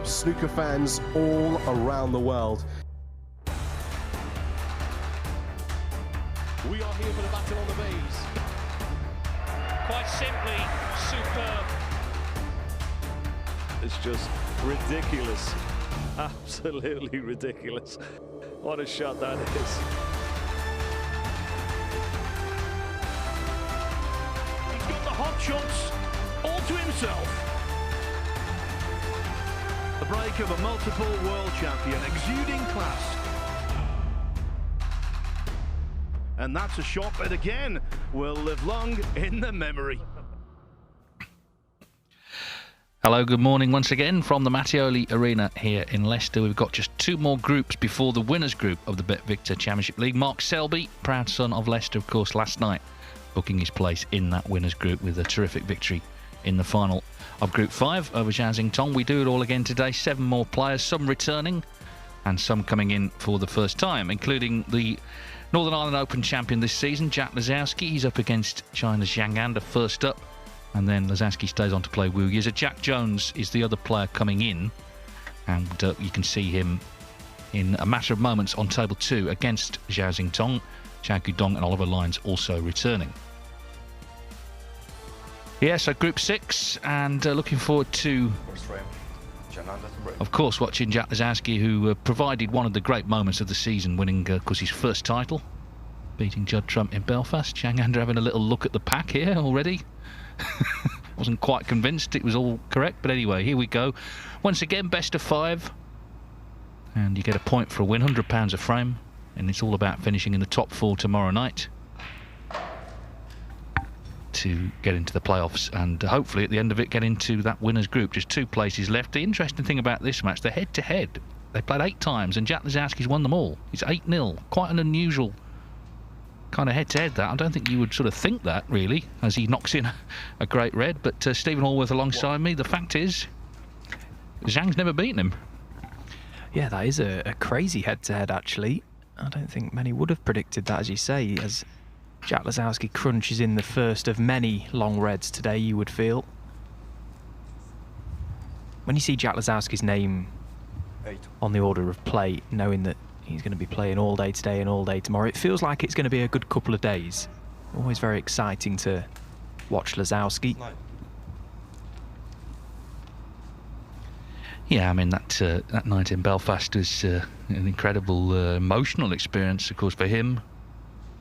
snooker fans all around the world. We are here for the battle on the bays. Quite simply, superb. It's just ridiculous. Absolutely ridiculous. What a shot that is. He's got the hot shots all to himself. The break of a multiple world champion, exuding class. And that's a shot that again will live long in the memory. Hello, good morning once again from the Mattioli Arena here in Leicester. We've got just two more groups before the winners group of the BetVictor Championship League. Mark Selby, proud son of Leicester, of course, last night, booking his place in that winners group with a terrific victory in the final of Group 5 over Zhao. We do it all again today. 7 more players, some returning and some coming in for the first time, including the Northern Ireland Open champion this season, Jack Lisowski. He's up against China's Zhang first up, and then Lisowski stays on to play Wu Yiza. Jack Jones is the other player coming in, and you can see him in a matter of moments on table 2 against Zhao Xingtong. Zhao Gudong and Oliver Lyons also returning. Yeah, so Group 6, and looking forward to, of course, watching Jack Lisowski, who provided one of the great moments of the season, winning, of course, his first title, beating Judd Trump in Belfast. Zhang having a little look at the pack here already. Wasn't quite convinced it was all correct, but anyway, here we go. Once again, best of 5, and you get a point for a win, £100 a frame, and it's all about finishing in the top 4 tomorrow night to get into the playoffs, and hopefully at the end of it get into that winners group. Just 2 places left. The interesting thing about this match, they're head to head. They played 8 times and Jack Lisowski's won them all. It's 8-0. Quite an unusual kind of head to head, that. I don't think you would sort of think that, really, as he knocks in a great red. But Stephen Allworth alongside me. The fact is, Zhang's never beaten him. Yeah, that is a crazy head to head, actually. I don't think many would have predicted that, as you say, as Jack Lisowski crunches in the first of many long reds today, you would feel. When you see Jack Lisowski's name on the order of play, knowing that he's going to be playing all day today and all day tomorrow, it feels like it's going to be a good couple of days. Always very exciting to watch Lisowski. Yeah, I mean, that night in Belfast was an incredible emotional experience, of course, for him,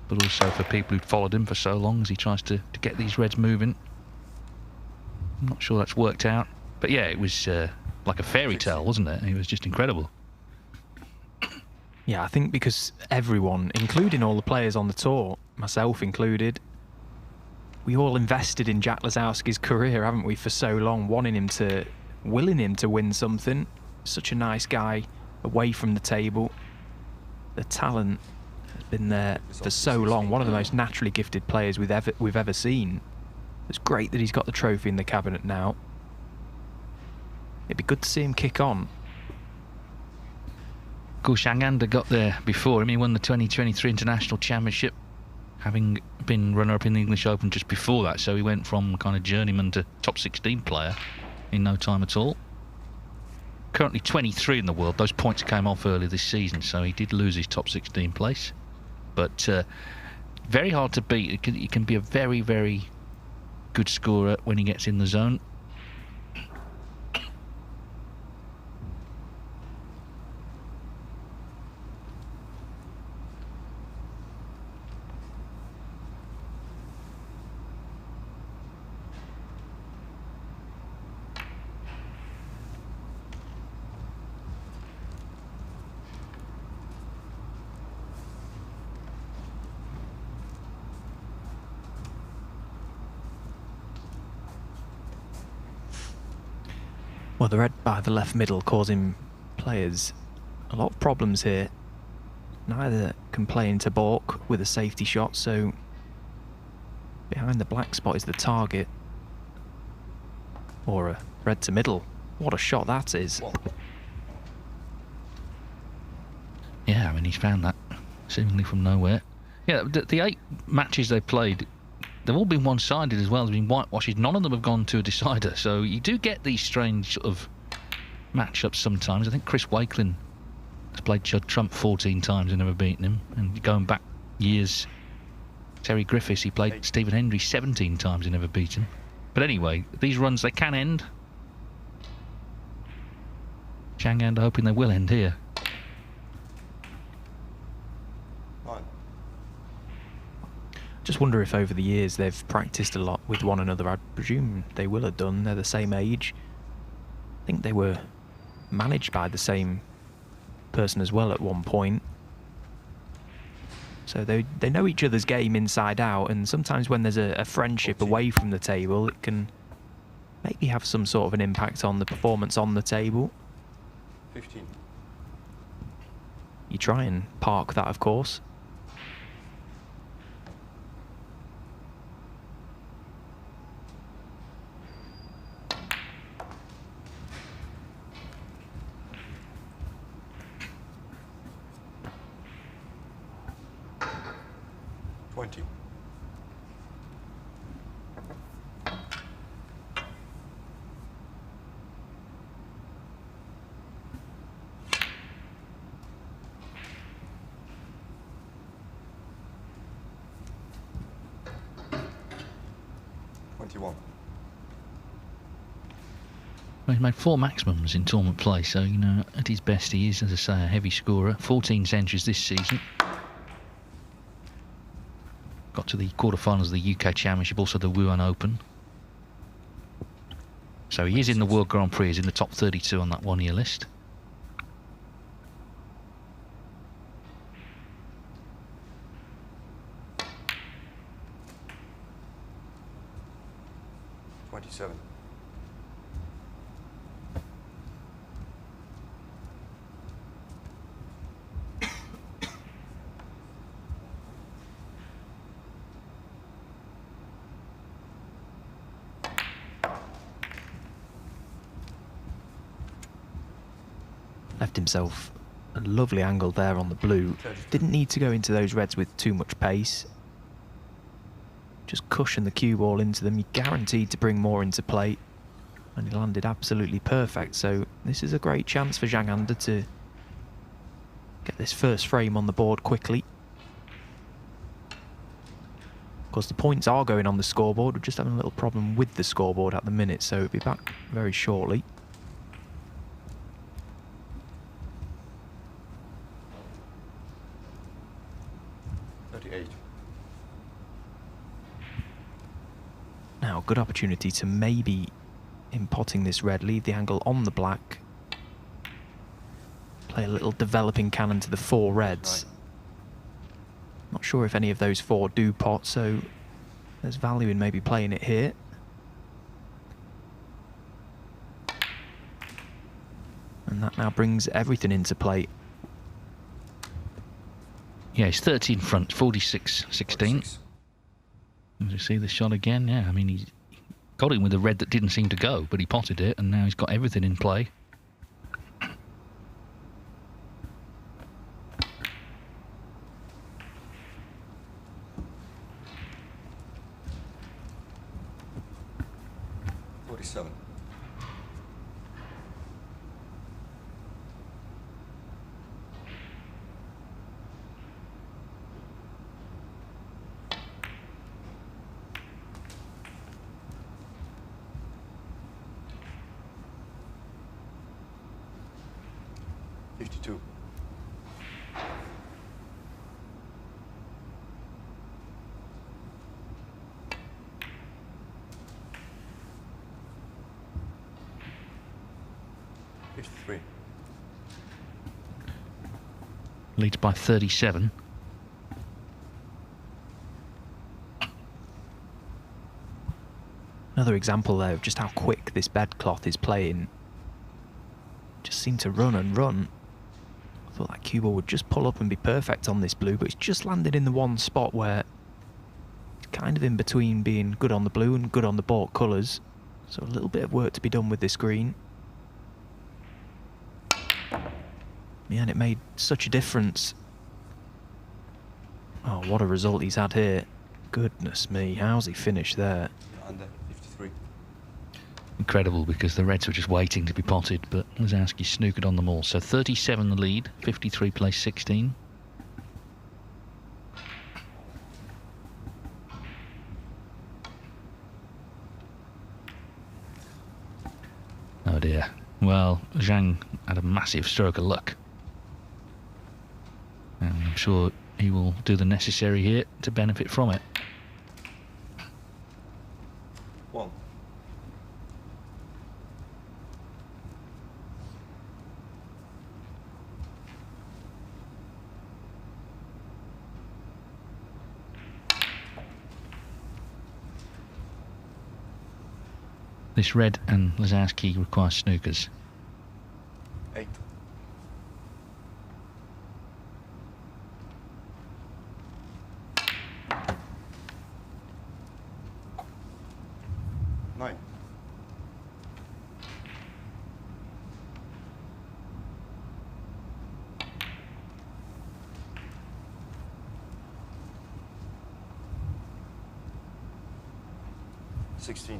but also for people who'd followed him for so long as he tries to get these reds moving. I'm not sure that's worked out. But yeah, it was like a fairy tale, wasn't it? It was just incredible. Yeah, I think because everyone, including all the players on the tour, myself included, we all invested in Jack Lisowski's career, haven't we, for so long, willing him to win something. Such a nice guy, away from the table. The talent has been there for so long. One of the most naturally gifted players we've ever seen. It's great that he's got the trophy in the cabinet now. It'd be good to see him kick on. Of course, Zhang got there before him. He won the 2023 International Championship, having been runner-up in the English Open just before that. So he went from kind of journeyman to top 16 player in no time at all. Currently 23 in the world. Those points came off earlier this season, so he did lose his top 16 place. But very hard to beat. He can be a very, very good scorer when he gets in the zone. Well, the red by the left middle causing players a lot of problems here. Neither can play into balk with a safety shot, so behind the black spot is the target. Or a red to middle. What a shot that is. Yeah, I mean, he's found that seemingly from nowhere. Yeah, the 8 matches they've played, they've all been one-sided as well. There's been whitewashes. None of them have gone to a decider. So you do get these strange sort of matchups sometimes. I think Chris Wakelin has played Judd Trump 14 times and never beaten him. And going back years, Terry Griffiths, he played Stephen Hendry 17 times and never beat him. But anyway, these runs, they can end. Zhang are hoping they will end here. Just wonder if over the years they've practiced a lot with one another. I presume they will have done. They're the same age. I think they were managed by the same person as well at one point. So they know each other's game inside out, and sometimes when there's a friendship away from the table, it can maybe have some sort of an impact on the performance on the table. 15. You try and park that, of course. He's made 4 maximums in tournament play, so, you know, at his best he is, as I say, a heavy scorer. 14 centuries this season. Got to the quarterfinals of the UK Championship, also the Wuhan Open. So he is in the World Grand Prix, he's in the top 32 on that one-year list. Left himself a lovely angle there on the blue. Didn't need to go into those reds with too much pace. Just cushion the cue ball into them. You're guaranteed to bring more into play. And he landed absolutely perfect. So this is a great chance for Zhang Anda to get this first frame on the board quickly. Of course, the points are going on the scoreboard. We're just having a little problem with the scoreboard at the minute, so it'll be back very shortly. Now, good opportunity to maybe, in potting this red, leave the angle on the black. Play a little developing cannon to the 4 reds. Not sure if any of those 4 do pot, so there's value in maybe playing it here. And that now brings everything into play. Yeah, he's 13 front, 46-16. As you see the shot again, yeah, I mean, he got him with a red that didn't seem to go, but he potted it, and now he's got everything in play. Leads by 37. Another example there of just how quick this bedcloth is playing. Just seemed to run and run. I thought that cue ball would just pull up and be perfect on this blue, but it's just landed in the one spot where it's kind of in between being good on the blue and good on the bought colours. So a little bit of work to be done with this green. Yeah, and it made such a difference. Oh, what a result he's had here. Goodness me, how's he finished there? Under 53. incredible because the Reds were just waiting to be potted, but Lisowski snookered on them all. So 37 the lead, 53 plays 16. Oh dear. Well, Zhang had a massive stroke of luck. And I'm sure he will do the necessary here to benefit from it. One. This red and Lisowski require snookers. 8. Nine. $16.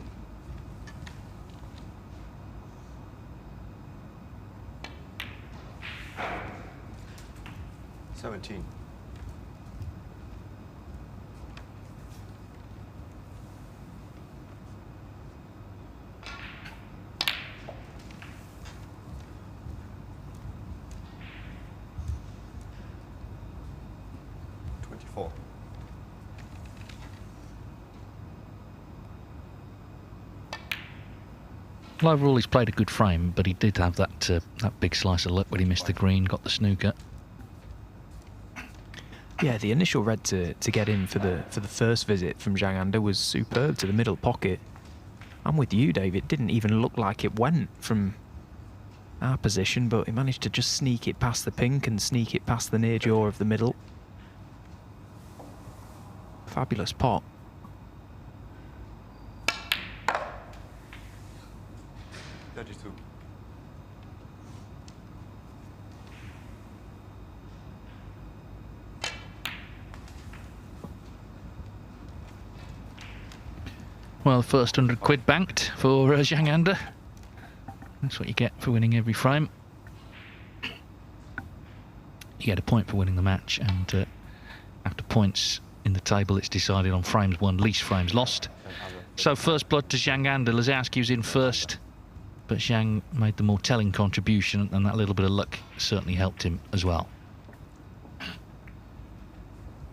17. 24. Well, overall he's played a good frame, but he did have that big slice of luck when he missed the green, got the snooker. Yeah, the initial red to get in for the first visit from Zhang was superb to the middle pocket. I'm with you, Dave. It didn't even look like it went from our position, but he managed to just sneak it past the pink and sneak it past the near jaw of the middle. Fabulous pot. Well, the first 100 quid banked for Zhang. That's what you get for winning every frame. You get a point for winning the match, and after points in the table, it's decided on frames won, least frames lost. So first blood to Zhang. Lisowski was in first, but Zhang made the more telling contribution, and that little bit of luck certainly helped him as well.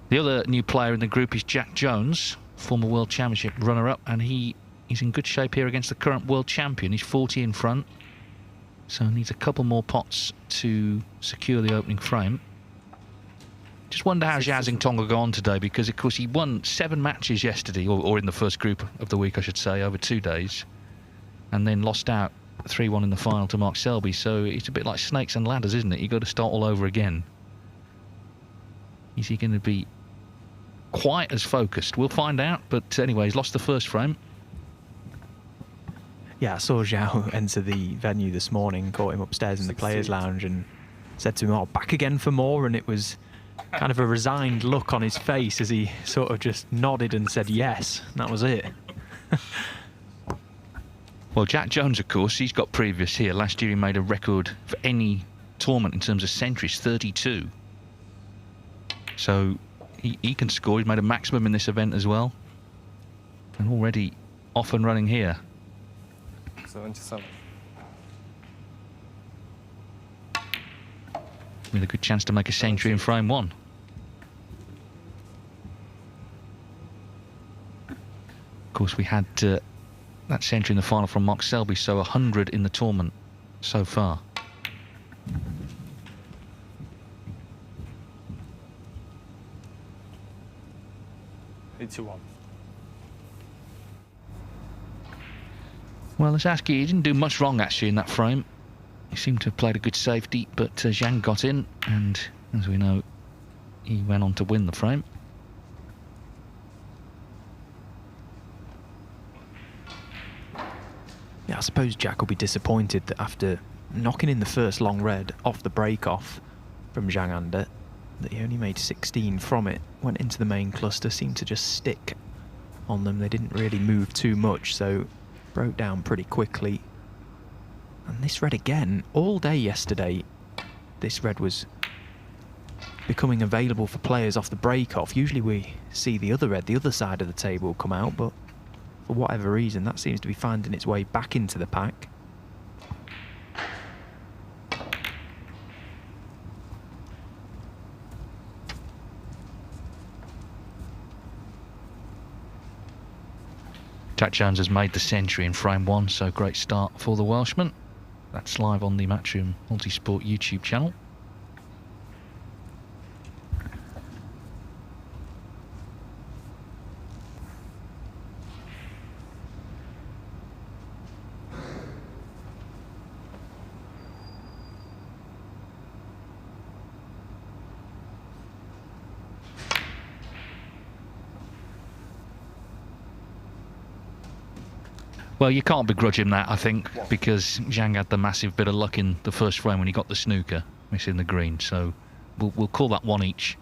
The other new player in the group is Jack Jones, former World Championship runner-up, and he's in good shape here against the current world champion. He's 40 in front, so needs a couple more pots to secure the opening frame. Just wonder how Xiao Xingtong will go on today, because of course he won 7 matches yesterday, or in the first group of the week I should say, over 2 days, and then lost out 3-1 in the final to Mark Selby. So it's a bit like snakes and ladders, isn't it? You've got to start all over again. Is he going to be quite as focused? We'll find out, but anyway, he's lost the first frame. Yeah, I saw Zhao enter the venue this morning, caught him upstairs in the players' lounge and said to him, "Oh, back again for more," and it was kind of a resigned look on his face as he sort of just nodded and said yes, and that was it. Well, Jack Jones, of course, he's got previous here. Last year he made a record for any tournament in terms of centuries, 32. So he can score. He's made a maximum in this event as well, and already off and running here. 77. With a good chance to make a century in frame one. Of course, we had that century in the final from Mark Selby, so 100 in the tournament so far. Well, Lisowski, he didn't do much wrong actually in that frame. He seemed to have played a good safety, but Zhang got in, and as we know, he went on to win the frame. Yeah, I suppose Jack will be disappointed that after knocking in the first long red off the break-off from Zhang, that he only made 16 from it, went into the main cluster, seemed to just stick on them. They didn't really move too much, so broke down pretty quickly. And this red again, all day yesterday, this red was becoming available for players off the break-off. Usually we see the other red, the other side of the table come out, but for whatever reason that seems to be finding its way back into the pack. Jack Jones has made the century in frame 1, so great start for the Welshman. That's live on the Matchroom Multisport YouTube channel. Well, you can't begrudge him that, I think, because Zhang had the massive bit of luck in the first frame when he got the snooker, missing the green. So we'll call that 1 each.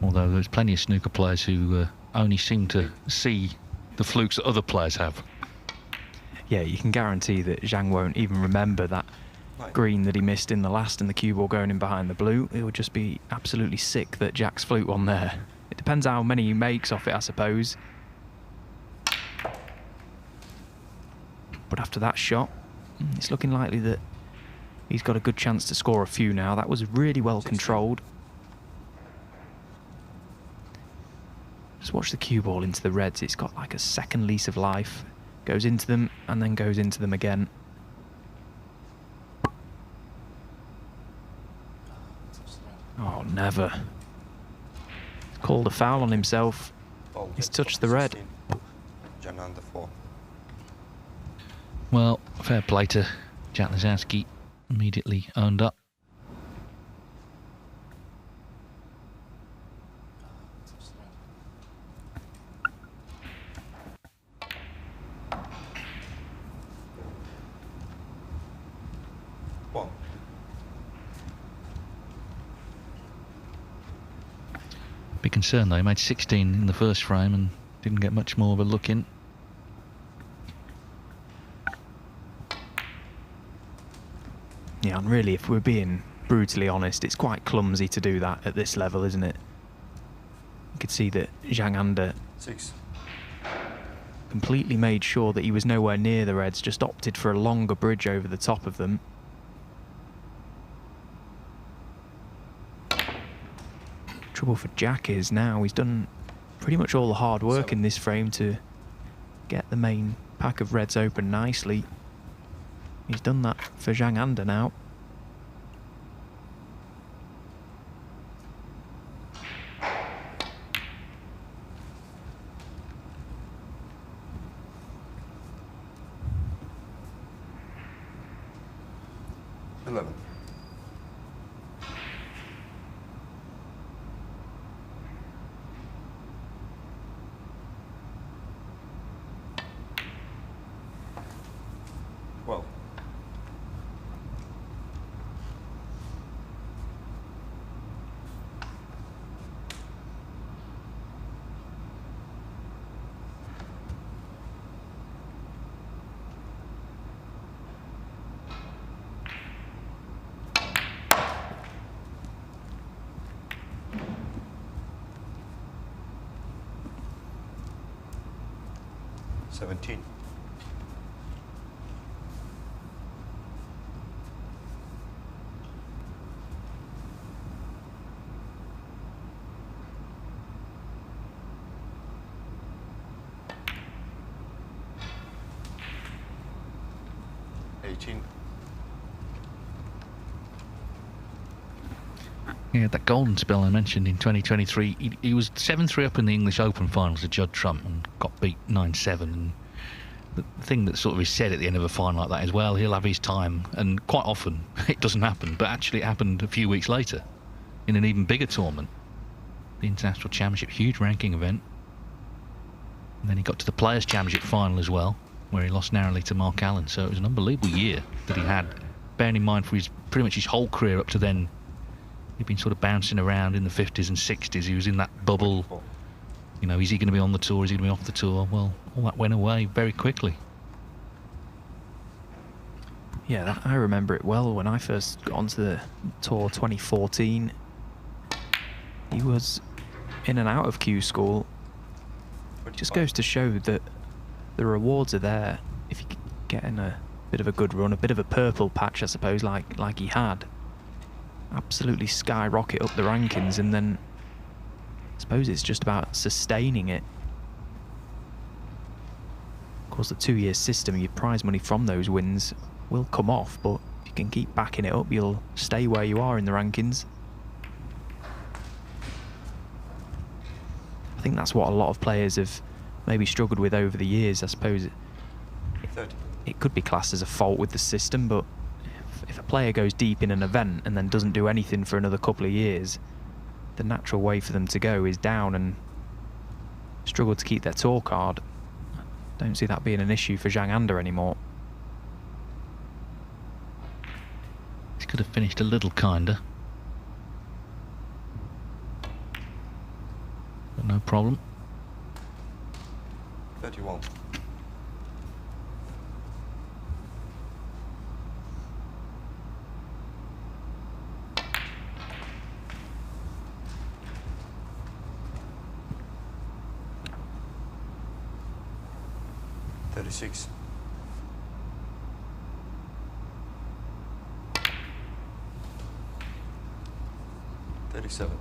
Although there's plenty of snooker players who only seem to see the flukes that other players have. Yeah, you can guarantee that Zhang won't even remember that green that he missed in the last and the cue ball going in behind the blue. It would just be absolutely sick that Jack's fluke won there. It depends how many he makes off it, I suppose. But after that shot, it's looking likely that he's got a good chance to score a few now. That was really well controlled. Just watch the cue ball into the reds. It's got like a second lease of life. Goes into them and then goes into them again. Oh, never. He's called a foul on himself. He's touched the red. Jang under 4. Well, fair play to Jack Lisowski. Immediately owned up. Big concern though, he made 16 in the first frame and didn't get much more of a look in. Yeah, and really, if we're being brutally honest, it's quite clumsy to do that at this level, isn't it? You could see that Zhang under 6. completely made sure that he was nowhere near the reds, just opted for a longer bridge over the top of them. Trouble for Jack is now he's done pretty much all the hard work in this frame to get the main pack of reds open nicely. He's done that for Zhang Anda now. $17. Yeah, that golden spell I mentioned in 2023, he was 7-3 up in the English Open finals to Judd Trump and got beat 9-7. And the thing that sort of is said at the end of a final like that is, well, he'll have his time, and quite often it doesn't happen, but actually it happened a few weeks later in an even bigger tournament, the International Championship, huge ranking event. And then he got to the Players' Championship final as well, where he lost narrowly to Mark Allen. So it was an unbelievable year that he had, bearing in mind for his pretty much his whole career up to then, He'd been sort of bouncing around in the 50s and 60s. He was in that bubble. 24. You know, is he going to be on the tour? Is he going to be off the tour? Well, all that went away very quickly. Yeah, I remember it well when I first got onto the tour 2014. He was in and out of Q School. It just goes to show that the rewards are there if you get in a bit of a good run, a bit of a purple patch, I suppose, like he had. Absolutely skyrocket up the rankings, and then I suppose it's just about sustaining it. Of course, the 2-year system, your prize money from those wins will come off, but if you can keep backing it up, you'll stay where you are in the rankings. I think that's what a lot of players have maybe struggled with over the years. I suppose it could be classed as a fault with the system, but if a player goes deep in an event and then doesn't do anything for another couple of years, the natural way for them to go is down and struggle to keep their tour card. Don't see that being an issue for Zhang anymore. He could have finished a little kinder. But no problem. 31. Six. 37.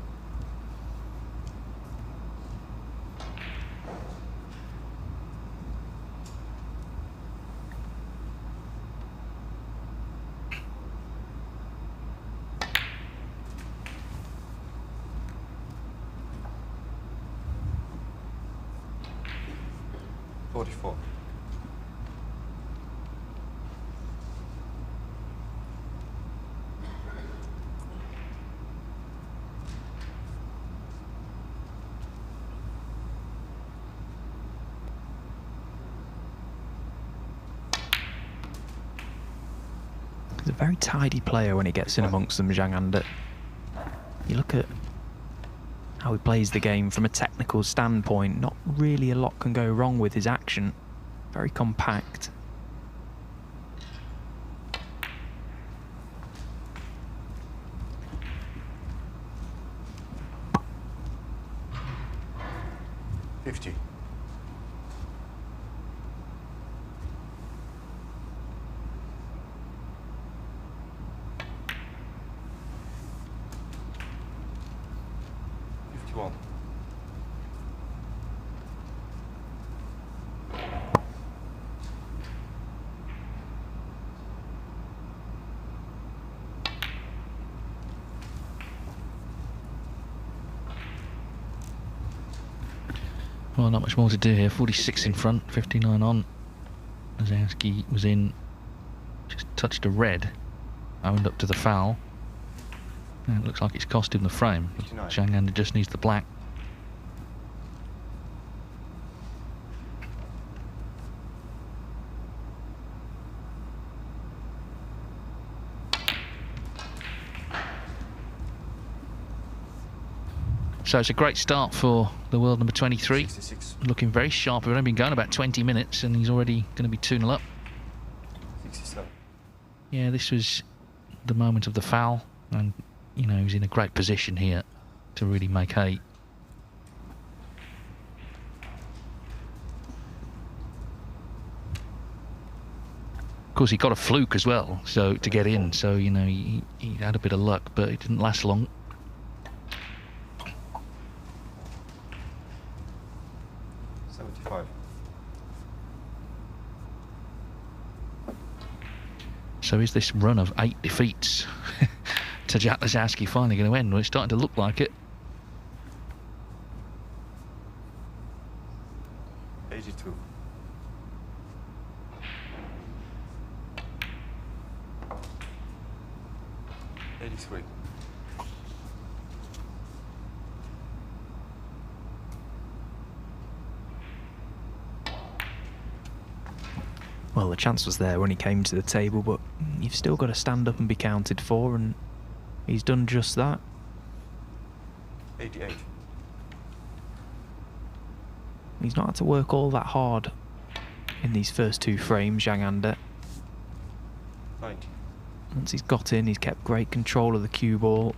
44. He's a very tidy player when he gets in amongst them, Zhang. You look at how he plays the game from a technical standpoint, not really a lot can go wrong with his action. Very compact. Well, not much more to do here. 46 in front, 59 on. Lisowski was in, just touched a red, owned up to the foul. And it looks like it's cost him the frame. Zhang just needs the black. So it's a great start for the world number 23. 66. Looking very sharp. We've only been going about 20 minutes and he's already going to be 2-0 up. 67. Yeah, this was the moment of the foul, and you know, he's in a great position here to really make hay. Of course, he got a fluke as well, so to get in, so you know, he had a bit of luck, but it didn't last long. So is this run of 8 defeats to Jack Lisowski finally going to end? Well, it's starting to look like it. 82. 83. Well, the chance was there when he came to the table, but you've still got to stand up and be counted for, and he's done just that. 88. He's not had to work all that hard in these first two frames, Zhang Anda. 90. Once he's got in, he's kept great control of the cue ball.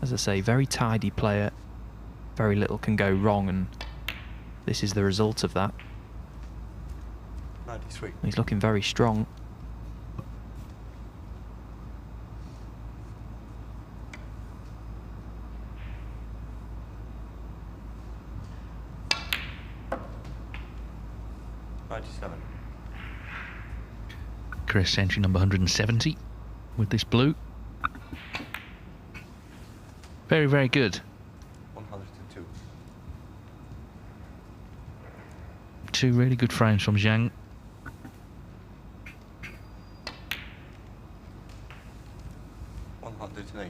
As I say, very tidy player. Very little can go wrong, and this is the result of that. 93. He's looking very strong. Career century number 170 with this blue. Very, very good. 102. Two really good frames from Zhang. $108.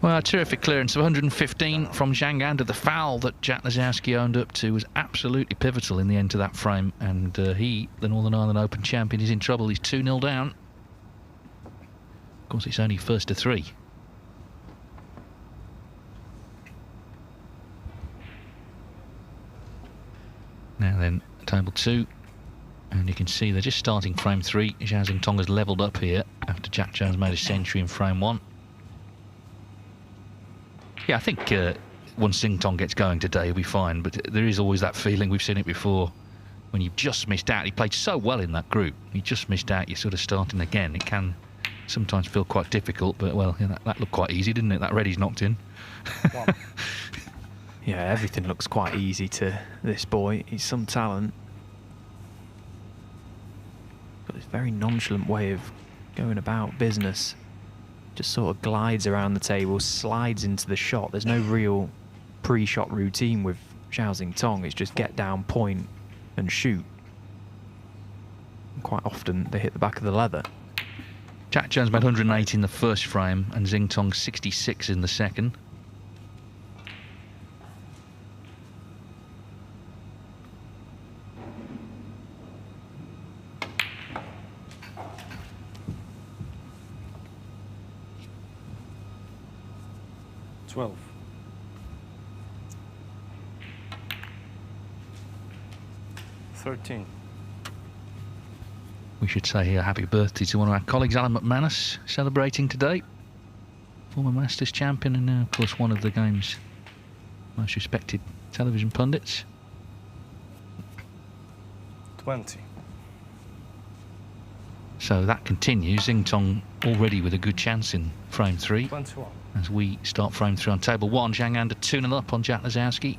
Well, a terrific clearance of 115 from Zhang Anda. The foul that Jack Lisowski owned up to was absolutely pivotal in the end to that frame, and he, the Northern Ireland Open champion, is in trouble. He's 2-0 down. Of course, it's only first to three. Now then, table two, and you can see they're just starting frame three. Xiao Xingtong has levelled up here after Jack Jones made a century in frame one. Yeah, I think once Xingtong gets going today, he'll be fine, but there is always that feeling, we've seen it before, when you've just missed out. He played so well in that group. You just missed out, you're sort of starting again. It can sometimes feel quite difficult, but, well, yeah, that looked quite easy, didn't it? That red he's knocked in. Yeah, everything looks quite easy to this boy. He's some talent. Got this very nonchalant way of going about business. Just sort of glides around the table, slides into the shot. There's no real pre-shot routine with Xiao Xingtong. It's just get down, point, and shoot. And quite often they hit the back of the leather. Jack Jones made 108 in the first frame and Xingtong 66 in the second. $13. We should say here happy birthday to one of our colleagues, Alan McManus, celebrating today. Former Masters champion and now, of course, one of the game's most respected television pundits. 20. So that continues. Xingtong already with a good chance in frame three. 21. As we start frame three on table one, Zhang Anda 2-0 up on Jack Lisowski.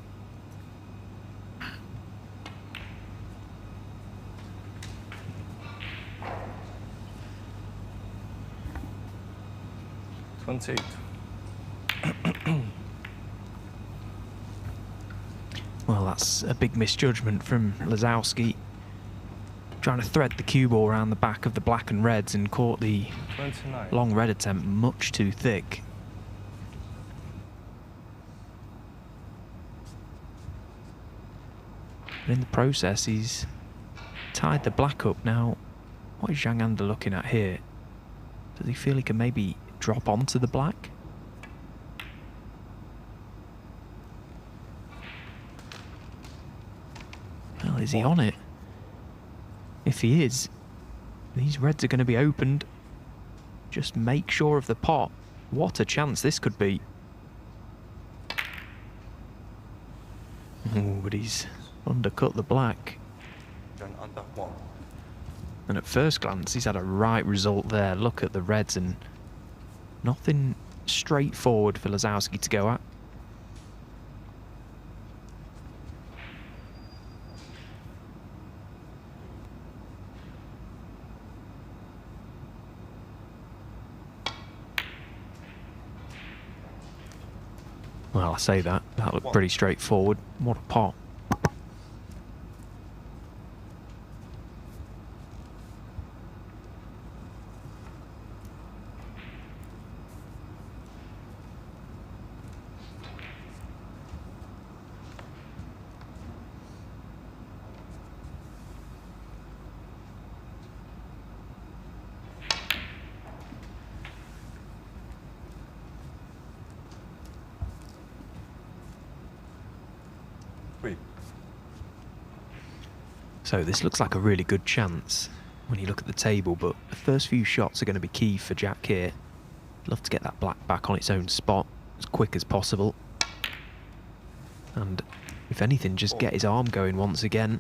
Well, that's a big misjudgment from Lisowski. Trying to thread the cue ball around the back of the black and reds and caught the 29. long red attempt much too thick. But in the process, he's tied the black up. Now, what is Zhang Anda looking at here? Does he feel he can maybe drop onto the black? Well, is he on it? If he is, these reds are going to be opened. Just make sure of the pot. What a chance this could be. Oh, but he's undercut the black. Under 1. And at first glance, he's had a right result there. Look at the reds and nothing straightforward for Lisowski to go at. Well, I say that. That looked pretty straightforward. What a pot. So this looks like a really good chance when you look at the table, but the first few shots are going to be key for Jack here. Love to get that black back on its own spot as quick as possible. And if anything, just get his arm going once again.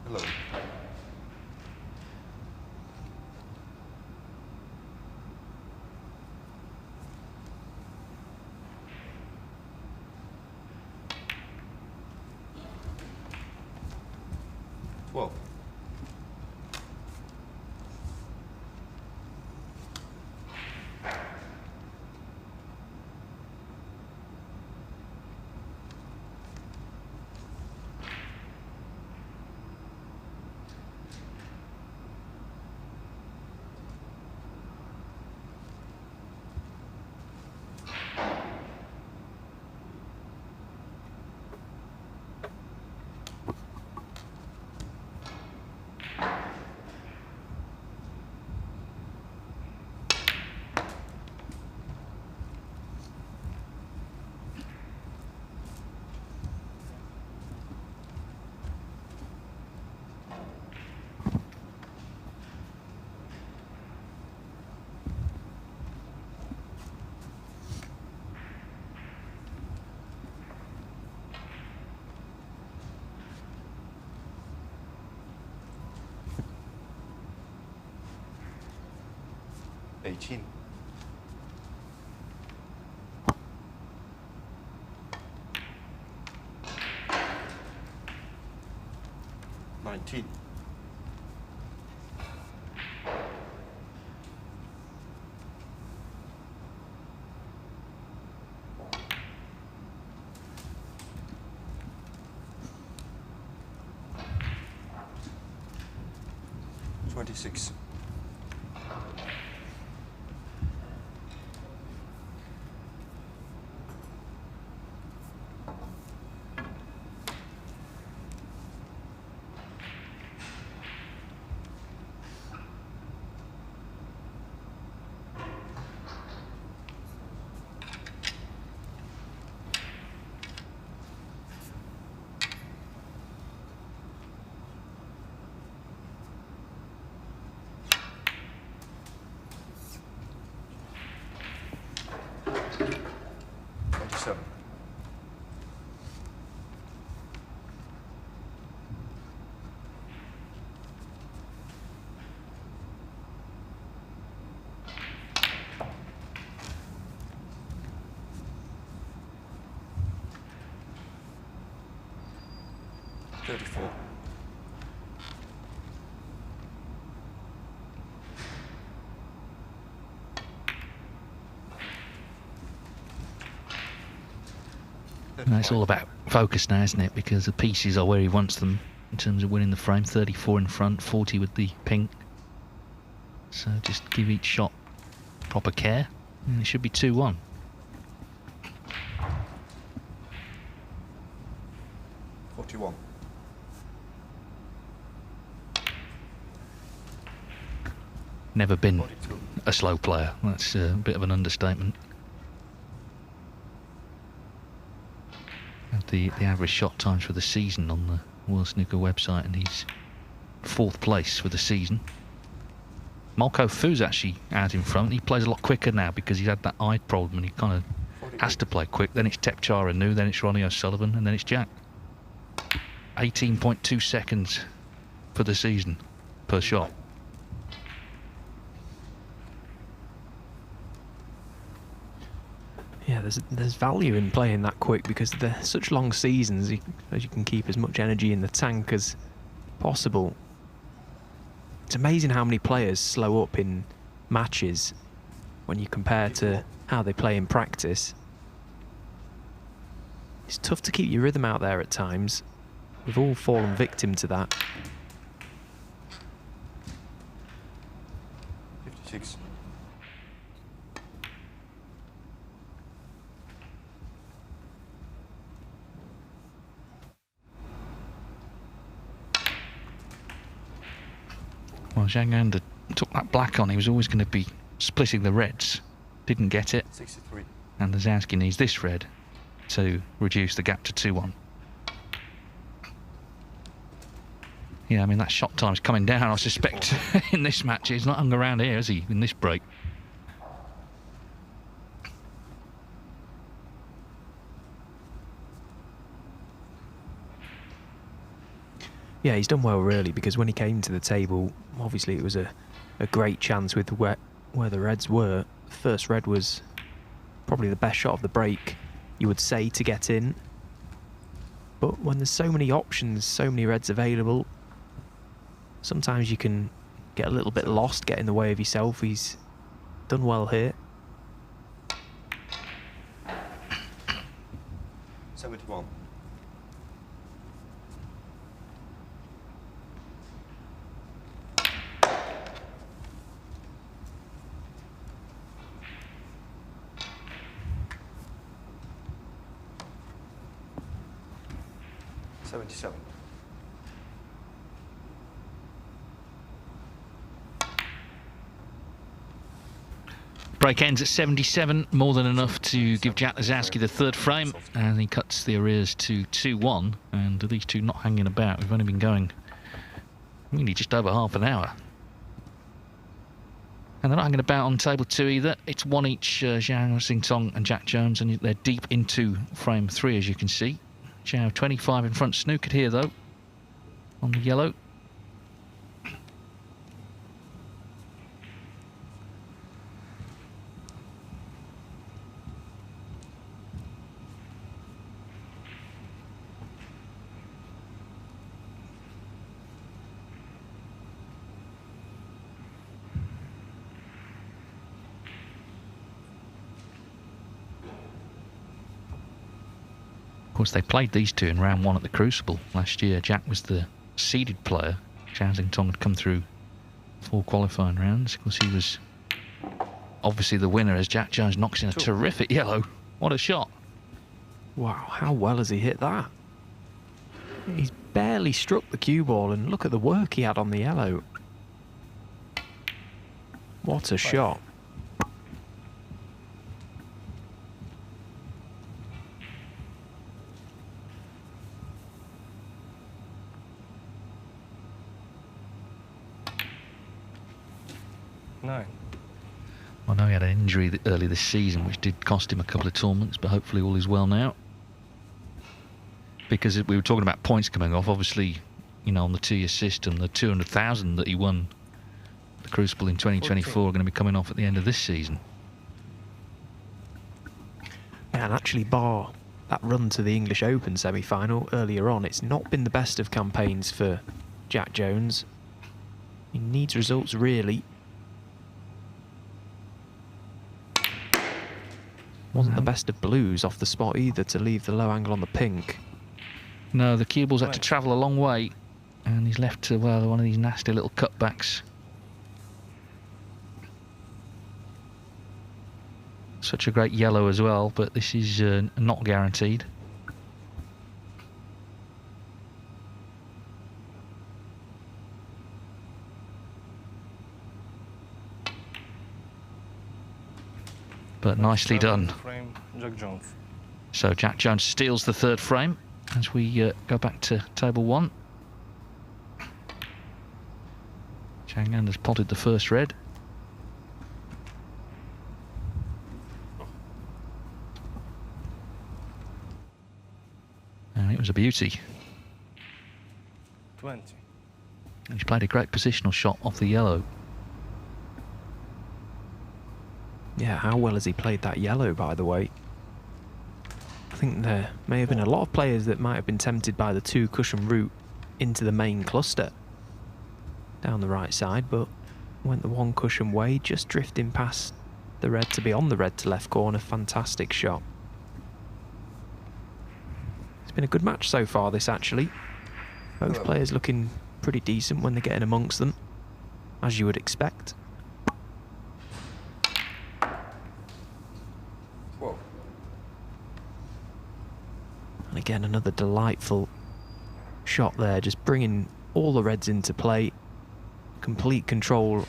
Hello. Well. $18. $19. $26. $27. $34. No, it's all about focus now, isn't it? Because the pieces are where he wants them in terms of winning the frame. 34 in front, 40 with the pink. So just give each shot proper care, and it should be 2-1. $41. Never been 42. a slow player. That's a bit of an understatement. The average shot times for the season on the World Snooker website, and he's 4th place for the season. Malko Fu's actually out in front. He plays a lot quicker now because he's had that eye problem and he kind of has to play quick. Then it's Tepchara Nu, then it's Ronnie O'Sullivan, and then it's Jack. 18.2 seconds for the season per shot. Yeah, there's value in playing that quick because they're such long seasons. You can keep as much energy in the tank as possible. It's amazing how many players slow up in matches when you compare to how they play in practice. It's tough to keep your rhythm out there at times. We've all fallen victim to that. 56. Well, Zhang took that black on. He was always going to be splitting the reds. Didn't get it. 63. And Lisowski needs this red to reduce the gap to 2-1. Yeah, I mean, that shot time's coming down, I suspect, in this match. He's not hung around here, is he, in this break? Yeah, he's done well, really, because when he came to the table, obviously it was a great chance with where the reds were. The first red was probably the best shot of the break, you would say, to get in. But when there's so many options, so many reds available, sometimes you can get a little bit lost, get in the way of yourself. He's done well here. 71. Break ends at 77, more than enough to give Jack Lisowski the third frame, and he cuts the arrears to 2-1. And these two not hanging about. We've only been going really just over half an hour. And they're not hanging about on table 2 either. It's one each, Zhao, Xingtong and Jack Jones, and they're deep into frame 3, as you can see. Xiao 25 in front, snookered here though, on the yellow. Of course, they played these two in round 1 at the Crucible last year. Jack was the seeded player. Zhao Xingtong had come through 4 qualifying rounds. Of course, he was obviously the winner as Jack Jones knocks in a terrific yellow. What a shot. Wow, how well has he hit that? He's barely struck the cue ball, and look at the work he had on the yellow. What a shot. I know he had an injury early this season, which did cost him a couple of tournaments, but hopefully all is well now. Because we were talking about points coming off, obviously, you know, on the 2-year system, the 200,000 that he won the Crucible in 2024 are going to be coming off at the end of this season. Yeah, and actually, bar that run to the English Open semi-final earlier on, it's not been the best of campaigns for Jack Jones. He needs results, really. Wasn't the best of blues off the spot either to leave the low angle on the pink. No, the cue ball's had to travel a long way, and he's left to, well, one of these nasty little cutbacks. Such a great yellow as well, but this is not guaranteed. But nicely done. So Jack Jones steals the third frame as we go back to table 1. Jang has potted the first red. And it was a beauty. 20. He's played a great positional shot off the yellow. Yeah, how well has he played that yellow, by the way? I think there may have been a lot of players that might have been tempted by the 2-cushion route into the main cluster down the right side, but went the 1-cushion way, just drifting past the red to be on the red to left corner. Fantastic shot. It's been a good match so far, this, actually. Both players looking pretty decent when they're getting amongst them, as you would expect. And again, another delightful shot there, just bringing all the reds into play. complete control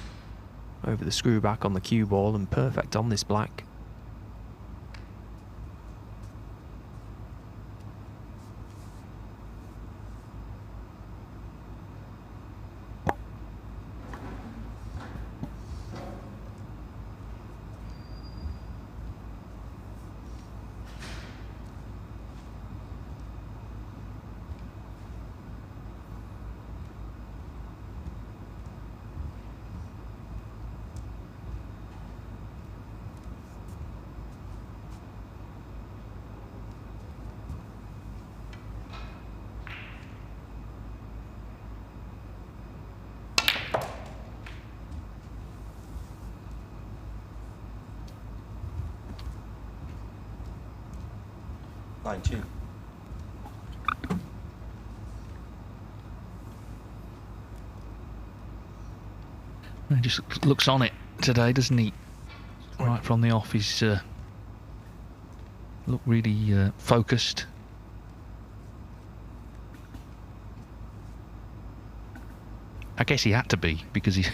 over the screw back on the cue ball and perfect on this black. He just looks on it today, doesn't he? Right from the off, he's look really focused. I guess he had to be, because he's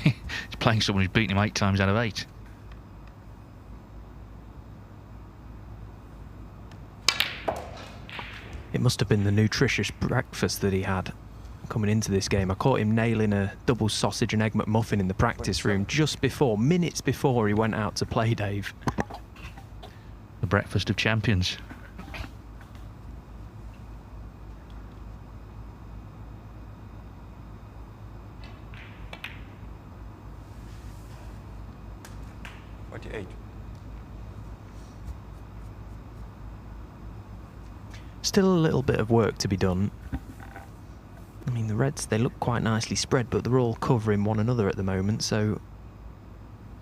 playing someone who's beaten him 8 times out of 8. It must have been the nutritious breakfast that he had coming into this game. I caught him nailing a double sausage and egg McMuffin in the practice room just before, minutes before he went out to play, Dave. The breakfast of champions. Still a little bit of work to be done. I mean, the reds, they look quite nicely spread, but they're all covering one another at the moment, so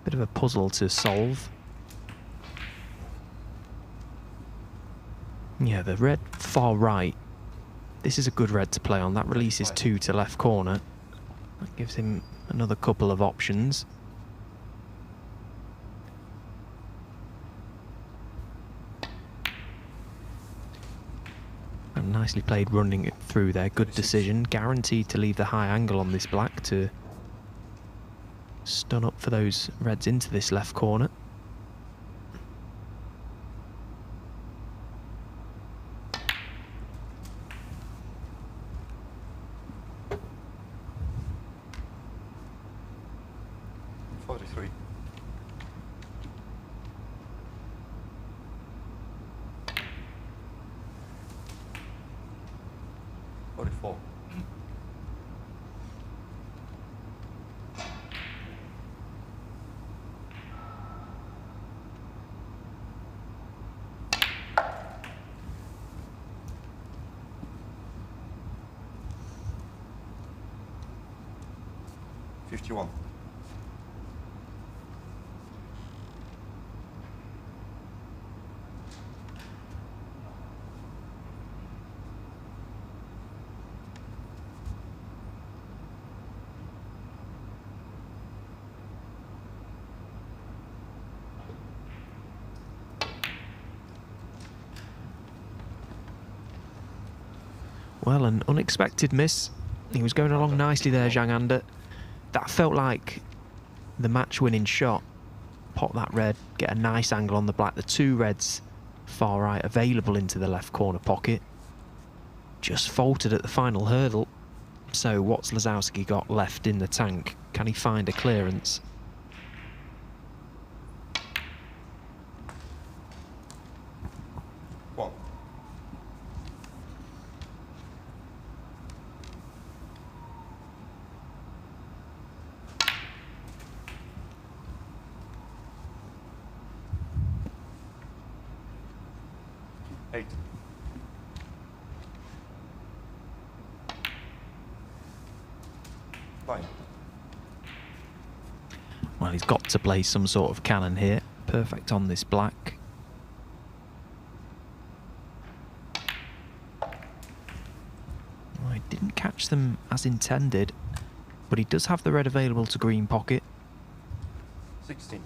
bit of a puzzle to solve. Yeah, the red far right, this is a good red to play on. That releases 2 to left corner. That gives him another couple of options. And nicely played running it through there. Good decision. Guaranteed to leave the high angle on this black to stun up for those reds into this left corner. Well, an unexpected miss. He was going along nicely there, Zhang. That felt like the match-winning shot. Pop that red, get a nice angle on the black. The 2 reds far right available into the left corner pocket. Just faltered at the final hurdle. So what's Lisowski got left in the tank? Can he find a clearance? Well, he's got to play some sort of cannon here. Perfect on this black. Well, he didn't catch them as intended, but he does have the red available to green pocket. 16.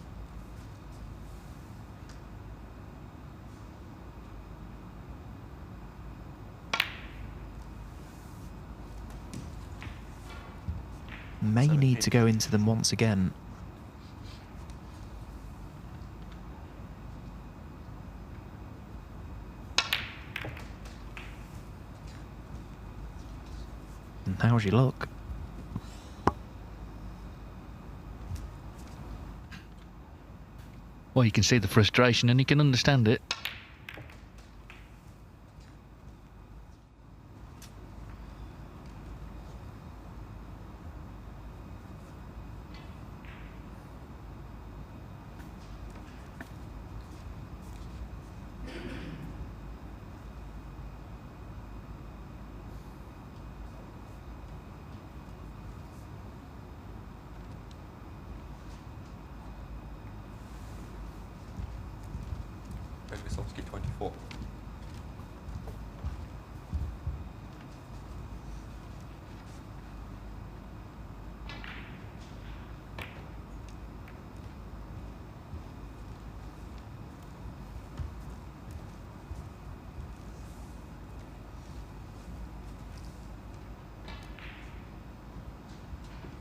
May 7, need 8. to go into them once again. And how's your luck? Well, you can see the frustration and you can understand it. Lisowski 24.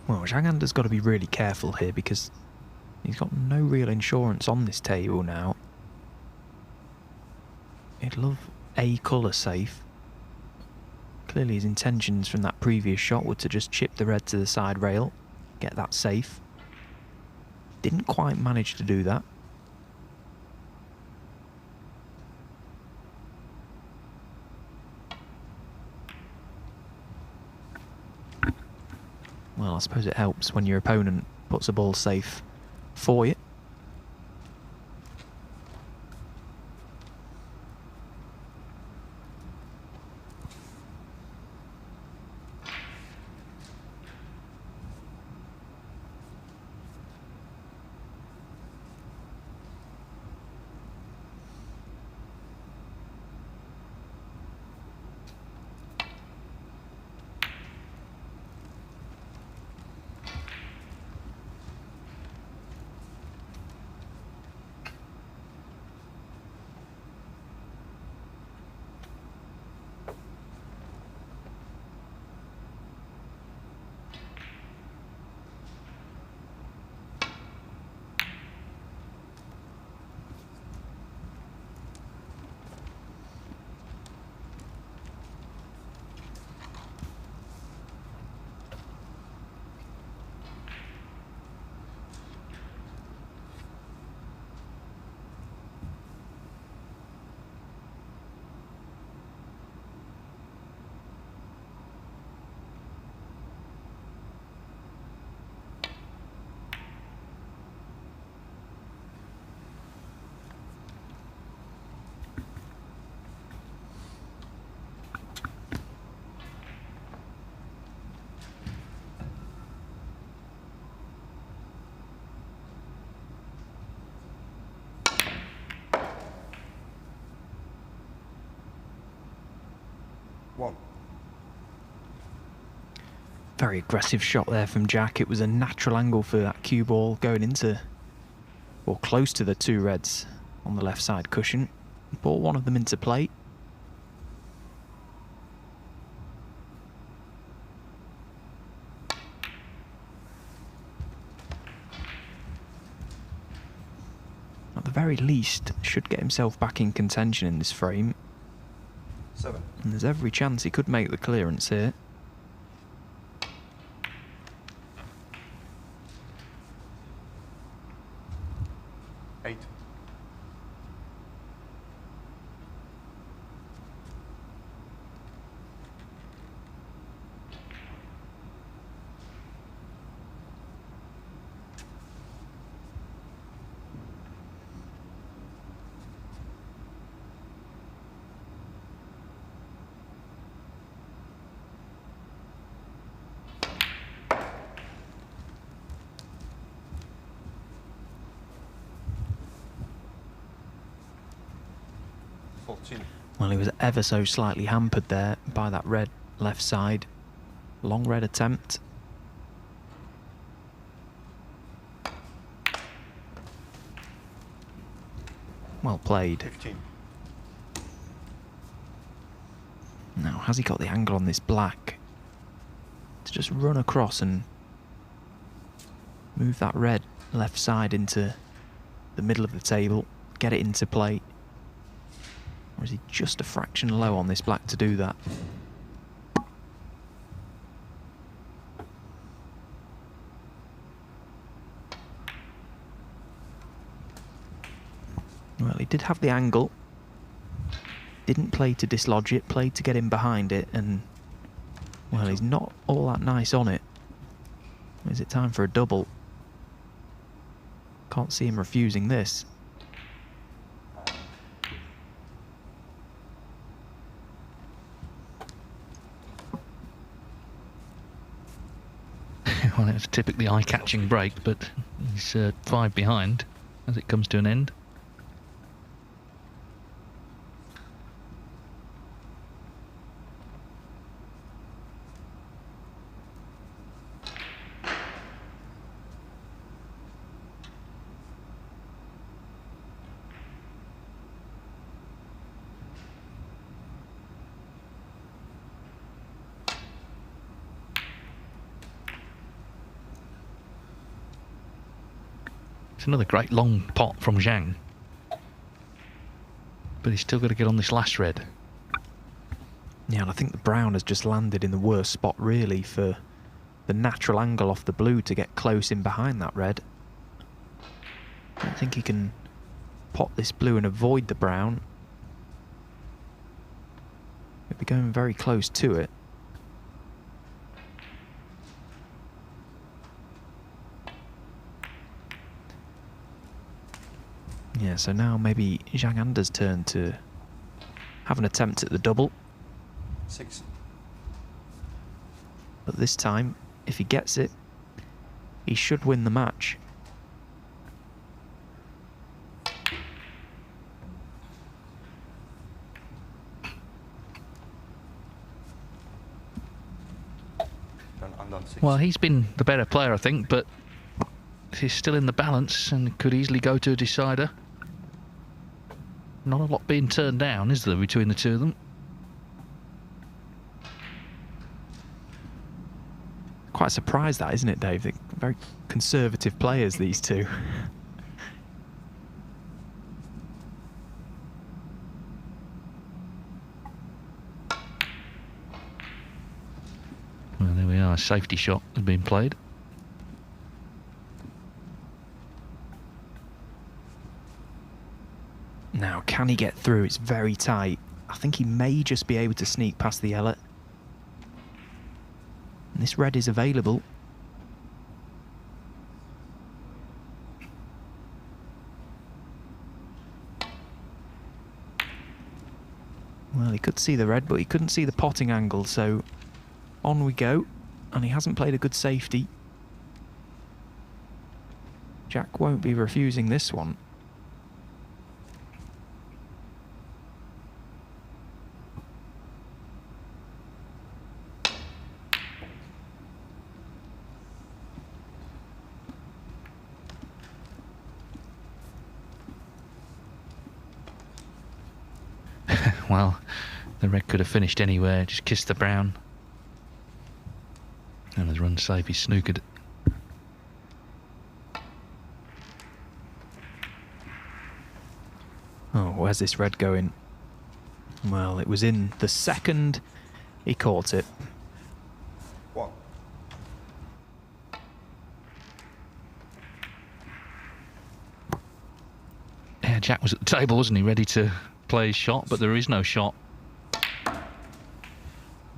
Well, Zhang has got to be really careful here because he's got no real insurance on this table now. He'd love a colour safe. Clearly his intentions from that previous shot were to just chip the red to the side rail, get that safe. Didn't quite manage to do that. Well, I suppose it helps when your opponent puts a ball safe for you. Very aggressive shot there from Jack. It was a natural angle for that cue ball going into, or close to the two reds on the left side cushion. Brought one of them into play. At the very least, should get himself back in contention in this frame. 7. And there's every chance he could make the clearance here. 8. Well, he was ever so slightly hampered there by that red left side. Long red attempt. Well played. 15. Now, has he got the angle on this black to just run across and Move that red left side into the middle of the table, get it into play. Or is he just a fraction low on this black to do that? Well, he did have the angle. Didn't play to dislodge it, played to get in behind it, and well, he's not all that nice on it. Is it time for a double? Can't see him refusing this. Well, it's typically eye-catching break, but he's 5 behind as it comes to an end. It's another great long pot from Zhang. But he's still got to get on this last red. Yeah, and I think the brown has just landed in the worst spot really for the natural angle off the blue to get close in behind that red. I don't think he can pot this blue and avoid the brown. He'll be going very close to it. Yeah, so now maybe Zhang Anda's turn to have an attempt at the double. 6. But this time, if he gets it, he should win the match. I'm done 6. Well, he's been the better player, I think, but he's still in the balance and could easily go to a decider. Not a lot being turned down, is there, between the two of them? Quite surprised that, isn't it, Dave? They're very conservative players, these two. Well, there we are. A safety shot has been played. Now, can he get through? It's very tight. I think he may just be able to sneak past the yellow. And this red is available. Well, he could see the red, but he couldn't see the potting angle, so on we go. And he hasn't played a good safety. Jack won't be refusing this one. Well, the red could have finished anywhere, just kissed the brown. And has run safe, he's snookered. Oh, where's this red going? Well, it was in the second he caught it. 1. Yeah, Jack was at the table, wasn't he, ready to play his shot, but there is no shot.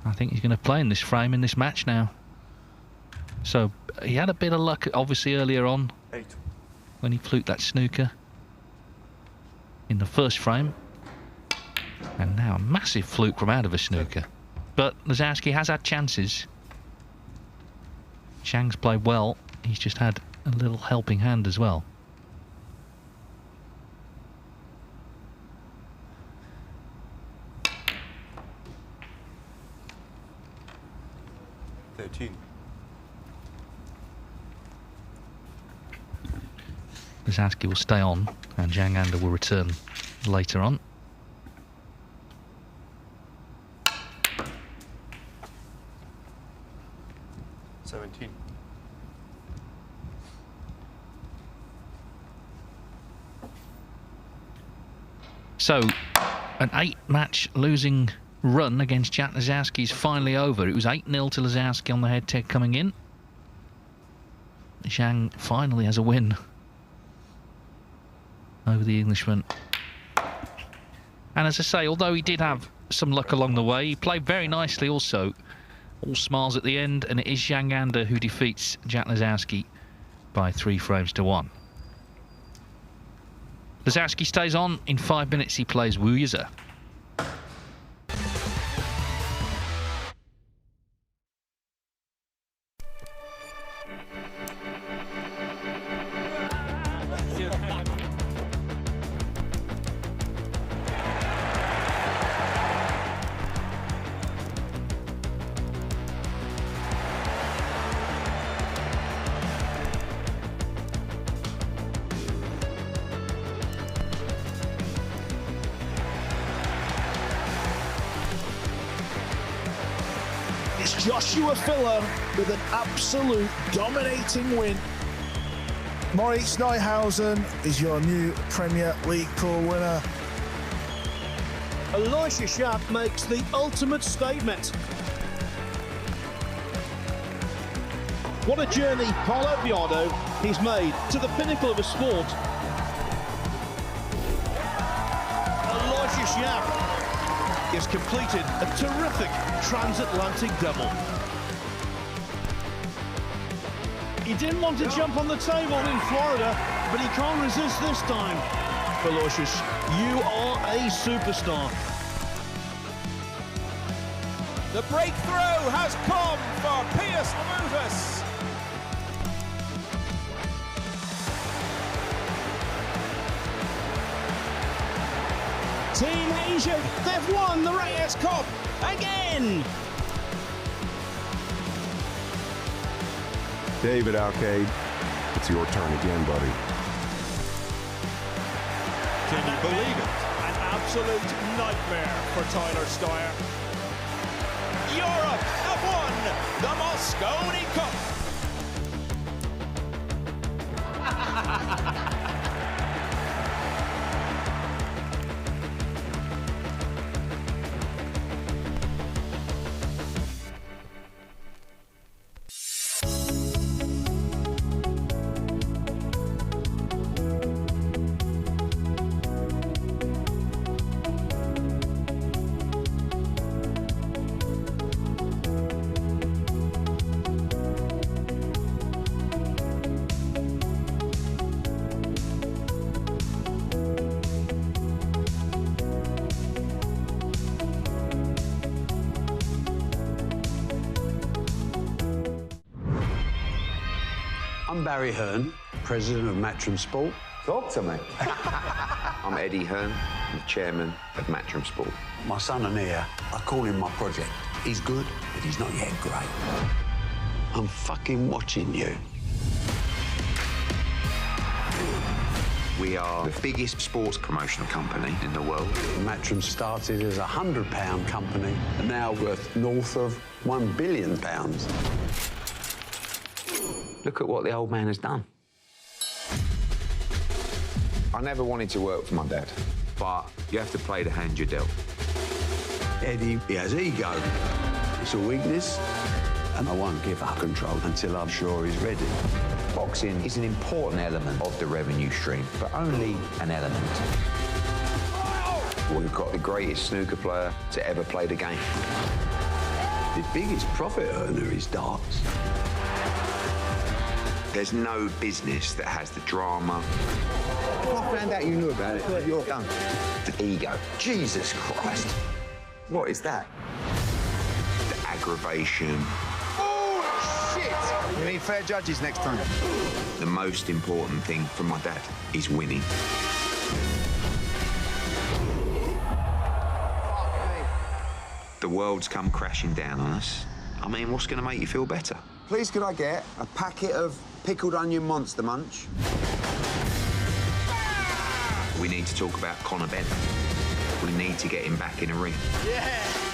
I think he's going to play in this frame in this match now. So he had a bit of luck, obviously, earlier on 8. when he fluked that snooker in the first frame. And now a massive fluke from out of a snooker. But Lisowski has had chances. Zhang's played well. He's just had a little helping hand as well. Lisowski will stay on and Jang Anda will return later on. So, an 8-match losing run against Jack Lisowski is finally over. It was 8-0 to Lisowski on the head-to-head coming in. Zhang finally has a win over the Englishman. And as I say, although he did have some luck along the way, he played very nicely also. All smiles at the end, and it is Zhang Anda who defeats Jack Lisowski by 3 frames to 1. Lisowski stays on. In 5 minutes he plays Wu Yize. It's Joshua Filler with an absolute dominating win. Moritz Neuhausen is your new Premier League pool winner. Elisha Schaap makes the ultimate statement. What a journey Paulo Biondo he's made to the pinnacle of a sport. Elisha Schaap has completed a terrific transatlantic double. He didn't want to jump on the table in Florida, but he can't resist this time. Aloysius, you are a superstar. The breakthrough has come for Piers Lamutus. Team Asia, they've won the Reyes Cup again. David Alcade, it's your turn again, buddy. Can you believe it? An absolute nightmare for Tyler Steyer. Europe have won the Moscone Cup. I'm Barry Hearn, president of Matchroom Sport. Talk to me. I'm Eddie Hearn, I'm the chairman of Matchroom Sport. My son and heir, I call him my project. He's good, but he's not yet great. I'm fucking watching you. We are the biggest sports promotional company in the world. Matchroom started as a £100 company and now worth north of £1 billion. Look at what the old man has done. I never wanted to work for my dad, but you have to play the hand you're dealt. Eddie, he has ego. It's a weakness, and I won't give up control until I'm sure he's ready. Boxing is an important element of the revenue stream, but only an element. We've got the greatest snooker player to ever play the game. The biggest profit earner is darts. There's no business that has the drama. I found out you knew about it. You're done. The ego. Jesus Christ. What is that? The aggravation. Oh, shit! You need fair judges next time. The most important thing for my dad is winning. The world's come crashing down on us. I mean, what's going to make you feel better? Please, could I get a packet of pickled onion Monster Munch? We need to talk about Conor Benn. We need to get him back in a ring. Yeah!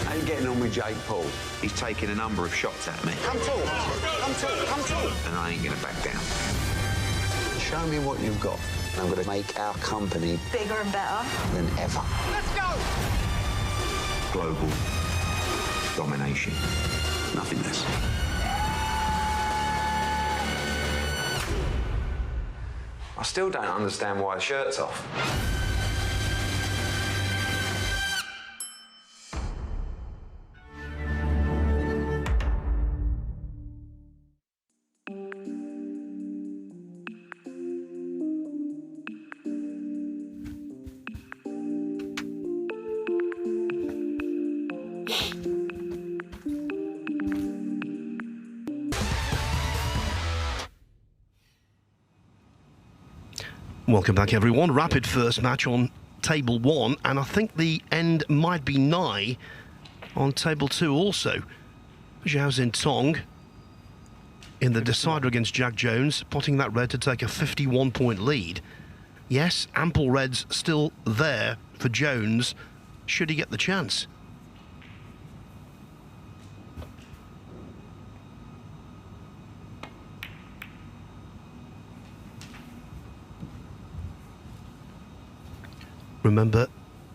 How you getting on with Jake Paul? He's taken a number of shots at me. Come talk. Come talk. Come talk. And I ain't going to back down. Show me what you've got. I'm going to make our company bigger and better than ever. Let's go! Global domination. Nothing less. I still don't understand why the shirt's off. Welcome back, everyone. Rapid first match on table 1, and I think the end might be nigh on table 2 also. Zhao Tong in the decider against Jack Jones, potting that red to take a 51-point lead. Yes, ample reds still there for Jones, should he get the chance. Remember,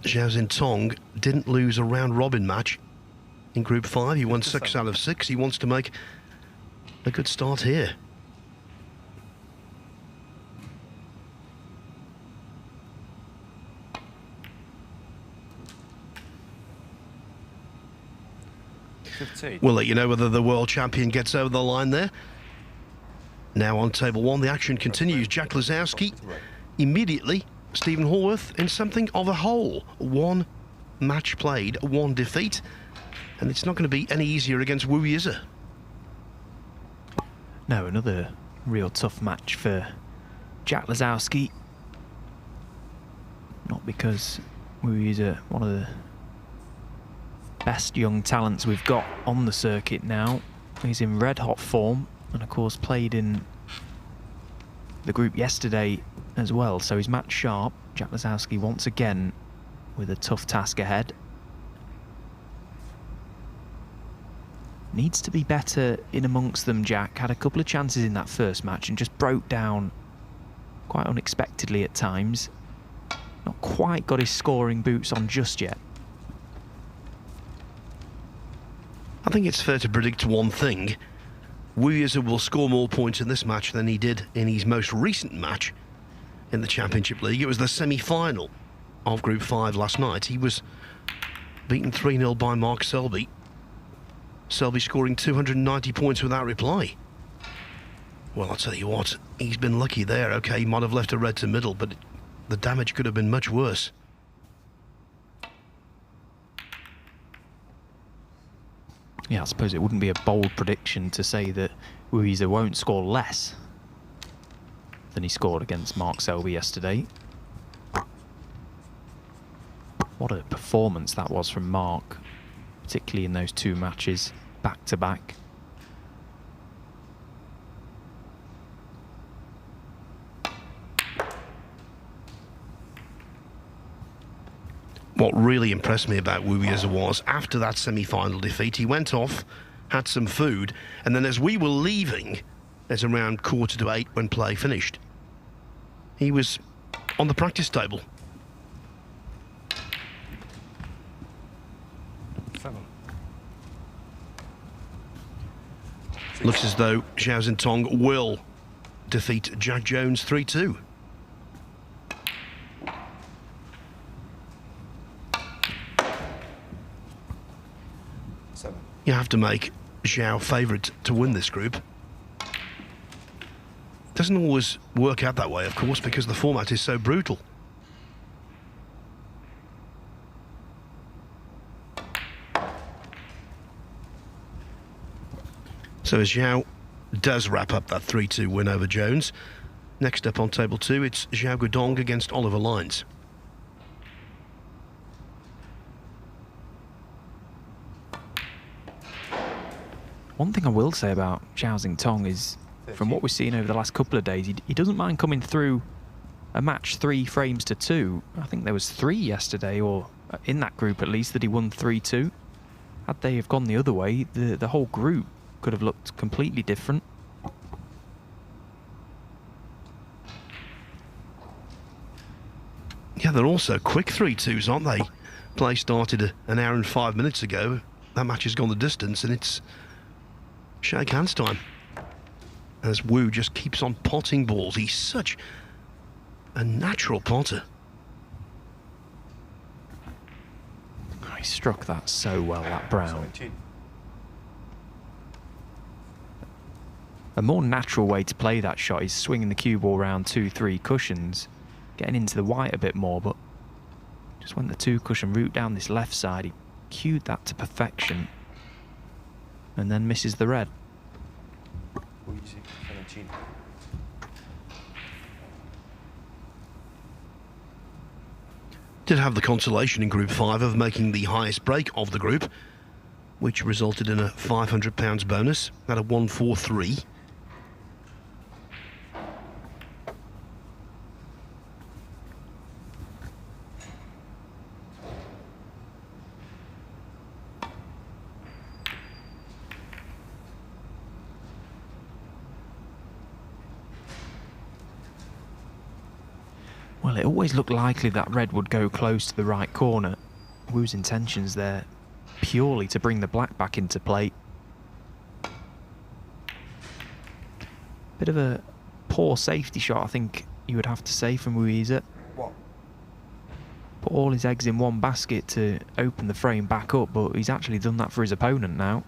Zhao Tong didn't lose a round-robin match in Group 5. He won 6 out of 6. He wants to make a good start here. We'll let you know whether the world champion gets over the line there. Now on table 1, the action continues. Jack Lisowski immediately. Stephen Hallworth in something of a hole. 1 match played, 1 defeat, and it's not going to be any easier against Wu Yize. No, another real tough match for Jack Lisowski. Not because Wu Yize, one of the best young talents we've got on the circuit now. He's in red-hot form, and of course played in the group yesterday as well, so he's match sharp. Jack Lisowski once again with a tough task ahead. Needs to be better in amongst them, Jack. Had a couple of chances in that first match and just broke down quite unexpectedly at times. Not quite got his scoring boots on just yet. I think it's fair to predict one thing. Wu Yize will score more points in this match than he did in his most recent match in the Championship League. It was the semi-final of Group 5 last night. He was beaten 3-0 by Mark Selby. Selby scoring 290 points without reply. Well, I'll tell you what, he's been lucky there. Okay, he might have left a red to middle, but the damage could have been much worse. Yeah, I suppose it wouldn't be a bold prediction to say that Wu Yize won't score less than he scored against Mark Selby yesterday. What a performance that was from Mark, particularly in those 2 matches back to back. What really impressed me about Wu Yize was, after that semi-final defeat, he went off, had some food, and then as we were leaving, at around 7:45 when play finished, he was on the practice table. Looks as though Zhao Tong will defeat Jack Jones 3-2. You have to make Xiao favourite to win this group. Doesn't always work out that way, of course, because the format is so brutal. So as Xiao does wrap up that 3-2 win over Jones, next up on table 2, it's Zhao Guodong against Oliver Lines. One thing I will say about Zhao Tong is, from what we've seen over the last couple of days, he doesn't mind coming through a match 3 frames to 2. I think there was 3 yesterday, or in that group at least, that he won 3-2. Had they have gone the other way, the whole group could have looked completely different. they're also quick 3-2s, aren't they? Play started an hour and 5 minutes ago. That match has gone the distance, and it's shake hands time. As Wu just keeps on potting balls. He's such a natural potter. Oh, he struck that so well, that Brown. 17. A more natural way to play that shot is swinging the cue ball around 2-3 cushions, getting into the white a bit more, but just went the 2-cushion route down this left side. He cued that to perfection and then misses the red. Easy, 17. Did have the consolation in Group 5 of making the highest break of the group, which resulted in a £500 bonus at a 1-4-3. Well, it always looked likely that red would go close to the right corner. Wu's intentions there purely to bring the black back into play. Bit of a poor safety shot, I think you would have to say, from Wuiza. Put all his eggs in one basket to open the frame back up, but he's actually done that for his opponent now.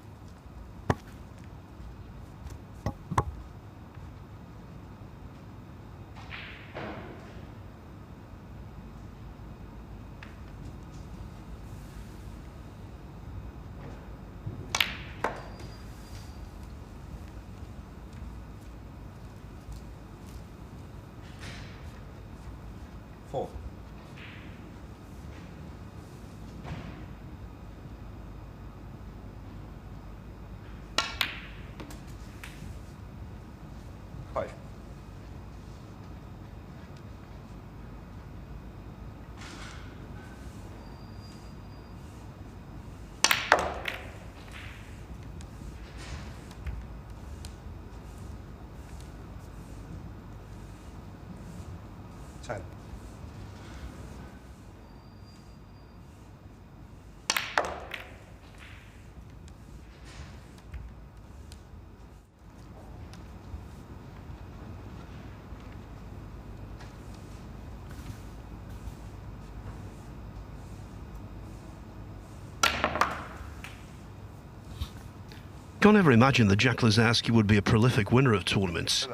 Can't ever imagine that Jack Lisowski would be a prolific winner of tournaments.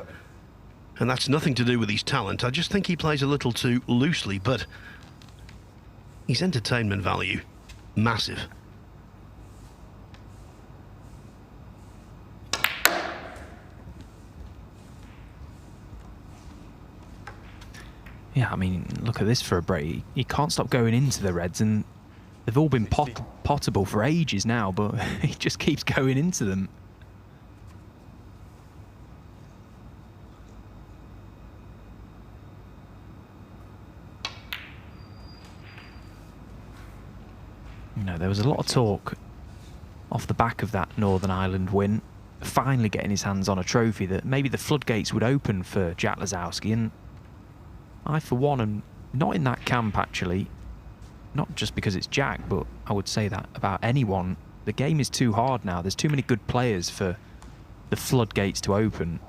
And that's nothing to do with his talent. I just think he plays a little too loosely, but his entertainment value, massive. Yeah, I mean, look at this for a break. He can't stop going into the reds, and they've all been potable for ages now, but he just keeps going into them. You know, there was a lot of talk off the back of that Northern Ireland win, finally getting his hands on a trophy, that maybe the floodgates would open for Jack Lisowski, and I, for one, am not in that camp, actually. Not just because it's Jack, but I would say that about anyone. The game is too hard now. There's too many good players for the floodgates to open.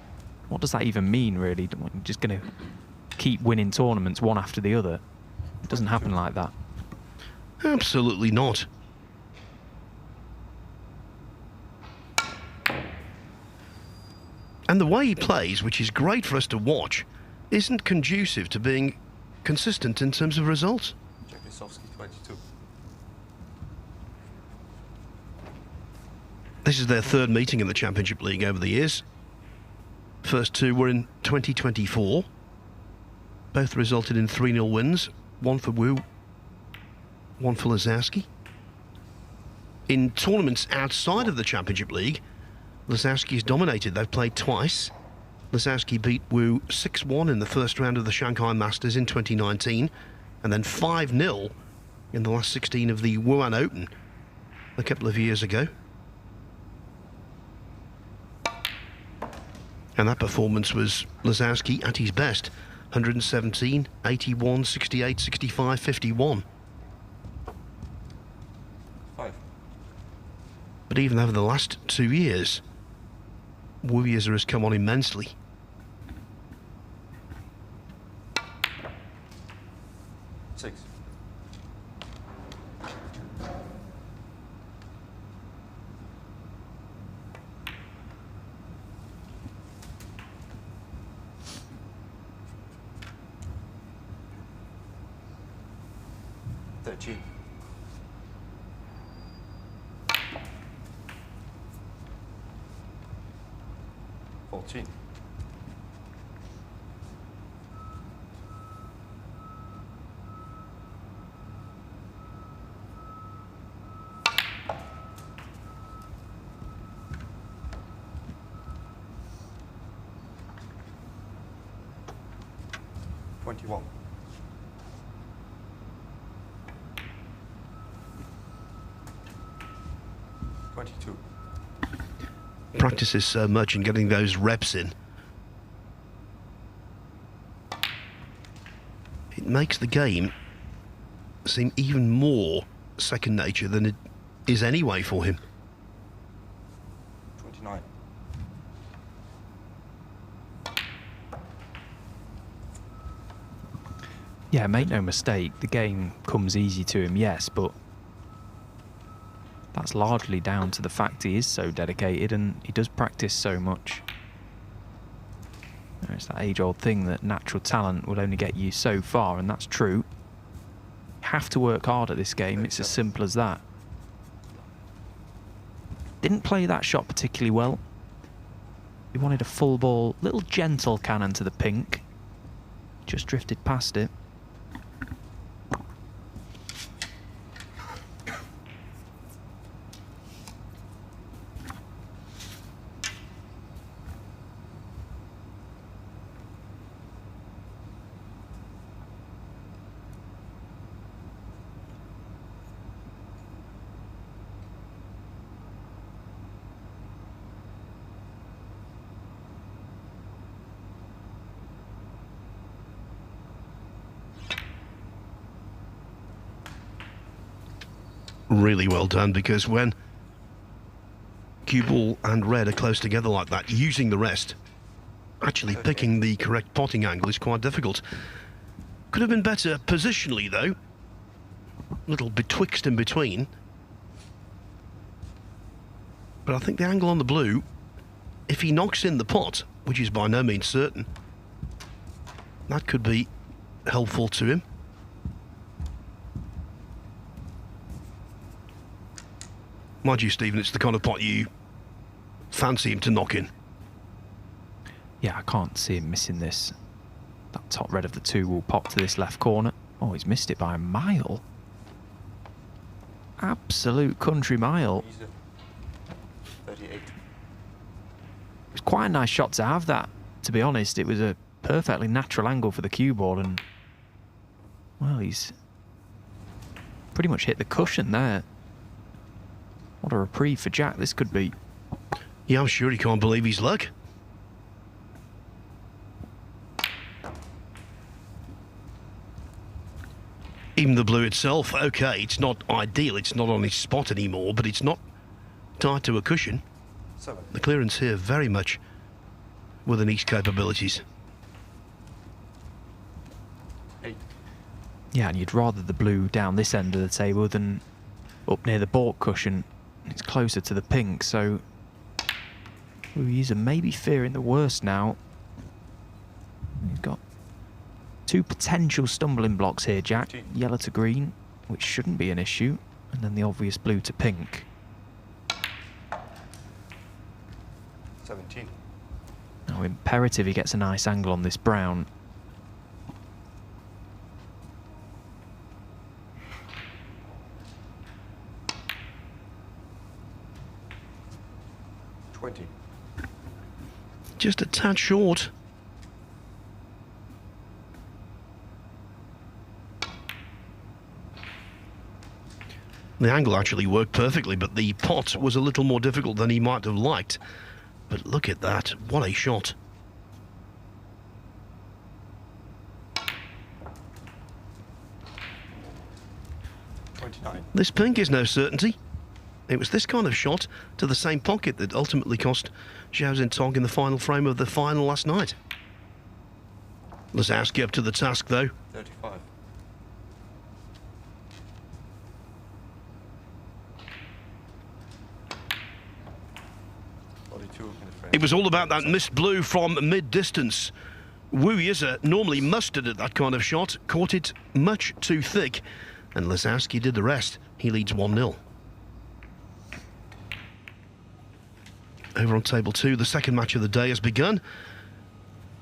What does that even mean, really? You're just going to keep winning tournaments one after the other? It doesn't happen like that. Absolutely not. And the way he plays, which is great for us to watch, isn't conducive to being consistent in terms of results. Lisowski, 22. This is their third meeting in the Championship League over the years. First two were in 2024. Both resulted in 3-0 wins. One for Wu, one for Lisowski. In tournaments outside of the Championship League, Lisowski's dominated. They've played twice. Lisowski beat Wu 6-1 in the first round of the Shanghai Masters in 2019, and then 5-0 in the last 16 of the Wuhan Open a couple of years ago. And that performance was Lisowski at his best. 117, 81, 68, 65, 51. 5. But even over the last 2 years, Wu Yize has come on immensely. 6. 13. 14. 21. 22. Practices so much and getting those reps in. It makes the game seem even more second nature than it is anyway for him. 29. Yeah, make no mistake, the game comes easy to him, yes, but that's largely down to the fact he is so dedicated and he does practice so much. It's that age-old thing that natural talent will only get you so far, and that's true. You have to work hard at this game, it's as simple as that. Didn't play that shot particularly well. He wanted a full ball, little gentle cannon to the pink. Just drifted past it. Really well done, because when cue ball and red are close together like that, using the rest, actually picking the correct potting angle is quite difficult. Could have been better positionally though. Little betwixt and between. But I think the angle on the blue, if he knocks in the pot, which is by no means certain, that could be helpful to him. Mind you, Stephen, it's the kind of pot you fancy him to knock in. Yeah, I can't see him missing this. That top red of the two will pop to this left corner. Oh, he's missed it by a mile. Absolute country mile. 38. It was quite a nice shot to have that, to be honest. It was a perfectly natural angle for the cue ball, and well, he's pretty much hit the cushion there. What a reprieve for Jack this could be. Yeah, I'm sure he can't believe his luck. Even the blue itself, okay, it's not ideal, it's not on his spot anymore, but it's not tied to a cushion. 7. The clearance here very much within his capabilities. 8. Yeah, and you'd rather the blue down this end of the table than up near the baulk cushion. It's closer to the pink, so Wu Yize maybe fearing the worst now. You've got two potential stumbling blocks here, Jack. 15. Yellow to green, which shouldn't be an issue, and then the obvious blue to pink. 17. Now imperative he gets a nice angle on this brown. Just a tad short. The angle actually worked perfectly, but the pot was a little more difficult than he might have liked. But look at that, what a shot. 29. This pink is no certainty. It was this kind of shot to the same pocket that ultimately cost Xiao Zhintong in the final frame of the final last night. Lisowski up to the task, though. 35. It was all about that missed blue from mid-distance. Wu Yize, normally mustard at that kind of shot, caught it much too thick, and Lisowski did the rest. He leads 1-0. Over on table 2, the second match of the day has begun,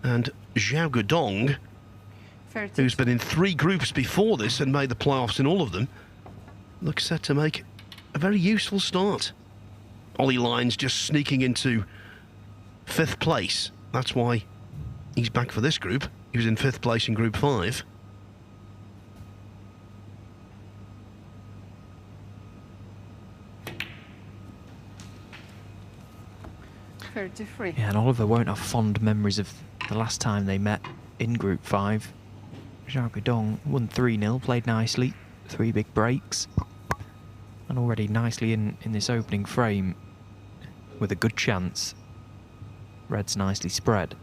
and Zhao Guodong, who's been in 3 groups before this and made the playoffs in all of them, looks set to make a very useful start. Ollie Lines just sneaking into 5th place. That's why he's back for this group. He was in 5th place in Group 5. Yeah, and Oliver won't have fond memories of the last time they met in Group 5. Zhao Guodong won 3-0, played nicely, 3 big breaks, and already nicely in this opening frame with a good chance. Red's nicely spread.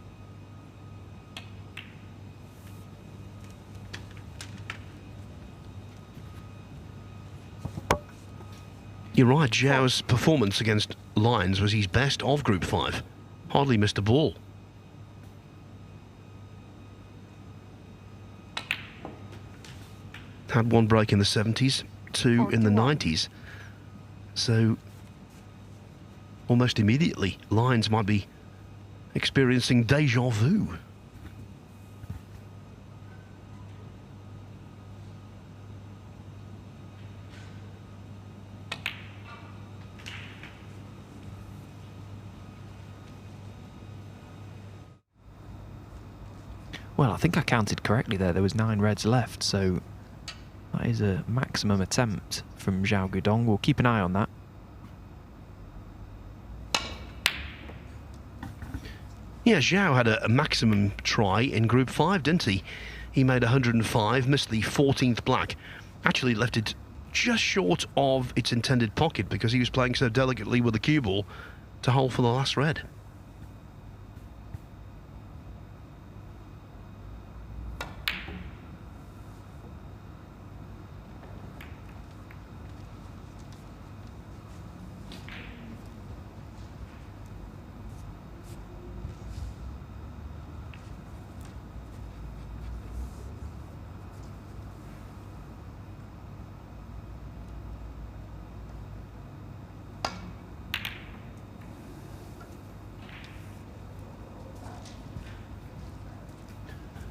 You're right, Zhao's performance against Lions was his best of Group 5. Hardly missed a ball. Had 1 break in the 70s, 2 in the 90s. So, almost immediately, Lions might be experiencing deja vu. Well, I think I counted correctly there. There was 9 reds left, so that is a maximum attempt from Zhao Guodong. We'll keep an eye on that. Yeah, Xiao had a maximum try in Group 5, didn't he? He made 105, missed the 14th black. Actually left it just short of its intended pocket because he was playing so delicately with the cue ball to hold for the last red.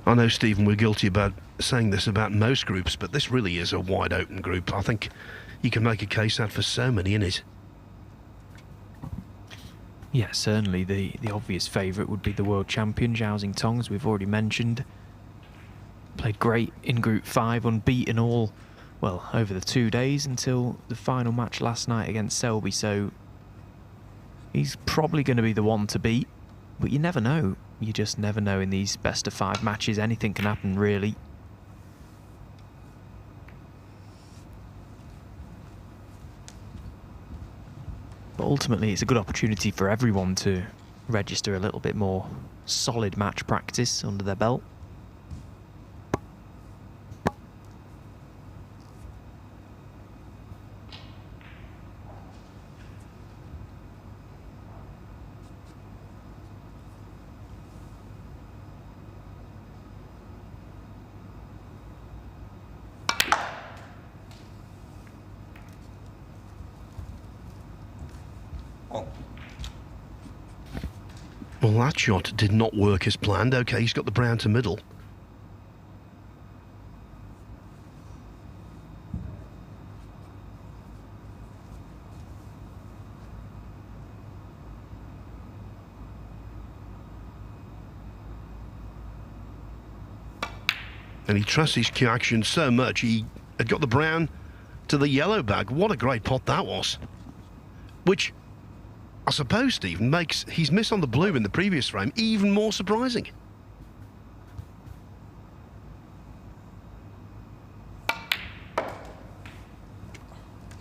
I know, Stephen, we're guilty about saying this about most groups, but this really is a wide open group. I think you can make a case out for so many in it. Yeah, certainly the obvious favourite would be the world champion, Zhao Zhintong, as we've already mentioned. Played great in Group 5, unbeaten all, well, over the 2 days until the final match last night against Selby, so he's probably going to be the one to beat, but you never know. You just never know in these best-of-5 matches. Anything can happen, really. But ultimately, it's a good opportunity for everyone to register a little bit more solid match practice under their belt. Well, that shot did not work as planned. Okay, he's got the brown to middle. And he trusts his cue action so much, he had got the brown to the yellow bag. What a great pot that was. Which, I suppose, Stephen, makes his miss on the blue in the previous frame even more surprising.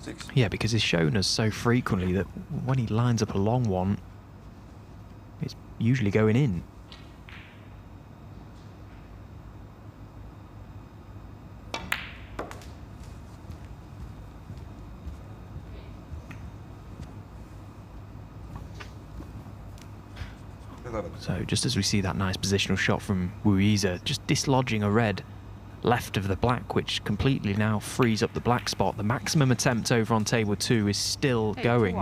6. Yeah, because he's shown us so frequently that when he lines up a long one, it's usually going in. So just as we see that nice positional shot from Wuiza, just dislodging a red left of the black, which completely now frees up the black spot. The maximum attempt over on table 2 is still going.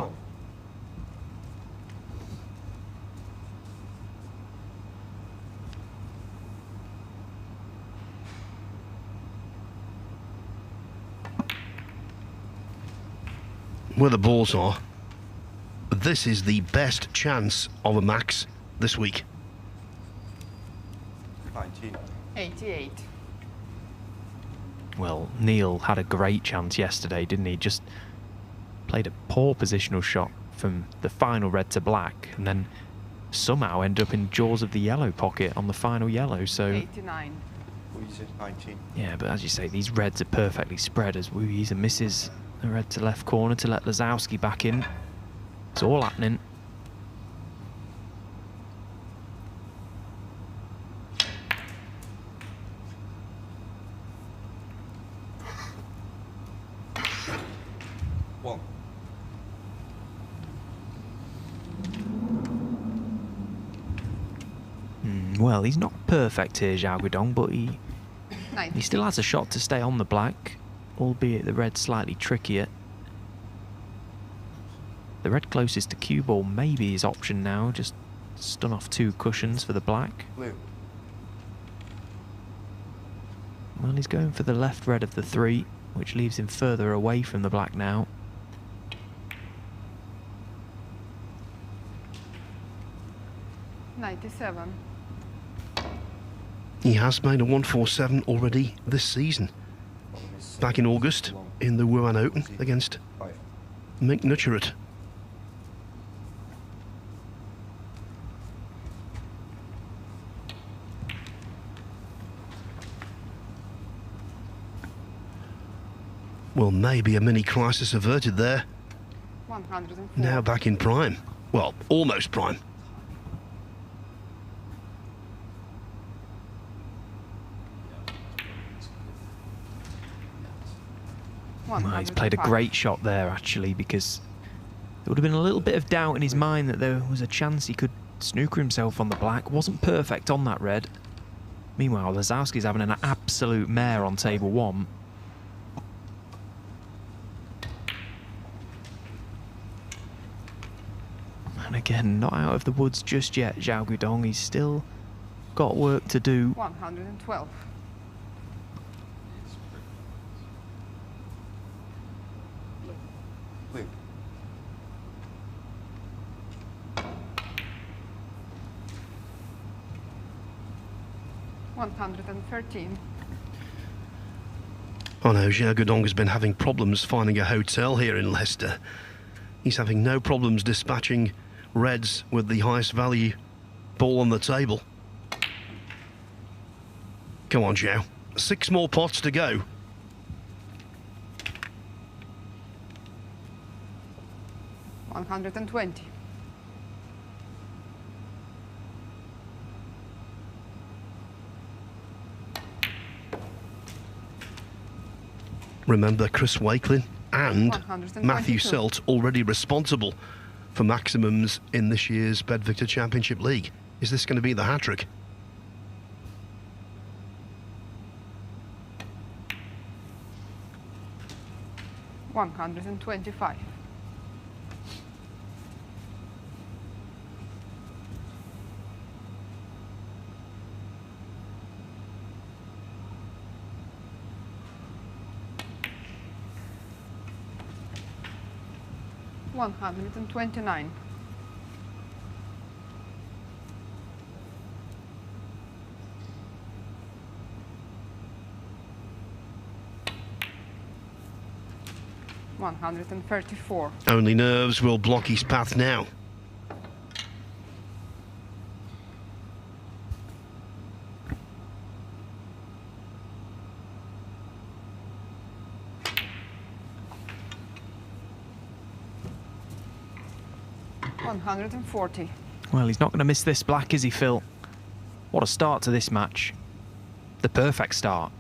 Where the balls are, this is the best chance of a max this week. 19. 88. Well, Neil had a great chance yesterday, didn't he? Just played a poor positional shot from the final red to black, and then somehow ended up in jaws of the yellow pocket on the final yellow. So 89. Wuiza 19. yeah, but as you say, these reds are perfectly spread as Wuiza misses the red to left corner to let Lisowski back in. It's all happening. Well, he's not perfect here, Zhao Guidong, but he still has a shot to stay on the black, albeit the red slightly trickier. The red closest to cue ball may be his option now, just stun off 2 cushions for the black. Blue. Well, he's going for the left red of the 3, which leaves him further away from the black now. $97. He has made a 147 already this season. Back in August in the Wuhan Open against Mick Nutcheret. Well, maybe a mini crisis averted there. 104. Now back in prime. Well, almost prime. Well, he's played a great shot there, actually, because there would have been a little bit of doubt in his mind that there was a chance he could snooker himself on the black. Wasn't perfect on that red. Meanwhile, Lisowski's having an absolute mare on table 1. And again, not out of the woods just yet, Zhao Guidong. He's still got work to do. 112. Blue. $113. Oh no, Xiao Guidong has been having problems finding a hotel here in Leicester. He's having no problems dispatching reds with the highest value ball on the table. Come on, Zhao. 6 more pots to go. $120. Remember, Chris Wakelin and 122. Matthew Selt already responsible for maximums in this year's BetVictor Championship League. Is this going to be the hat-trick? $125. $129. $134. Only nerves will block his path now. 140. Well, he's not going to miss this black, is he, Phil? What a start to this match. The perfect start.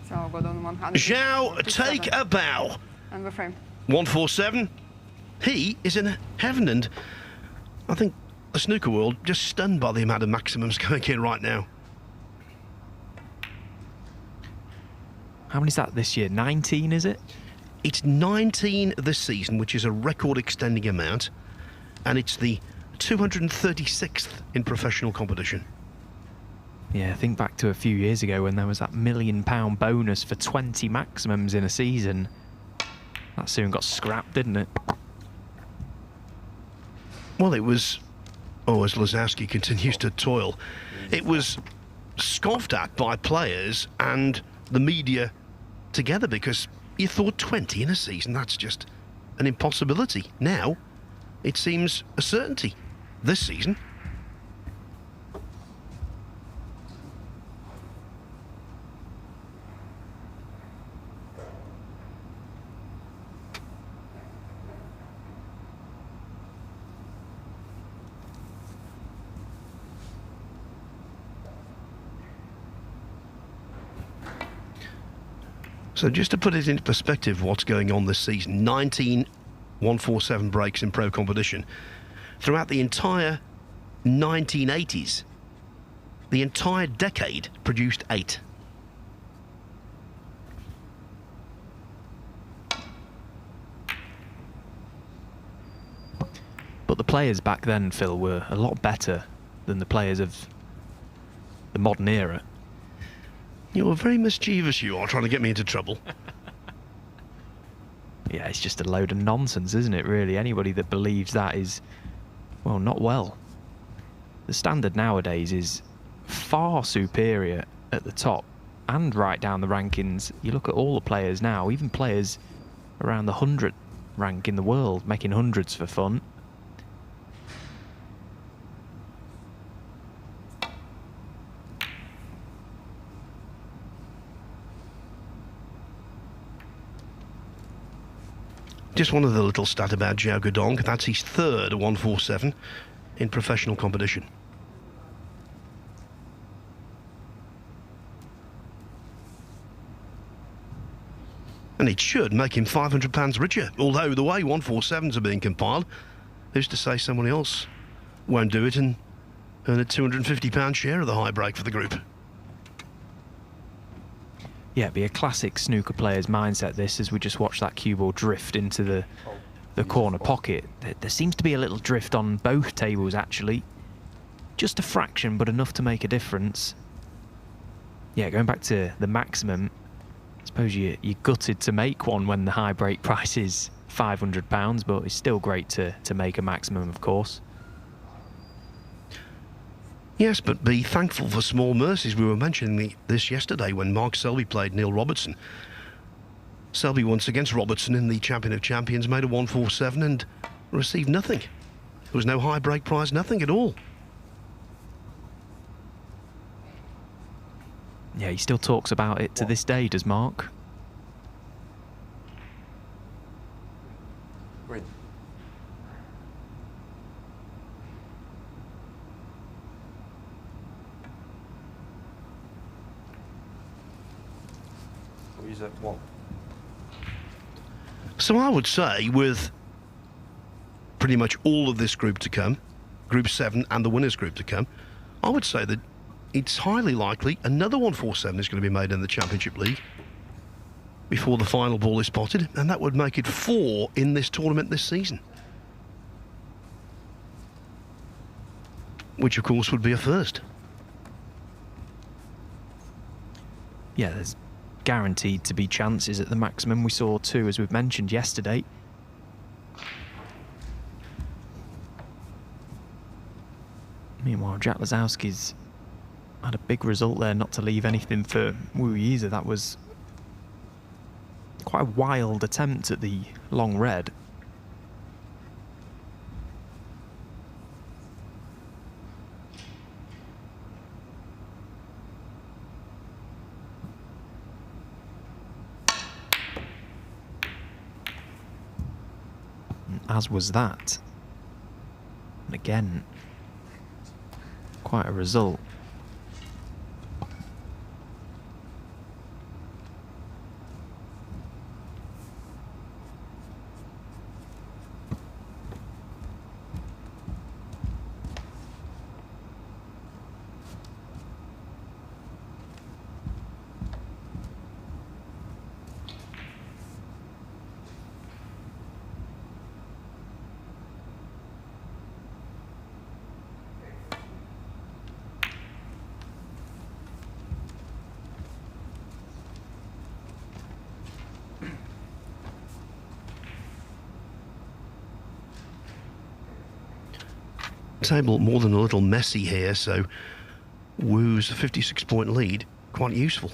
So go down 100. Zhao, take a bow. And the frame. 147. He is in heaven, and I think the snooker world just stunned by the amount of maximums going in right now. How many is that this year? 19, is it? It's 19 this season, which is a record-extending amount, and it's the 236th in professional competition. Yeah, think back to a few years ago when there was that £1 million bonus for 20 maximums in a season. That soon got scrapped, didn't it? Well, it was, as Lisowski continues to toil, it was scoffed at by players and the media together, because you thought 20 in a season, that's just an impossibility. Now, it seems a certainty this season. So just to put it into perspective, what's going on this season, 19 147 breaks in pro competition. Throughout the entire 1980s, the entire decade produced 8. But the players back then, Phil, were a lot better than the players of the modern era. You're very mischievous, you are, trying to get me into trouble. Yeah, it's just a load of nonsense, isn't it, really? Anybody that believes that is, well, not well. The standard nowadays is far superior at the top and right down the rankings. You look at all the players now, even players around the 100 rank in the world, making hundreds for fun. Just one other little stat about Zhao Guodong. That's his third 147 in professional competition. And it should make him £500 richer. Although the way 147s are being compiled, who's to say someone else won't do it and earn a £250 share of the high break for the group? Yeah, it'd be a classic snooker player's mindset, this, as we just watch that cue ball drift into the corner pocket. There seems to be a little drift on both tables, actually. Just a fraction, but enough to make a difference. Yeah, going back to the maximum, I suppose you're gutted to make one when the high break price is £500, but it's still great to make a maximum, of course. Yes, but be thankful for small mercies. We were mentioning this yesterday when Mark Selby played Neil Robertson. Selby once against Robertson in the Champion of Champions made a 147 and received nothing. There was no high break prize, nothing at all. Yeah, he still talks about it to this day, does Mark? Green. So he's at 1. So I would say, with pretty much all of this group to come, Group 7 and the winners group to come, I would say that it's highly likely another 147 is going to be made in the Championship League before the final ball is spotted, and that would make it 4 in this tournament this season. Which, of course, would be a first. Yeah, there's guaranteed to be chances at the maximum. We saw 2, as we've mentioned yesterday. Meanwhile, Jack Lisowski's had a big result there, not to leave anything for Wu Yiza. That was quite a wild attempt at the long red. as was that. And again, quite a result. Table more than a little messy here, so Wu's 56-point lead quite useful.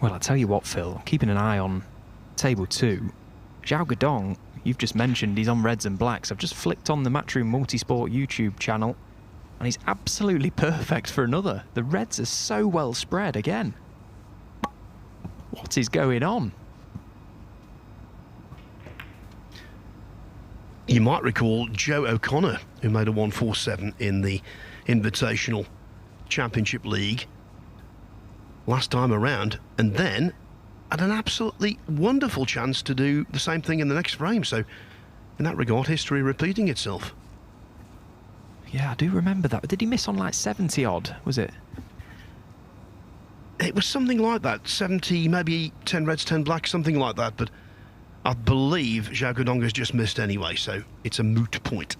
Well, I tell you what, Phil, keeping an eye on table 2. Zhao Guodong, you've just mentioned he's on reds and blacks. I've just flicked on the Matchroom Multisport YouTube channel, and he's absolutely perfect for another. The reds are so well spread again. What is going on? You might recall Joe O'Connor, who made a 147 in the Invitational Championship League last time around, and then had an absolutely wonderful chance to do the same thing in the next frame. So in that regard, history repeating itself. Yeah, I do remember that. Did he miss on like 70 odd, was it? It was something like that, 70, maybe 10 reds, 10 blacks, something like that, but I believe Zhao Guodong has just missed anyway, so it's a moot point.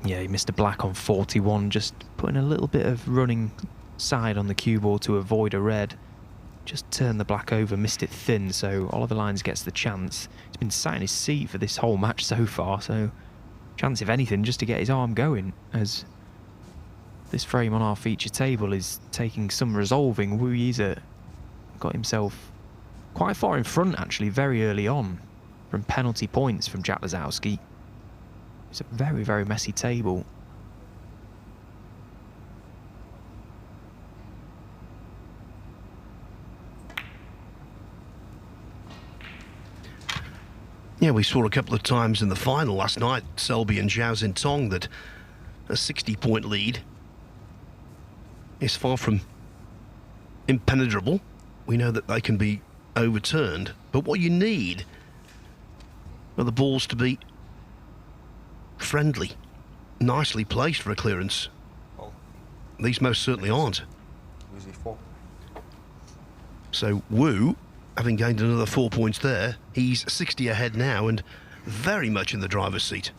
Yeah, he missed a black on 41, just putting a little bit of running side on the cue ball to avoid a red. Just turned the black over, missed it thin, so Oliver Lines gets the chance. He's been sat in his seat for this whole match so far, so chance, if anything, just to get his arm going, as this frame on our feature table is taking some resolving. Wu Yize got himself quite far in front, actually, very early on, from penalty points from Jack Lisowski. It's a very, very messy table. Yeah, we saw a couple of times in the final last night, Selby and Zhao Zintong, that a 60-point lead is far from impenetrable. We know that they can be overturned, but what you need are the balls to be friendly, nicely placed for a clearance. These most certainly aren't. So Wu, having gained another 4 points there, he's 60 ahead now and very much in the driver's seat.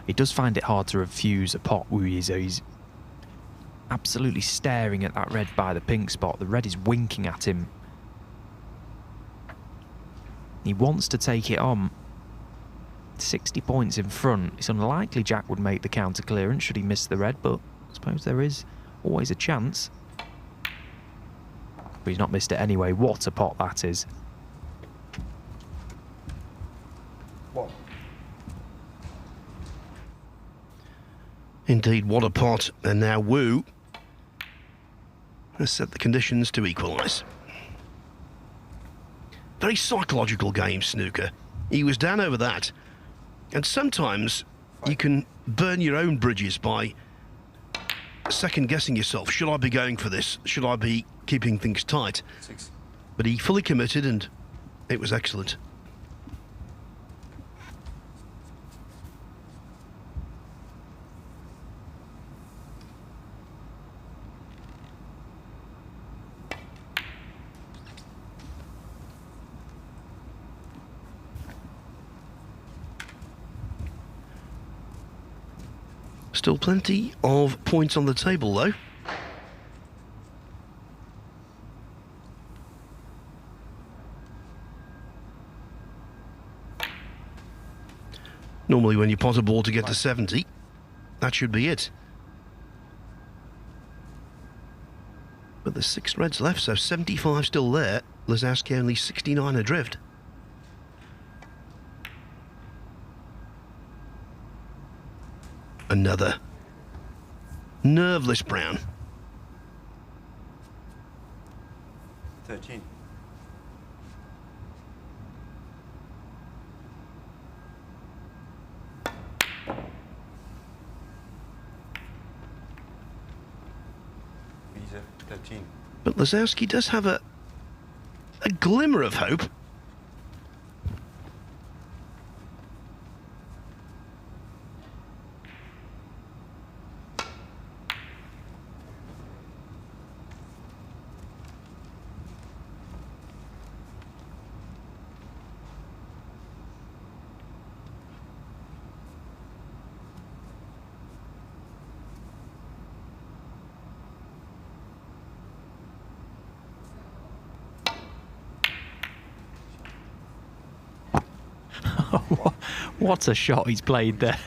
He does find it hard to refuse a pot, Wu Yize. He's absolutely staring at that red by the pink spot. The red is winking at him. He wants to take it on. 60 points in front. It's unlikely Jack would make the counter clearance should he miss the red, but I suppose there is always a chance. But he's not missed it anyway. What a pot that is. What? Indeed, what a pot. And now Wu has set the conditions to equalise. Very psychological game, snooker. He was down over that. And sometimes you can burn your own bridges by second-guessing yourself. Should I be going for this? Should I be keeping things tight? 6. But he fully committed and it was excellent. Still plenty of points on the table, though. Normally when you pot a ball to get to 70, that should be it. But there's 6 reds left, so 75 still there. Lisowski only 69 adrift. Another nerveless Brown. 13. Visa 13. But Lisowski does have a glimmer of hope. What a shot he's played there.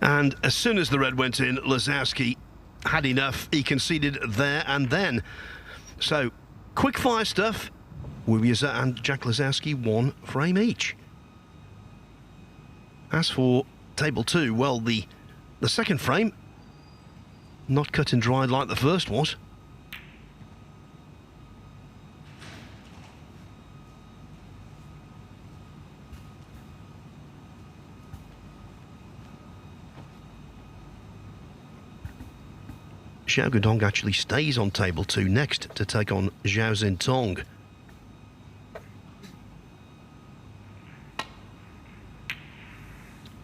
And as soon as the red went in, Lisowski had enough. He conceded there and then. So, quick fire stuff. Wubiza and Jack Lisowski, 1 frame each. As for table 2, well, the second frame, not cut and dried like the first was. Xiao Guodong actually stays on table 2 next to take on Zhao Zintong.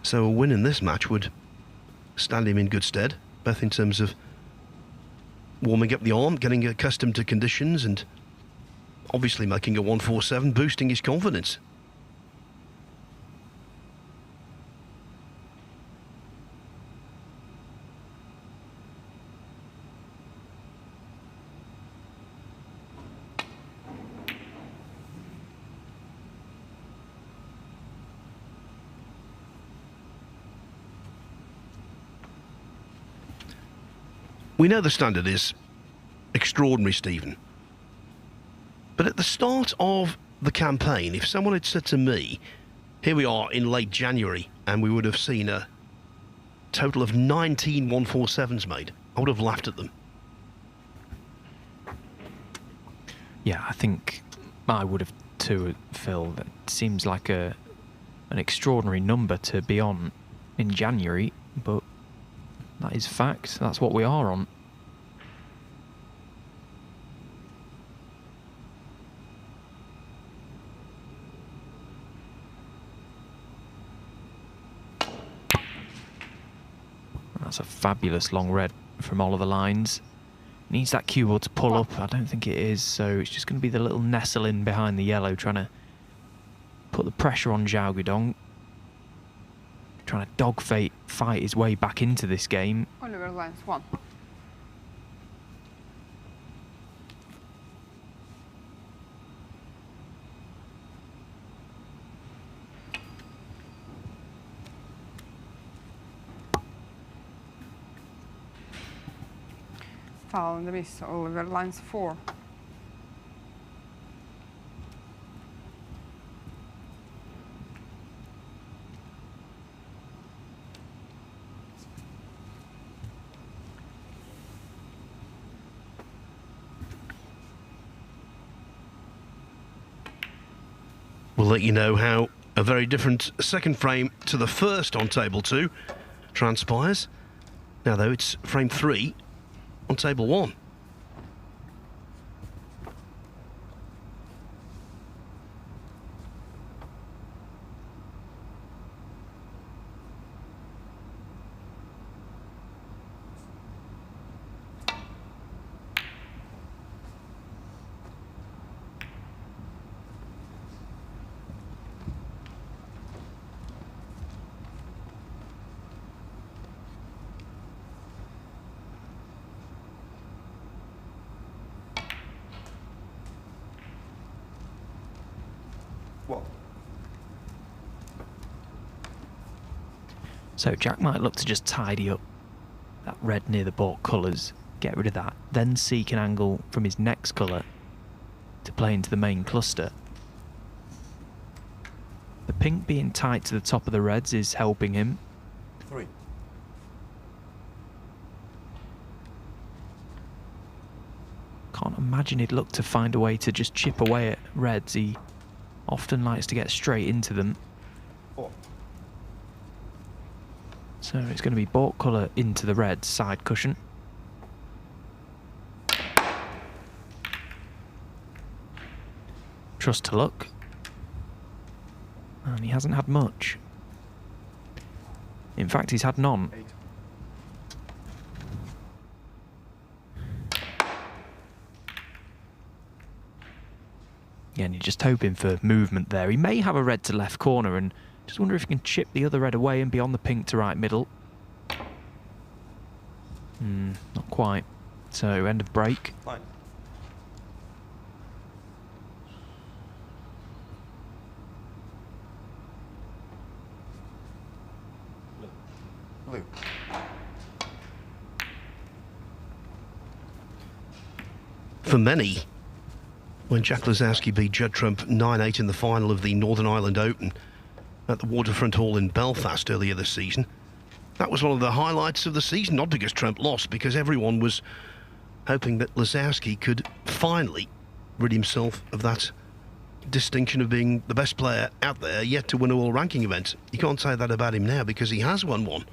So a win in this match would stand him in good stead, both in terms of warming up the arm, getting accustomed to conditions, and obviously making a 147, boosting his confidence. We know the standard is extraordinary, Stephen. But at the start of the campaign, if someone had said to me, here we are in late January, and we would have seen a total of 19 147s made, I would have laughed at them. Yeah, I think I would have too, Phil. That seems like an extraordinary number to be on in January, but that is fact. That's what we are on. That's a fabulous long red from Oliver Lines. Needs that cue ball to pull up. I don't think it is, so it's just going to be the little nestle in behind the yellow, trying to put the pressure on Zhao Guodong. Trying to fight his way back into this game. Oliver Lines 1. Foul in the miss, Oliver Lines 4. We'll let you know how a very different second frame to the first on table 2 transpires. Now though, it's frame 3 on table 1. So Jack might look to just tidy up that red near the baulk colours, get rid of that, then seek an angle from his next colour to play into the main cluster. The pink being tight to the top of the reds is helping him. 3. Can't imagine he'd look to find a way to just chip away at reds. He often likes to get straight into them. 4. So it's going to be baulk colour into the reds, side cushion. Trust to luck. And he hasn't had much. In fact, he's had none. 8. Again, you're just hoping for movement there. He may have a red to left corner, and just wonder if he can chip the other red away and be on the pink to right middle. Not quite. So, end of break. 9. Blue. For many, when Jack Lisowski beat Judd Trump 9-8 in the final of the Northern Ireland Open at the Waterfront Hall in Belfast earlier this season, that was one of the highlights of the season, not because Trump lost, because everyone was hoping that Lisowski could finally rid himself of that distinction of being the best player out there yet to win a world ranking event. You can't say that about him now because he has won one.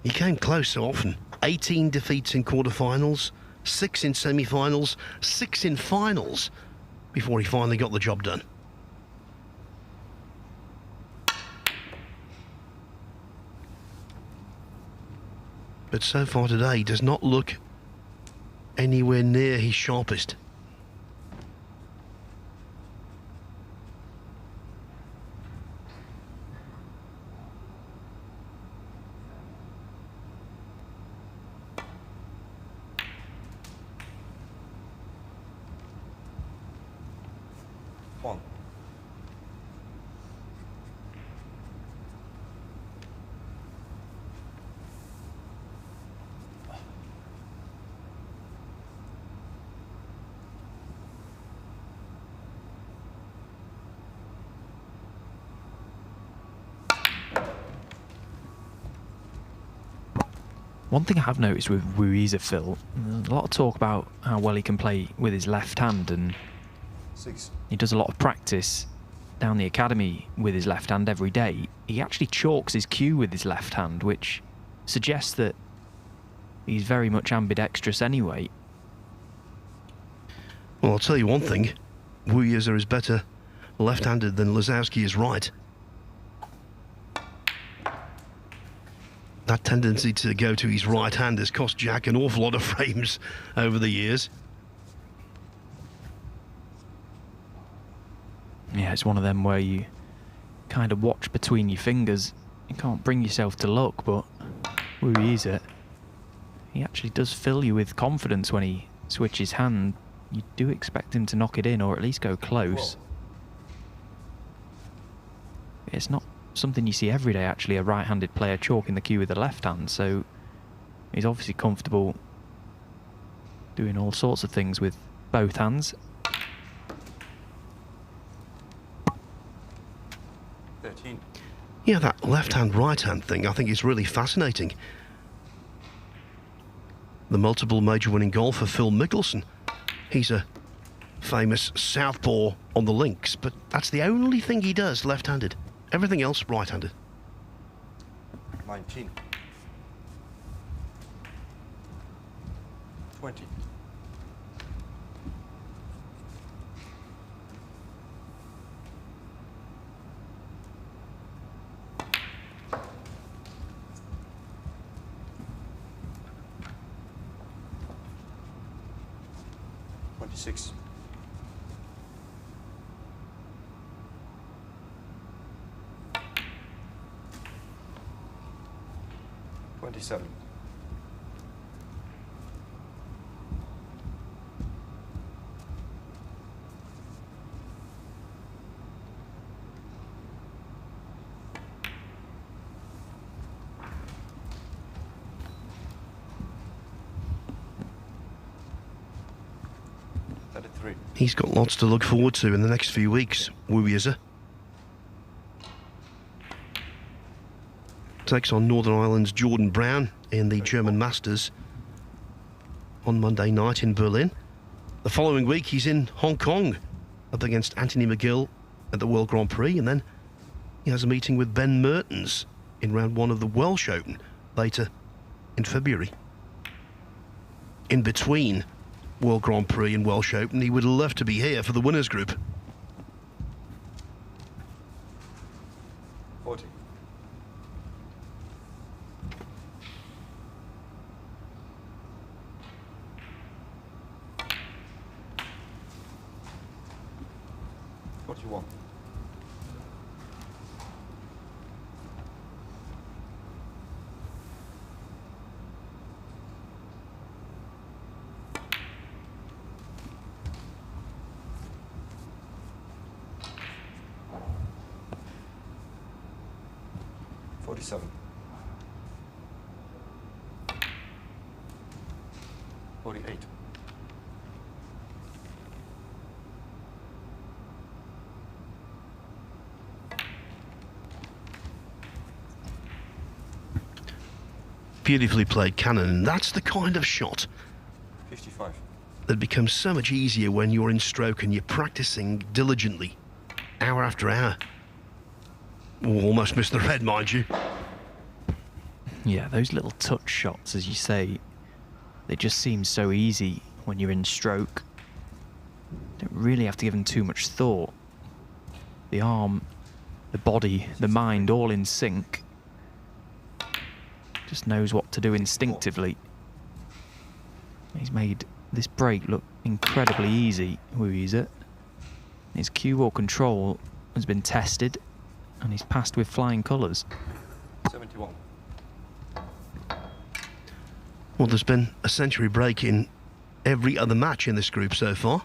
He came close so often. 18 defeats in quarterfinals, 6 in semi-finals, 6 in finals before he finally got the job done. But so far today, he does not look anywhere near his sharpest. One thing I have noticed with Ruiz, Phil, there's a lot of talk about how well he can play with his left hand, and 6. he does a lot of practice down the academy with his left hand every day. He actually chalks his cue with his left hand, which suggests that he's very much ambidextrous anyway. Well, I'll tell you one thing. Wuyezer is better left-handed than Lisowski is right. That tendency to go to his right hand has cost Jack an awful lot of frames over the years. Yeah, it's one of them where you kind of watch between your fingers. You can't bring yourself to look, but Ruiz, he actually does fill you with confidence when he switches hand. You do expect him to knock it in, or at least go close. It's not something you see every day, actually, a right-handed player chalking the cue with the left hand, so he's obviously comfortable doing all sorts of things with both hands. 13. Yeah, that left-hand, right-hand thing I think is really fascinating. The multiple major winning golfer Phil Mickelson, he's a famous southpaw on the links, but that's the only thing he does left-handed. Everything else right-handed. 19. 20. 26. 27. 30. He's got lots to look forward to in the next few weeks, Wu Yize. Takes on Northern Ireland's Jordan Brown in the German Masters on Monday night in Berlin. The following week he's in Hong Kong up against Anthony McGill at the World Grand Prix, and then he has a meeting with Ben Mertens in round 1 of the Welsh Open later in February. In between World Grand Prix and Welsh Open, he would love to be here for the winners group. 40. What do you want? $47. 48. Beautifully played Cannon, and that's the kind of shot 55. that becomes so much easier when you're in stroke and you're practicing diligently, hour after hour. Oh, almost missed the red, mind you. Yeah, those little touch shots, as you say, they just seem so easy when you're in stroke. Don't really have to give them too much thought. The arm, the body, the mind, all in sync. Just knows what to do instinctively. He's made this break look incredibly easy, Wu Yize. His cue ball control has been tested, and he's passed with flying colours. 71. Well, there's been a century break in every other match in this group so far.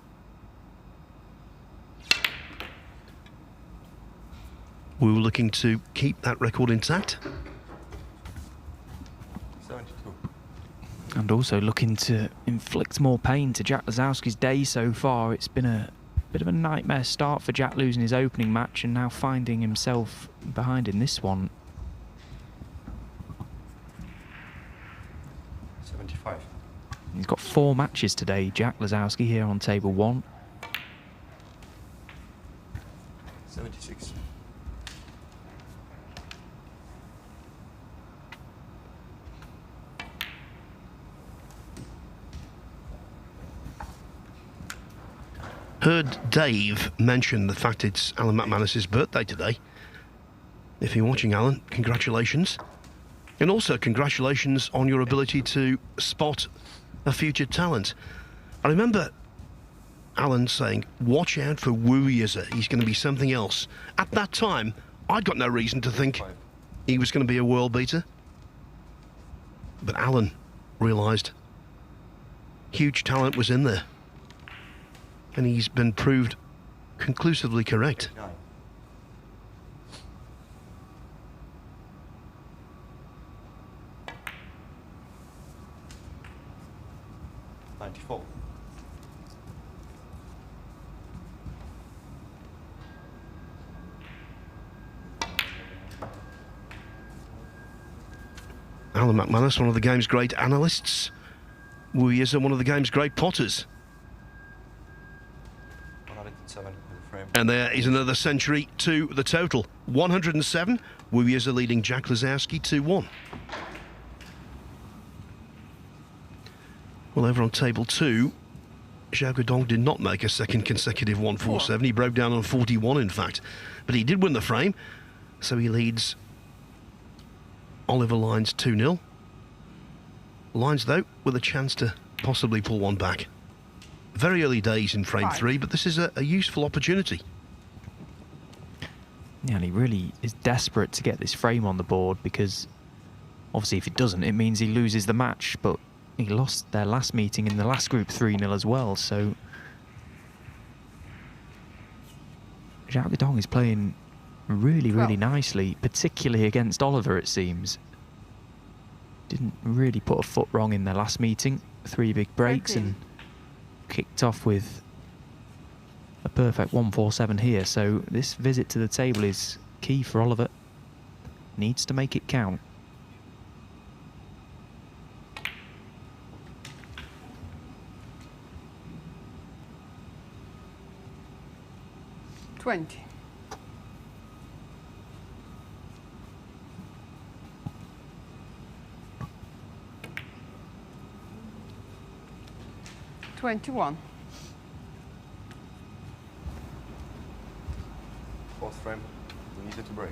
We were looking to keep that record intact. 72. And also looking to inflict more pain to Jack Lisowski's day so far. It's been a bit of a nightmare start for Jack, losing his opening match and now finding himself behind in this one. 75. He's got 4 matches today, Jack Lisowski, here on table 1. 76. Heard Dave mention the fact it's Alan McManus's birthday today. If you're watching, Alan, congratulations. And also congratulations on your ability to spot a future talent. I remember Alan saying, watch out for Wu Yize, he's going to be something else. At that time, I'd got no reason to think he was going to be a world beater. But Alan realised huge talent was in there. And he's been proved conclusively correct. 89. 94. Alan McManus, one of the game's great analysts. Wu Yize, one of the game's great potters. 107 in the frame. And there is another century to the total. 107. Wu Yize leading Jack Lisowski 2-1. Well, over on table 2, Xiao Guodong did not make a second consecutive 147. He broke down on 41, in fact. But he did win the frame, so he leads Oliver Lines 2-0. Lines, though, with a chance to possibly pull one back. Very early days in frame 3, but this is a useful opportunity. Yeah, and he really is desperate to get this frame on the board, because obviously if he doesn't, it means he loses the match. But he lost their last meeting in the last group 3-0 as well, so Xiao Guodong is playing really nicely, particularly against Oliver, it seems. Didn't really put a foot wrong in their last meeting. 3 big breaks and kicked off with a perfect 147 here, so this visit to the table is key for Oliver. Needs to make it count. $20. $21. Fourth frame. We needed to break.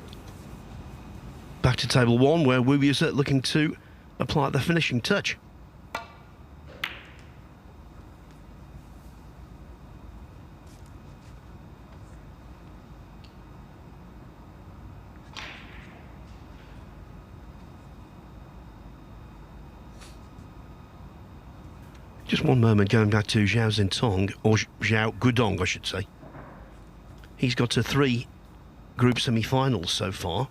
Back to table 1, where Woobies are looking to apply the finishing touch. Just one moment, going back to Zhao Zintong, or Zhao Gudong, I should say. He's got to 3 group semi-finals so far.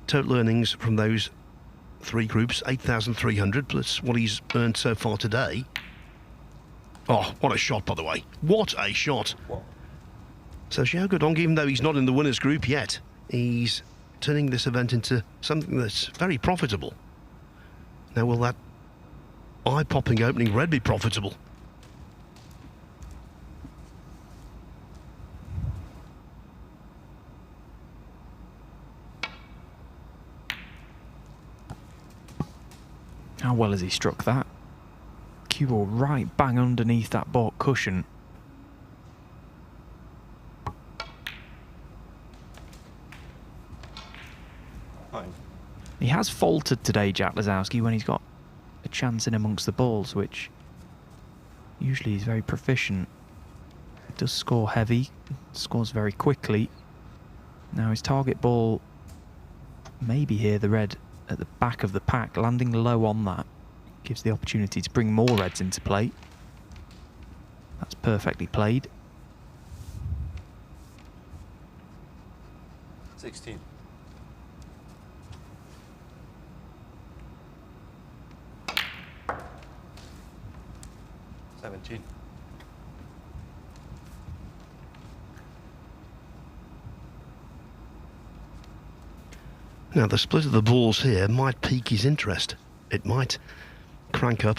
Total earnings from those 3 groups, 8,300, plus what he's earned so far today. Oh, what a shot, by the way. What a shot. Wow. So Xiao Gudong, even though he's not in the winners group yet, he's turning this event into something that's very profitable. Now, will that eye-popping opening red be profitable? How well has he struck that? Cue ball right bang underneath that baulk cushion. Fine. He has faltered today, Jack Lisowski, when he's got a chance in amongst the balls, which usually he's very proficient. He does score heavy, scores very quickly. Now his target ball, maybe here the red at the back of the pack, landing low on that gives the opportunity to bring more reds into play. That's perfectly played. 16. Now, the split of the balls here might pique his interest. It might crank up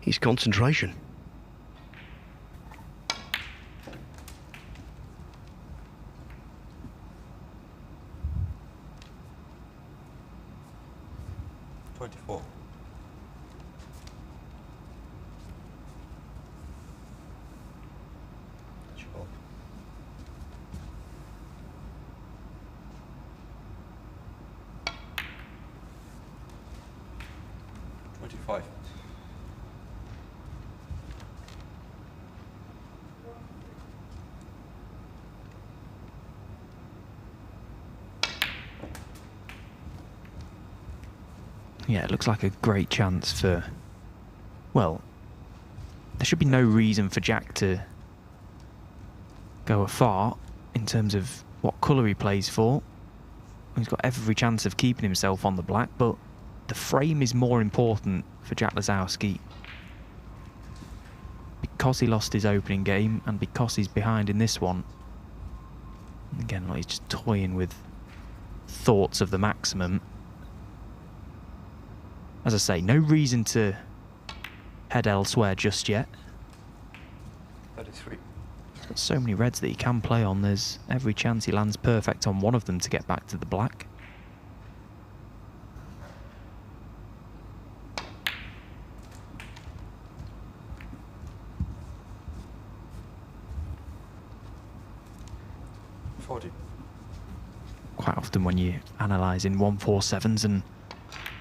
his concentration. $24. Sure. $25. Yeah, it looks like a great chance for... Well, there should be no reason for Jack to go afar in terms of what colour he plays for. He's got every chance of keeping himself on the black, but the frame is more important for Jack Lisowski because he lost his opening game and because he's behind in this one. And again, like, he's just toying with thoughts of the maximum. As I say, no reason to head elsewhere just yet. 33. He's got so many reds that he can play on. There's every chance he lands perfect on one of them to get back to the black. Quite often when you're analysing 147s and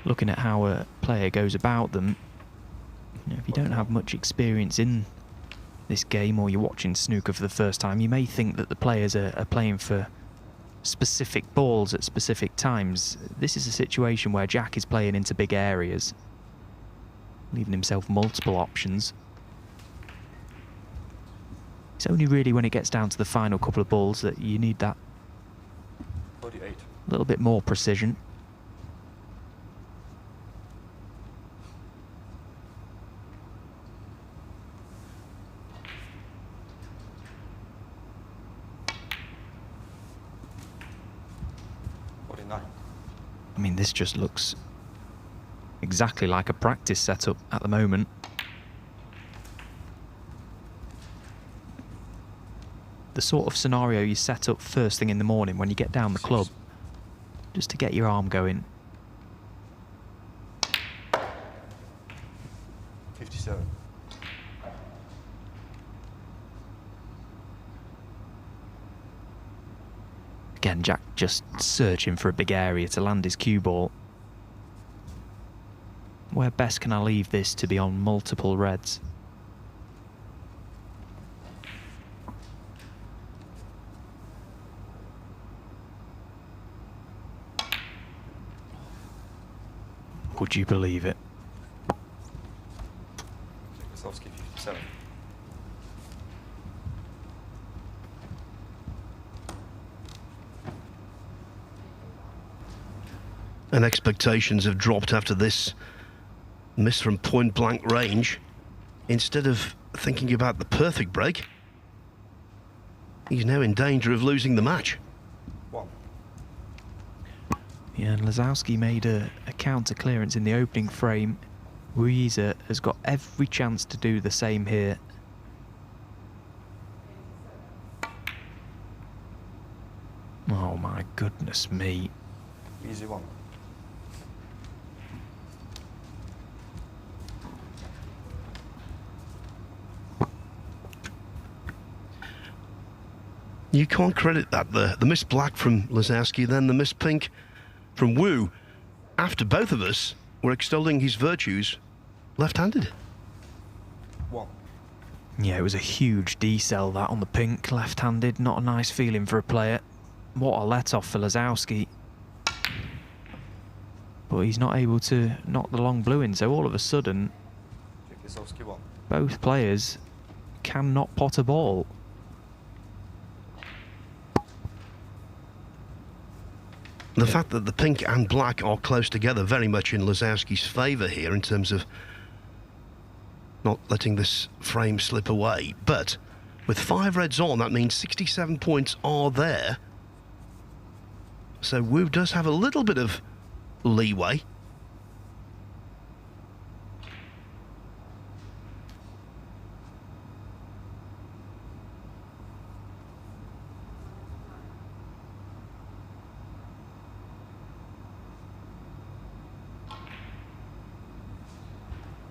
looking at how a player goes about them, you know, if you don't have much experience in this game or you're watching snooker for the first time, you may think that the players are playing for specific balls at specific times. This is a situation where Jack is playing into big areas, leaving himself multiple options. It's only really when it gets down to the final couple of balls that you need that 48. little bit more precision. I mean, this just looks exactly like a practice setup at the moment. The sort of scenario you set up first thing in the morning when you get down the club, just to get your arm going. 57. Again, Jack just searching for a big area to land his cue ball. Where best can I leave this to be on multiple reds? Would you believe it? Lisowski, 57. And expectations have dropped after this miss from point blank range. Instead of thinking about the perfect break, he's now in danger of losing the match. Yeah, and Lisowski made a counter clearance in the opening frame. Ruiz has got every chance to do the same here. Oh my goodness me. Easy one. You can't credit that. The miss black from Lisowski, then the miss pink from Wu, after both of us were extolling his virtues left-handed. One. Yeah, it was a huge decel that on the pink, left-handed. Not a nice feeling for a player. What a let-off for Lisowski. But he's not able to knock the long blue in, so all of a sudden, Lisowski, one. both players cannot pot a ball. The fact that the pink and black are close together very much in Lisowski's favour here in terms of not letting this frame slip away. But with 5 reds on, that means 67 points are there. So Wu does have a little bit of leeway.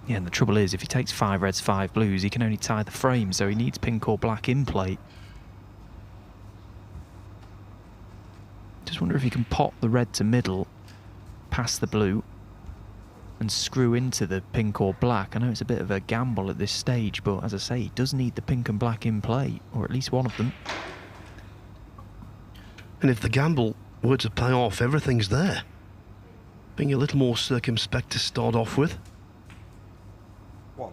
Yeah, and the trouble is, if he takes 5 reds, 5 blues, he can only tie the frame, so he needs pink or black in play. Just wonder if he can pop the red to middle, past the blue, and screw into the pink or black. I know it's a bit of a gamble at this stage, but as I say, he does need the pink and black in play, or at least one of them. And if the gamble were to pay off, everything's there. Being a little more circumspect to start off with. One.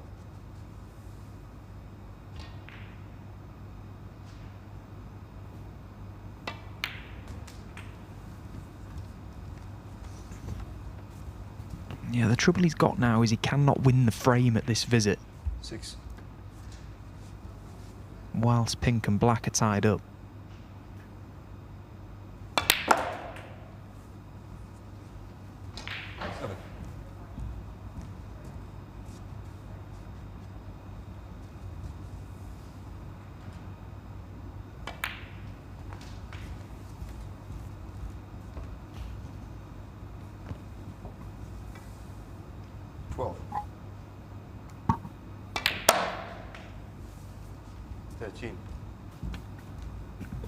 Yeah, the trouble he's got now is he cannot win the frame at this visit. 6. Whilst pink and black are tied up. 7.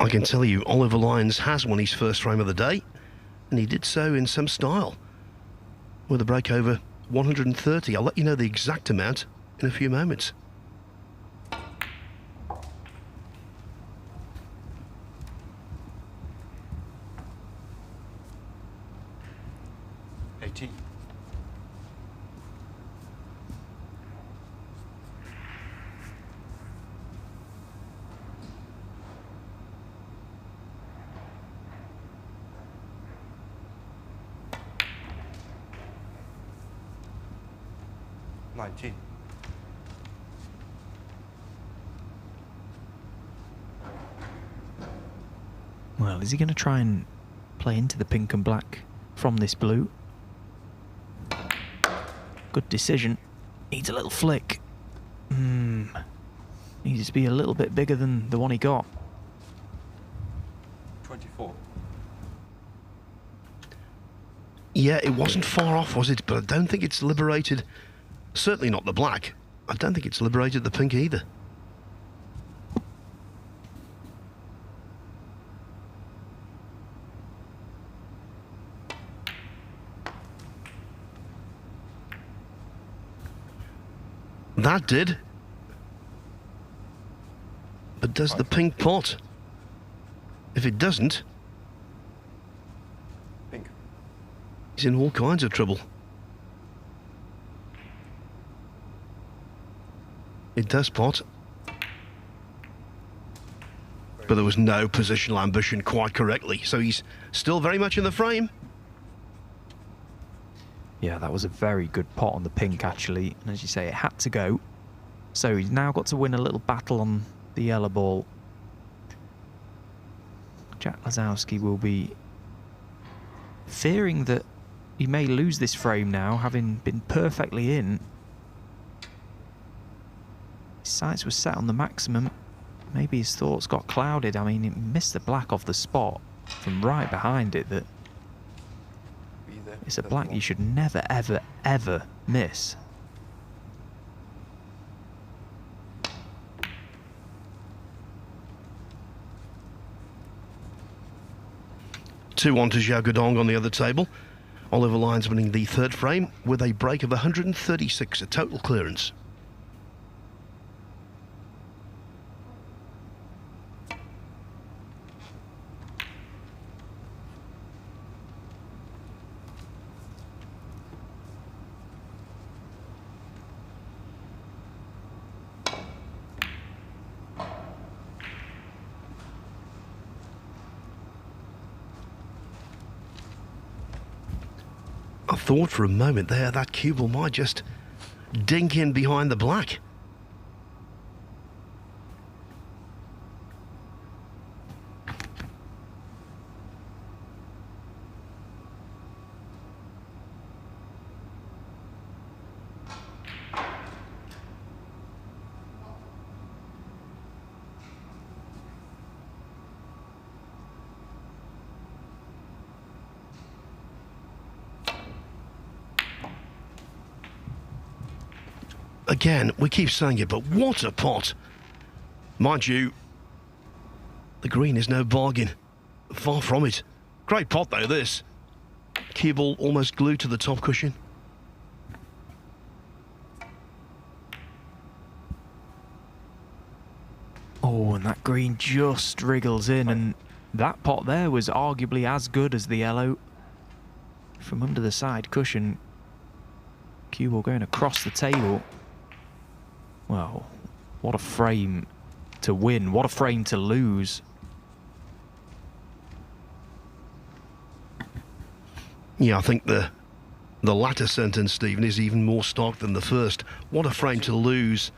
I can tell you Oliver Lyons has won his first frame of the day, and he did so in some style with a break over 130. I'll let you know the exact amount in a few moments. Well, is he going to try and play into the pink and black from this blue. Good decision. Needs a little flick. Needs to be a little bit bigger than the one he got. 24. Yeah, it wasn't far off, was it? But I don't think it's liberated. Certainly not the black. I don't think it's liberated the pink either. That did. But does the pink pot? If it doesn't, Pink. He's in all kinds of trouble. It does pot. But there was no positional ambition quite correctly, so he's still very much in the frame. Yeah, that was a very good pot on the pink, actually. And as you say, it had to go. So he's now got to win a little battle on the yellow ball. Jack Lisowski will be fearing that he may lose this frame now, having been perfectly in. His sights were set on the maximum. Maybe his thoughts got clouded. I mean, he missed the black off the spot from right behind it. That it's a black you should never, ever, ever miss. Two-1 to Zhao on the other table. Oliver Lyons winning the third frame with a break of 136, a total clearance. I thought for a moment there that cue ball might just dink in behind the black. Again, we keep saying it, but what a pot. Mind you, the green is no bargain. Far from it. Great pot though, this. Cue ball almost glued to the top cushion. Oh, and that green just wriggles in, and that pot there was arguably as good as the yellow. From under the side cushion, cue ball going across the table. Well, what a frame to win, what a frame to lose. Yeah, I think the latter sentence, Stephen, is even more stark than the first. What a frame to lose.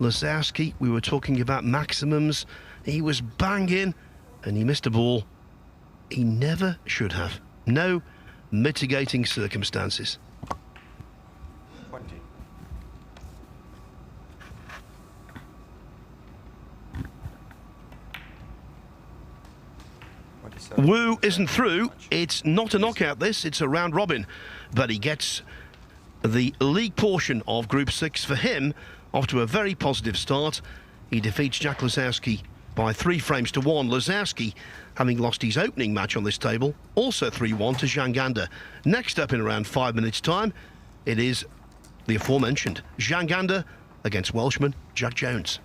Lisowski, we were talking about maximums. He was banging and he missed a ball he never should have. No mitigating circumstances. 20. Wu isn't through. It's not a knockout, this. It's a round robin. But he gets the league portion of Group 6 for him off to a very positive start. He defeats Jack Lisowski by 3 frames to 1. Lisowski, having lost his opening match on this table, also 3-1 to Zhang. Next up in around 5 minutes' time, it is the aforementioned Zhang against Welshman Jack Jones.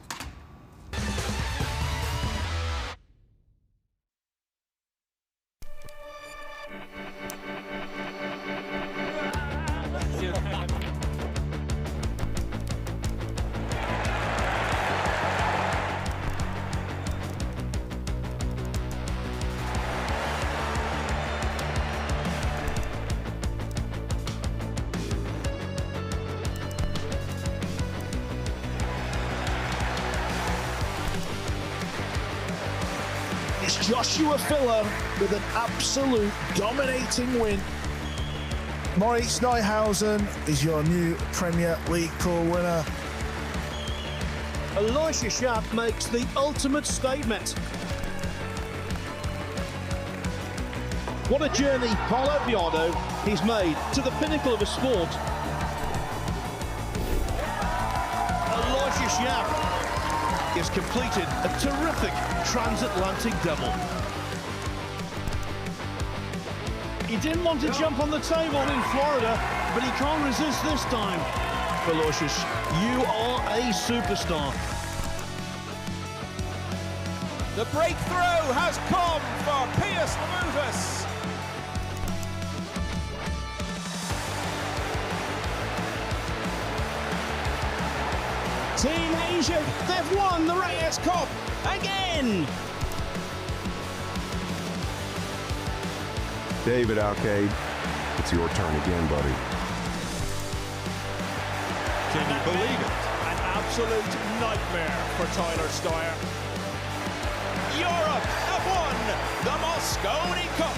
Joshua Filler with an absolute dominating win Maury Snyhausen is your new Premier League pool winner. Xiao makes the ultimate statement. What a journey, Paulo Biondo, he's made to the pinnacle of a sport. Xiao has completed a terrific transatlantic double. He didn't want to jump on the table in Florida, but he can't resist this time. Aloysius, you are a superstar. The breakthrough has come for Piers Lamutus. Team Asia, they've won the Reyes Cup again. David Alcade, it's your turn again, buddy. Can you believe it? An absolute nightmare for Tyler Steuer. Europe have won the Moscone Cup.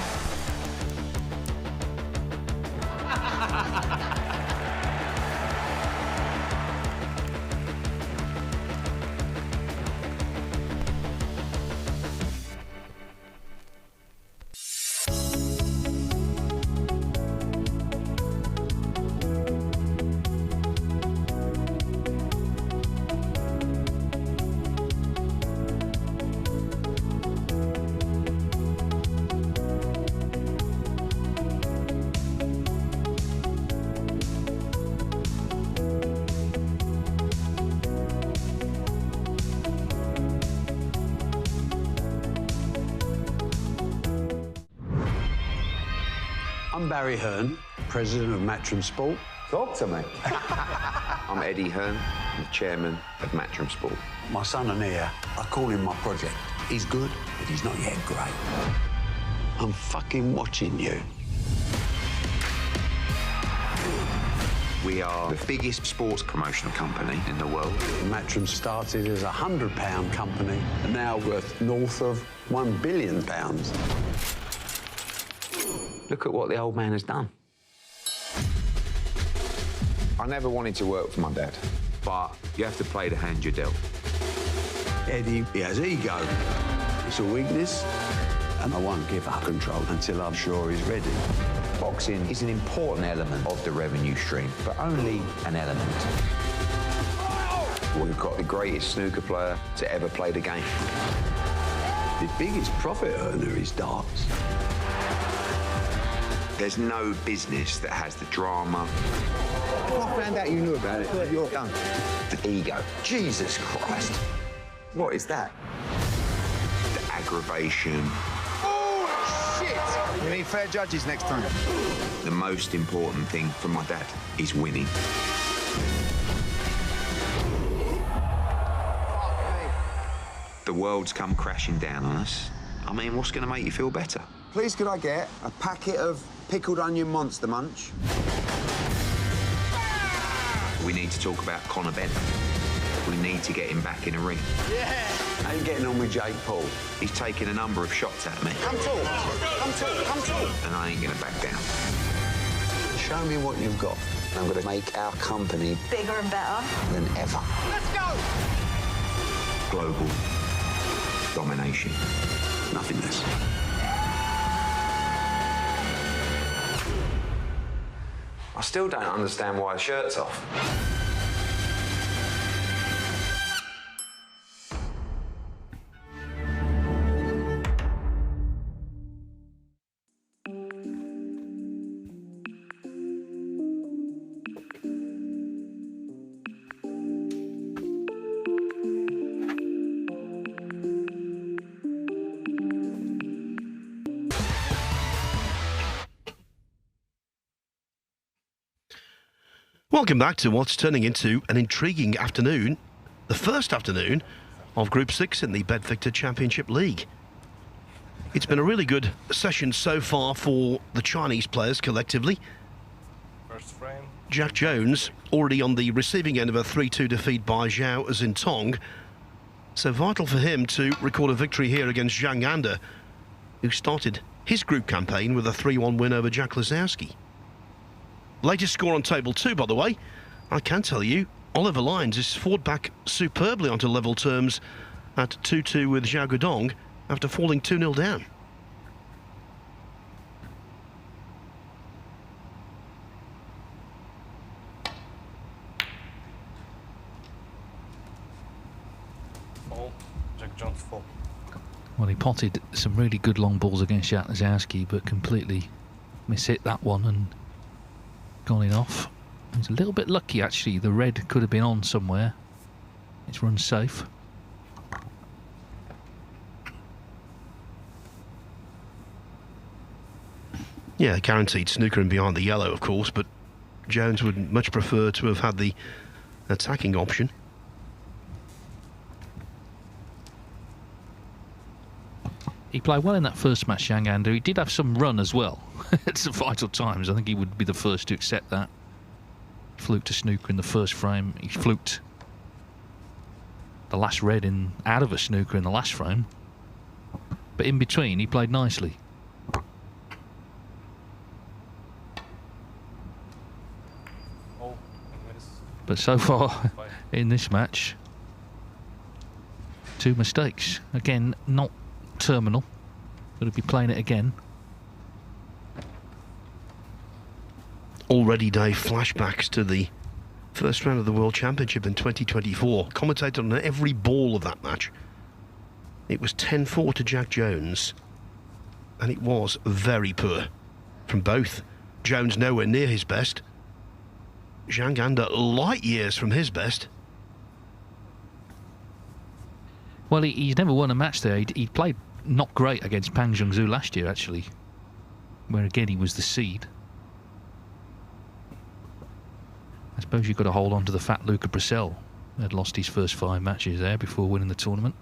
I'm Barry Hearn, president of Matchroom Sport. Talk to me. I'm Eddie Hearn, the chairman of Matchroom Sport. My son and heir, I call him my project. He's good, but he's not yet great. I'm fucking watching you. We are the biggest sports promotional company in the world. Matchroom started as a £100 company and now worth north of £1 billion. Look at what the old man has done. I never wanted to work for my dad, but you have to play the hand you're dealt. Eddie, he has ego. It's a weakness, and I won't give up control until I'm sure he's ready. Boxing is an important element of the revenue stream, but only an element. We've got the greatest snooker player to ever play the game. The biggest profit earner is darts. There's no business that has the drama. If I found out you knew about it, you're done. The ego. Jesus Christ. What is that? The aggravation. Oh, shit! You need fair judges next time. The most important thing for my dad is winning. The world's come crashing down on us. I mean, what's going to make you feel better? Please, could I get a packet of pickled onion Monster Munch? We need to talk about Conor Bennett. We need to get him back in a ring. Yeah! How you getting on with Jake Paul? He's taken a number of shots at me. Come talk! Come talk! Come talk! And I ain't going to back down. Show me what you've got. I'm going to make our company bigger and better than ever. Let's go! Global domination. Nothing less. I still don't understand why the shirt's off. Welcome back to what's turning into an intriguing afternoon, the first afternoon of Group 6 in the BetVictor Championship League. It's been a really good session so far for the Chinese players collectively. First frame. Jack Jones already on the receiving end of a 3-2 defeat by Xiao Xintong. So vital for him to record a victory here against Zhang, who started his group campaign with a 3-1 win over Jack Lisowski. Latest score on table 2, by the way. I can tell you, Oliver Lyons is fought back superbly onto level terms at 2-2 with Zhao Guodong after falling 2-0 down. Jack Jones 4. Well, he potted some really good long balls against Lisowski, but completely mishit that one and gone in off. He's a little bit lucky, actually. The red could have been on somewhere. It's run safe. Yeah, guaranteed snooker and behind the yellow, of course, but Jones would much prefer to have had the attacking option. He played well in that first match, Jang. He did have some run as well at some vital times. I think he would be the first to accept that. Fluked to snooker in the first frame. He fluked the last red out of a snooker in the last frame. But in between, he played nicely. But so far in this match, 2 mistakes. Again, not terminal. Going to be playing it again. Already, Dave, flashbacks to the first round of the World Championship in 2024. Commentated on every ball of that match. It was 10-4 to Jack Jones, and it was very poor from both. Jones nowhere near his best. Zhang light years from his best. Well, he's never won a match there. He played not great against Pang Zhengzhou last year, actually, where again he was the seed. I suppose you've got to hold on to the fat Luca Brissell. Had lost his first 5 matches there before winning the tournament.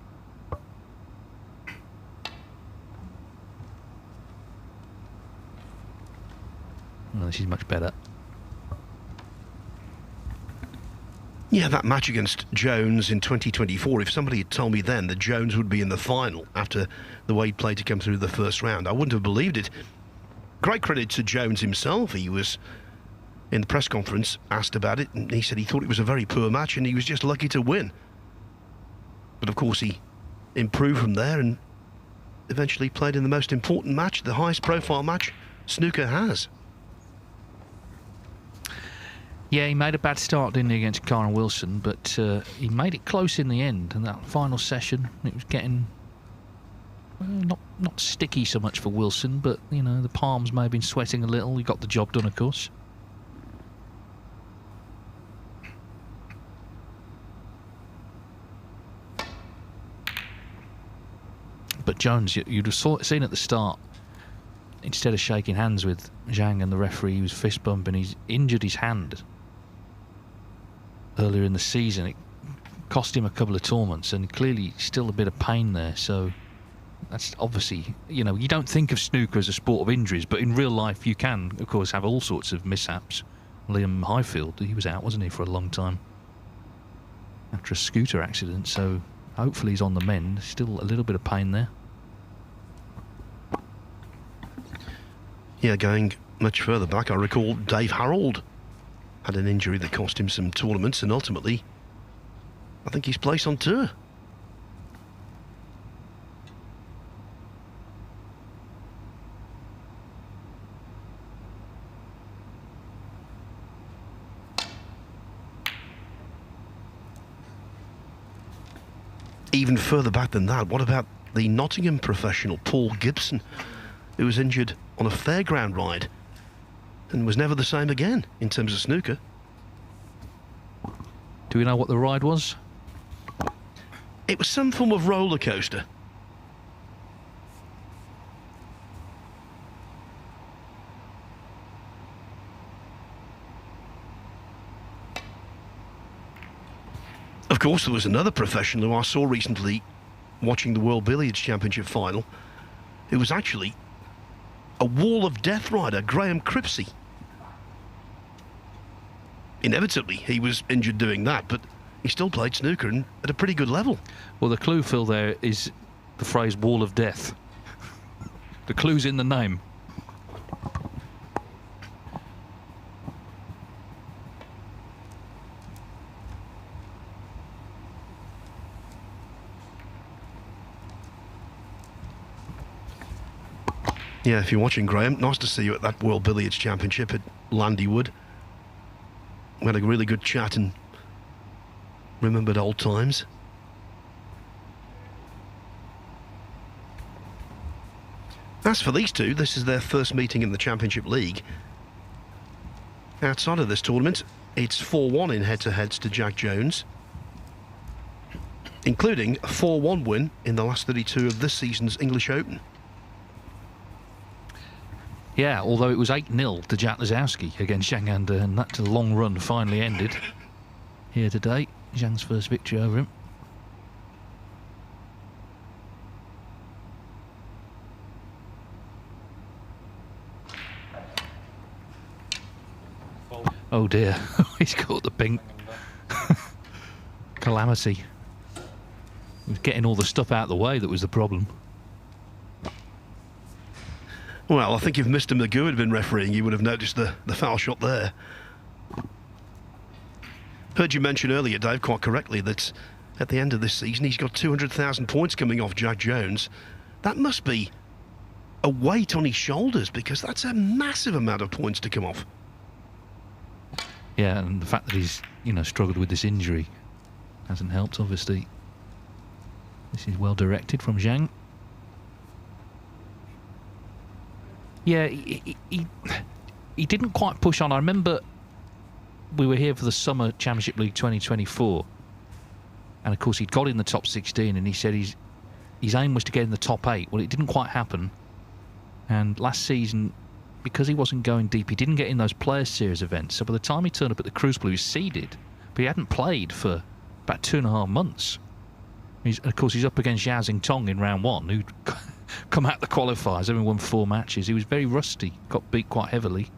Well, this is much better. Yeah, that match against Jones in 2024, if somebody had told me then that Jones would be in the final after the way he played to come through the first round, I wouldn't have believed it. Great credit to Jones himself. He was, in the press conference, asked about it, and he said he thought it was a very poor match and he was just lucky to win. But of course he improved from there and eventually played in the most important match, the highest profile match snooker has. Yeah, he made a bad start, didn't he, against Karen Wilson, but he made it close in the end. And that final session, it was getting not sticky so much for Wilson, but, you know, the palms may have been sweating a little. He got the job done, of course. But Jones, you'd have seen at the start, instead of shaking hands with Zhang and the referee, he was fist bumping. He's injured his hand earlier in the season. It cost him a couple of tournaments, and clearly still a bit of pain there. So that's obviously, you know, you don't think of snooker as a sport of injuries, but in real life you can, of course, have all sorts of mishaps. Liam Highfield, he was out, wasn't he, for a long time after a scooter accident, so hopefully he's on the mend. Still a little bit of pain there. Yeah, going much further back, I recall Dave Harold had an injury that cost him some tournaments, and ultimately I think he's placed on tour. Even further back than that, what about the Nottingham professional Paul Gibson, who was injured on a fairground ride and was never the same again in terms of snooker? Do we know what the ride was? It was some form of roller coaster. Of course, there was another professional who I saw recently watching the World Billiards Championship final, who was actually a wall of death rider, Graham Cripsey. Inevitably, he was injured doing that, but he still played snooker and at a pretty good level. Well, the clue, Phil, there is the phrase wall of death. The clue's in the name. Yeah, if you're watching, Graham, nice to see you at that World Billiards Championship at Landywood. We had a really good chat and remembered old times. As for these two, this is their first meeting in the Championship League. Outside of this tournament, it's 4-1 in head-to-heads to Jack Jones, including a 4-1 win in the last 32 of this season's English Open. Yeah, although it was 8-0 to Jack Lisowski against Zhang, and that long run finally ended here today. Zhang's first victory over him. Oh dear, he's caught the pink. Calamity. He was getting all the stuff out of the way that was the problem. Well, I think if Mr. Magoo had been refereeing, you would have noticed the foul shot there. Heard you mention earlier, Dave, quite correctly, that at the end of this season he's got 200,000 points coming off Jack Jones. That must be a weight on his shoulders, because that's a massive amount of points to come off. Yeah, and the fact that he's, struggled with this injury hasn't helped, obviously. This is well directed from Zhang. Yeah, he didn't quite push on. I remember we were here for the Summer Championship League 2024, and of course he'd got in the top 16, and he said his aim was to get in the top 8. Well, it didn't quite happen, and last season, because he wasn't going deep, he didn't get in those Players' Series events. So by the time he turned up at the Crucible, he was seeded, but he hadn't played for about 2.5 months. Of course, he's up against Xiao Tong in round 1, who'd come out the qualifiers, having won 4 matches. He was very rusty, got beat quite heavily.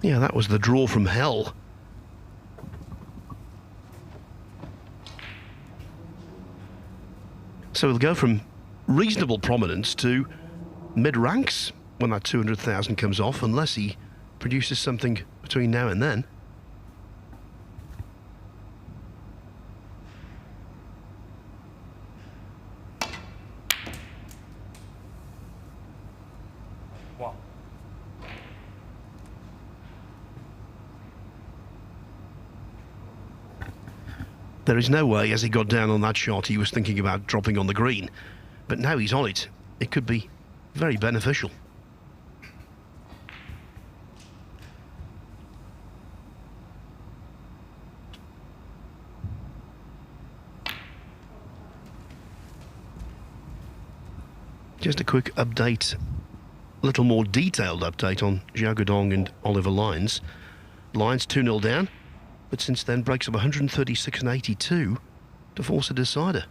Yeah, that was the draw from hell. So he'll go from reasonable prominence to mid-ranks when that 200,000 comes off, unless he produces something between now and then. Wow. There is no way, as he got down on that shot, he was thinking about dropping on the green. But now he's on it, it could be very beneficial. Just a quick update, a little more detailed update on Xiao Guodong and Oliver Lyons. Lyons 2-0 down, but since then breaks up 136-82 to force a decider.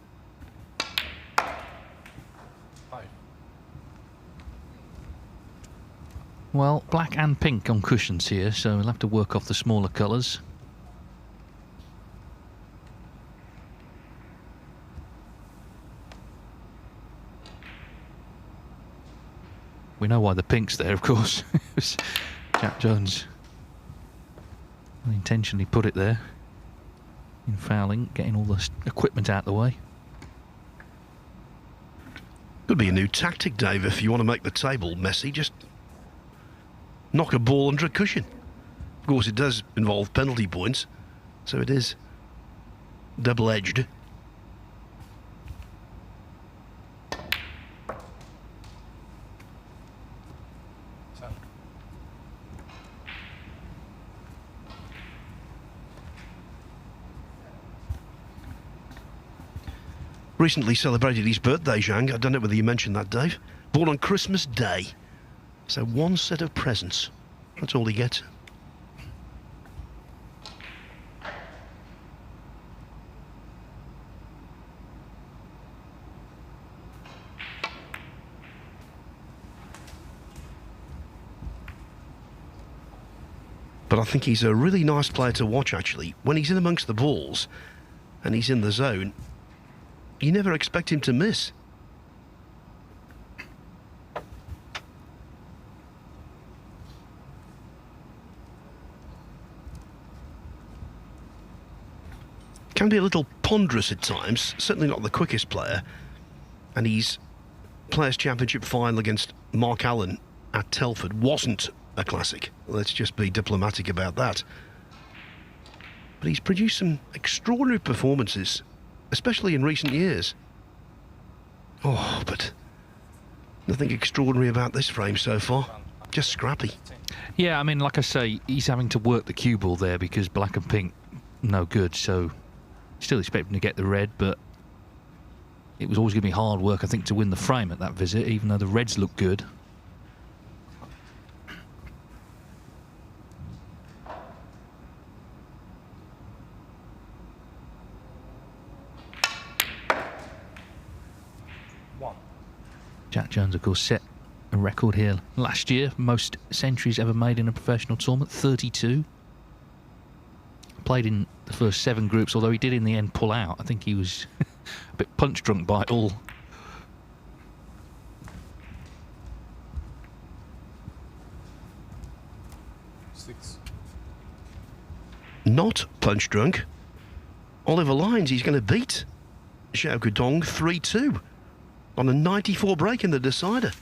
Well, black and pink on cushions here, so we'll have to work off the smaller colours. We know why the pink's there, of course. It was Jack Jones unintentionally put it there in fouling, getting all the equipment out of the way. Could be a new tactic, Dave, if you want to make the table messy. Just knock a ball under a cushion. Of course, it does involve penalty points, so it is double-edged. Recently celebrated his birthday, Zhang. I don't know whether you mentioned that, Dave. Born on Christmas Day. So one set of presents. That's all he gets. But I think he's a really nice player to watch, actually. When he's in amongst the balls and he's in the zone, you never expect him to miss. be a little ponderous at times, certainly not the quickest player. And his Players' Championship final against Mark Allen at Telford wasn't a classic. Let's just be diplomatic about that. But he's produced some extraordinary performances, especially in recent years. Oh, but nothing extraordinary about this frame so far. Just scrappy. Yeah, I mean, like I say, he's having to work the cue ball there because black and pink, no good. So still expecting to get the red, but it was always going to be hard work, I think, to win the frame at that visit, even though the reds look good. Jack Jones, of course, set a record here last year. Most centuries ever made in a professional tournament, 32. Played in the first 7 groups, although he did in the end pull out. I think he was a bit punch drunk by it all. Not punch drunk. Oliver Lyons, he's going to beat Xiao 3-2 on a 94 break in the decider.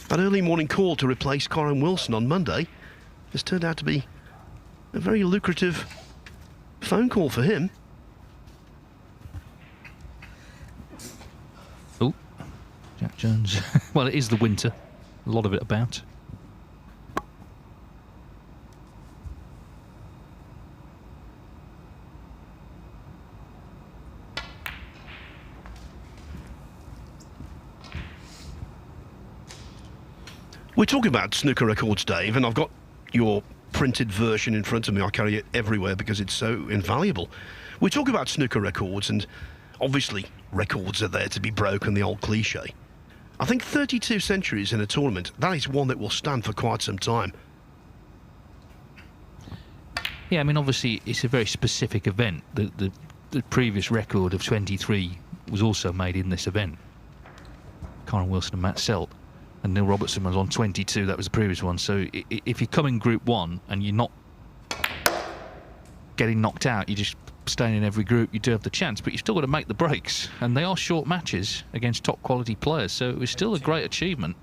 That early morning call to replace Corin Wilson on Monday has turned out to be a very lucrative phone call for him. Oh, Jack Jones. Well, it is the winter. A lot of it about. We're talking about snooker records, Dave, and I've got your printed version in front of me. I carry it everywhere because it's so invaluable. We talk about snooker records, and obviously records are there to be broken, the old cliche. I think 32 centuries in a tournament, that is one that will stand for quite some time. Yeah, I mean, obviously it's a very specific event. The previous record of 23 was also made in this event. Corin Wilson and Matt Selt. And Neil Robertson was on 22, that was the previous one. So if you come in Group 1 and you're not getting knocked out, you're just staying in every group, you do have the chance, but you've still got to make the breaks. And they are short matches against top quality players, so it was still a great achievement.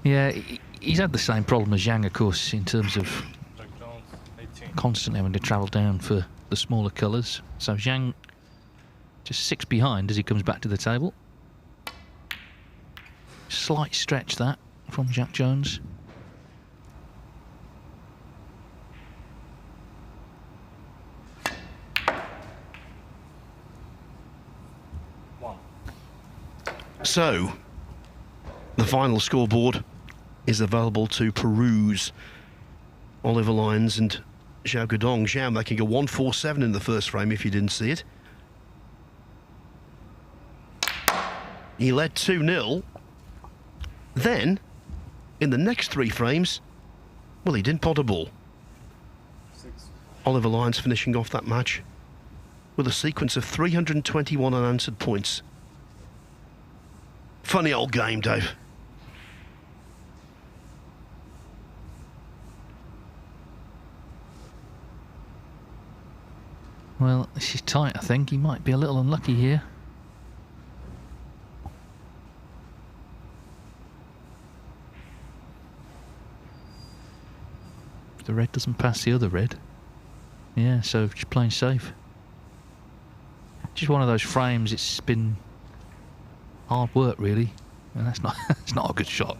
Yeah, he's had the same problem as Zhang, of course, in terms of constantly having to travel down for the smaller colours. So Zhang just 6 behind as he comes back to the table. Slight stretch that from Jack Jones. So, the final scoreboard is available to peruse. Oliver Lyons and Xiao Guodong. Xiao making a 1-4-7 in the first frame if you didn't see it. He led 2-0. Then, in the next 3 frames, well, he didn't pot a ball. Oliver Lyons finishing off that match with a sequence of 321 unanswered points. Funny old game, Dave. Well, this is tight, I think. He might be a little unlucky here. If the red doesn't pass the other red. Yeah, so just playing safe. Just one of those frames, it's been hard work, really. And that's not, that's not a good shot.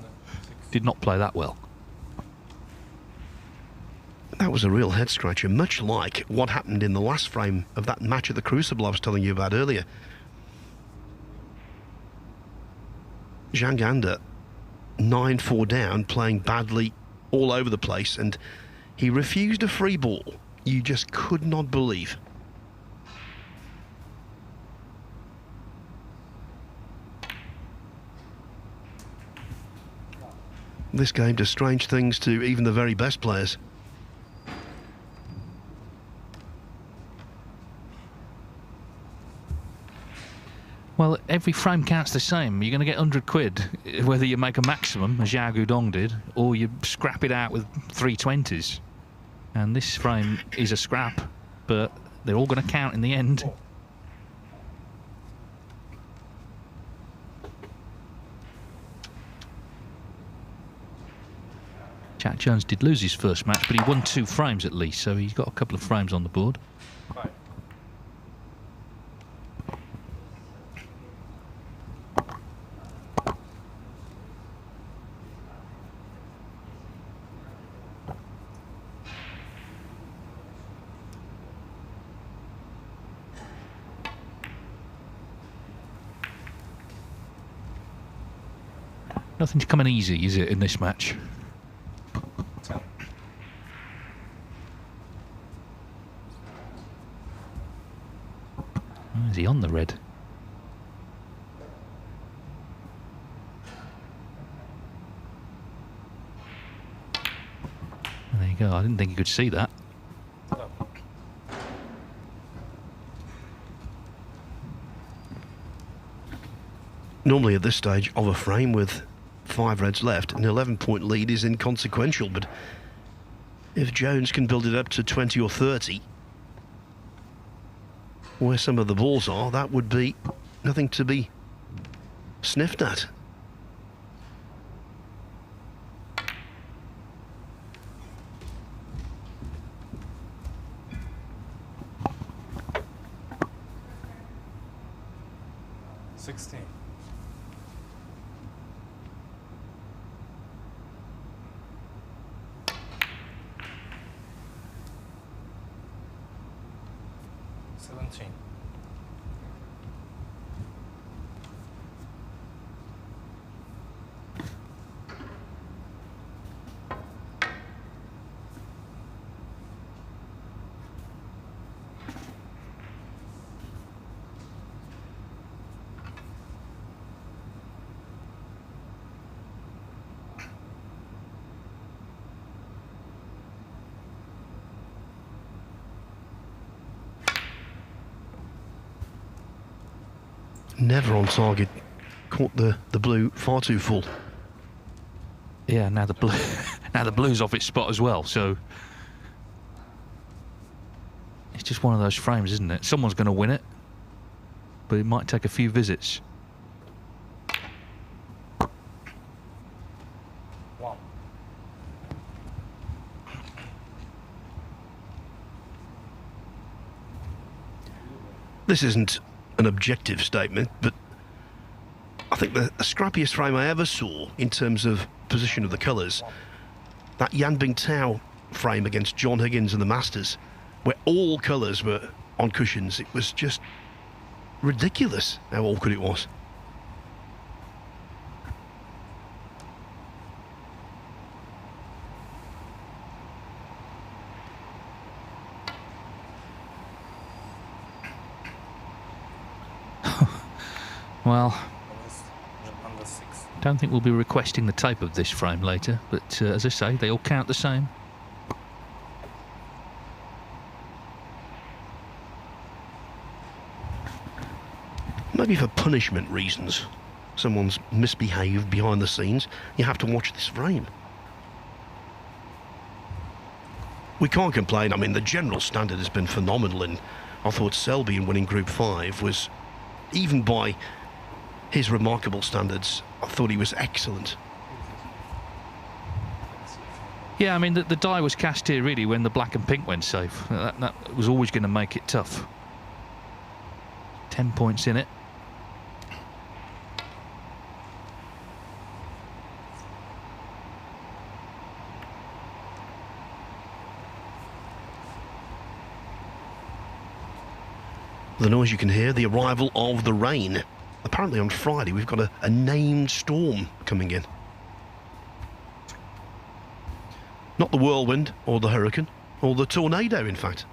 Did not play that well. That was a real head scratcher, much like what happened in the last frame of that match at the Crucible I was telling you about earlier. Zhang Anda, 9-4 down, playing badly all over the place, and he refused a free ball you just could not believe. This game does strange things to even the very best players. Well, every frame counts the same. You're going to get 100 quid, whether you make a maximum, as Xiao Gudong did, or you scrap it out with 320s. And this frame is a scrap, but they're all going to count in the end. Jack Jones did lose his first match, but he won 2 frames at least, so he's got a couple of frames on the board. Right. Nothing's coming easy, is it, in this match? Is he on the red? There you go. I didn't think you could see that. Normally at this stage of a frame with 5 reds left, an 11-point lead is inconsequential, but if Jones can build it up to 20 or 30, where some of the balls are, that would be nothing to be sniffed at. Never on target. Caught the blue far too full. Yeah, now the blue, now the blue's off its spot as well. So it's just one of those frames, isn't it? Someone's going to win it, but it might take a few visits. Wow. This isn't an objective statement, but I think the scrappiest frame I ever saw in terms of position of the colours, that Yan Bingtao frame against John Higgins in the Masters, where all colours were on cushions. It was just ridiculous how awkward it was. Well, don't think we'll be requesting the tape of this frame later, but as I say, they all count the same. Maybe for punishment reasons. Someone's misbehaved behind the scenes. You have to watch this frame. We can't complain. I mean, the general standard has been phenomenal, and I thought Selby in winning Group 5 was, even by his remarkable standards, I thought he was excellent. Yeah, I mean, the die was cast here really when the black and pink went safe. That was always going to make it tough. 10 points in it. The noise you can hear, the arrival of the rain. Apparently on Friday we've got a named storm coming in. Not the whirlwind or the hurricane or the tornado, in fact.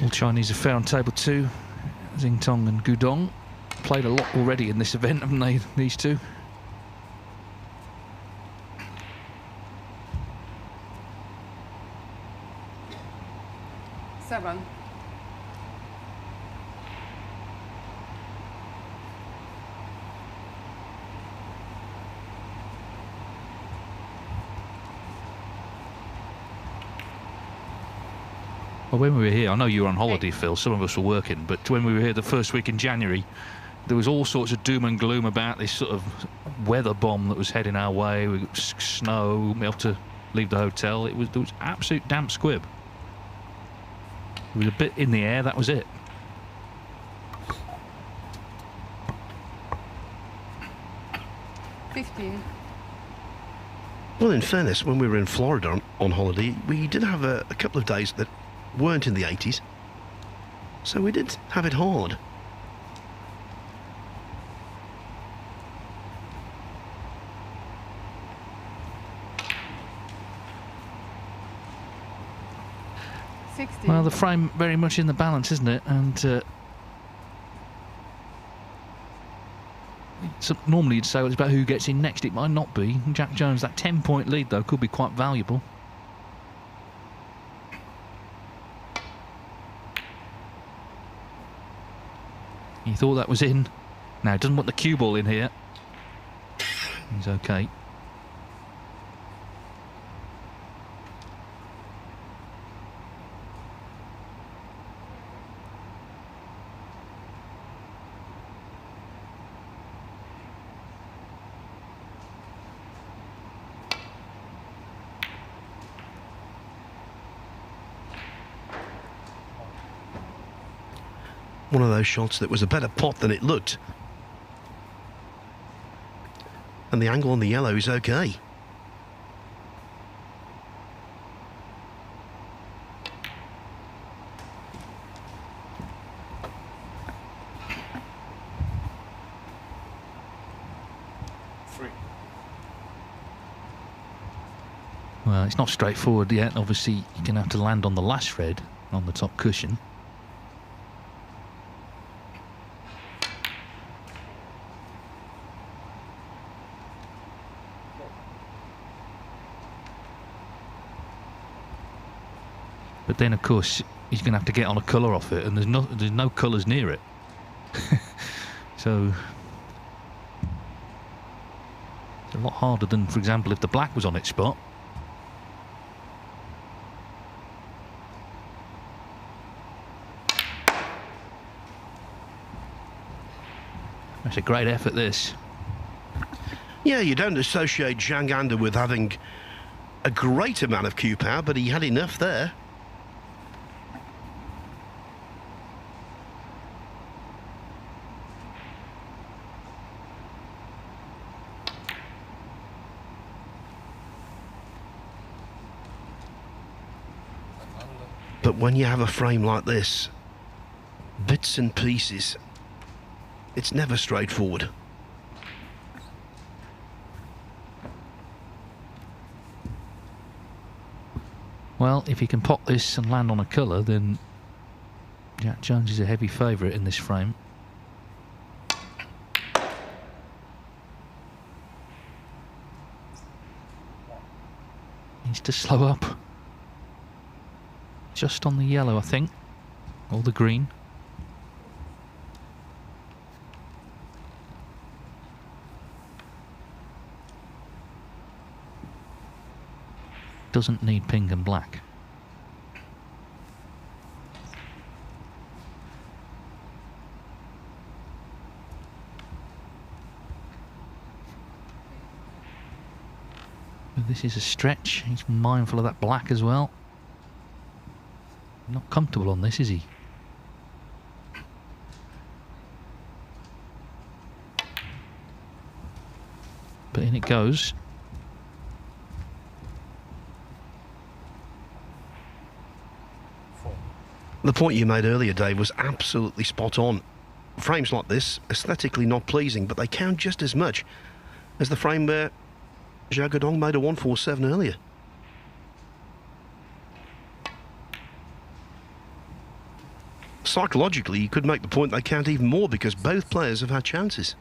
All Chinese are fair on table 2. Xingtong and Gudong. played a lot already in this event, haven't they, these two? Seven. Well, when we were here, I know you were on holiday, Phil, some of us were working, but when we were here the first week in January, there was all sorts of doom and gloom about this sort of weather bomb that was heading our way. We got snow, we had to leave the hotel. There was absolute damp squib. There was a bit in the air, that was it. Well, in fairness, when we were in Florida on holiday, we did have a couple of days that weren't in the 80s. So we did have it hard. Well, the frame very much in the balance, isn't it? And so normally you'd say it's about who gets in next. It might not be. Jack Jones, that 10-point lead, though, could be quite valuable. He thought that was in. Now, he doesn't want the cue ball in here. He's okay. One of those shots that was a better pot than it looked. And the angle on the yellow is okay. Well, it's not straightforward yet. Obviously, you're going to have to land on the last red on the top cushion. But then, of course, he's going to have to get on a colour off it, and there's no colours near it. So it's a lot harder than, for example, if the black was on its spot. That's a great effort, this. Yeah, you don't associate Zhang with having a great amount of cue power, but he had enough there. But when you have a frame like this, bits and pieces, it's never straightforward. Well, if he can pop this and land on a colour, then Jack Jones is a heavy favourite in this frame. Needs to slow up. Just on the yellow, I think, or the green. Doesn't need pink and black. This is a stretch. He's mindful of that black as well. Not comfortable on this, is he? But in it goes. The point you made earlier, Dave, was absolutely spot on. Frames like this, aesthetically not pleasing, but they count just as much as the frame where Zhao made a 147 earlier. psychologically, you could make the point they count even more because both players have had chances.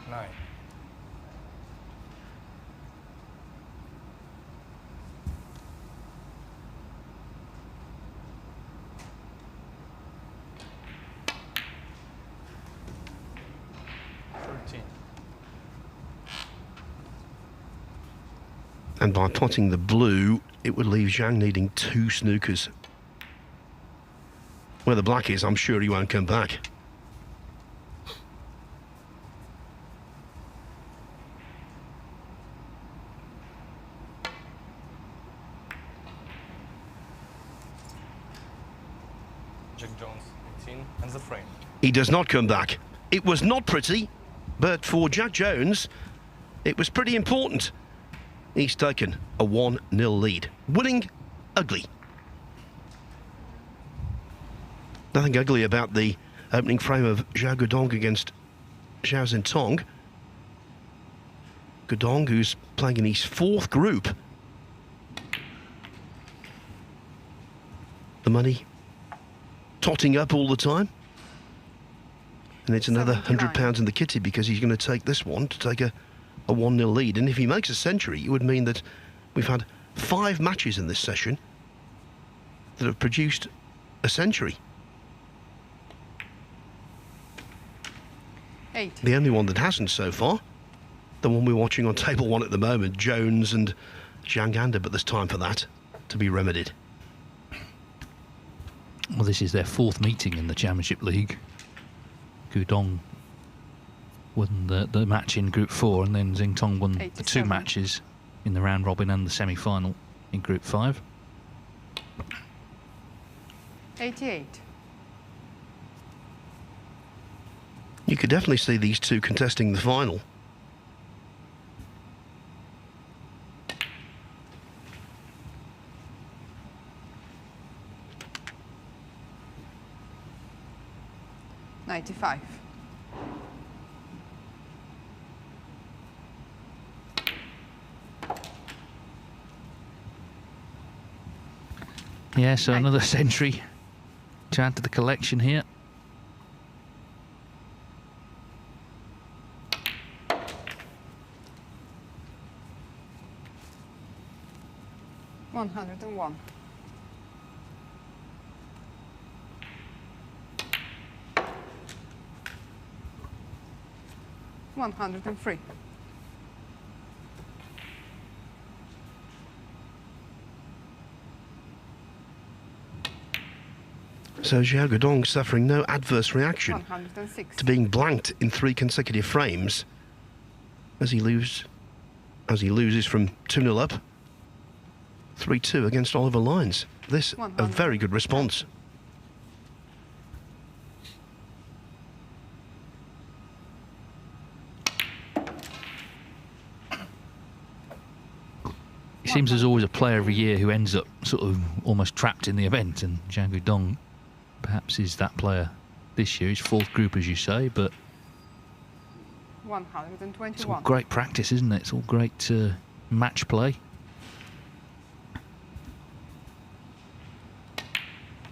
Nine. And by potting the blue, it would leave Zhang needing 2 snookers. Where the black is, I'm sure he won't come back. Jack Jones, 18, and the frame. He does not come back. It was not pretty, but for Jack Jones, it was pretty important. He's taken a 1-0 lead. Winning ugly. Nothing ugly about the opening frame of Zhao Guodong against Xiao Zhintong. Guodong, who's playing in his 4th group. The money totting up all the time. And it's another £100 in the kitty because he's going to take this one to take a 1-0 lead. And if he makes a century, it would mean that we've had 5 matches in this session that have produced a century. 8. The only one that hasn't so far, the one we're watching on table 1 at the moment, Jones and Zhang, but there's time for that to be remedied. Well, this is their 4th meeting in the Championship League. Guodong won the match in Group 4, and then Zhintong won 87. the 2 matches in the round robin and the semi-final in Group 5. 88. You could definitely see these two contesting the final. $95. Yeah, so another century to add to the collection here. $101. $103. So Xiao Guodong suffering no adverse reaction 106. to being blanked in 3 consecutive frames as he loses from 2-0 up, 3-2 against Oliver Lyons. This a very good response. It seems there's always a player every year who ends up sort of almost trapped in the event, and Zhang Guodong perhaps is that player this year. He's 4th group, as you say, but 121. it's all great practice, isn't it? It's all great match play.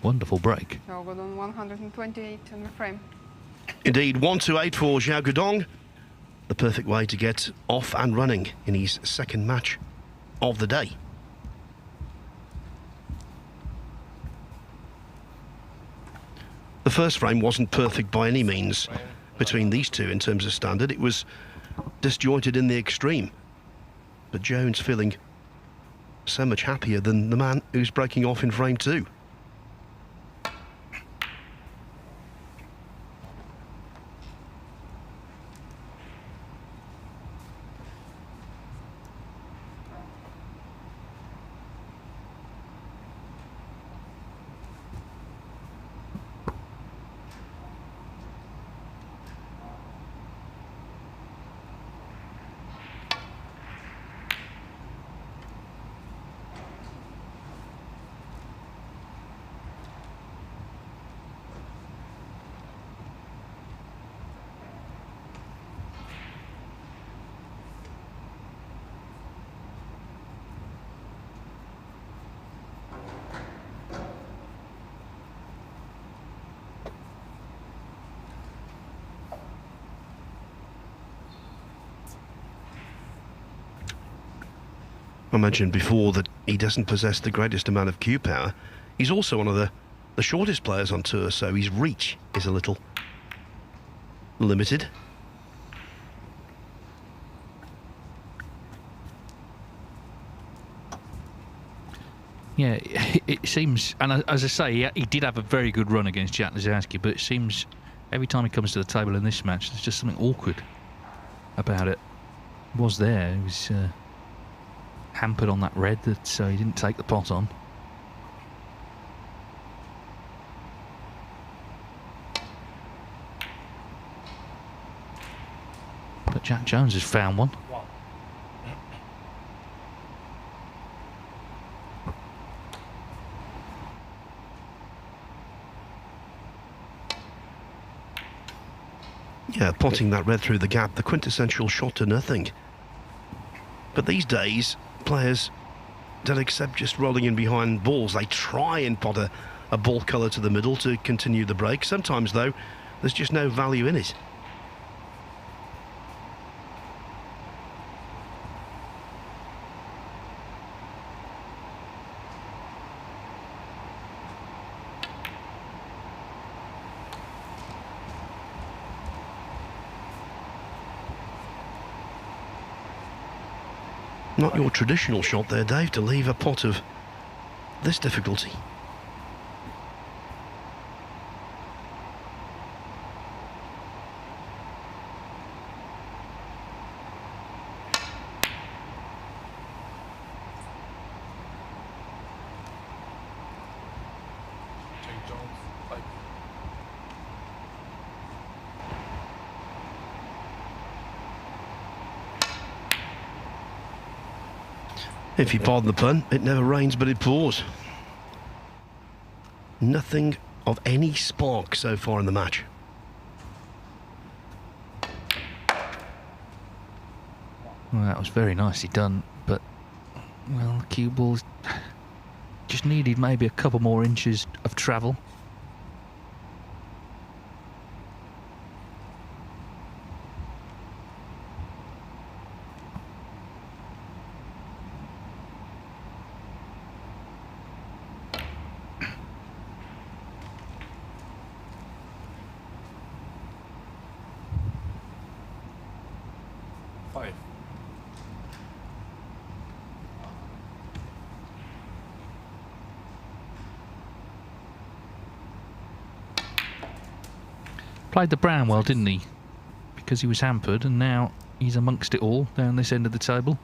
Wonderful break. So good on 128 on the frame. Indeed, 1-8 for Xiao Guodong. The perfect way to get off and running in his 2nd match of the day. The first frame wasn't perfect by any means between these two in terms of standard. It was disjointed in the extreme. But Jones feeling so much happier than the man who's breaking off in frame 2. I mentioned before that he doesn't possess the greatest amount of cue power. He's also one of the shortest players on tour, so his reach is a little limited. Yeah, it seems, and as I say, he did have a very good run against Jack Lisowski, but it seems every time he comes to the table in this match, there's just something awkward about it. He was there, he was hampered on that red, that he didn't take the pot on. But Jack Jones has found one. Yeah, potting that red through the gap, the quintessential shot to nothing. But these days, players don't accept just rolling in behind balls. They try and pot a ball colour to the middle to continue the break. Sometimes, though, there's just no value in it. Not your traditional shot there, Dave, to leave a pot of this difficulty. If you pardon the pun, it never rains but it pours. Nothing of any spark so far in the match. Well, that was very nicely done, but, well, the cue ball just needed maybe a couple more inches of travel. Played the brown well, didn't he? Because he was hampered, and now he's amongst it all down this end of the table.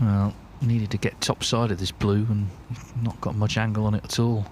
Well, needed to get top side of this blue and not got much angle on it at all.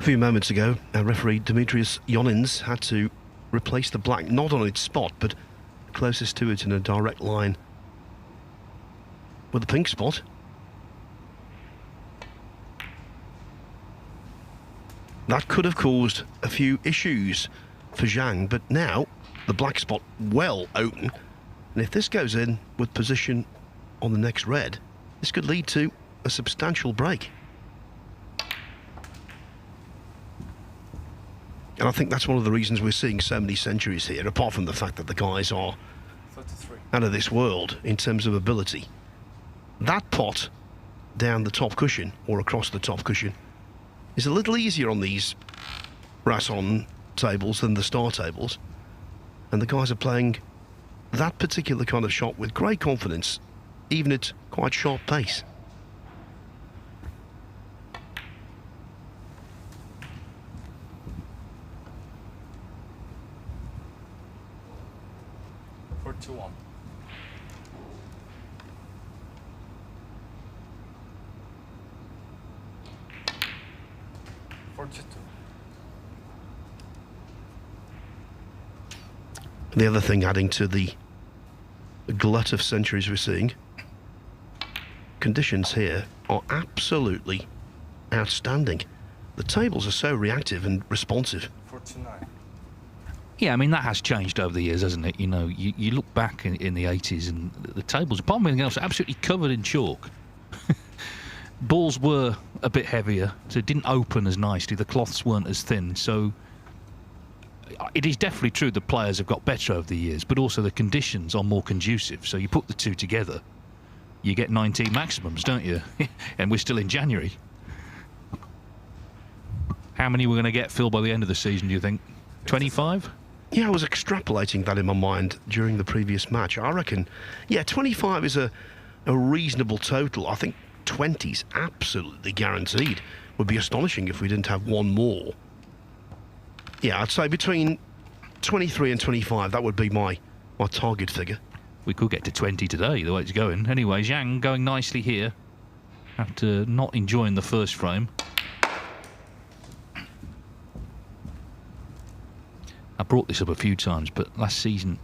A few moments ago, our referee Demetrius Yonins had to replace the black, not on its spot, but closest to it in a direct line with the pink spot. That could have caused a few issues for Zhang, but now the black spot well open, and if this goes in with position on the next red, this could lead to a substantial break. And I think that's one of the reasons we're seeing so many centuries here, apart from the fact that the guys are 33. out of this world in terms of ability. That pot down the top cushion, or across the top cushion, is a little easier on these Rasson tables than the star tables. And the guys are playing that particular kind of shot with great confidence, even at quite sharp pace. For 2-1. For 2-2. The other thing, adding to the glut of centuries we're seeing, conditions here are absolutely outstanding. The tables are so reactive and responsive. 49. Yeah, I mean, that has changed over the years, hasn't it? You know, you look back in the 80s and the tables, apart from anything else, are absolutely covered in chalk. Balls were a bit heavier, so it didn't open as nicely. The cloths weren't as thin, so it is definitely true that players have got better over the years, but also the conditions are more conducive. So you put the two together, you get 19 maximums, don't you? And we're still in January. How many we're going to get, Phil, by the end of the season, do you think? 25? Yeah, I was extrapolating that in my mind during the previous match. I reckon, yeah, 25 is a reasonable total. I think 20's absolutely guaranteed. Would be astonishing if we didn't have one more. Yeah, I'd say between 23 and 25, that would be my target figure. We could get to 20 today, the way it's going. Anyway, Zhang going nicely here after not enjoying the first frame. I brought this up a few times, but last season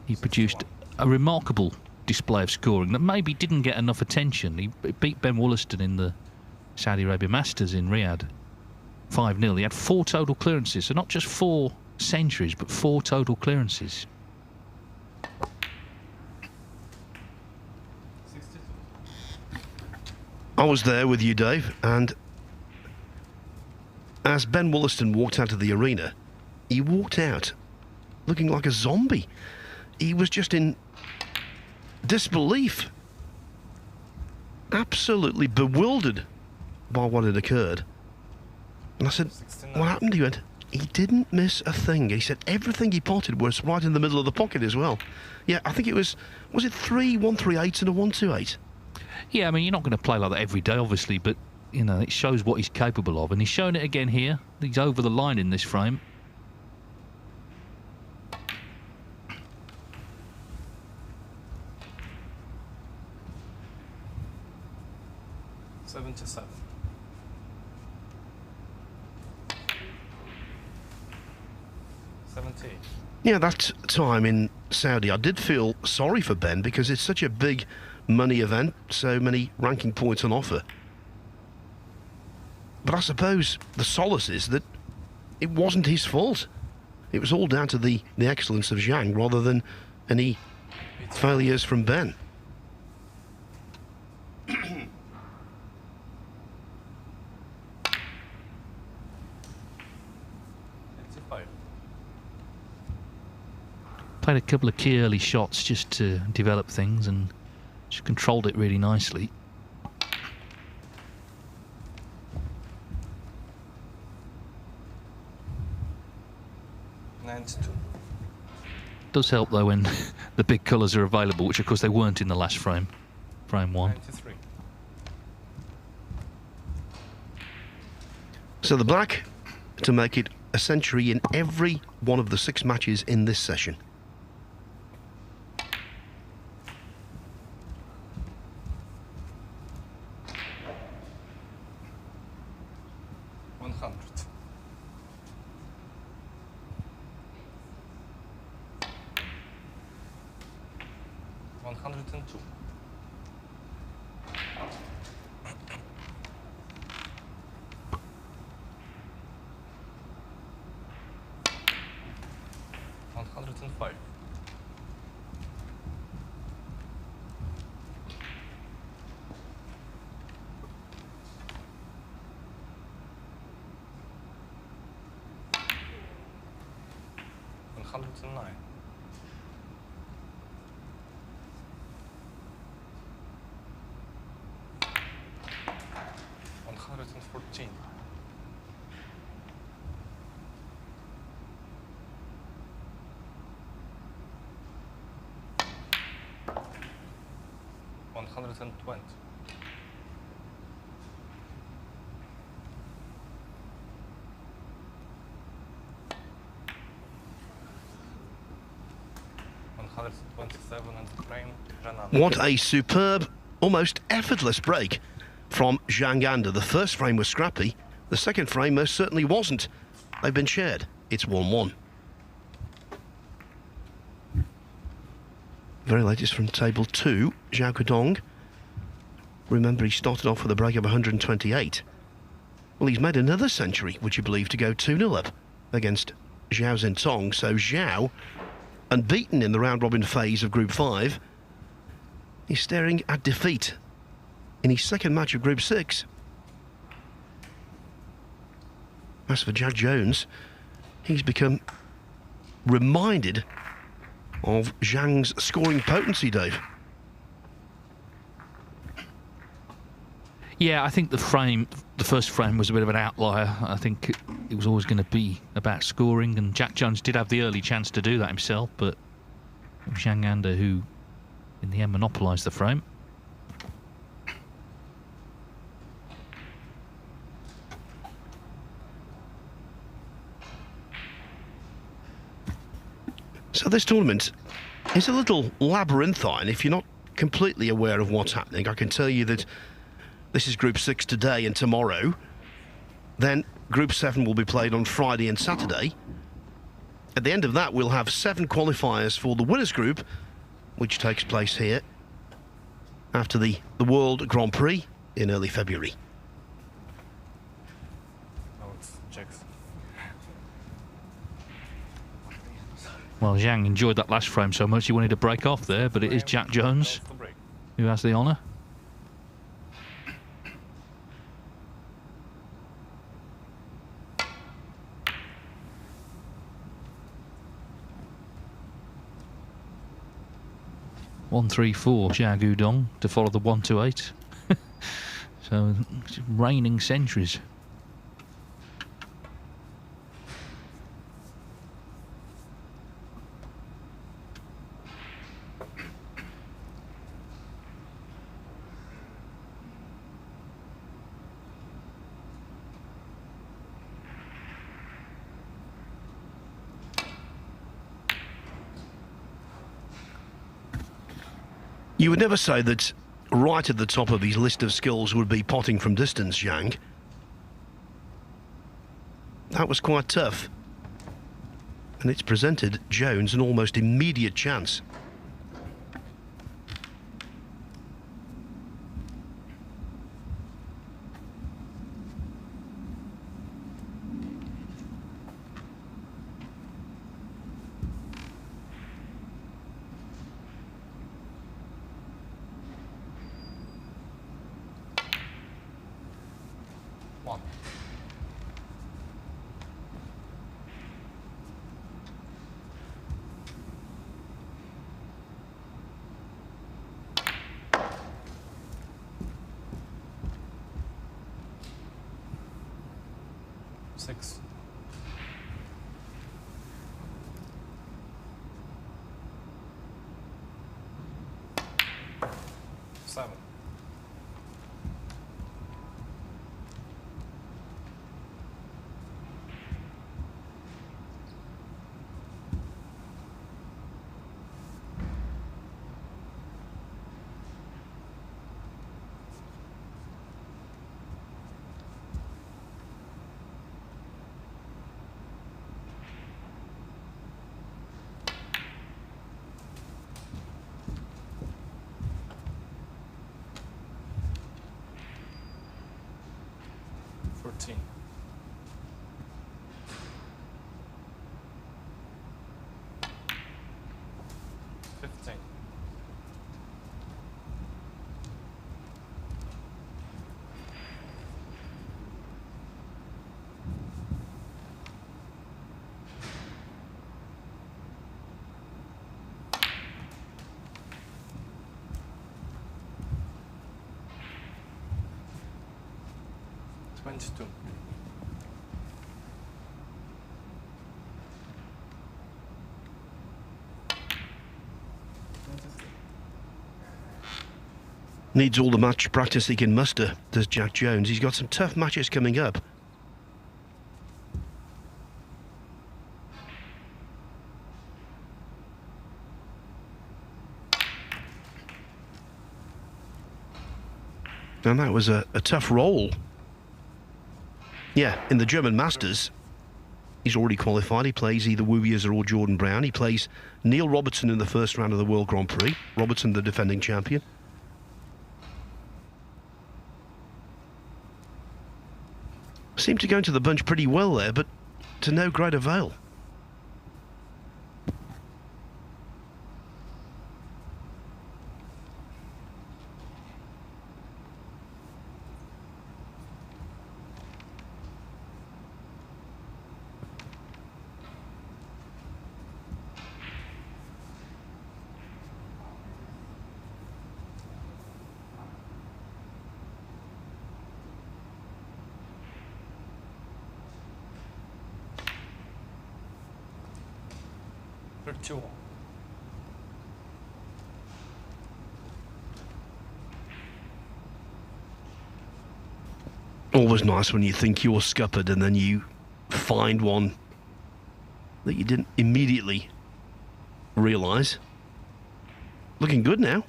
he produced a remarkable display of scoring that maybe didn't get enough attention. He beat Ben Wollaston in the Saudi Arabia Masters in Riyadh 5-0. He had 4 total clearances, so not just 4 centuries, but 4 total clearances. I was there with you, Dave, and as Ben Wollaston walked out of the arena, he walked out looking like a zombie. He was just in disbelief, absolutely bewildered by what had occurred. And I said, what happened? He went, he didn't miss a thing. He said everything he potted was right in the middle of the pocket as well. Yeah, I think it was it 3 138s and a 128? Yeah, I mean, you're not going to play like that every day, obviously, but, you know, it shows what he's capable of. And he's shown it again here. He's over the line in this frame. Seven to 7. Yeah, that time in Saudi, I did feel sorry for Ben because it's such a big money event, so many ranking points on offer. But I suppose the solace is that it wasn't his fault. It was all down to the excellence of Zhang rather than any failures from Ben. Played a couple of key early shots just to develop things and just controlled it really nicely. Does help though when the big colours are available, which of course they weren't in the last frame, frame 1. 93. So the black to make it a century in every one of the 6 matches in this session. 100. 102. 105. 109. 114. 120. 127 and the frame. What a superb, almost effortless break from Zhang. The first frame was scrappy. The second frame most certainly wasn't. They've been shared. It's 1-1. Very latest from table 2, Xiao. Remember, he started off with a break of 128. Well, he's made another century, would you believe, to go 2-0 up against Zhao Zhentong. So Xiao, unbeaten in the round-robin phase of Group 5, is staring at defeat in his second match of Group 6. As for Jack Jones, he's become reminded of Zhang's scoring potency, Dave. Yeah, I think the first frame was a bit of an outlier. I think it was always going to be about scoring, and Jack Jones did have the early chance to do that himself, but Zhang Anda, who in the end monopolised the frame. So this tournament is a little labyrinthine if you're not completely aware of what's happening. I can tell you that this is Group 6 today and tomorrow. Then Group 7 will be played on Friday and Saturday. At the end of that, we'll have 7 qualifiers for the winners group, which takes place here after the World Grand Prix in early February. No, it's Jack's. Well, Zhang enjoyed that last frame so much he wanted to break off there, but it is Jack Jones who has the honour. One, 3, 4, Xiao Gudong to follow the 1, 2, 8. So, it's reigning centuries. You would never say that right at the top of his list of skills would be potting from distance, Zhang. That was quite tough. And it's presented Jones an almost immediate chance. Six. 7. 1. 14. 15. 22. Needs all the match practice he can muster, does Jack Jones. He's got some tough matches coming up. And that was a tough roll. Yeah, in the German Masters, he's already qualified. He plays either Wu Yize or Jordan Brown. He plays Neil Robertson in the first round of the World Grand Prix. Robertson, the defending champion. Seemed to go into the bunch pretty well there, but to no great avail. Two. Always nice when you think you're scuppered and then you find one that you didn't immediately realise. Looking good now.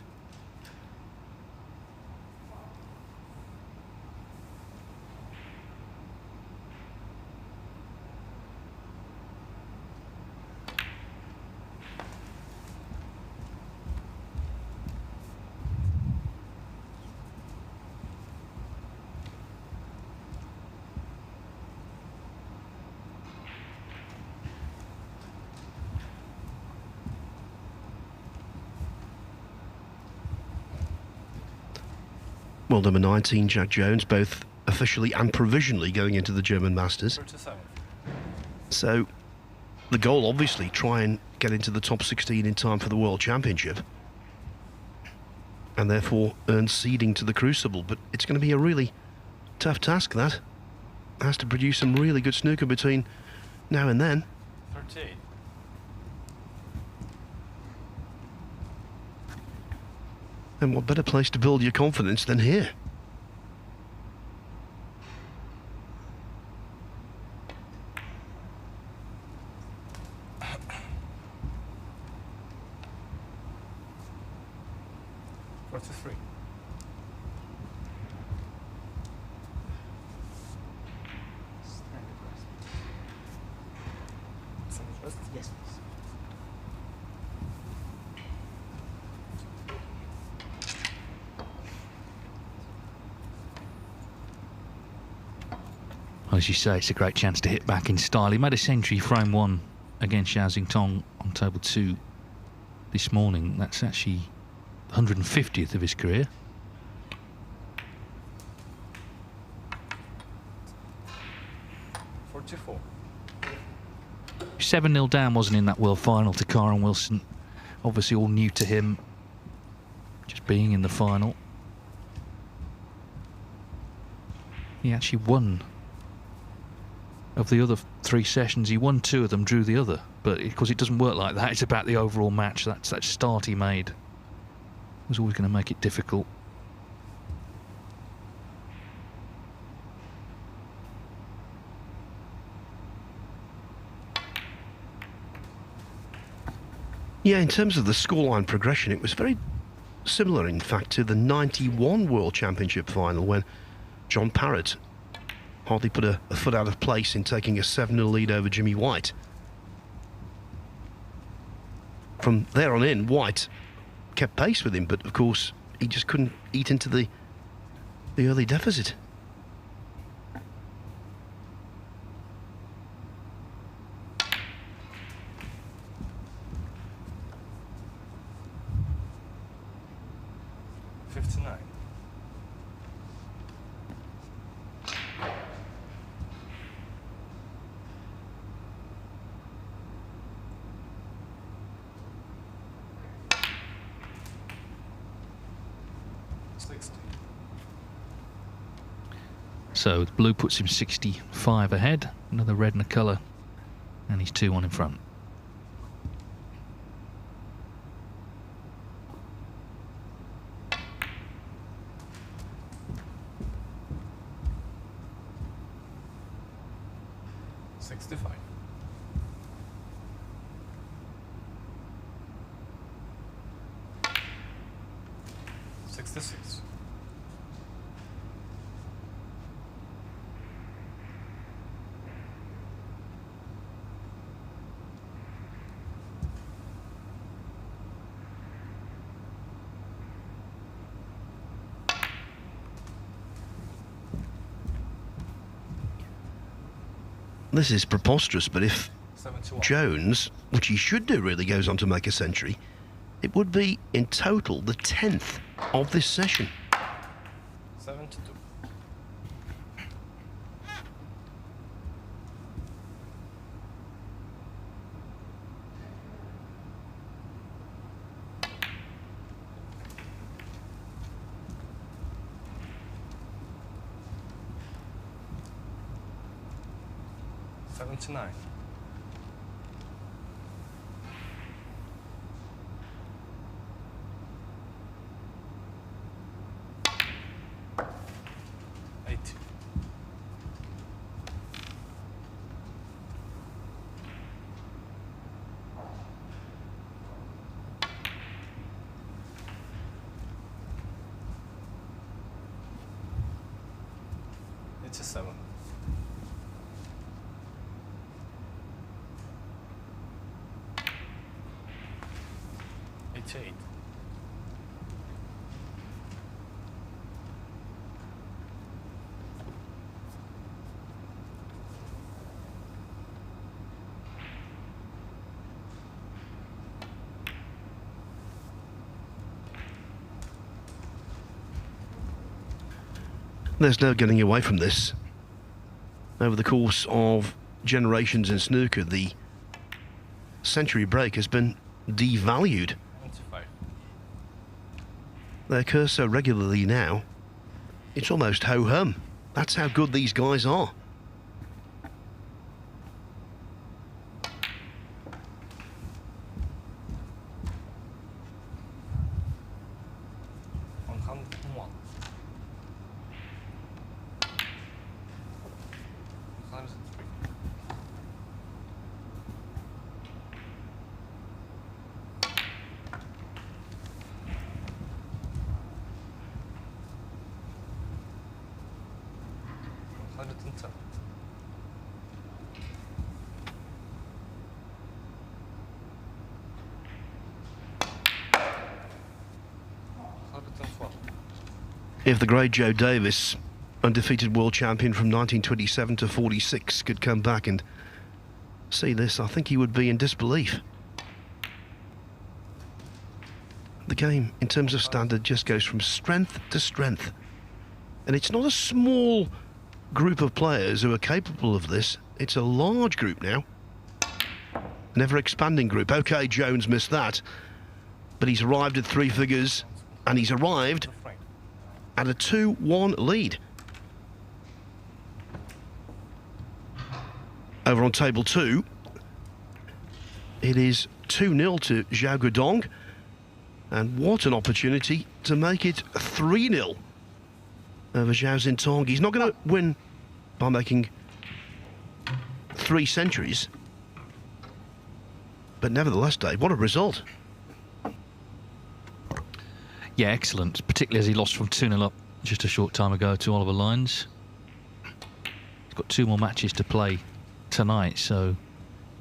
Well, number 19, Jack Jones, both officially and provisionally going into the German Masters. 37. So, the goal, obviously, try and get into the top 16 in time for the World Championship. And therefore earn seeding to the Crucible. But it's going to be a really tough task, that. Has to produce some really good snooker between now and then. 38. And what better place to build your confidence than here? Yes. As you say, it's a great chance to hit back in style. He made a century frame one against Xiao Xingtong on table 2 this morning. That's actually 150th of his career. .44. 7-0 down, wasn't in that World Final to Karen Wilson. Obviously all new to him, just being in the final. He actually won. Of the other 3 sessions, he won 2 of them, drew the other. But because it doesn't work like that, it's about the overall match. That start he made was always going to make it difficult. Yeah, in terms of the scoreline progression, it was very similar, in fact, to the 91 World Championship final when John Parrott hardly put a foot out of place in taking a 7-0 lead over Jimmy White. From there on in, White kept pace with him, but of course he just couldn't eat into the early deficit. So the blue puts him 65 ahead. Another red and a colour, and he's 2-1 in front. This is preposterous, but if Jones, which he should do really, goes on to make a century, it would be in total the 10th of this session. 7-2. To 9. It's a 7. Eight. There's no getting away from this. Over the course of generations in snooker, the century break has been devalued. They occur so regularly now, it's almost ho-hum. That's how good these guys are. If the great Joe Davis, undefeated world champion from 1927 to 46, could come back and see this, I think he would be in disbelief. The game, in terms of standard, just goes from strength to strength. And it's not a small group of players who are capable of this. It's a large group now. An ever-expanding group. OK, Jones missed that. But he's arrived at 3 figures, and he's arrived at a 2-1 lead. Over on table 2, it is 2-0 to Zhao Guodong. And what an opportunity to make it 3-0 over Zhao Xintong. He's not going to win by making 3 centuries. But nevertheless, Dave, what a result. Yeah, excellent, particularly as he lost from 2-0 up just a short time ago to Oliver Lyons. He's got 2 more matches to play tonight, so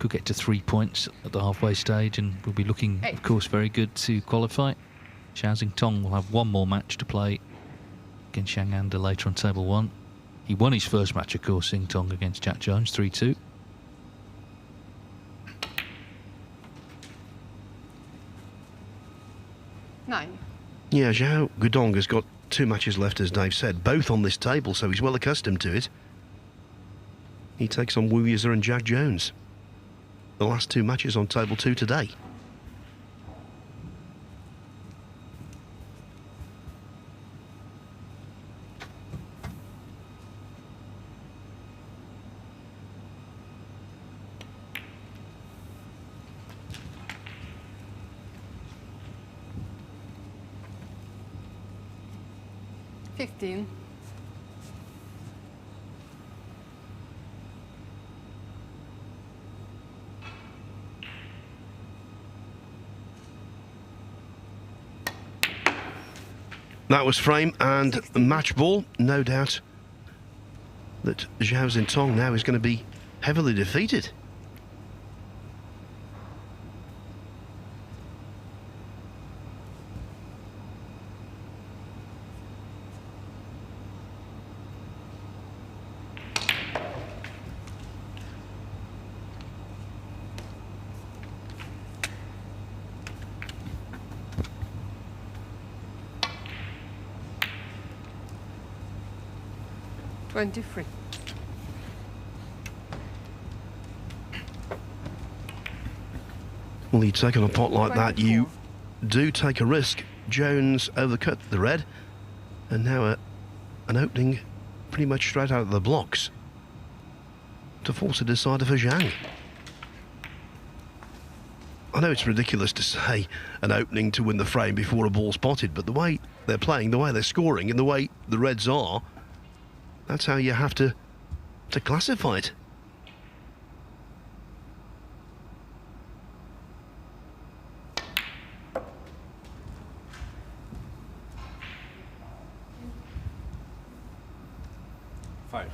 could get to 3 points at the halfway stage, and will be looking, of course, very good to qualify. Xiao Xintong will have 1 more match to play against Chang'an later on table 1. He won his first match, of course, Xintong against Jack Jones, 3-2. Yeah, Zhao Guodong has got 2 matches left, as Dave said, both on this table, so he's well accustomed to it. He takes on Wu Yize and Jack Jones. The last 2 matches on table 2 today. 15. That was frame and 16. match ball. No doubt that Zhao Zintong now is going to be heavily defeated. $23. Well, you take on a pot like that, you do take a risk. Jones overcut the red, and now an opening pretty much straight out of the blocks to force a decider for Zhang. I know it's ridiculous to say an opening to win the frame before a ball spotted, but the way they're playing, the way they're scoring, and the way the reds are, that's how you have to classify it. Five.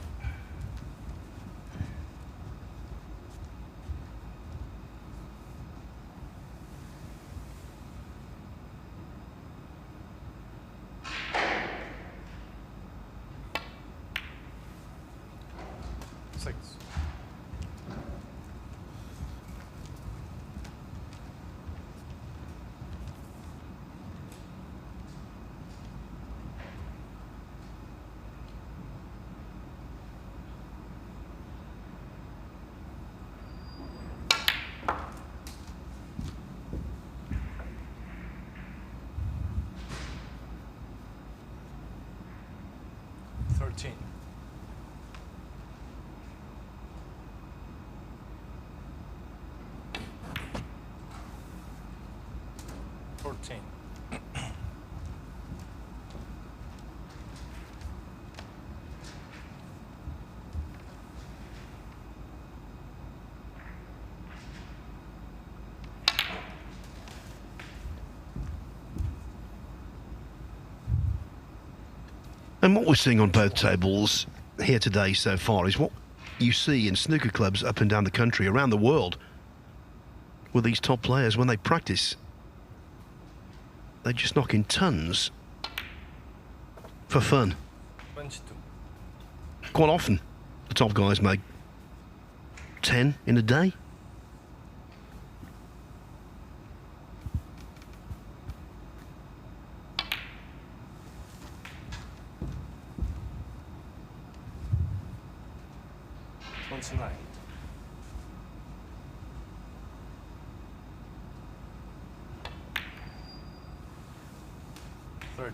Six. $13. $14. And what we're seeing on both tables here today so far is what you see in snooker clubs up and down the country, around the world, with these top players. When they practice, they just knock in tons for fun. 22. Quite often, the top guys make 10 in a day. $29. $30.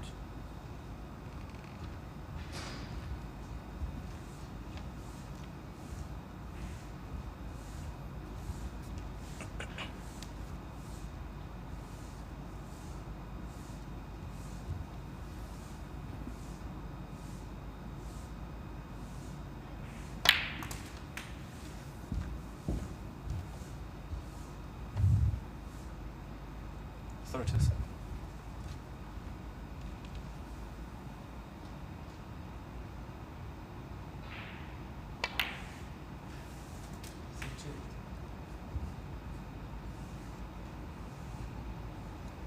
$37.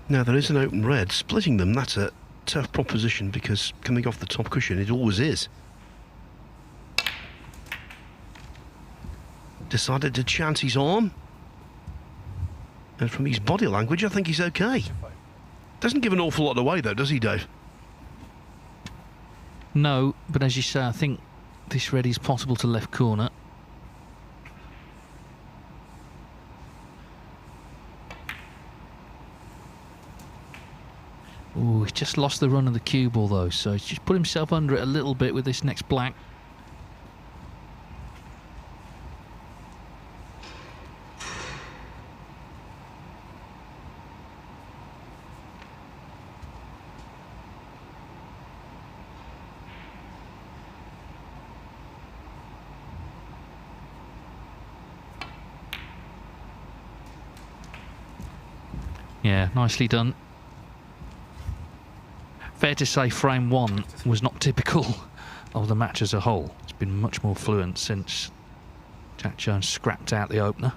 Now, there is an open red. Splitting them, that's a tough proposition, because coming off the top cushion, it always is. Decided to chance his arm. And from his body language, I think he's okay. Doesn't give an awful lot away, though, does he, Dave? No, but as you say, I think this red is possible to left corner. Ooh, he's just lost the run of the cue ball, though, so he's just put himself under it a little bit with this next black. Yeah, nicely done. Fair to say frame 1 was not typical of the match as a whole. It's been much more fluent since Jack Jones scrapped out the opener.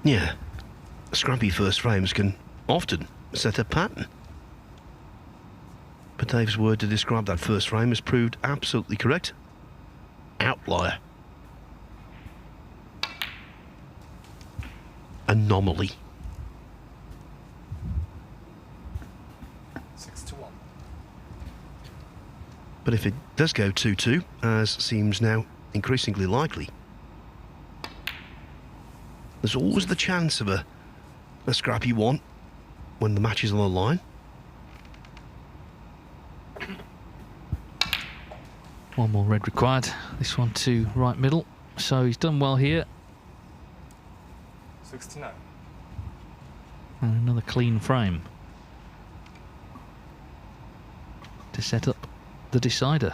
Yeah, scrappy first frames can often set a pattern. But Dave's word to describe that first frame has proved absolutely correct. Outlier. Anomaly. 6-1. But if it does go 2-2, as seems now increasingly likely, there's always the chance of a scrappy one when the match is on the line. One more red required. This one to right middle. So he's done well here. 69. And another clean frame to set up the decider.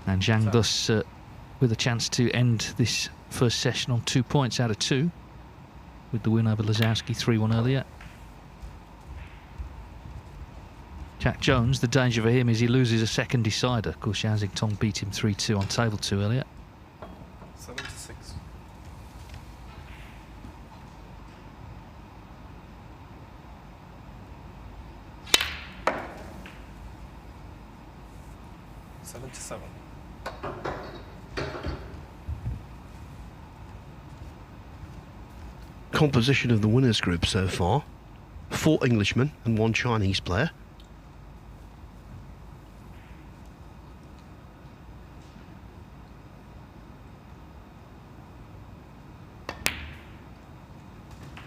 And Zhang thus with a chance to end this first session on 2 points out of 2 with the win over Lisowski 3-1 earlier. Jack Jones, the danger for him is he loses a second decider. Of course, Xiao Tong beat him 3-2 on table 2 earlier. 76. Composition of the winners group so far: 4 Englishmen and 1 Chinese player.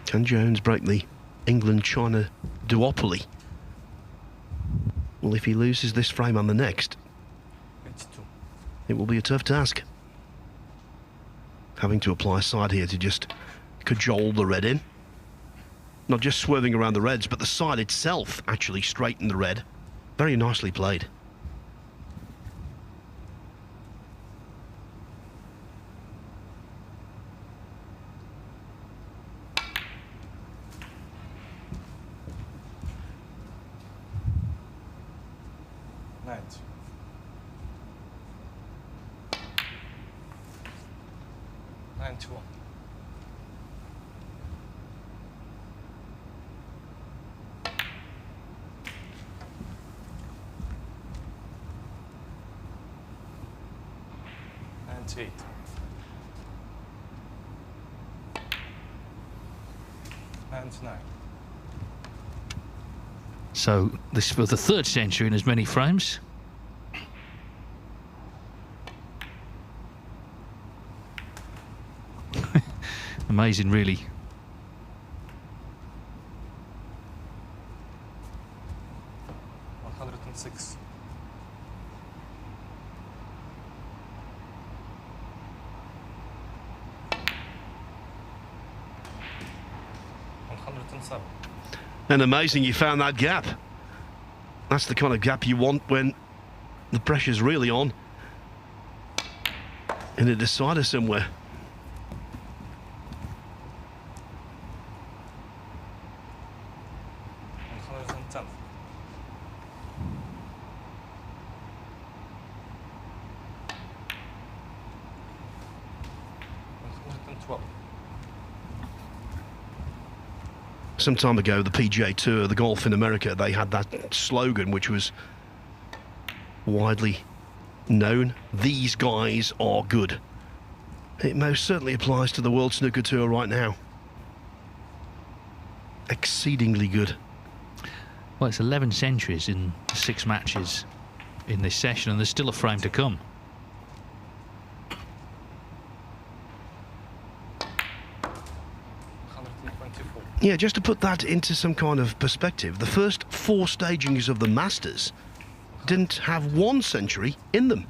Can Jones break the England-China duopoly? Well, if he loses this frame and the next, it will be a tough task. Having to apply side here to just cajole the red in. Not just swerving around the reds, but the side itself actually straightened the red. Very nicely played. Right. Nine to 1. And 8. And 9. So this for the 3rd century in as many frames. Amazing, really. $106. $107. And amazing you found that gap. That's the kind of gap you want when the pressure's really on in a decider somewhere. $110. $112. Some time ago, the PGA Tour, the golf in America, they had that slogan which was widely known: these guys are good. It most certainly applies to the World Snooker Tour right now. Exceedingly good. Well, it's 11 centuries in 6 matches in this session, and there's still a frame to come. Yeah, just to put that into some kind of perspective, the first 4 stagings of the Masters didn't have 1 century in them.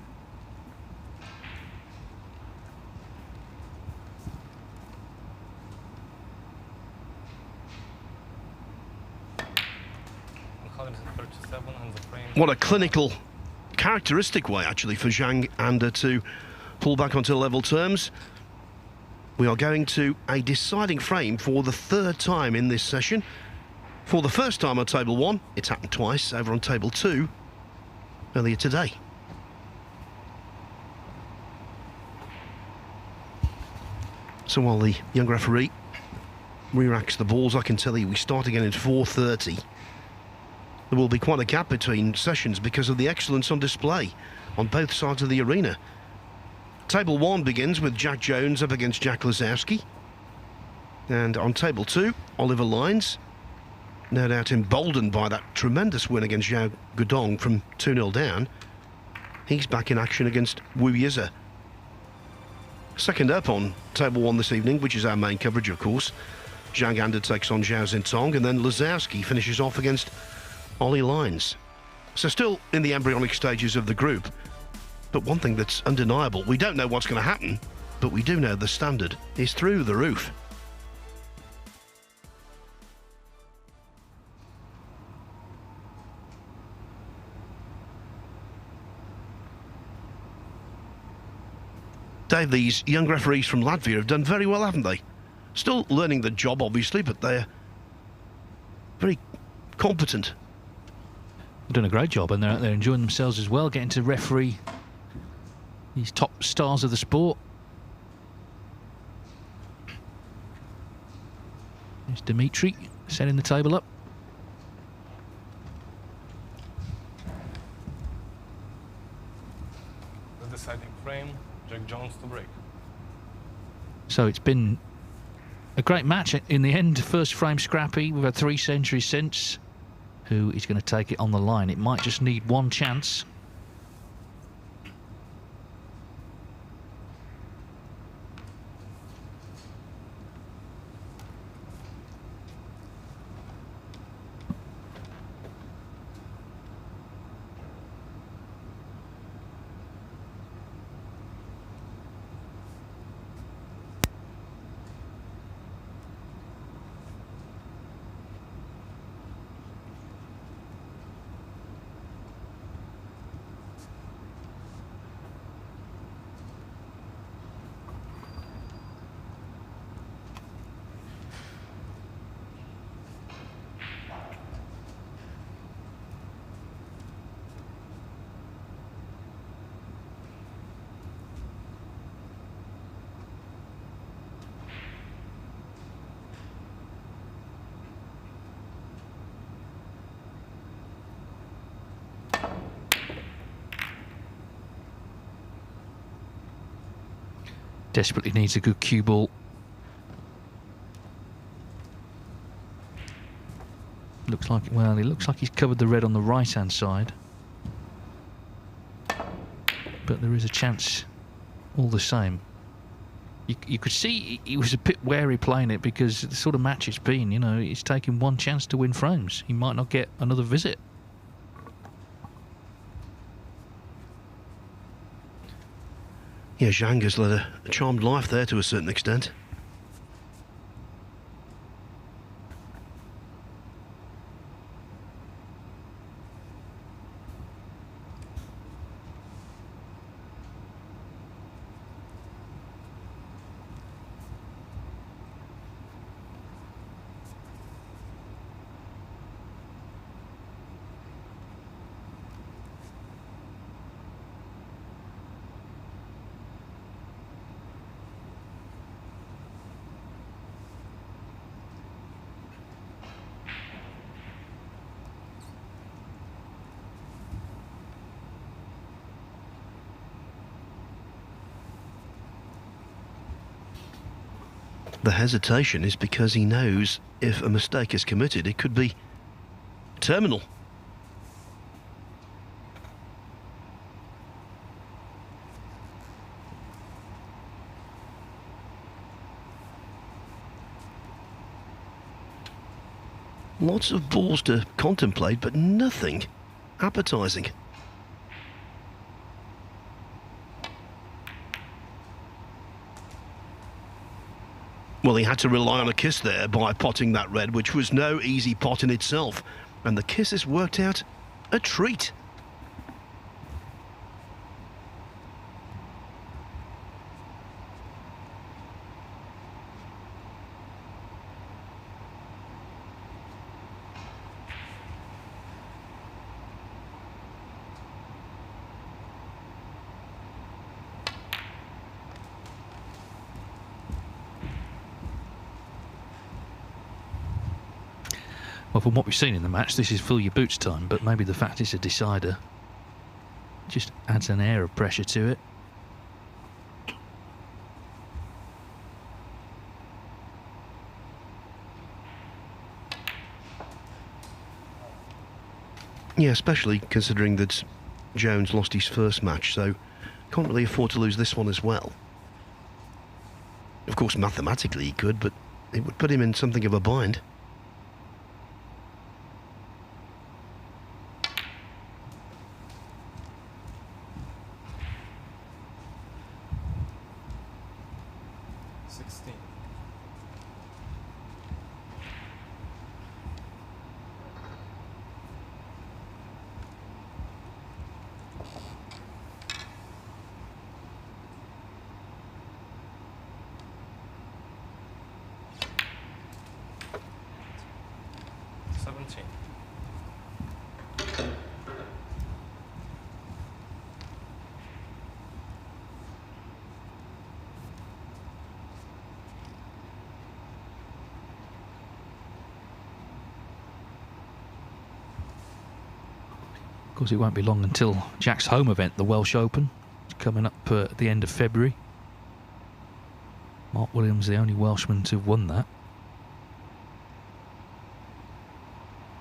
37 and the frame. What a clinical, characteristic way, actually, for Zhang Anda to pull back onto level terms. We are going to a deciding frame for the third time in this session. For the first time on table 1, it's happened twice over on table 2 earlier today. So while the young referee re-racks the balls, I can tell you we start again at 4:30. There will be quite a gap between sessions because of the excellence on display on both sides of the arena. Table 1 begins with Jack Jones up against Jack Lisowski. And on table 2, Oliver Lines, no doubt emboldened by that tremendous win against Xiao Gudong from 2-0 down. He's back in action against Wu Yize. Second up on table 1 this evening, which is our main coverage, of course, Zhang Anda takes on Zhao Zintong, and then Lisowski finishes off against Ollie Lines. So still in the embryonic stages of the group, but one thing that's undeniable, we don't know what's going to happen, but we do know the standard is through the roof. Dave, these young referees from Latvia have done very well, haven't they? Still learning the job, obviously, but they're very competent. They're doing a great job, and they're out there enjoying themselves as well, getting to referee these top stars of the sport. There's Dimitri setting the table up. The deciding frame, Jack Jones to break. So it's been a great match in the end. First frame scrappy. We've had 3 centuries since. Who is going to take it on the line? It might just need one chance. Desperately needs a good cue ball. Looks like, well, it looks like he's covered the red on the right-hand side. But there is a chance all the same. You could see he was a bit wary playing it because the sort of match it's been, you know, he's taking one chance to win frames. He might not get another visit. Yeah, Zhang has led a charmed life there to a certain extent. The hesitation is because he knows if a mistake is committed, it could be terminal. Lots of balls to contemplate, but nothing appetising. Well, he had to rely on a kiss there by potting that red, which was no easy pot in itself. And the kiss has worked out a treat. Well, from what we've seen in the match, this is fill your boots time, but maybe the fact it's a decider just adds an air of pressure to it. Yeah, especially considering that Jones lost his first match, so can't really afford to lose this one as well. Of course, mathematically he could, but it would put him in something of a bind. Of course, it won't be long until Jack's home event, the Welsh Open. It's coming up at the end of February. Mark Williams, the only Welshman to have won that.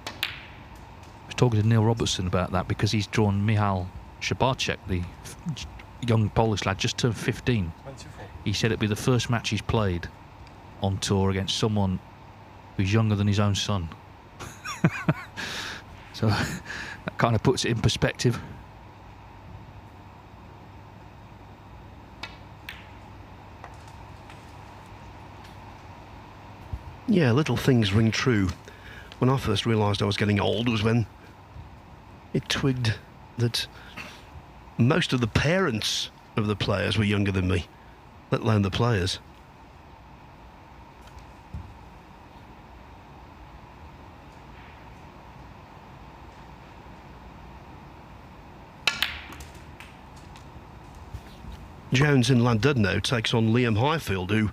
I was talking to Neil Robertson about that because he's drawn Michal Szabarczyk, the young Polish lad, just turned 15. 24. He said it'd be the first match he's played on tour against someone who's younger than his own son. So that kind of puts it in perspective. Yeah, little things ring true. When I first realised I was getting old was when it twigged that most of the parents of the players were younger than me, let alone the players. Jones in Llandudno takes on Liam Highfield, who,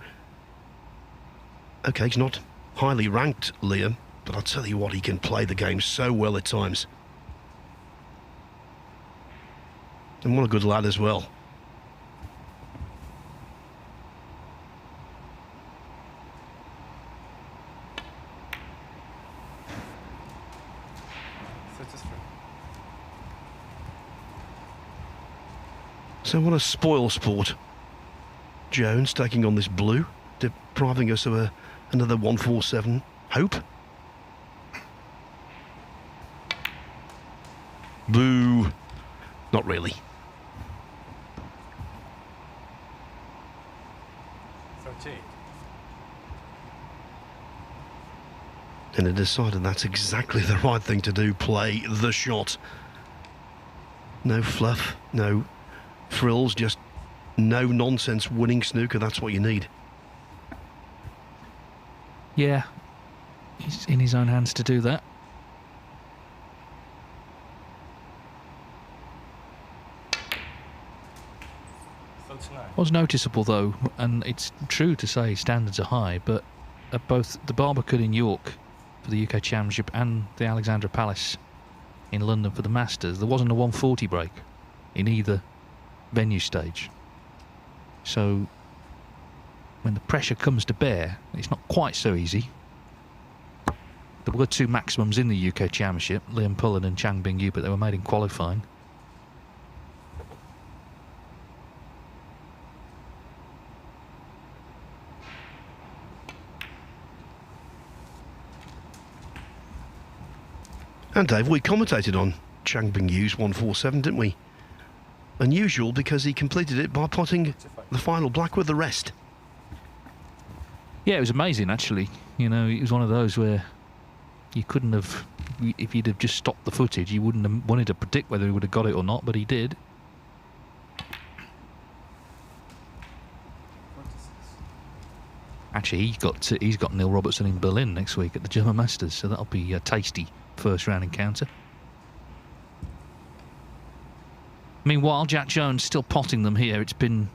okay, he's not highly ranked, Liam, but I'll tell you what, he can play the game so well at times. And what a good lad as well. So what a spoil sport. Jones taking on this blue, depriving us of another 147 hope. Boo. Not really. 38. And it decided that's exactly the right thing to do. Play the shot. No fluff, no frills, just no nonsense winning snooker. That's what you need. Yeah, he's in his own hands to do that. Was noticeable though, and it's true to say standards are high, but at both the Barbican in York for the UK Championship and the Alexandra Palace in London for the Masters, there wasn't a 140 break in either venue stage. So when the pressure comes to bear, it's not quite so easy. There were two maximums in the UK Championship, Liam Pullen and Chang Bing-yu, but they were made in qualifying. And Dave, we commentated on Chang Bing-yu's 147, didn't we? Unusual because he completed it by potting the final black with the rest. Yeah, it was amazing actually. You know, it was one of those where you couldn't have if he'd have just stopped the footage, he wouldn't have wanted to predict whether he would have got it or not, but he did. Actually, he's got Neil Robertson in Berlin next week at the German Masters, so that'll be a tasty first round encounter. Meanwhile, Jack Jones still potting them here. It's been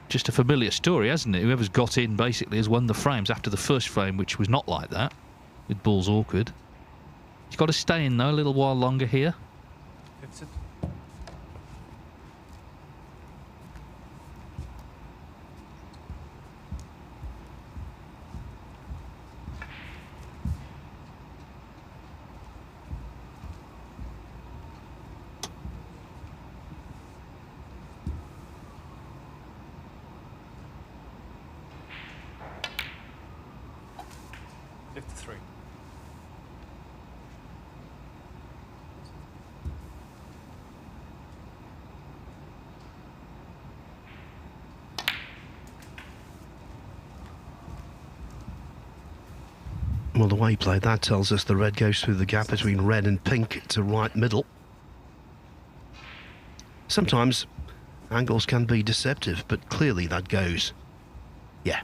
just a familiar story, hasn't it? Whoever's got in basically has won the frames after the first frame, which was not like that, with balls awkward. He's got to stay in though a little while longer here. Hits it. Well, the way he played that tells us the red goes through the gap between red and pink to right middle. Sometimes angles can be deceptive, but clearly that goes. Yeah.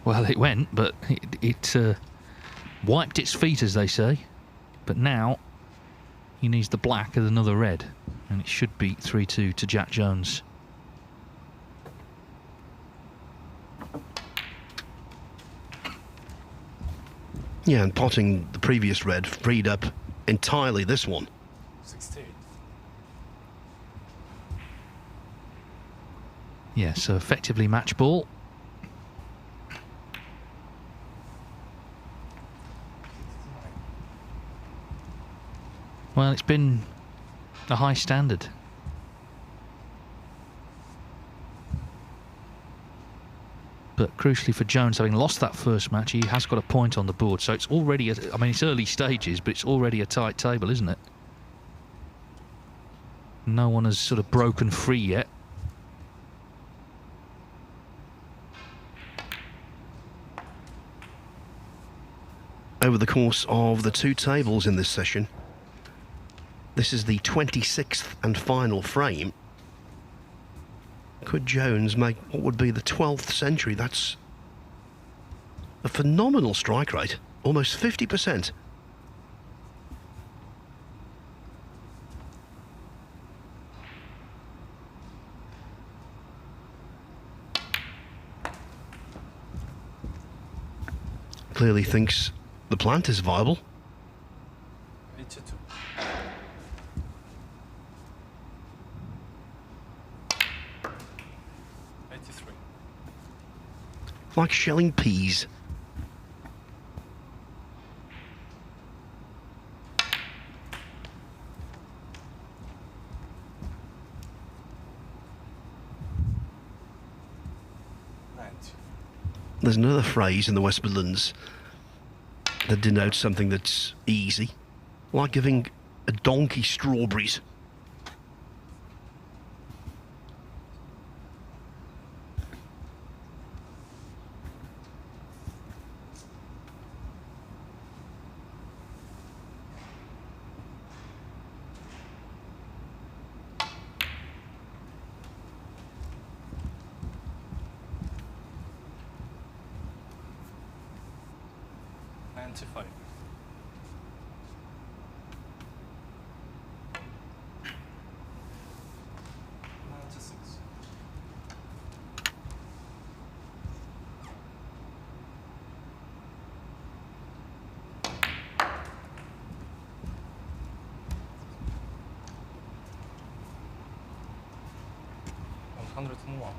Well, it went, but it wiped its feet, as they say. But now he needs the black and another red, and it should be 3-2 to Jack Jones. Yeah, and potting the previous red freed up entirely this one. 16. Yeah, so effectively match ball. Well, it's been a high standard. But crucially for Jones, having lost that first match, he has got a point on the board. So it's already, I mean, it's early stages, but it's already a tight table, isn't it? No one has sort of broken free yet. Over the course of the two tables in this session, this is the 26th and final frame. Could Jones make what would be the 12th century? That's a phenomenal strike rate, almost 50%. Clearly thinks the plant is viable. 82. Like shelling peas. There's another phrase in the West Midlands that denotes something that's easy, like giving a donkey strawberries.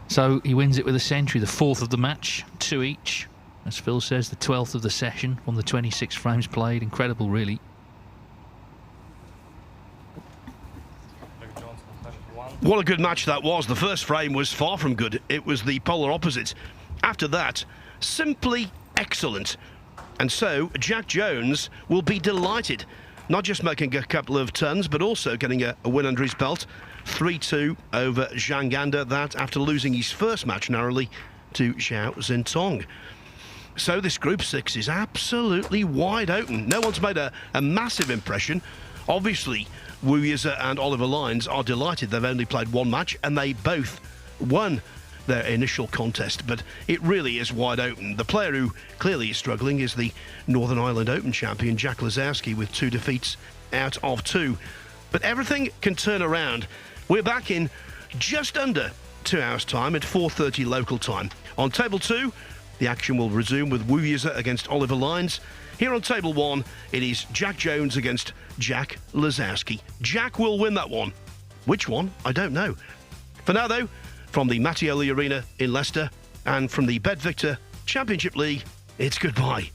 So he wins it with a century, the fourth of the match, 2 each. As Phil says, the 12th of the session from the 26 frames played. Incredible, really. What a good match that was. The first frame was far from good. It was the polar opposite. After that, simply excellent. And so Jack Jones will be delighted not just making a couple of turns, but also getting a win under his belt. 3-2 over Zhang, that after losing his first match narrowly to Xiao Zhintong. So this Group 6 is absolutely wide open. No one's made a massive impression. Obviously, Wu Yize and Oliver Lyons are delighted they've only played one match, and they both won their initial contest, but it really is wide open. The player who clearly is struggling is the Northern Ireland Open champion, Jack Lisowski, with 2 defeats out of 2. But everything can turn around. We're back in just under 2 hours' time at 4:30 local time. On Table 2, the action will resume with Wu Yize against Oliver Lyons. Here on Table 1, it is Jack Jones against Jack Lisowski. Jack will win that one. Which one? I don't know. For now, though, from the Mattioli Arena in Leicester and from the BetVictor Championship League, it's goodbye.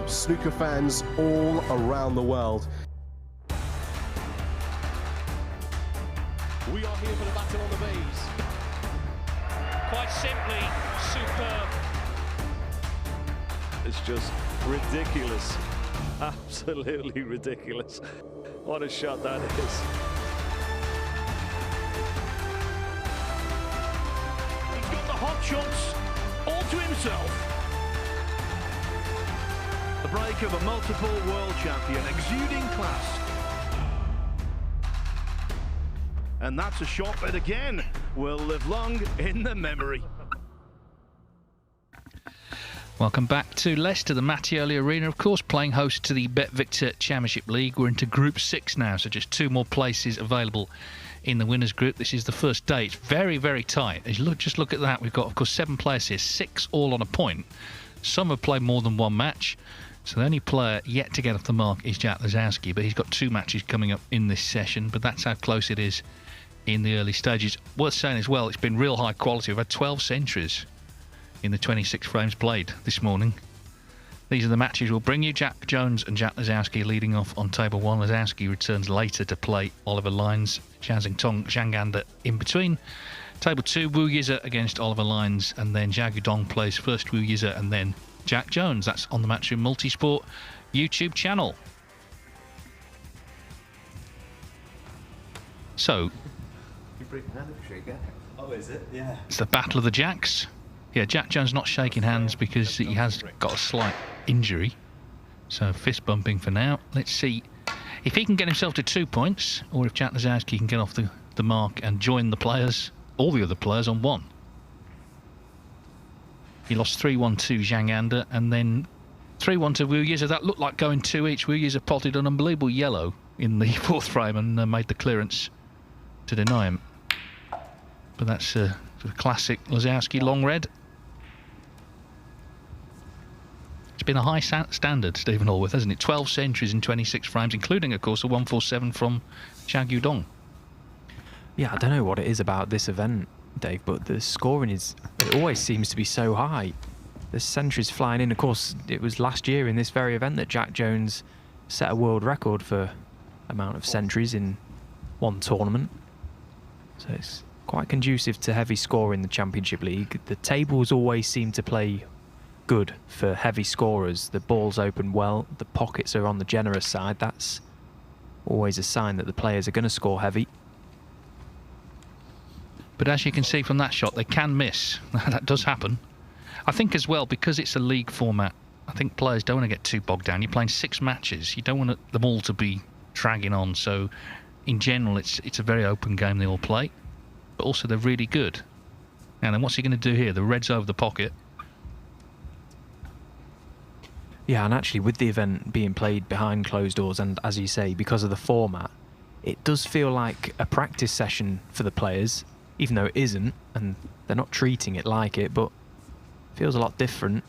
snooker fans all around the world. We are here for the battle on the bays. Quite simply, superb. It's just ridiculous. Absolutely ridiculous. What a shot that is. He's got the hot shots all to himself. The break of a multiple world champion, exuding class. And that's a shot that again will live long in the memory. Welcome back to Leicester, the Mattioli Arena, of course, playing host to the BetVictor Championship League. We're into Group 6 now, so just 2 more places available in the winners' group. This is the first day. It's very, very tight. As you look, just look at that. We've got, of course, 7 players here, 6 all on a point. Some have played more than 1 match. So the only player yet to get off the mark is Jack Lisowski, but he's got 2 matches coming up in this session. But that's how close it is in the early stages. Worth saying as well, it's been real high quality. We've had 12 centuries in the 26 frames played this morning. These are the matches we'll bring you. Jack Jones and Jack Lisowski leading off on table 1. Lisowski returns later to play Oliver Lines. Zhang Tong, Zhang in between. Table 2, Wu Yize against Oliver Lines, and then Zhao Dong plays first Wu Yize and then Jack Jones. That's on the Matchroom Multisport YouTube channel. So, oh, is it? Yeah. It's the Battle of the Jacks. Yeah, Jack Jones not shaking hands because he has got a slight injury. So fist bumping for now. Let's see if he can get himself to 2 points, or if Jack Lisowski can get off the mark and join the players, all the other players, on 1. He lost 3-1 to Zhang, and then 3-1 to Wu Yize. That looked like going 2 each. Wu Yize potted an unbelievable yellow in the 4th frame and made the clearance to deny him. But that's the classic Lisowski long red. It's been a high standard, Stephen Allworth, hasn't it? 12 centuries in 26 frames, including, of course, a 147 from Xiao Dong. Yeah, I don't know what it is about this event, Dave, but the scoring it always seems to be so high. The centuries flying in. Of course, it was last year in this very event that Jack Jones set a world record for amount of centuries in one tournament. So it's quite conducive to heavy score in the Championship League. The tables always seem to play good for heavy scorers. The balls open well, the pockets are on the generous side. That's always a sign that the players are going to score heavy. But as you can see from that shot, they can miss. That does happen. I think as well, because it's a league format, I think players don't want to get too bogged down. You're playing 6 matches. You don't want them all to be dragging on. So in general, it's a very open game they all play. But also they're really good. And then what's he going to do here? The red's over the pocket. Yeah, and actually with the event being played behind closed doors, and as you say, because of the format, it does feel like a practice session for the players, even though it isn't, and they're not treating it like it, but it feels a lot different.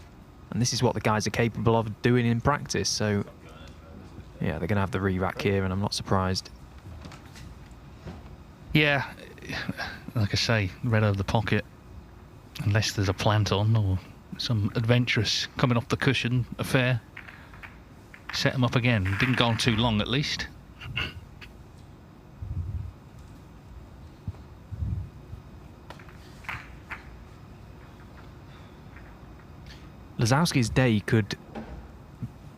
And this is what the guys are capable of doing in practice. So yeah, they're going to have the re-rack here, and I'm not surprised. Yeah, like I say, red over the pocket, unless there's a plant on or some adventurous coming off the cushion affair. Set him up again. Didn't go on too long, at least. Lisowski's day could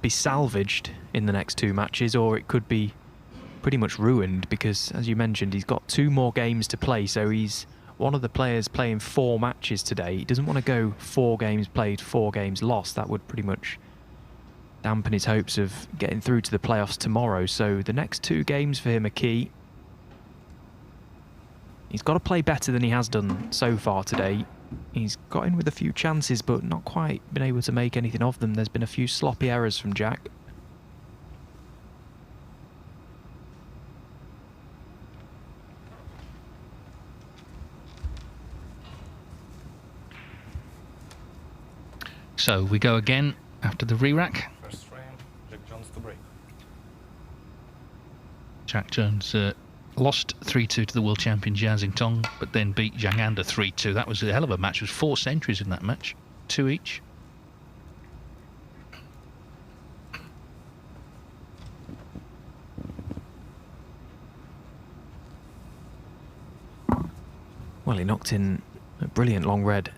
be salvaged in the next 2 matches, or it could be pretty much ruined because, as you mentioned, he's got 2 more games to play, so he's one of the players playing 4 matches today. He doesn't want to go 4 games played, 4 games lost. That would pretty much dampen his hopes of getting through to the playoffs tomorrow. So the next 2 games for him are key. He's got to play better than he has done so far today. He's got in with a few chances, but not quite been able to make anything of them. There's been a few sloppy errors from Jack. So we go again after the re-rack. First frame, Jack Jones to break. Jack Jones lost 3-2 to the world champion Zhao Tong, but then beat Zhang 3-2. That was a hell of a match. It was 4 centuries in that match, 2 each. Well, he knocked in a brilliant long red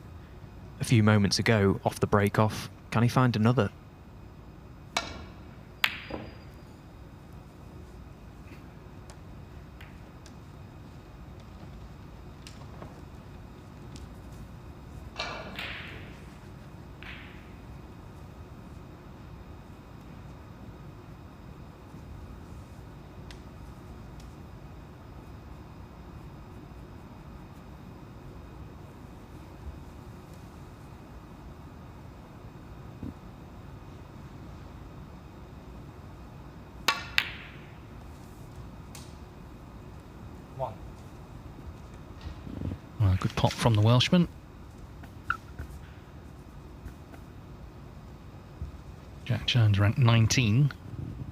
a few moments ago off the break-off. Can he find another? Well, good pot from the Welshman. Jack Jones ranked 19.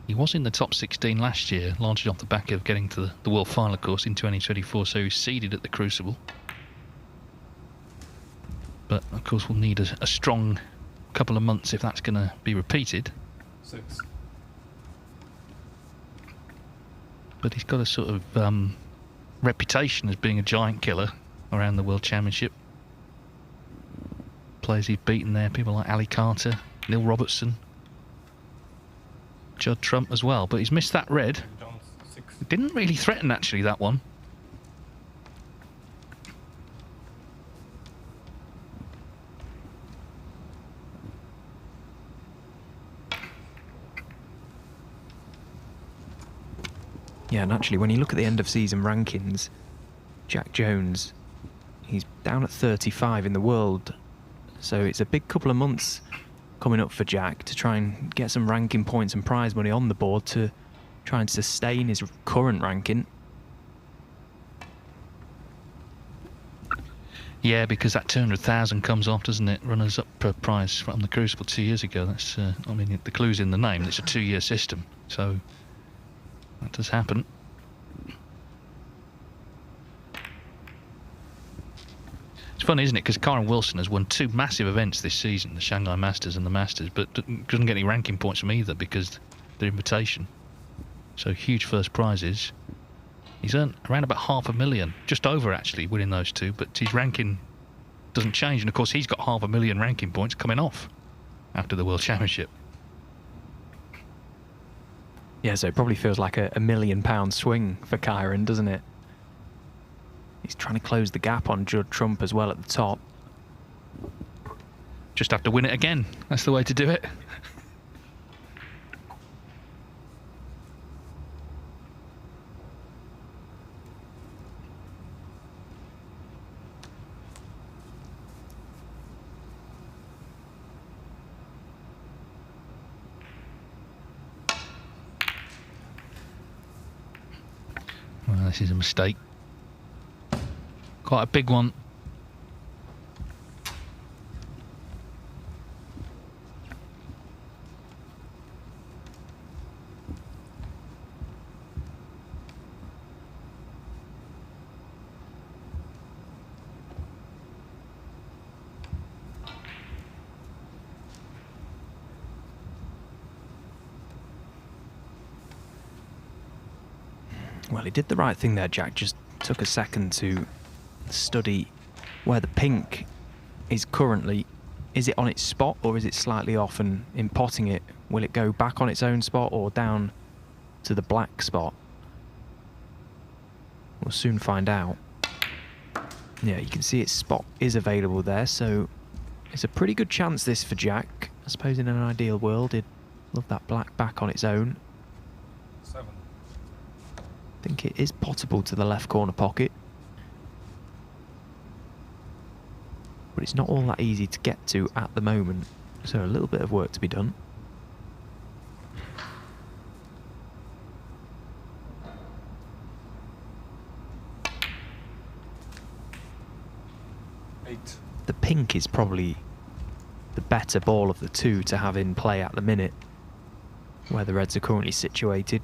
He was in the top 16 last year, largely off the back of getting to the World Final, of course, in 2024, so he's seeded at the Crucible. But, of course, we'll need a strong couple of months if that's going to be repeated. 6. But he's got a sort of reputation as being a giant killer around the World Championship. Players he's beaten there, people like Ali Carter, Neil Robertson, Judd Trump as well, but he's missed that red. It didn't really threaten, actually, that one. Yeah, and actually, when you look at the end-of-season rankings, Jack Jones, he's down at 35 in the world. So it's a big couple of months coming up for Jack to try and get some ranking points and prize money on the board to try and sustain his current ranking. Yeah, because that 200,000 comes off, doesn't it? Runners up per prize from the Crucible 2 years ago. That's, I mean, the clue's in the name. It's a 2-year system, so that does happen. It's funny, isn't it? Because Kyron Wilson has won 2 massive events this season, the Shanghai Masters and the Masters, but doesn't get any ranking points from either because they're invitation. So huge first prizes. He's earned around about $500,000, just over actually, winning those 2, but his ranking doesn't change. And of course, he's got $500,000 ranking points coming off after the World Championship. Yeah, so it probably feels like a £1 million swing for Kyron, doesn't it? He's trying to close the gap on Judd Trump as well at the top. Just have to win it again. That's the way to do it. Well, this is a mistake. Quite a big one. Well, he did the right thing there, Jack. Just took a second to study where the pink is currently. Is it on its spot or is it slightly off? And in potting it, will it go back on its own spot or down to the black spot? We'll soon find out. Yeah, you can see its spot is available there, so it's a pretty good chance this for Jack. I suppose in an ideal world he'd love that black back on its own. 7. I think it is pottable to the left corner pocket. But it's not all that easy to get to at the moment, so a little bit of work to be done. The pink is probably the better ball of the 2 to have in play at the minute. Where the reds are currently situated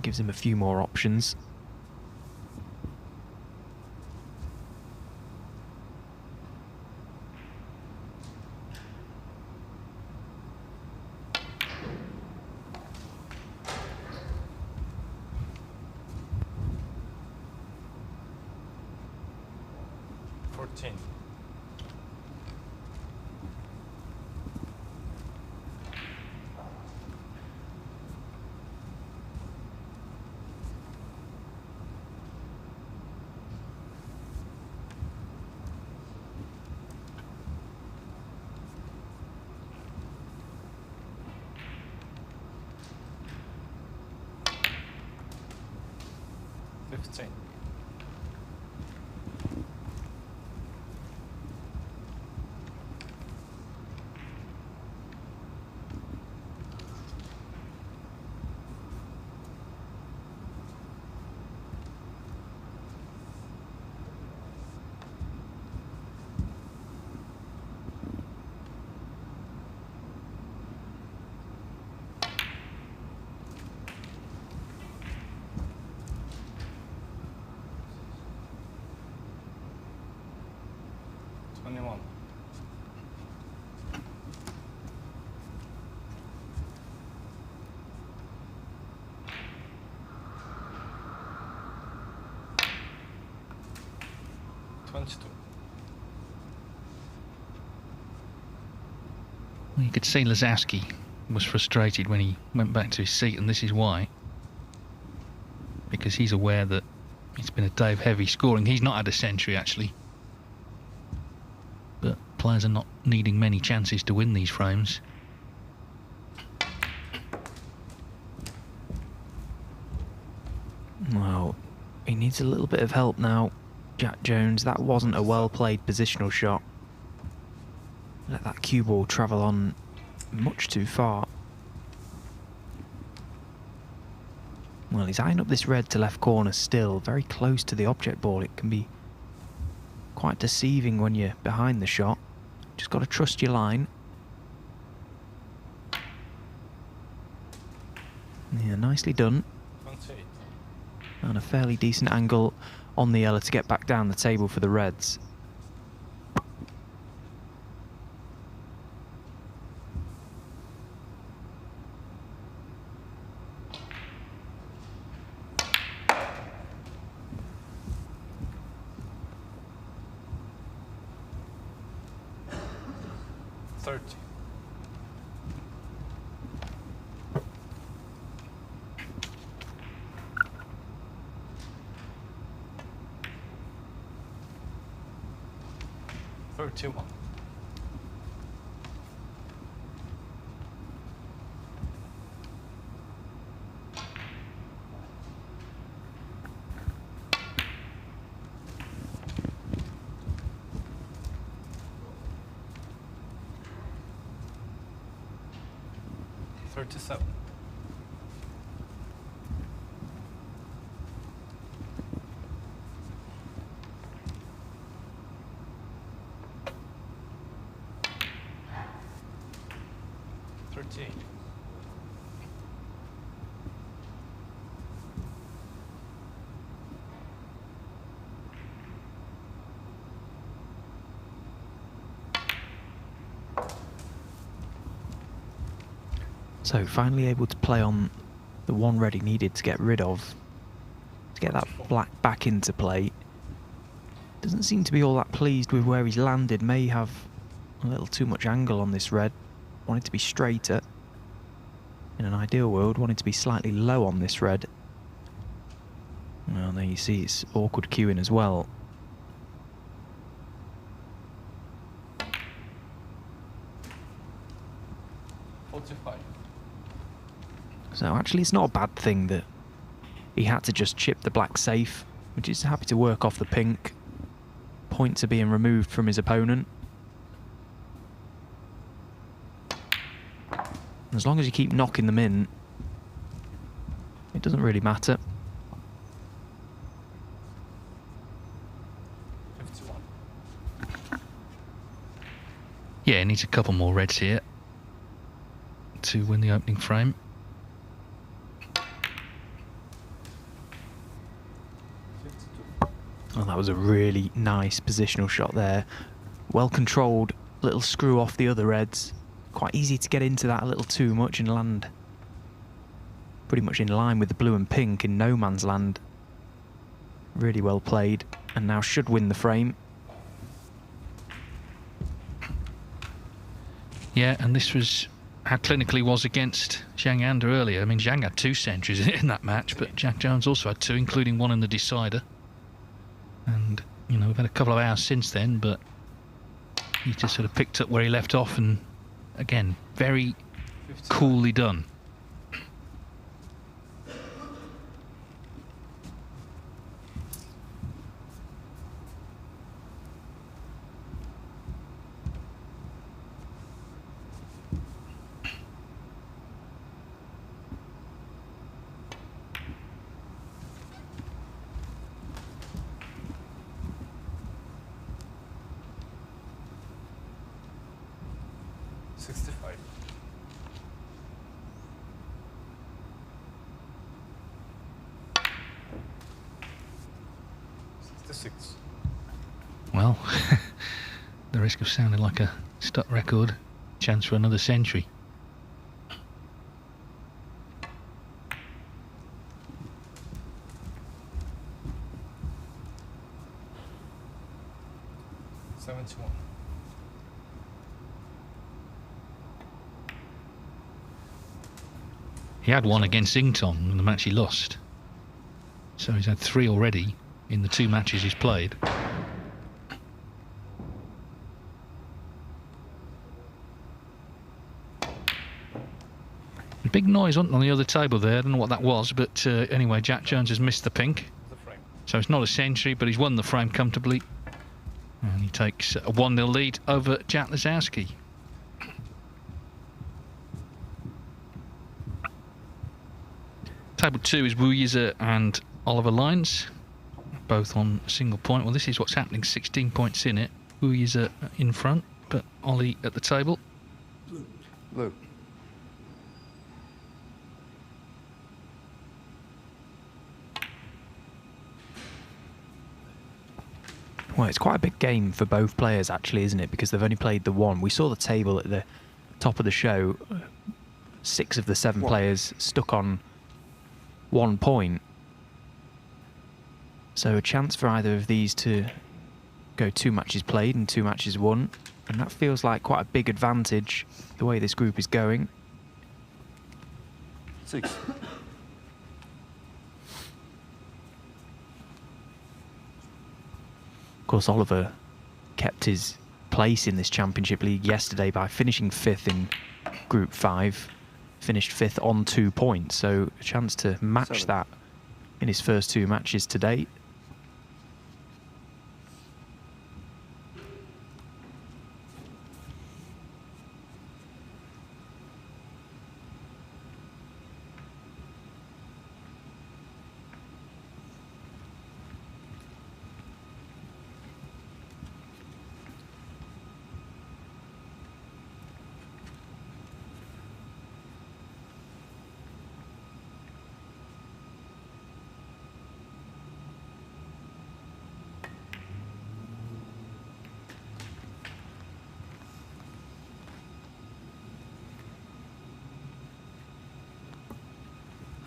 gives him a few more options. 14. Anyone? Well, you could see Lisowski was frustrated when he went back to his seat, and this is why. Because he's aware that it's been a day of heavy scoring. He's not had a century, actually. But players are not needing many chances to win these frames. Well, he needs a little bit of help now, Jack Jones. That wasn't a well-played positional shot. Let that cue ball travel on much too far. Well, he's eyeing up this red to left corner still, very close to the object ball. It can be quite deceiving when you're behind the shot. Just got to trust your line. Yeah, nicely done. 28. And a fairly decent angle on the yellow to get back down the table for the reds. Thirty-one. Thirty-seven. 38. So finally able to play on the one red he needed to get rid of, to get that black back into play. Doesn't seem to be all that pleased with where he's landed. May have a little too much angle on this red. Wanted to be straighter. In an ideal world, wanted to be slightly low on this red. Well, there you see it's awkward cueing as well. So actually it's not a bad thing that he had to just chip the black safe, which is happy to work off the pink. Points are being removed from his opponent. As long as you keep knocking them in, it doesn't really matter. 51. Yeah, needs a couple more reds here to win the opening frame. Oh, that was a really nice positional shot there. Well controlled, little screw off the other reds. Quite easy to get into that a little too much and land pretty much in line with the blue and pink in no man's land. Really well played, and now should win the frame. Yeah, and this was how clinical he was against Zhang earlier. I mean, Zhang had 2 centuries in that match, but Jack Jones also had 2, including one in the decider. And, you know, we've had a couple of hours since then, but he just sort of picked up where he left off, and again, very coolly done. Well, the risk of sounding like a stuck record, chance for another century. He had one against Ington in the match he lost. So he's had 3 already in the 2 matches he's played. A big noise on the other table there. I don't know what that was, but anyway, Jack Jones has missed the pink. So it's not a century, but he's won the frame comfortably. And he takes a 1-0 lead over Jack Lisowski. Table 2 is Wu Yize and Oliver Lines, both on a single point. Well, this is what's happening, 16 points in it. Wu Yize in front, but Ollie at the table. Blue. Well, it's quite a big game for both players, actually, isn't it? Because they've only played the one. We saw the table at the top of the show. 6 of the 7 players stuck on 1 point. So a chance for either of these to go 2 matches played and 2 matches won. And that feels like quite a big advantage, the way this group is going. 6. Of course, Oliver kept his place in this Championship League yesterday by finishing 5th in Group 5. Finished 5th on 2 points, so a chance to match that in his first 2 matches to date.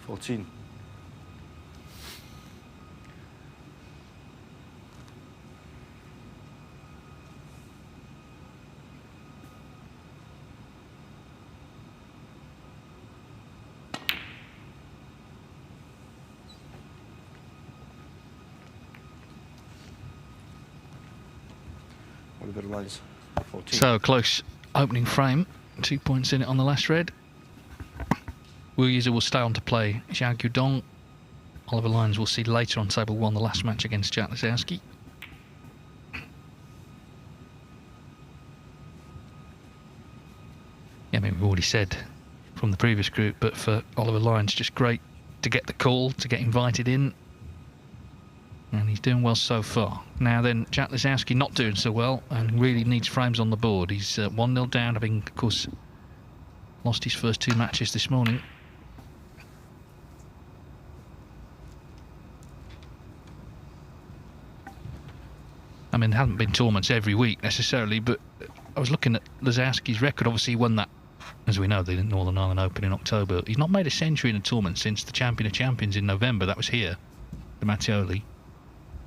Voltien. Oliver Lines. 14. So close opening frame. 2 points in it on the last red. Wu Yize will stay on to play Xiao Guodong. Oliver Lines will see later on table 1 the last match against Jack Lisowski. Yeah, I mean, we've already said from the previous group, but for Oliver Lines, just great to get the call, to get invited in. And he's doing well so far. Now then, Jack Lisowski not doing so well and really needs frames on the board. He's 1-0 down, having, of course, lost his first 2 matches this morning. I mean, there haven't been tournaments every week necessarily, but I was looking at Lisowski's record. Obviously, he won that, as we know, the Northern Ireland Open in October. He's not made a century in a tournament since the Champion of Champions in November. That was here, the Mattioli.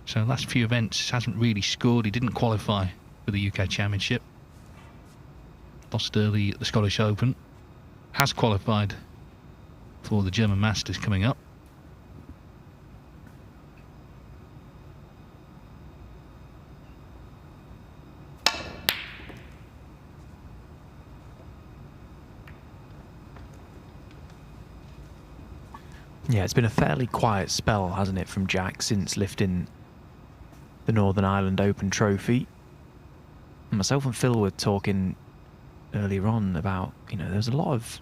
So the last few events hasn't really scored. He didn't qualify for the UK Championship. lost early at the Scottish Open. Has qualified for the German Masters coming up. Yeah, it's been a fairly quiet spell, hasn't it, from Jack since lifting the Northern Ireland Open trophy. Myself and Phil were talking earlier on about, you know, there's a lot of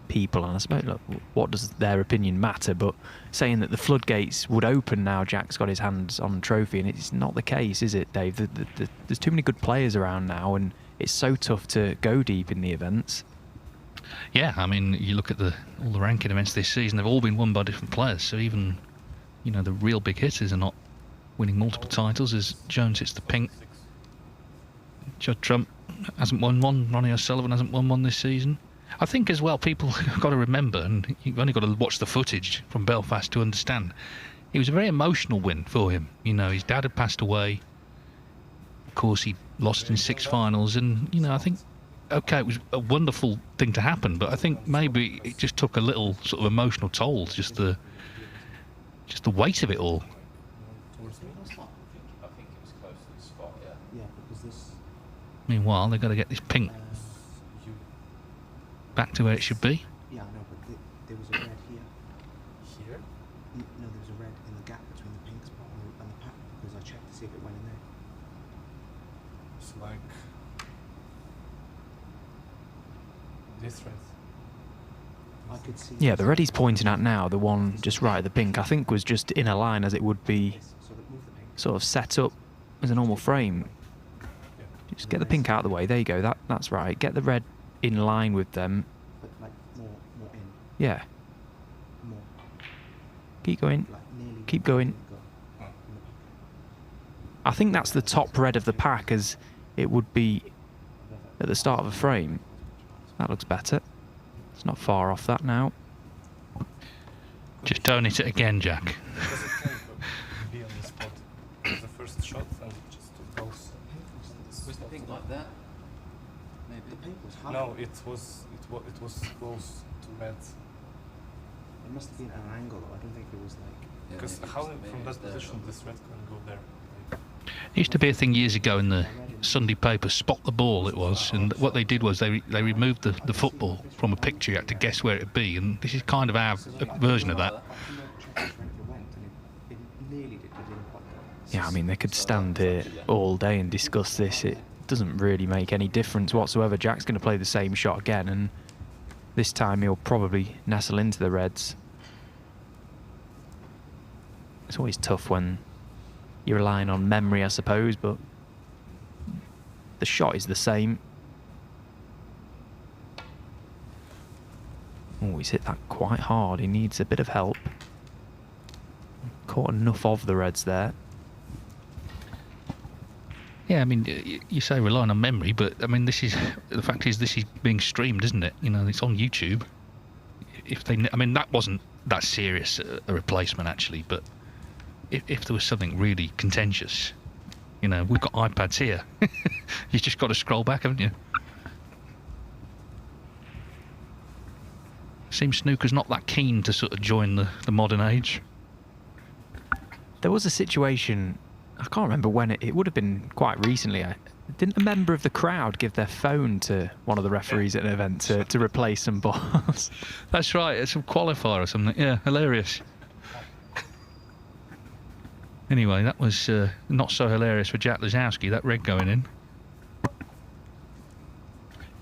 people, and I suppose, look, what does their opinion matter, but saying that the floodgates would open now Jack's got his hands on the trophy, and it's not the case, is it, Dave? There's too many good players around now, and it's so tough to go deep in the events. Yeah, I mean, you look at all the ranking events this season, they've all been won by different players, so even, you know, the real big hitters are not winning multiple titles, as Jones hits the pink. Judd Trump hasn't won one, Ronnie O'Sullivan hasn't won one this season. I think as well, people have got to remember, and you've only got to watch the footage from Belfast to understand, it was a very emotional win for him. You know, his dad had passed away, of course he lost in 6 finals, and, you know, I think, okay, it was a wonderful thing to happen, but I think maybe it just took a little sort of emotional toll, just the weight of it all. Meanwhile, they've got to get this pink back to where it should be. Yeah, I know, but there was a red here. Here? No, there was a red in the gap between the pink spot and the pack, because I checked to see if it went in there. It's like this red. I could see. Yeah, the red he's pointing at now, the one just right at the pink, I think was just in a line as it would be sort of set up as a normal frame. Just get the pink out of the way. There you go. That's right. Get the red in line with them. But like more in. Yeah. More. Keep going. Keep going. I think that's the top red of the pack, as it would be at the start of a frame. That looks better. It's not far off that now. Just don't hit it again, Jack. Be on the spot. The first shot and just goes. Was the pink like that? Maybe the pink was high. No, it was close to red. It must have been at an angle, though. I don't think it was like. Because how from that position this red can go there? It used to be a thing years ago in the Sunday paper, Spot the Ball it was, and what they did was they removed the football from a picture. You had to guess where it'd be, and this is kind of our version of that. Yeah, I mean, they could stand here all day and discuss this. It doesn't really make any difference whatsoever. Jack's going to play the same shot again, and this time he'll probably nestle into the reds. It's always tough when you're relying on memory, I suppose, but the shot is the same. Oh, he's hit that quite hard. He needs a bit of help. Caught enough of the reds there. Yeah, I mean, you say relying on memory, but I mean, the fact is this is being streamed, isn't it? You know, it's on YouTube. I mean, that wasn't that serious a replacement actually, but if there was something really contentious, you know, we've got iPads here. You've just got to scroll back, haven't you? Seems snooker's not that keen to sort of join the modern age. There was a situation, I can't remember when, it would have been quite recently. Didn't a member of the crowd give their phone to one of the referees at an event to replace some balls? That's right, it's a qualifier or something. Yeah, hilarious. Anyway, that was not so hilarious for Jack Lisowski, that red going in.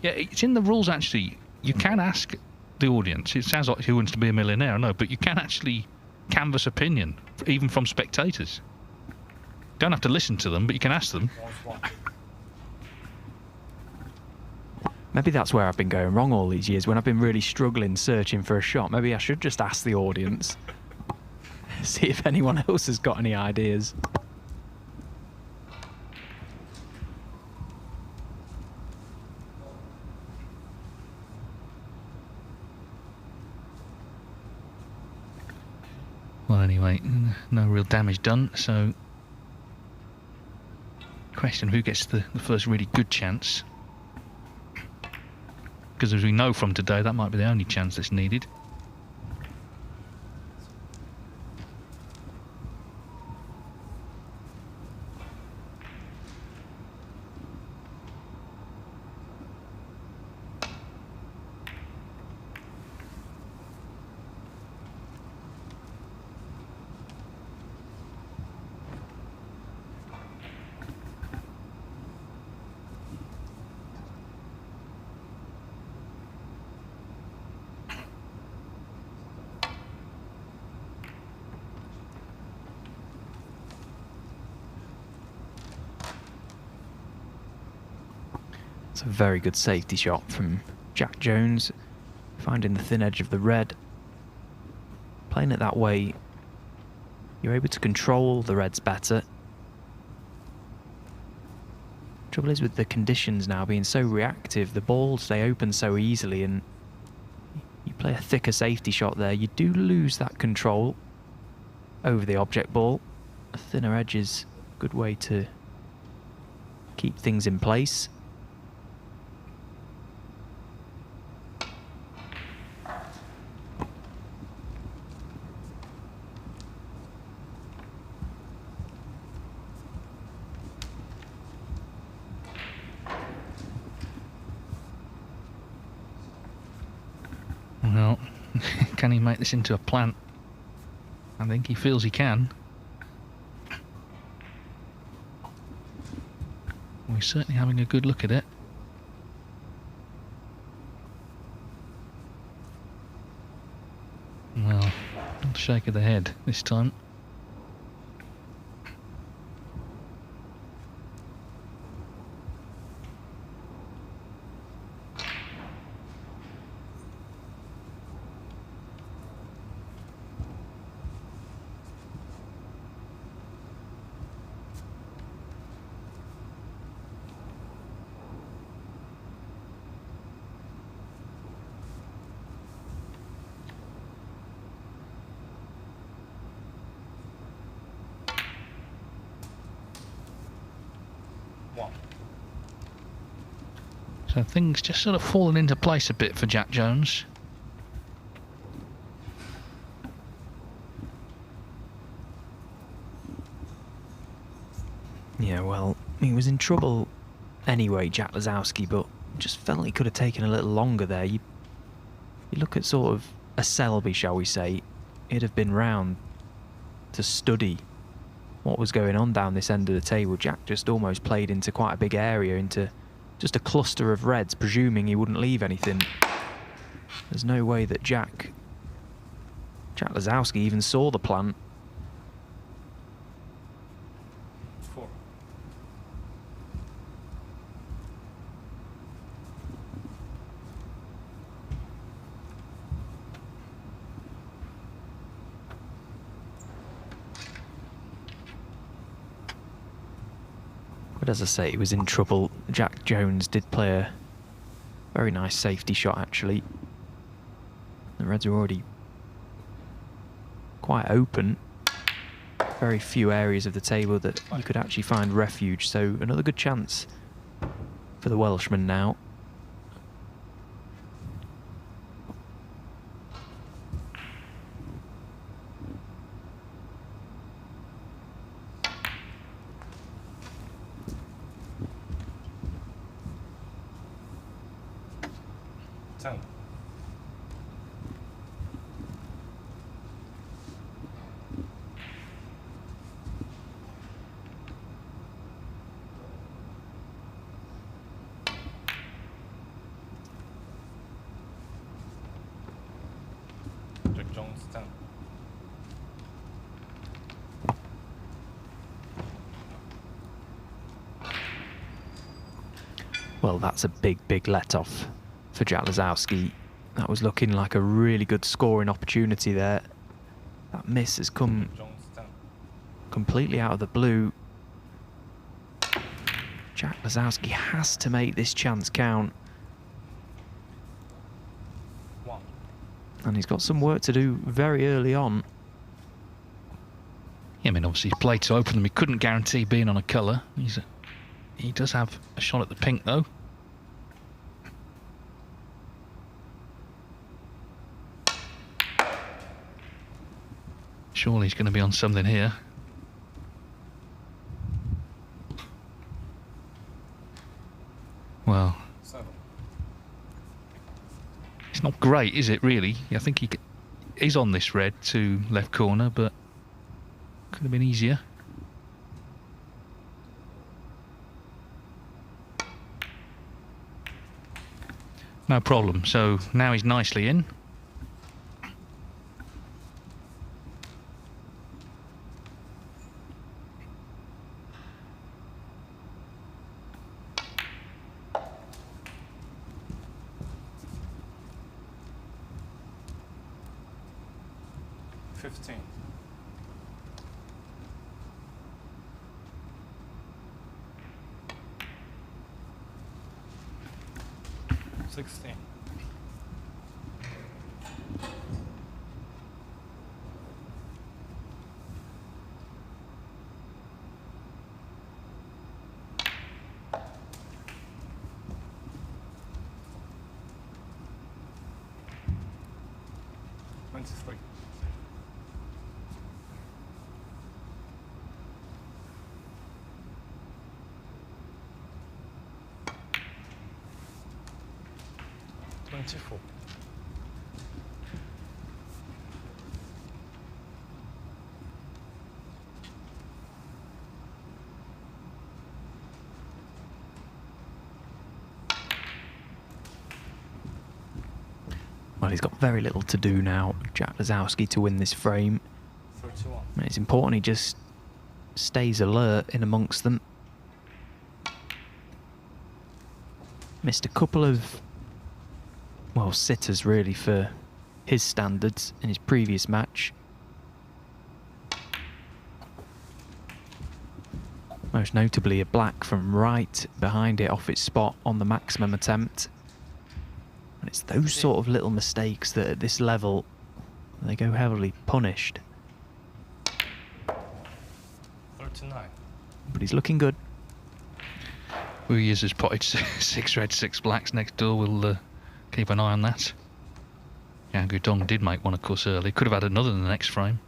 Yeah, it's in the rules actually. You can ask the audience. It sounds like Who Wants to Be a Millionaire, I know, but you can actually canvass opinion, even from spectators. Don't have to listen to them, but you can ask them. Maybe that's where I've been going wrong all these years, when I've been really struggling searching for a shot. Maybe I should just ask the audience. See if anyone else has got any ideas. Well, anyway, no real damage done, so question who gets the first really good chance. because as we know from today, that might be the only chance that's needed. It's a very good safety shot from Jack Jones, finding the thin edge of the red. Playing it that way, you're able to control the reds better. Trouble is with the conditions now being so reactive, the balls, they open so easily, and you play a thicker safety shot there, you do lose that control over the object ball. A thinner edge is a good way to keep things in place. Well, can he make this into a plant? I think he feels he can. We're certainly having a good look at it. Well, not a shake of the head this time. So things just sort of falling into place a bit for Jack Jones. Yeah, well, he was in trouble anyway, Jack Lisowski, but just felt he could have taken a little longer there. You look at sort of a Selby, shall we say, it'd have been round to study what was going on down this end of the table. Jack just almost played into quite a big area, into just a cluster of reds, presuming he wouldn't leave anything. There's no way that Jack Lisowski even saw the plant. But as I say, he was in trouble. Jack Jones did play a very nice safety shot, actually. The reds are already quite open. Very few areas of the table that you could actually find refuge. So another good chance for the Welshman now. Well, that's a big let-off for Jack Lisowski. That was looking like a really good scoring opportunity there. That miss has come completely out of the blue. Jack Lisowski has to make this chance count. And he's got some work to do very early on. Yeah, I mean, obviously he played to open them. He couldn't guarantee being on a colour. He does have a shot at the pink, though. Surely he's going to be on something here. Well, it's not great, is it, really? I think he is on this red to left corner, but could have been easier. No problem. So now he's nicely in. Well, he's got very little to do now, Jack Lisowski, to win this frame. 31. And it's important he just stays alert in amongst them. Missed a couple of, well, sitters really for his standards in his previous match. Most notably a black from right behind it off its spot on the maximum attempt. And it's those sort of little mistakes that at this level, they go heavily punished. 39. But he's looking good. Williams has potted 6 red, 6 blacks next door. We'll keep an eye on that. Yang Gudong did make one, of course, early. Could have had another in the next frame.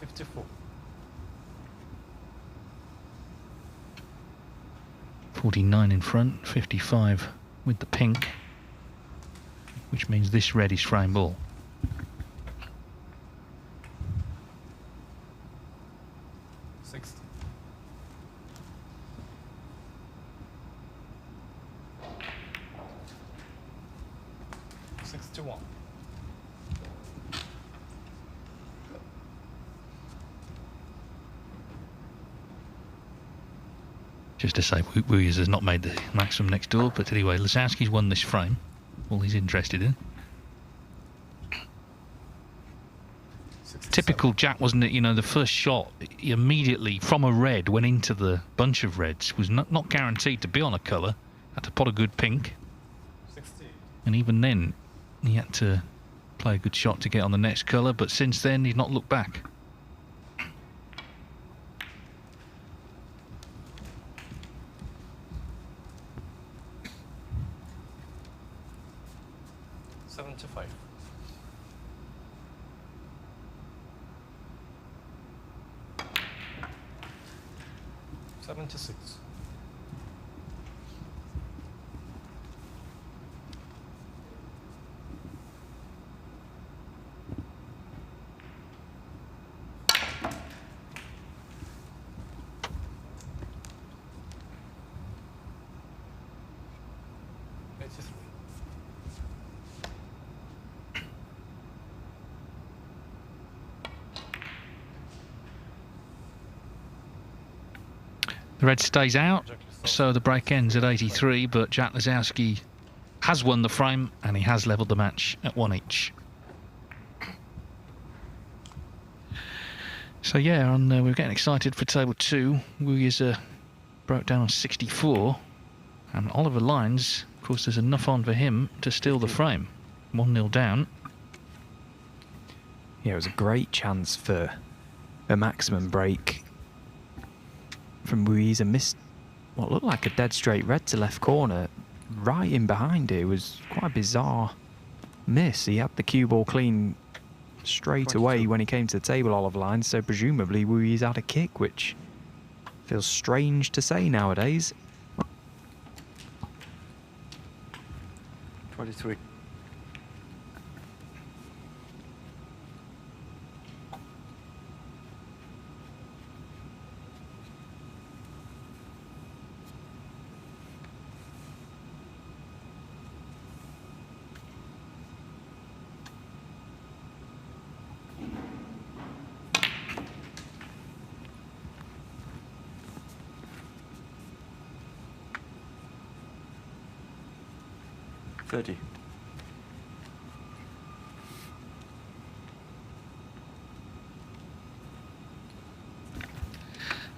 Beautiful. 49 in front, 55 with the pink, which means this red is frame ball. Just to say, Williams has not made the maximum next door, but anyway, Lisowski's won this frame. All he's interested in. Typical Jack, wasn't it? You know, the first shot, he immediately, from a red, went into the bunch of reds. Was not guaranteed to be on a colour. Had to pot a good pink. 60. And even then, he had to play a good shot to get on the next colour, but since then, he's not looked back. 33. The red stays out, so the break ends at 83, but Jack Lisowski has won the frame and he has levelled the match at 1 each. So yeah, we're getting excited for table 2. Wu Yize broke down on 64, and Oliver Lyons, of course, there's enough on for him to steal the frame. 1-0 down. Yeah, it was a great chance for a maximum break from Wu Yize. Missed what looked like a dead straight red to left corner, right in behind it. It was quite a bizarre miss. He had the cue ball clean straight away when he came to the table, Oliver Lyons, so presumably Wu Yize had a kick, which feels strange to say nowadays. 23.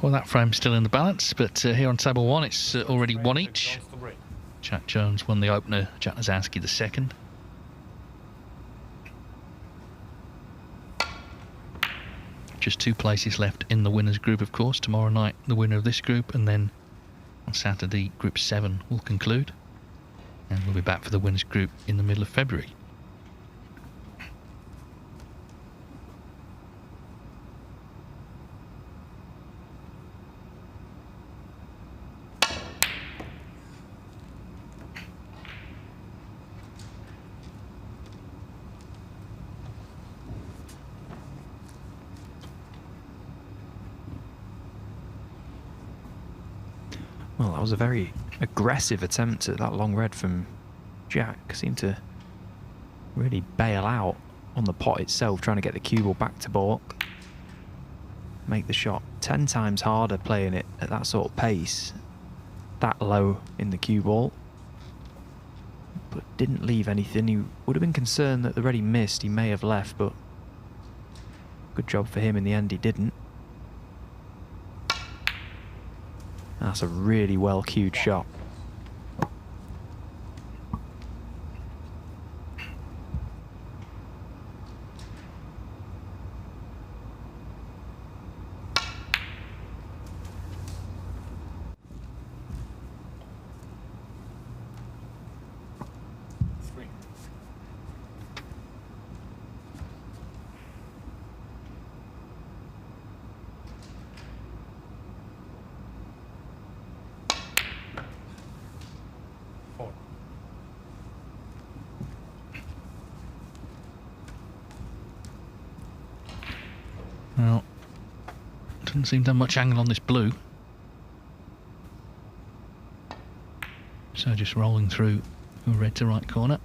Well, that frame's still in the balance, but here on table 1 it's already 1 each. Jack Jones won the opener, Jack Lisowski the second. Just 2 places left in the winners group, of course. Tomorrow night the winner of this group, and then on Saturday group 7 will conclude. And we'll be back for the winners group in the middle of February. Well, that was a very aggressive attempt at that long red from Jack. Seemed to really bail out on the pot itself, trying to get the cue ball back to baulk. Make the shot 10 times harder playing it at that sort of pace, that low in the cue ball. But didn't leave anything. He would have been concerned that the red he missed, he may have left, but good job for him in the end, he didn't. That's a really well cued shot. Well, doesn't seem to have much angle on this blue. So just rolling through red to right corner.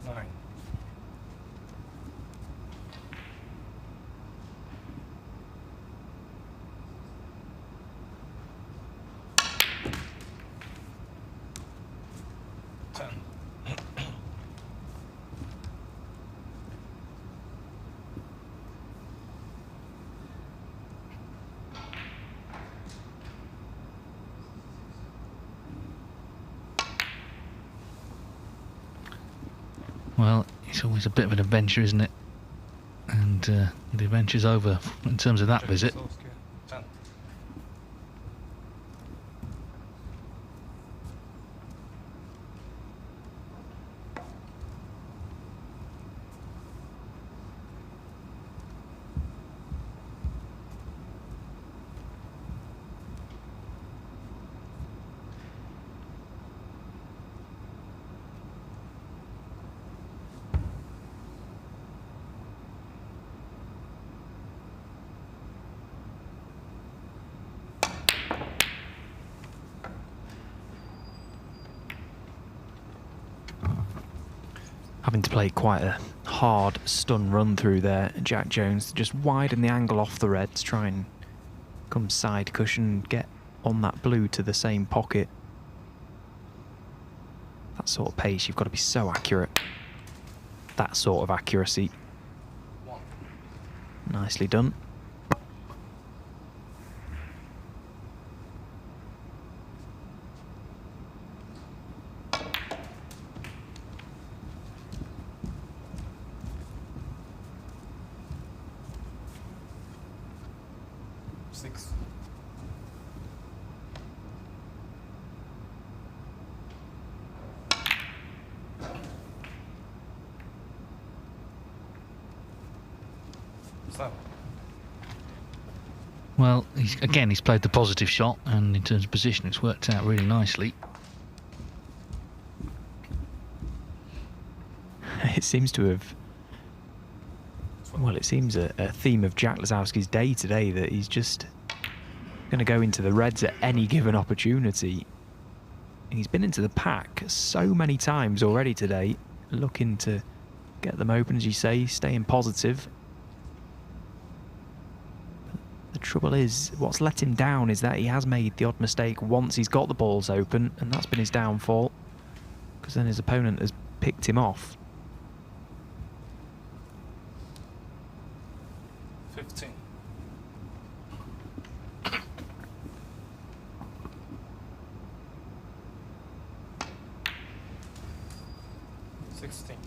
9. Well, it's always a bit of an adventure, isn't it? And the adventure's over in terms of that visit. Having to play quite a hard stun run through there, Jack Jones, to just widen the angle off the reds, try and come side cushion, get on that blue to the same pocket. That sort of pace, you've got to be so accurate. That sort of accuracy. Nicely done. Well, he's played the positive shot, and in terms of position, it's worked out really nicely. It seems to have... Well, it seems a theme of Jack Lisowski's day today, that he's just going to go into the reds at any given opportunity. He's been into the pack so many times already today, looking to get them open, as you say, staying positive. The trouble is, what's let him down is that he has made the odd mistake once he's got the balls open, and that's been his downfall, because then his opponent has picked him off. 15. 16.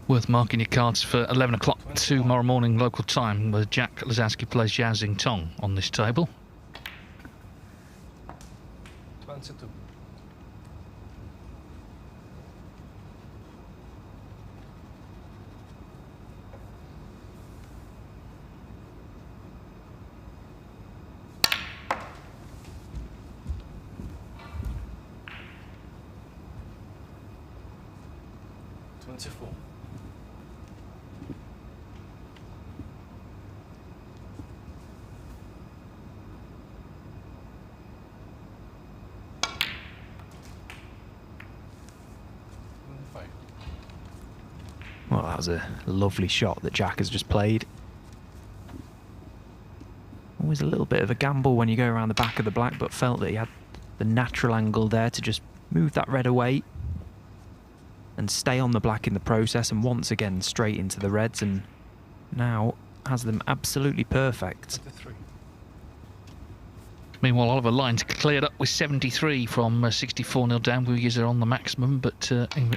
Worth marking your cards for 11 o'clock tomorrow morning local time, where Jack Lisowski plays Zhao Tong on this table. 22. Well, that was a lovely shot that Jack has just played. Always a little bit of a gamble when you go around the back of the black, but felt that he had the natural angle there to just move that red away and stay on the black in the process, and once again straight into the reds, and now has them absolutely perfect. 23. Meanwhile, Oliver Lyons cleared up with 73 from 64-0 down. Uyghurs are on the maximum, but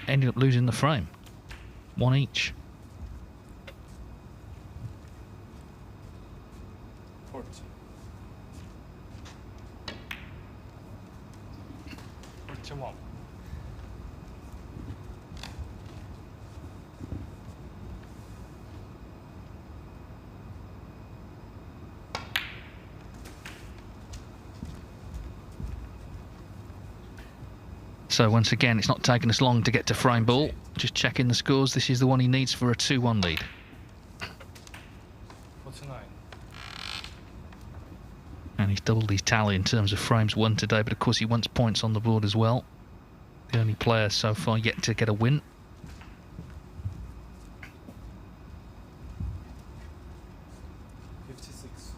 ended up losing the frame. One each. 40. 41. 'So once again, it's not taken us long to get to frame ball. Just checking the scores. This is the one he needs for a 2-1 lead. 49. And he's doubled his tally in terms of frames won today, but of course he wants points on the board as well. The only player so far yet to get a win. 56.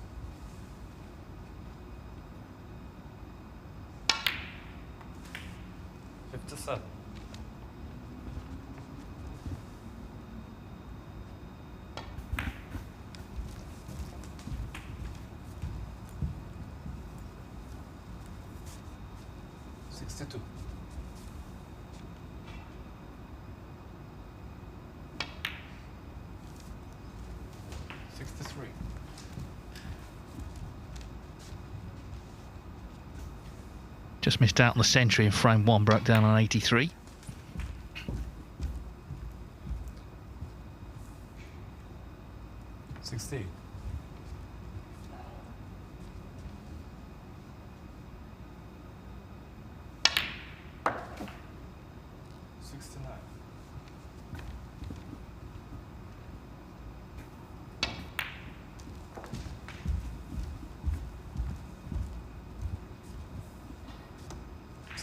57. 62. 63. 'Just missed out on the century in frame one, broke down on 83. 60. 69.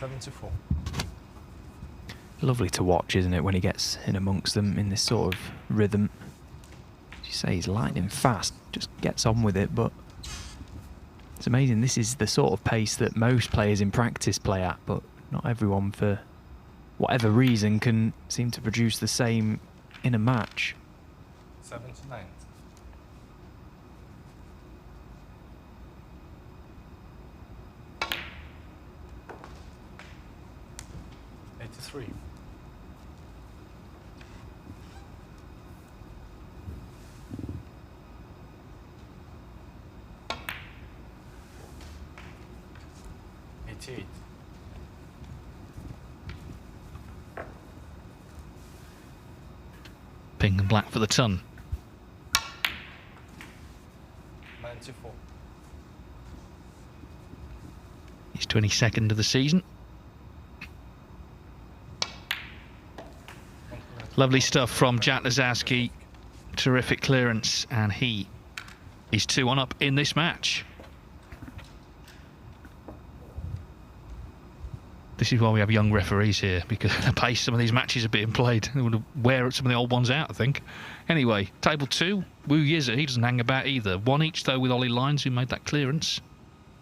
74. Lovely to watch, isn't it, when he gets in amongst them in this sort of rhythm. As you say, he's lightning fast, just gets on with it, but it's amazing. This is the sort of pace that most players in practice play at, but not everyone, for whatever reason, can seem to produce the same in a match. 79. Three. Pink and black for the ton. 94. He's 22nd of the season. Lovely stuff from Jack Lisowski. Terrific clearance, and he is 2-1 up in this match. This is why we have young referees here, because at the pace some of these matches are being played, they would wear some of the old ones out, I think. Anyway, table 2, Wu Yizi, he doesn't hang about either. 1 each though with Ollie Lyons, who made that clearance.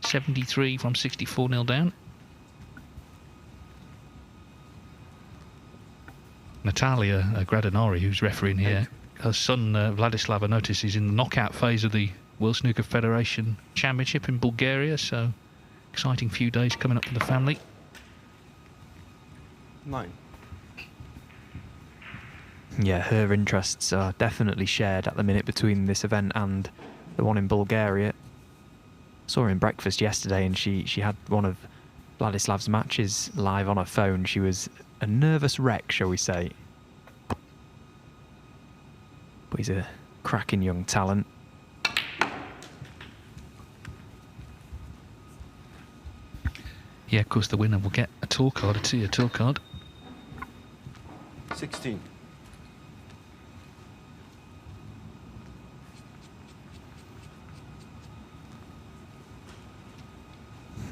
73 from 64-0 down. Natalia Gradinari, who's refereeing here, her son Vladislav, I notice, is in the knockout phase of the World Snooker Federation Championship in Bulgaria, so exciting few days coming up for the family. 9. Yeah, her interests are definitely shared at the minute between this event and the one in Bulgaria. Saw her in breakfast yesterday, and she had one of Vladislav's matches live on her phone. She was a nervous wreck, shall we say. But he's a cracking young talent. Yeah, of course, the winner will get a tour card, a 2-year tour card. 16.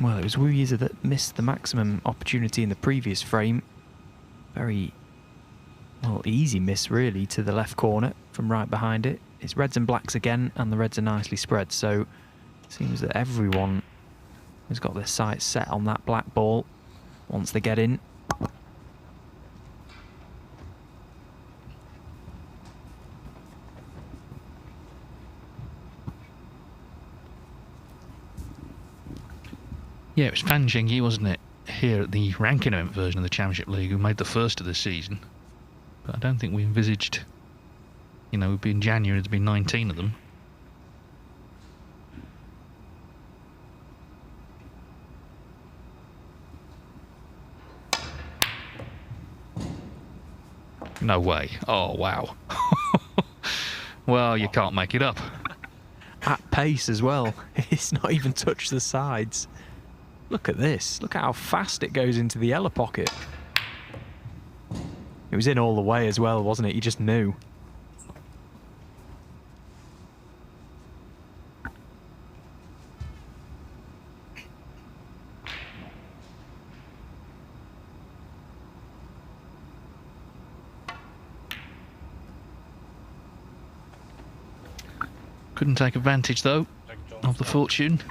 Well, it was Wu Yizi that missed the maximum opportunity in the previous frame. Very, well, easy miss, really, to the left corner from right behind it. It's reds and blacks again, and the reds are nicely spread, so it seems that everyone has got their sights set on that black ball once they get in. Yeah, it was Fan Zhengyi, wasn't it, here at the ranking event version of the Championship League, who made the first of the season. But I don't think we envisaged, you know, it would be in January, there'd be 19 of them. No way. Oh, wow. Well, you can't make it up. At pace as well. It's not even touched the sides. Look at this. Look at how fast it goes into the yellow pocket. It was in all the way as well, wasn't it? You just knew. Couldn't take advantage, though, of the fortune.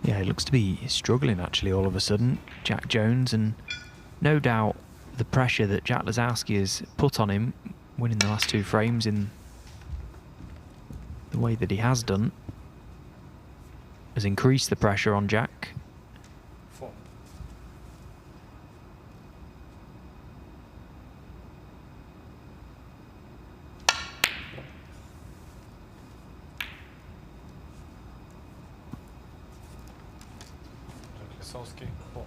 Yeah, he looks to be struggling, actually, all of a sudden, Jack Jones, and no doubt the pressure that Jack Lisowski has put on him, winning the last 2 frames in the way that he has done, has increased the pressure on Jack. 4. Lisowski, 4.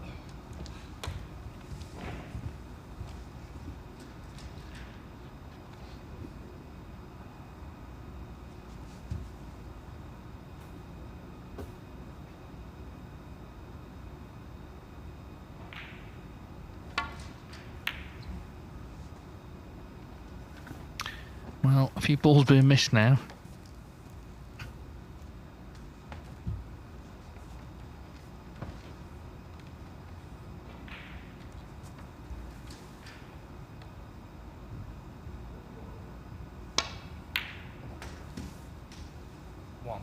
Well, a few balls being missed now. One.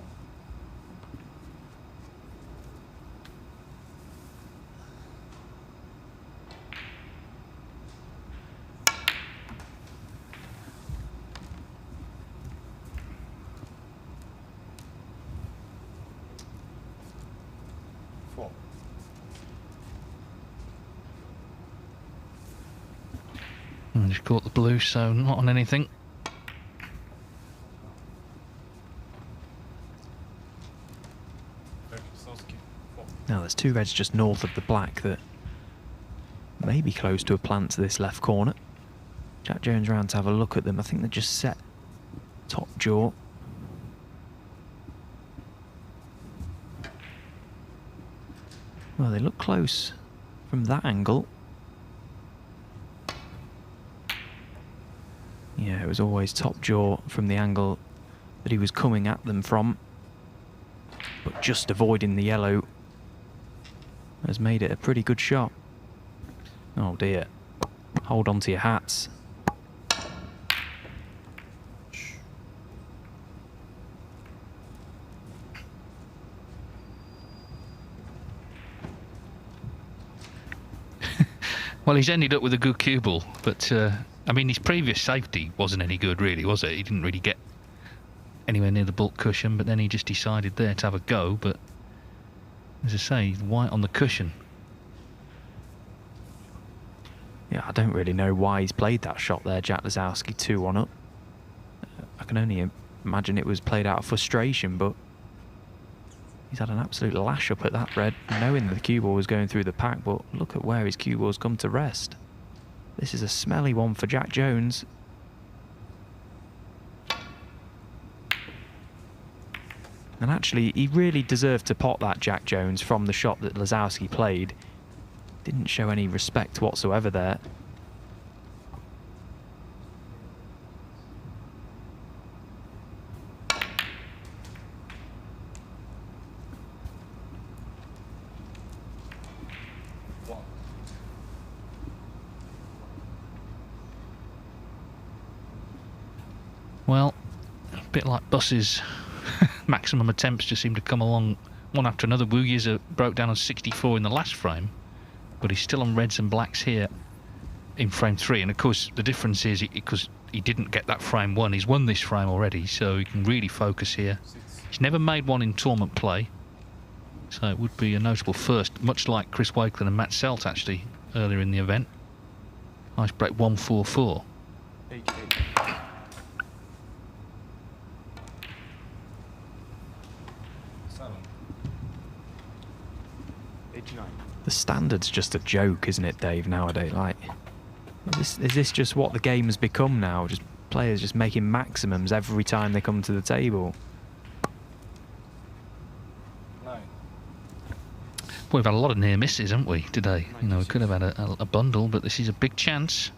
Four. Just caught the blue, so not on anything. Lisowski. Four. Now there's two reds just north of the black that may be close to a plant to this left corner. Jack Jones round to have a look at them. I think they're just set top jaw. Well, they look close from that angle. Yeah, it was always top jaw from the angle that he was coming at them from. But just avoiding the yellow has made it a pretty good shot. Oh dear. Hold on to your hats. Well, he's ended up with a good cue ball, but I mean, his previous safety wasn't any good, really, was it? He didn't really get anywhere near the bulk cushion, but then he just decided there to have a go. But as I say, white on the cushion. Yeah, I don't really know why he's played that shot there, Jack Lisowski, 2-1 up. I can only imagine it was played out of frustration, but he's had an absolute lash up at that red, knowing that the cue ball was going through the pack, but look at where his cue ball's come to rest. This is a smelly one for Jack Jones. And actually, he really deserved to pot that, Jack Jones, from the shot that Lisowski played. Didn't show any respect whatsoever there. Well, a bit like buses, maximum attempts just seem to come along one after another. Wu Yiza broke down on 64 in the last frame, but he's still on reds and blacks here in frame 3. And of course, the difference is because he didn't get that frame 1, he's won this frame already, so he can really focus here. He's never made one in tournament play, so it would be a notable first, much like Chris Wakeland and Matt Selt actually earlier in the event. Nice break, 144. 89. The standard's just a joke, isn't it, Dave, nowadays? Like, is this just what the game has become now? Just players just making maximums every time they come to the table? Nine. Well, we've had a lot of near misses, haven't we, today? You know, we could have had a bundle, but this is a big chance.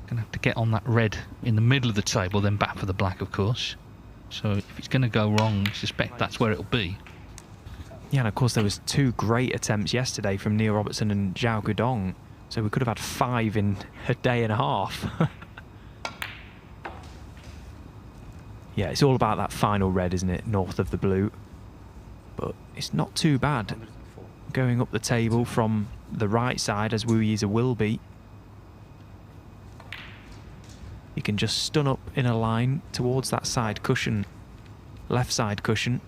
Gonna have to get on that red in the middle of the table, then back for the black, of course. So if it's going to go wrong, I suspect that's where it'll be. Yeah, and of course there was 2 great attempts yesterday from Neil Robertson and Zhao Gudong, so we could have had 5 in a day and a half. Yeah, it's all about that final red, isn't it, north of the blue. But it's not too bad going up the table from the right side, as Wu Yiza will be. You can just stun up in a line towards that side cushion, left side cushion.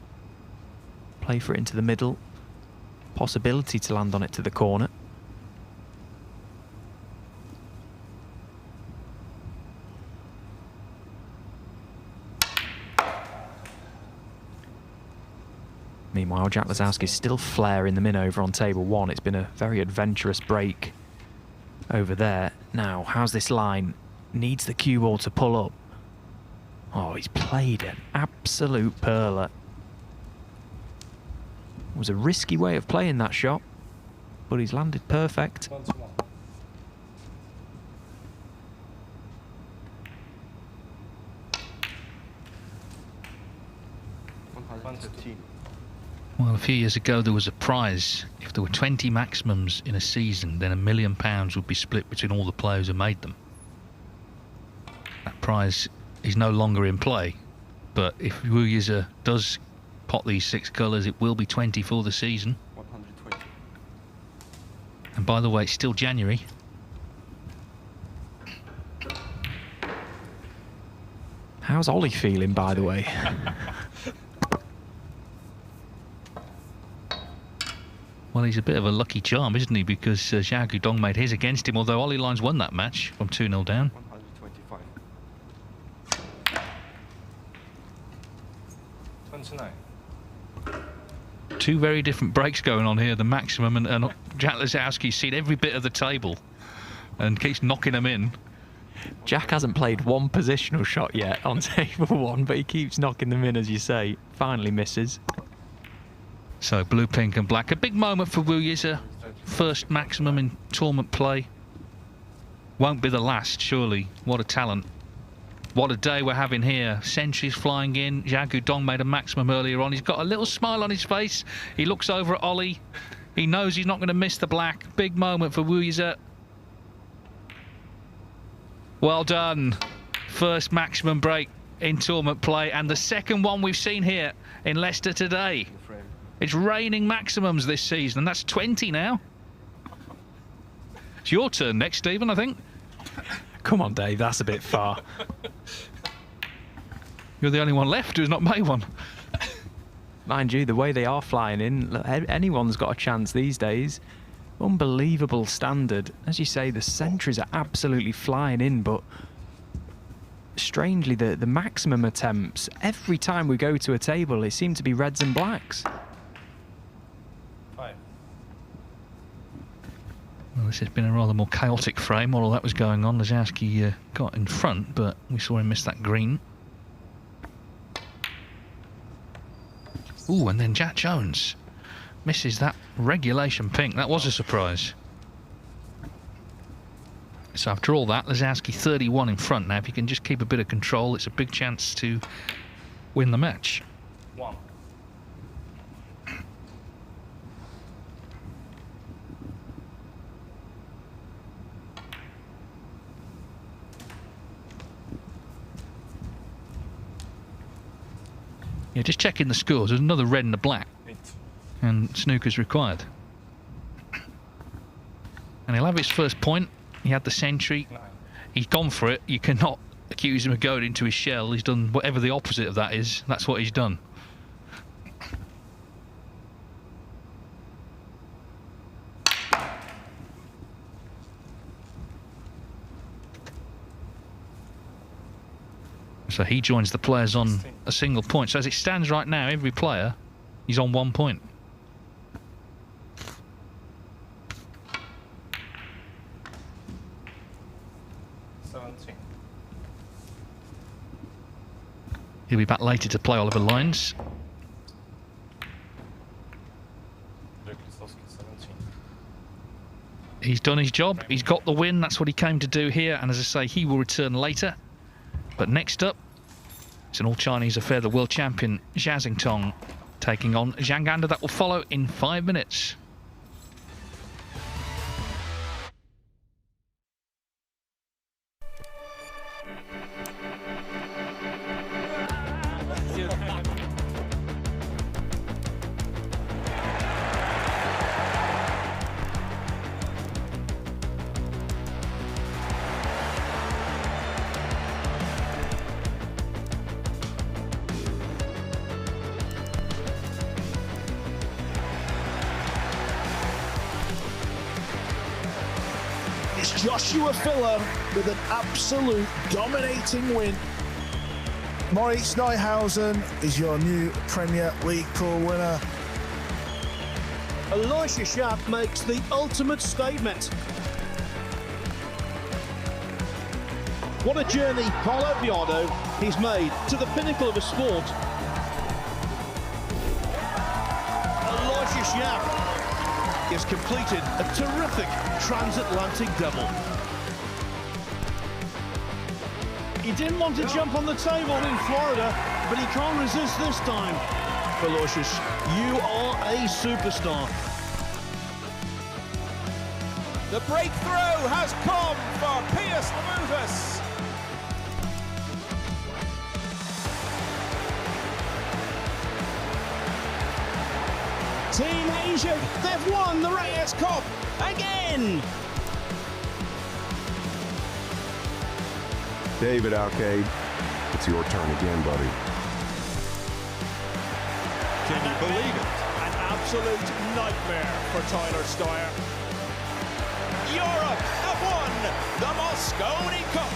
Play for it into the middle. Possibility to land on it to the corner. Meanwhile, Jack Lisowski's still flaring them in over on table 1. It's been a very adventurous break over there. Now, how's this line? Needs the cue ball to pull up. Oh, he's played an absolute perler. It was a risky way of playing that shot, but he's landed perfect. Well, a few years ago there was a prize. If there were 20 maximums in a season, then £1 million would be split between all the players who made them. That prize is no longer in play, but if Wu Yize does pot these 6 colours, it will be 20 for the season. 120. And by the way, it's still January. How's Ollie feeling, by the way? Well, he's a bit of a lucky charm, isn't he? Because Xiao Guodong made his against him, although Ollie Lines won that match from 2-0 down. 125. 29. Two very different breaks going on here. The maximum and Jack Lisowski's seen every bit of the table and keeps knocking them in. Jack hasn't played one positional shot yet on table 1, but he keeps knocking them in, as you say. Finally misses. So blue, pink and black. A big moment for Wu Yize. First maximum in tournament play. Won't be the last, surely. What a talent. What a day we're having here. Centuries flying in. Xiao Guodong made a maximum earlier on. He's got a little smile on his face. He looks over at Ollie. He knows he's not going to miss the black. Big moment for Wu Yize. Well done. First maximum break in tournament play, and the second one we've seen here in Leicester today. It's raining maximums this season, and that's 20 now. It's your turn next, Stephen, I think. Come on, Dave, that's a bit far. You're the only one left who's not made one. Mind you, the way they are flying in, anyone's got a chance these days. Unbelievable standard. As you say, the centuries are absolutely flying in, but strangely, the maximum attempts, every time we go to a table, it seemed to be reds and blacks. 5. Well, this has been a rather more chaotic frame while all that was going on. Lisowski got in front, but we saw him miss that green. Ooh, and then Jack Jones misses that regulation pink. That was a surprise. So after all that, Lisowski 31 in front now. If you can just keep a bit of control, it's a big chance to win the match. 1. Yeah, just checking the scores. There's another red and a black. 8. And snooker's required. And he'll have his first point. He had the century. 9. He's gone for it. You cannot accuse him of going into his shell. He's done whatever the opposite of that is. That's what he's done. So he joins the players on a single point. So as it stands right now, every player, he's on 1 point. He'll be back later to play Oliver Lines. He's done his job. He's got the win. That's what he came to do here. And as I say, he will return later. But next up, it's an all-Chinese affair. The world champion Jia Xingtong taking on Zhang. That will follow in 5 minutes. Joshua Filler with an absolute dominating win. Maurice Neuhausen is your new Premier League pool winner. Elisha Schaap makes the ultimate statement. What a journey Paulo Biondo he's made to the pinnacle of a sport. Elisha Schaap has completed a terrific transatlantic double. He didn't want to jump on the table in Florida, but he can't resist this time. Aloysius. You are a superstar. The breakthrough has come for Piers Lamutus. Team Asia, they've won the Reyes Cup again. David Arcade, it's your turn again, buddy. Can you believe it? An absolute nightmare for Tyler Steuer. Europe have won the Moscone Cup.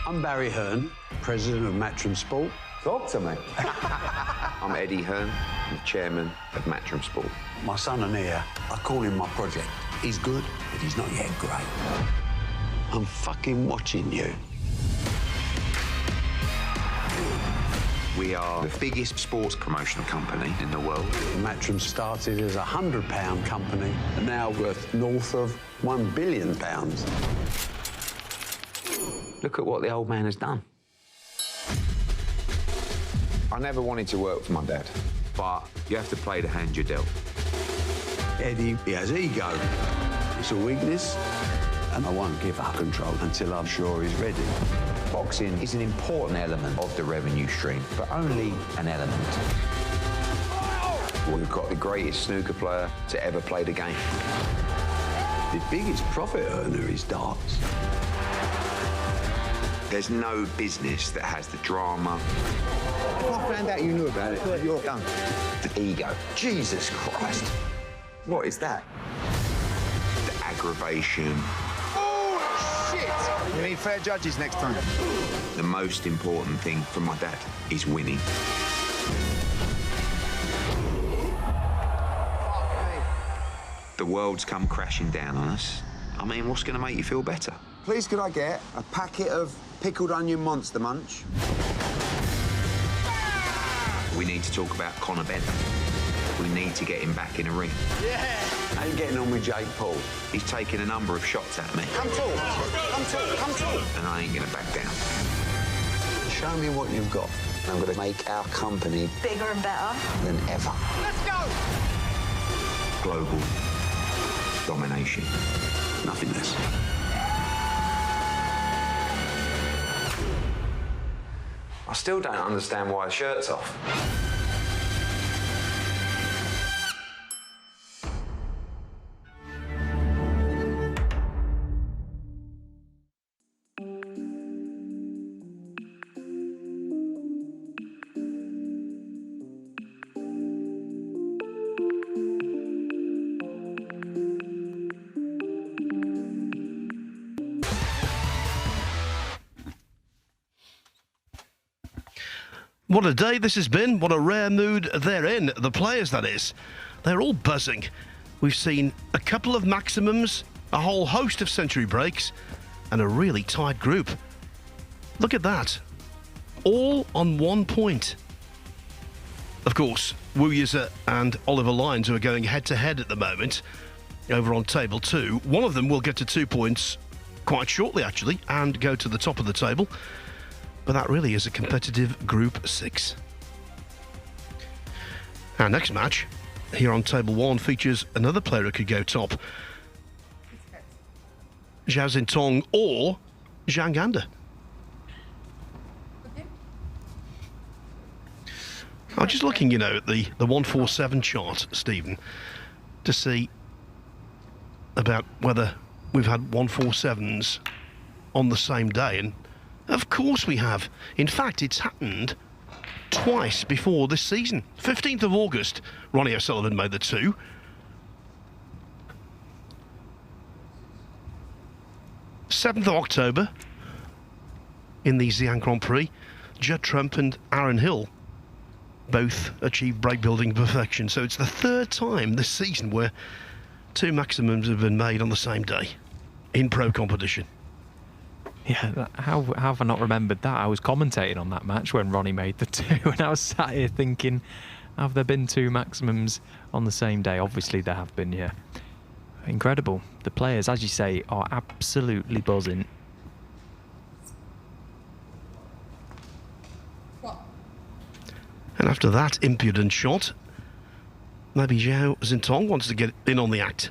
I'm Barry Hearn, president of Matchroom Sport. Talk to me. I'm Eddie Hearn, I'm the chairman of Matchroom Sport. My son and heir, I call him my project. He's good, but he's not yet great. I'm fucking watching you. We are the biggest sports promotional company in the world. Matchroom started as a £100 company and now worth north of £1 billion. Look at what the old man has done. I never wanted to work for my dad, but you have to play the hand you're dealt. Eddie, he has ego. It's a weakness, and I won't give up control until I'm sure he's ready. Boxing is an important element of the revenue stream, but only an element. We've got the greatest snooker player to ever play the game. The biggest profit earner is darts. There's no business that has the drama. If I found out you knew about it, you're done. The ego. Jesus Christ. What is that? The aggravation. Oh, shit! You need fair judges next time. The most important thing for my dad is winning. The world's come crashing down on us. I mean, what's going to make you feel better? Please, could I get a packet of pickled onion Monster Munch? We need to talk about Conor Benn. We need to get him back in a ring. Yeah! How you getting on with Jake Paul? He's taken a number of shots at me. Come talk! Come talk! Come talk! And I ain't going to back down. Show me what you've got. I'm going to make our company bigger and better than ever. Let's go! Global domination. Nothing less. I still don't understand why the shirt's off. What a day this has been. What a rare mood they're in. The players, that is. They're all buzzing. We've seen a couple of maximums, a whole host of century breaks, and a really tight group. Look at that. All on 1 point. Of course, Wu Yize and Oliver Lyons, who are going head-to-head at the moment, over on table 2. One of them will get to 2 points quite shortly, actually, and go to the top of the table. But that really is a competitive Group 6. Our next match, here on table 1, features another player who could go top. Zhao Xintong or Zhang Anda. I'm just looking, at the 147 chart, Stephen, to see about whether we've had 147s on the same day, and of course we have. In fact, it's happened twice before this season. 15th of August, Ronnie O'Sullivan made the 2. 7th of October, in the Zhang Grand Prix, Judd Trump and Aaron Hill both achieved break building perfection. So it's the 3rd time this season where 2 maximums have been made on the same day in pro competition. Yeah, how have I not remembered that? I was commentating on that match when Ronnie made the 2, and I was sat here thinking, have there been 2 maximums on the same day? Obviously there have been, yeah. Incredible. The players, as you say, are absolutely buzzing. And after that impudent shot, maybe Zhao Zintong wants to get in on the act.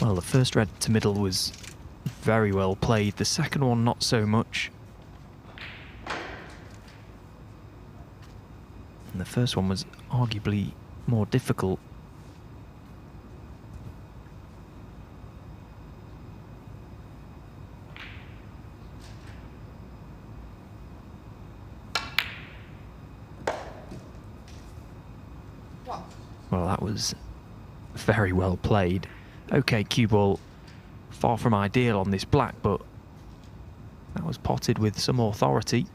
Well, the first red to middle was very well played. The second one, not so much. And the first one was arguably more difficult. Well, that was very well played. Okay, cue ball, far from ideal on this black, but that was potted with some authority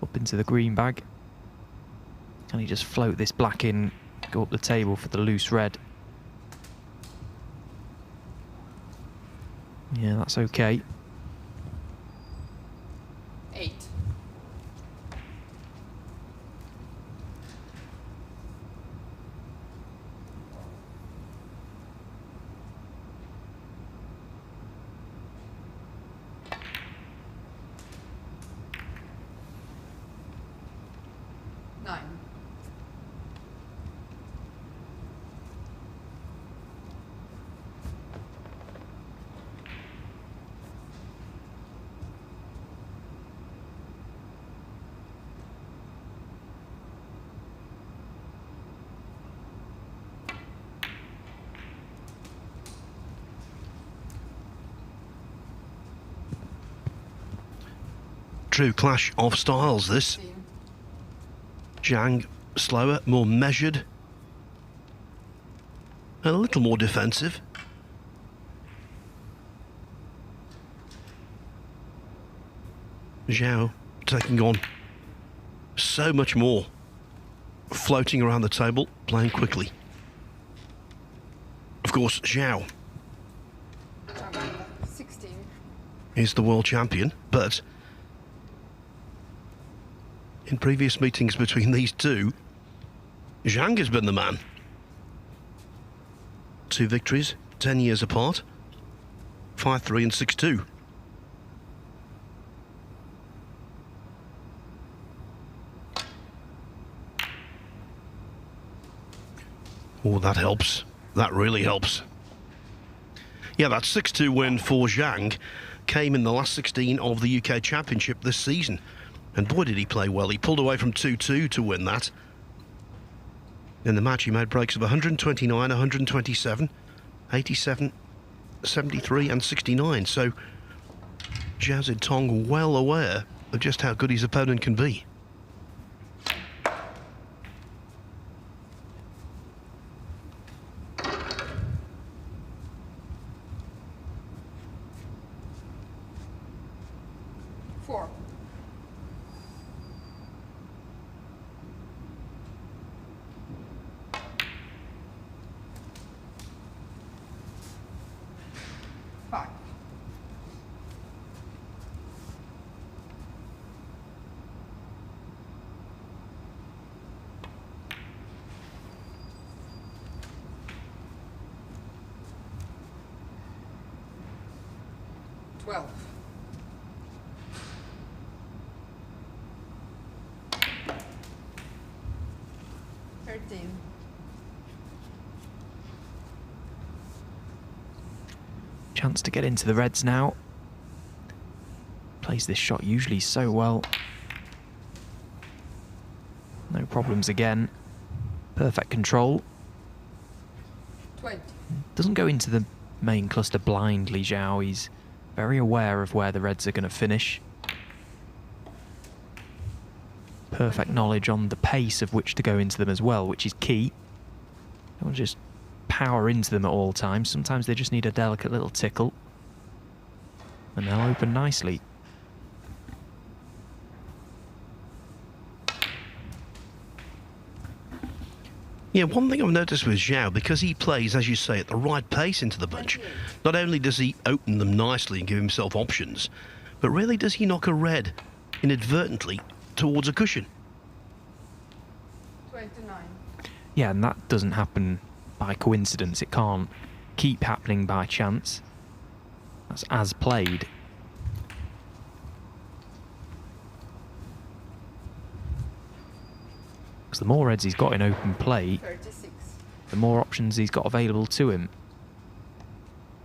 up into the green bag. Can he just float this black in, go up the table for the loose red? Yeah, that's okay. 8. True clash of styles, this. Zhang slower, more measured, and a little more defensive. Xiao taking on so much more, floating around the table, playing quickly. Of course, Xiao 16. is the world champion, but in previous meetings between these two, Zhang has been the man. 2 victories, 10 years apart, 5-3 and 6-2. Oh, that helps. That really helps. Yeah, that 6-2 win for Zhang came in the last 16 of the UK Championship this season. And boy, did he play well. He pulled away from 2-2 to win that. In the match, he made breaks of 129, 127, 87, 73 and 69. So Zhao Zintong well aware of just how good his opponent can be. 12. Chance to get into the reds now. Plays this shot usually so well. No problems again. Perfect control. 20. Doesn't go into the main cluster blindly, Zhao. He's very aware of where the reds are going to finish. Perfect knowledge on the pace of which to go into them as well, which is key. Don't just power into them at all times. Sometimes they just need a delicate little tickle. And they'll open nicely. Yeah, one thing I've noticed with Xiao, because he plays, as you say, at the right pace into the bunch, not only does he open them nicely and give himself options, but really does he knock a red inadvertently towards a cushion. 29. Yeah, and that doesn't happen by coincidence. It can't keep happening by chance. That's as played. Because the more reds he's got in open play, 36. the more options he's got available to him.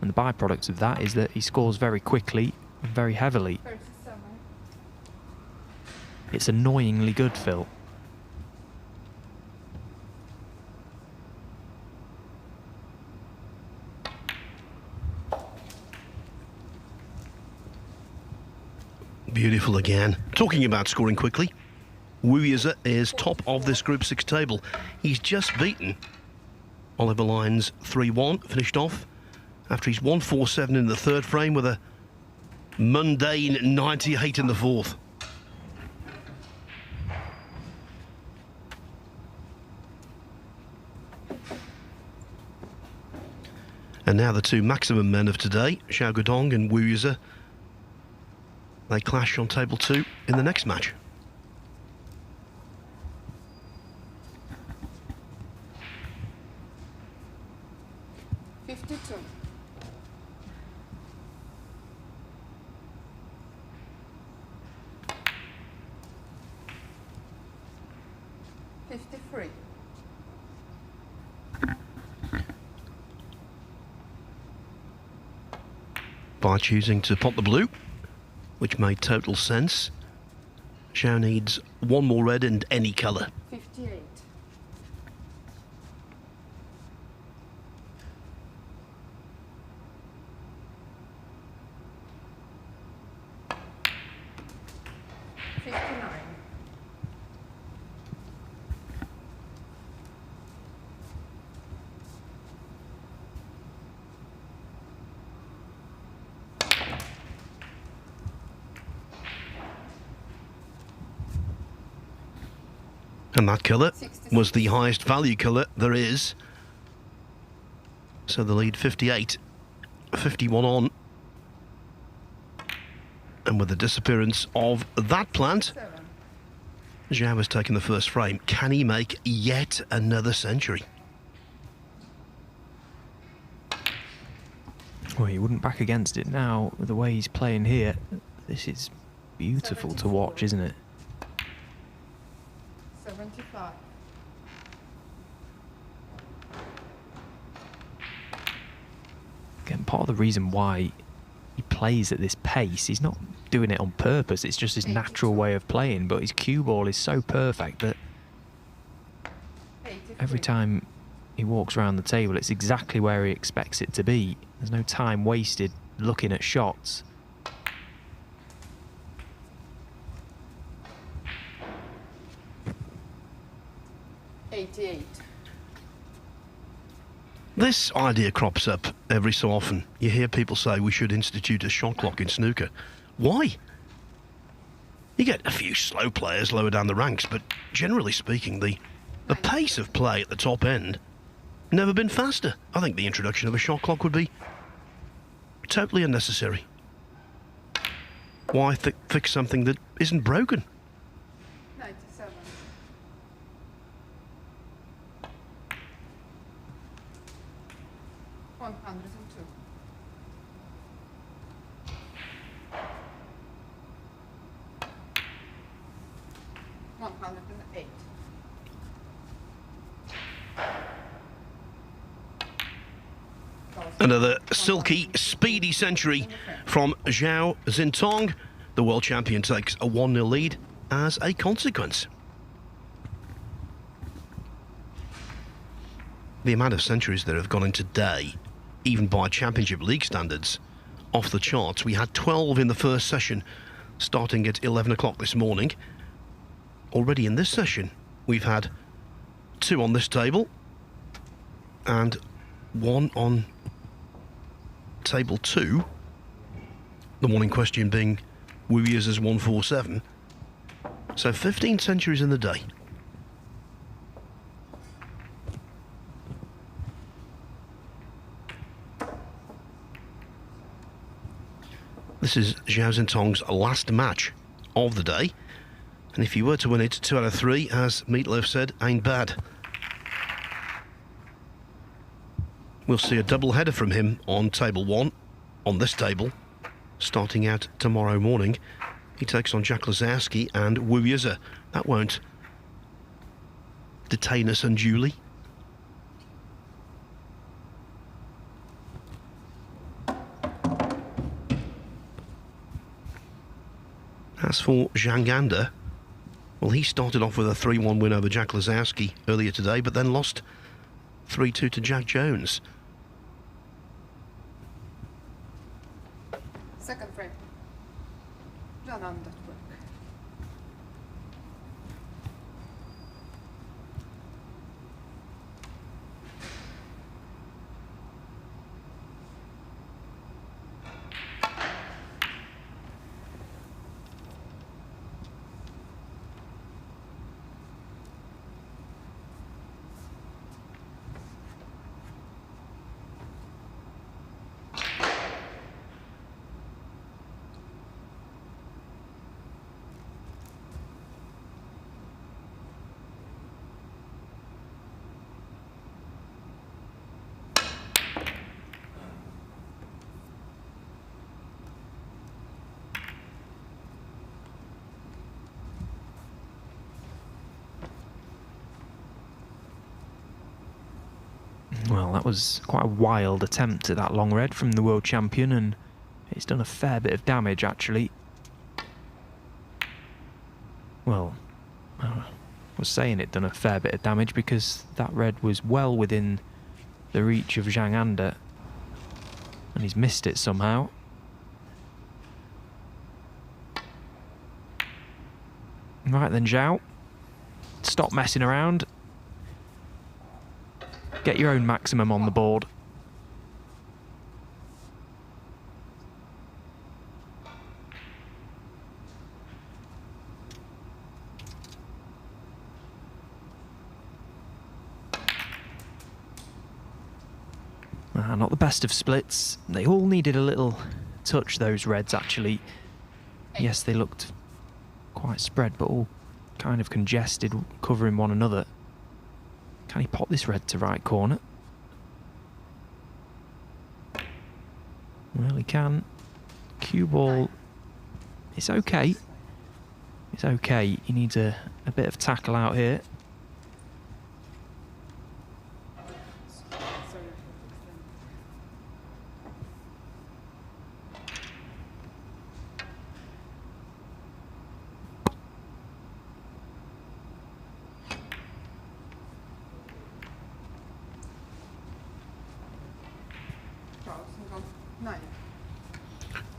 And the byproduct of that is that he scores very quickly and very heavily. 37. It's annoyingly good, Phil. Beautiful again. Talking about scoring quickly, Wu Yize is top of this Group 6 table. He's just beaten Oliver Lyons 3-1, finished off after he's 1-4-7 in the third frame with a mundane 98 in the fourth. And now the two maximum men of today, Xiao Guodong and Wu Yize, they clash on table 2 in the next match. By choosing to pot the blue, which made total sense, Xiao needs one more red and any colour. 58. And that colour was the highest value colour there is. So the lead 58, 51 on. And with the disappearance of that plant, Zhao has taken the first frame. Can he make yet another century? Well, he wouldn't back against it now with the way he's playing here. This is beautiful to watch, isn't it? 75. Again, part of the reason why he plays at this pace, he's not doing it on purpose, it's just his natural way of playing, but his cue ball is so perfect that every time he walks around the table, it's exactly where he expects it to be. There's no time wasted looking at shots. This idea crops up every so often. You hear people say we should institute a shot clock in snooker. Why? You get a few slow players lower down the ranks, but generally speaking, the pace of play at the top end never been faster. I think the introduction of a shot clock would be totally unnecessary. Why fix something that isn't broken? 97. 108. Another silky, speedy century from Zhao Zintong. The world champion takes a 1-0 lead as a consequence. The amount of centuries that have gone in today, even by Championship League standards, off the charts. We had 12 in the first session, starting at 11 o'clock this morning. Already in this session, we've had 2 on this table and 1 on table 2. The one in question being Wu Yi's 147. So 15 centuries in the day. This is Zhao Zintong's last match of the day. And if you were to win it 2 out of 3, as Meatloaf said, ain't bad. We'll see a double header from him on table 1, on this table, starting out tomorrow morning. He takes on Jack Lisowski and Wu Yi. That won't detain us unduly. As for Zhang, well, he started off with a 3-1 win over Jack Lisowski earlier today, but then lost 3-2 to Jack Jones. Second frame. Done on that work. Well, that was quite a wild attempt at that long red from the world champion, and it's done a fair bit of damage, actually. Well, I was saying it done a fair bit of damage because that red was well within the reach of Zhang, and he's missed it somehow. Right then, Zhao. Stop messing around. Get your own maximum on the board. Not the best of splits. They all needed a little touch, those reds, actually. Yes, they looked quite spread, but all kind of congested, covering one another. Can he pop this red to right corner? Well, he can. Cue ball. It's okay. It's okay. He needs a bit of tackle out here.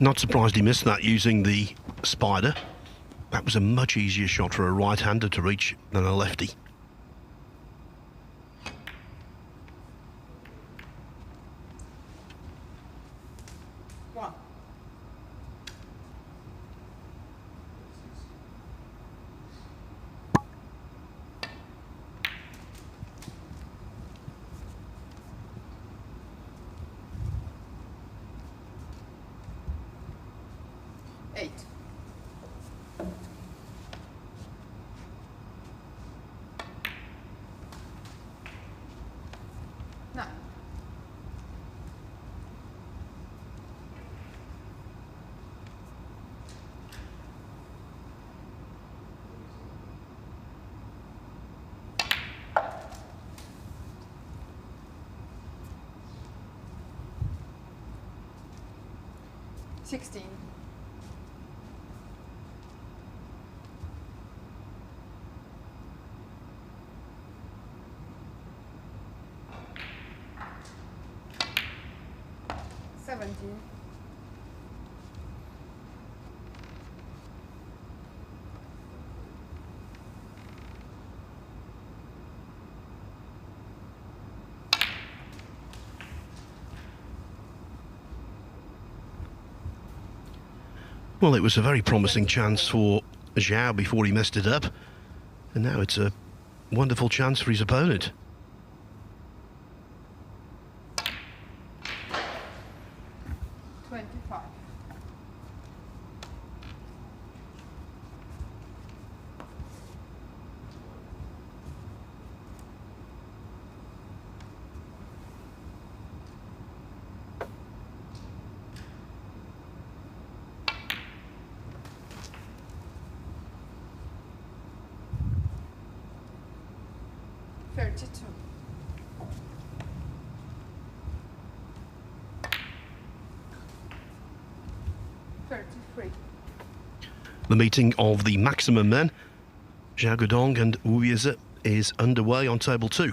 Not surprised he missed that using the spider. That was a much easier shot for a right-hander to reach than a lefty. One. Eight. Nine. 16. Well, it was a very promising chance for Zhao before he messed it up. And now it's a wonderful chance for his opponent. The meeting of the maximum men, Zhao and Wu Yize, is underway on table 2.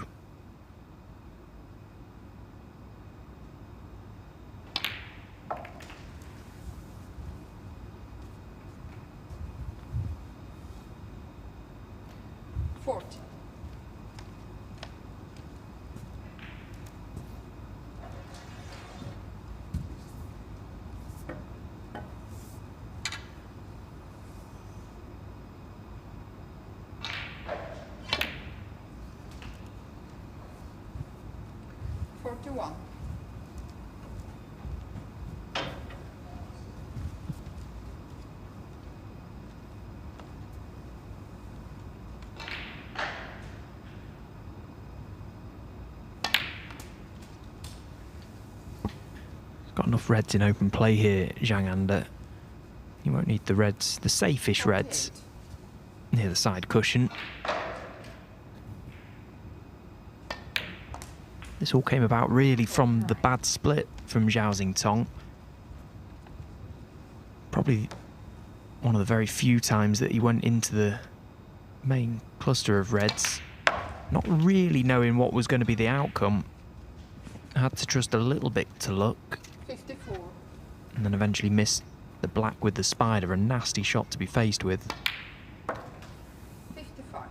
Got enough reds in open play here, Zhang, and you won't need the reds, the safe-ish reds, near the side cushion. This all came about really from the bad split from Zhao Xingtong. Probably one of the very few times that he went into the main cluster of reds, not really knowing what was going to be the outcome. Had to trust a little bit to luck. 54. And then eventually missed the black with the spider, a nasty shot to be faced with. 55.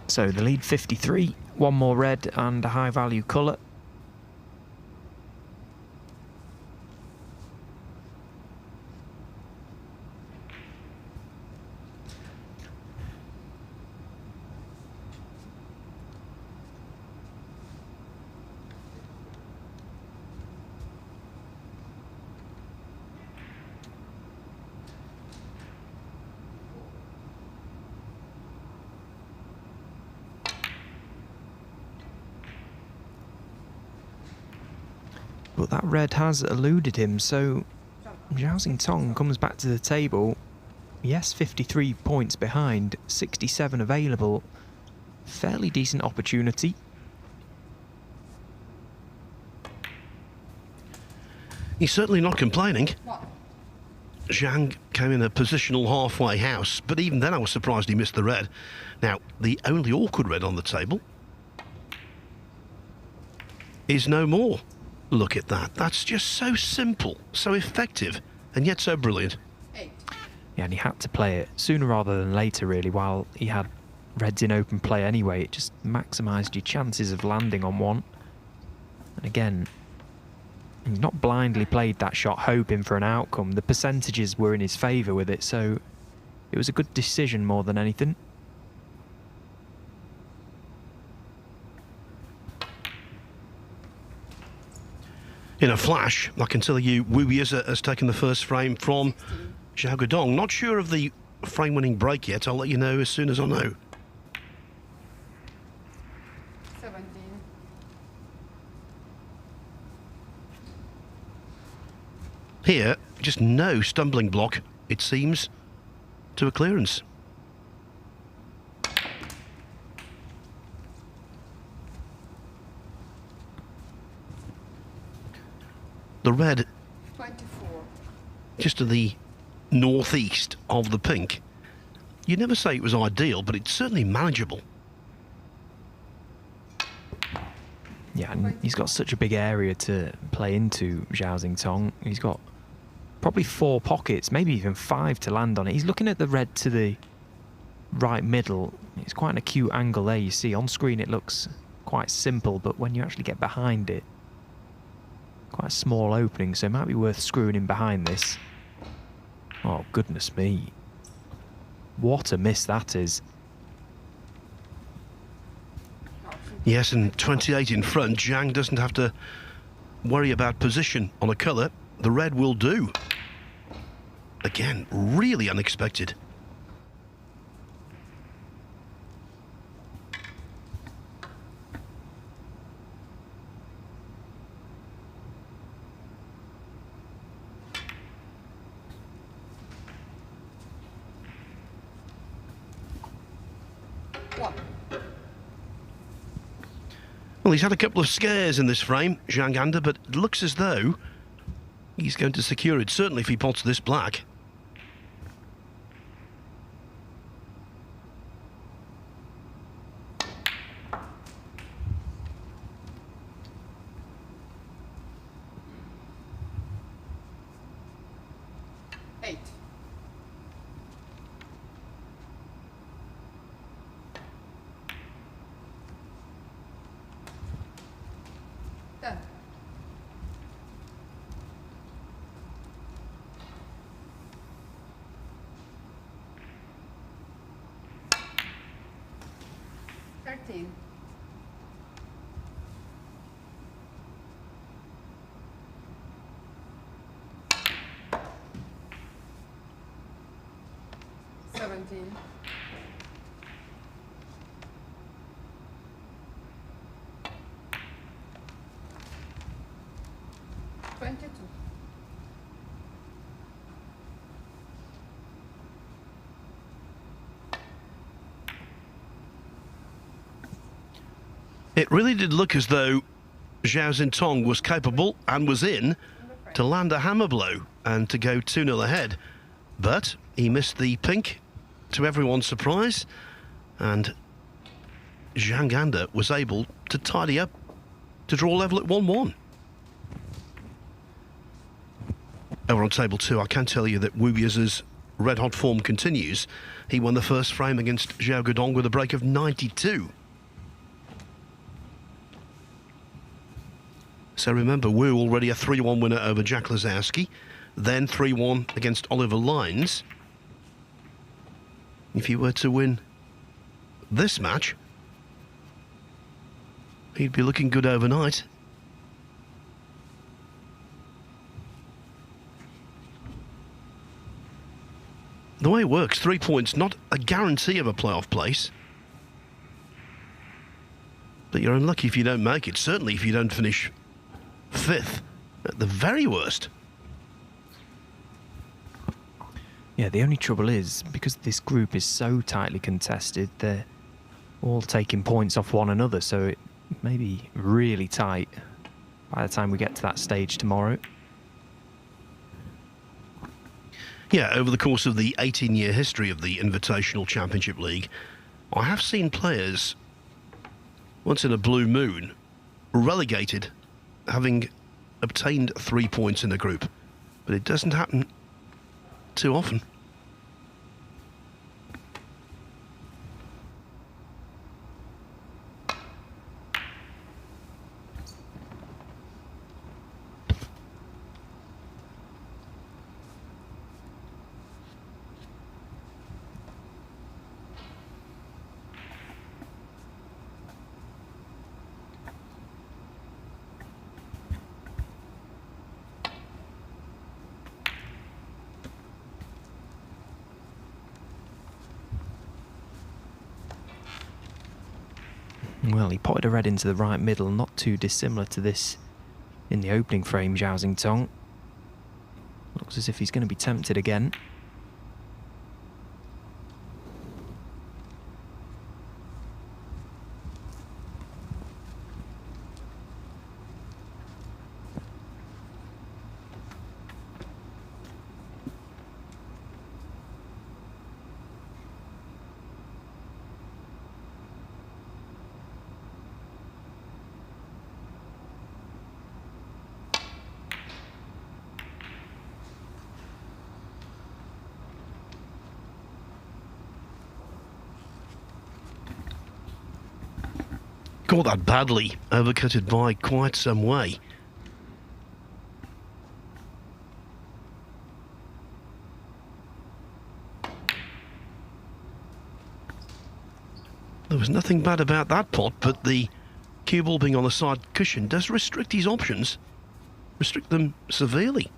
So the lead 53, one more red and a high value colour. But that red has eluded him, so Zhao Xingtong comes back to the table. Yes, 53 points behind, 67 available. Fairly decent opportunity. He's certainly not complaining. Zhang came in a positional halfway house, but even then I was surprised he missed the red. Now, the only awkward red on the table is no more. Look at that. That's just so simple, so effective, and yet so brilliant. 8. Yeah, and he had to play it sooner rather than later, really, while he had reds in open play anyway. It just maximised your chances of landing on one. And again, he's not blindly played that shot hoping for an outcome. The percentages were in his favour with it, so it was a good decision more than anything. In a flash, I can tell you, Wu Yize has taken the first frame from Zhao. Not sure of the frame-winning break yet. I'll let you know as soon as I know. 17. Here, just no stumbling block, it seems, to a clearance. The red 24. just to the northeast of the pink. You'd never say it was ideal, but it's certainly manageable. Yeah, and he's got such a big area to play into, Zhao Xingtong. He's got probably 4 pockets, maybe even 5 to land on it. He's looking at the red to the right middle. It's quite an acute angle there, you see. On screen it looks quite simple, but when you actually get behind it, quite a small opening, so it might be worth screwing in behind this. Oh, goodness me. What a miss that is. Yes, and 28 in front. Jang doesn't have to worry about position on a colour. The red will do. Again, really unexpected. Well, he's had a couple of scares in this frame, Zhang Anda, but it looks as though he's going to secure it, certainly if he pots this black. It really did look as though Zhao Xintong was capable and was in to land a hammer blow and to go 2-0 ahead. But he missed the pink, to everyone's surprise, and Zhang Anda was able to tidy up to draw level at 1-1. Over on table 2, I can tell you that Wu Yi's red-hot form continues. He won the first frame against Zhao Guodong with a break of 92. So remember, Wu already a 3-1 winner over Jack Lisowski, then 3-1 against Oliver Lines. If he were to win this match, he'd be looking good overnight. The way it works, 3 points, not a guarantee of a playoff place. But you're unlucky if you don't make it, certainly if you don't finish 5th, at the very worst. Yeah, the only trouble is, because this group is so tightly contested, they're all taking points off one another, so it may be really tight by the time we get to that stage tomorrow. Yeah, over the course of the 18-year history of the Invitational Championship League, I have seen players, once in a blue moon, relegated, having obtained 3 points in a group. But it doesn't happen too often. Well, he potted a red into the right middle, not too dissimilar to this in the opening frame, Zhao Xintong. Looks as if he's going to be tempted again. Caught that badly, overcutted by quite some way. There was nothing bad about that pot, but the cue ball being on the side cushion does restrict his options. Restrict them severely.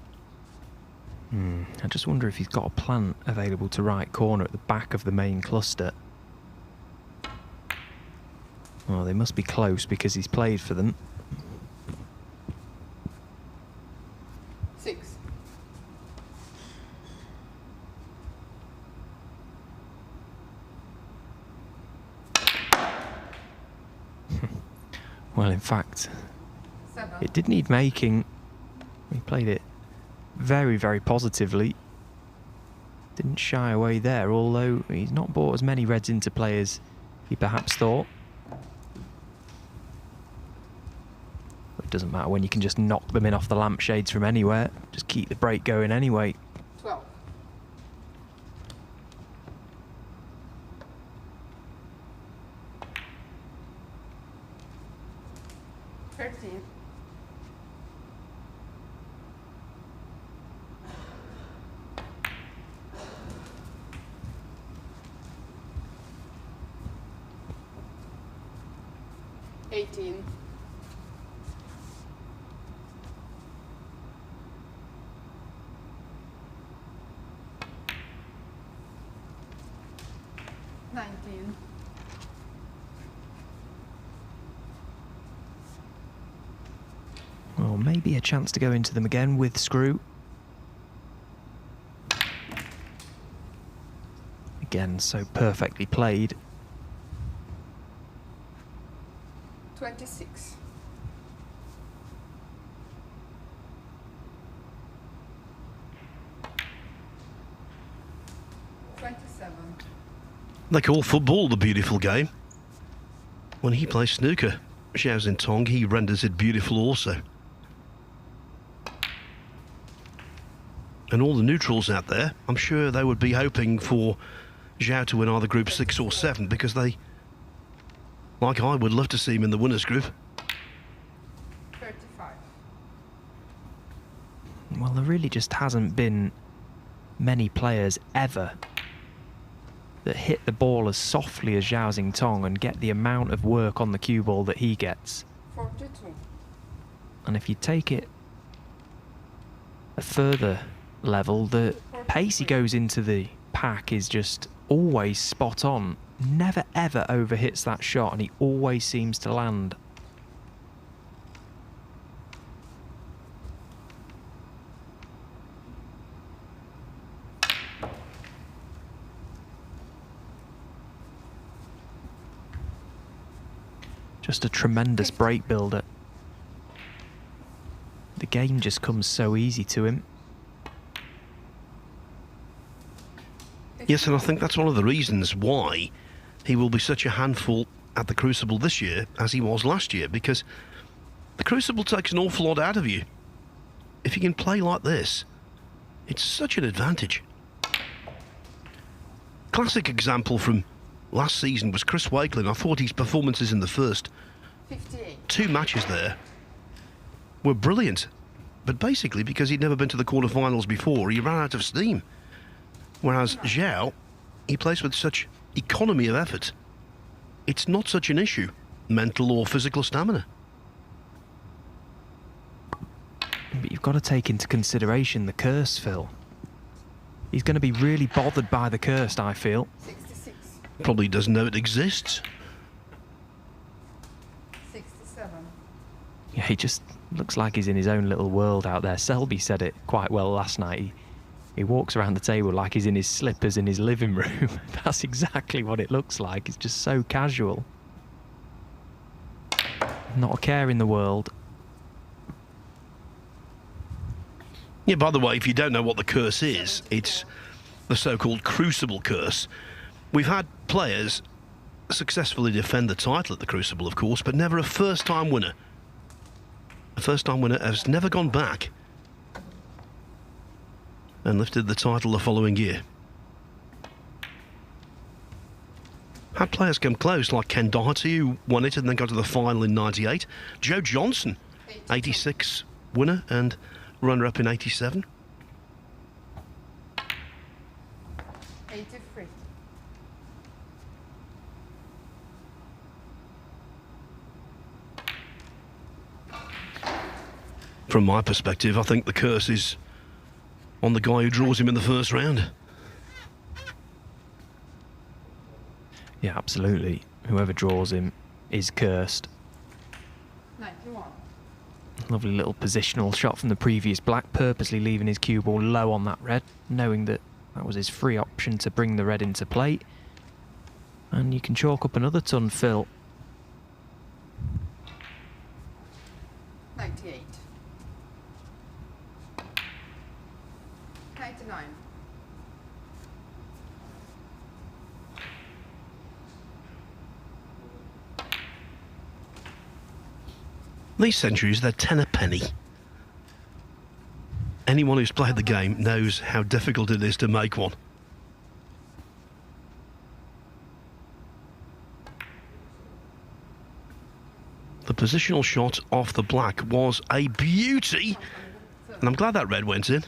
I just wonder if he's got a plant available to right corner at the back of the main cluster. Oh, they must be close because he's played for them. 6. Well, in fact, 7. it did need making. He played it very, very positively. Didn't shy away there, although he's not brought as many reds into play as he perhaps thought. It doesn't matter when you can just knock them in off the lampshades from anywhere. Just keep the break going anyway. 12. 13. 18. 19. 'Well, maybe a chance to go into them again with screw. Again, so perfectly played. 26. 27. They call football the beautiful game. When he plays snooker, Xiao Zintong, he renders it beautiful also. And all the neutrals out there, I'm sure they would be hoping for Zhao to win either group 6 or 7, because they, like I, would love to see him in the winners group. 35. Well, there really just hasn't been many players ever that hit the ball as softly as Zhao Zintong and get the amount of work on the cue ball that he gets. 42. And if you take it a further level, the pace he goes into the pack is just always spot on. Never ever overhits that shot, and he always seems to land. Just a tremendous break builder. The game just comes so easy to him. Yes, and I think that's one of the reasons why he will be such a handful at the Crucible this year as he was last year, because the Crucible takes an awful lot out of you. If you can play like this, it's such an advantage. Classic example from last season was Chris Wakelin. I thought his performances in the first 58. 2 matches there were brilliant, but basically because he'd never been to the quarterfinals before, he ran out of steam. Whereas Xiao, he plays with such economy of effort. It's not such an issue, mental or physical stamina. But you've got to take into consideration the curse, Phil. He's going to be really bothered by the curse, I feel. 66. Probably doesn't know it exists. 67. Yeah, he just looks like he's in his own little world out there. Selby said it quite well last night. He walks around the table like he's in his slippers in his living room. That's exactly what it looks like. It's just so casual. Not a care in the world. Yeah, by the way, if you don't know what the curse is, it's the so-called Crucible curse. We've had players successfully defend the title at the Crucible, of course, but never a first-time winner. A first-time winner has never gone back and lifted the title the following year. Had players come close, like Ken Doherty, who won it and then got to the final in 98. Joe Johnson, 86 winner and runner-up in 87. 83. From my perspective, I think the curse is on the guy who draws him in the first round. Yeah, absolutely. Whoever draws him is cursed. 91. Lovely little positional shot from the previous black, purposely leaving his cue ball low on that red, knowing that that was his free option to bring the red into play. And you can chalk up another ton, Phil. 98. 99. These centuries, they're 10 a penny. Anyone who's played the game knows how difficult it is to make one. The positional shot off the black was a beauty, and I'm glad that red went in.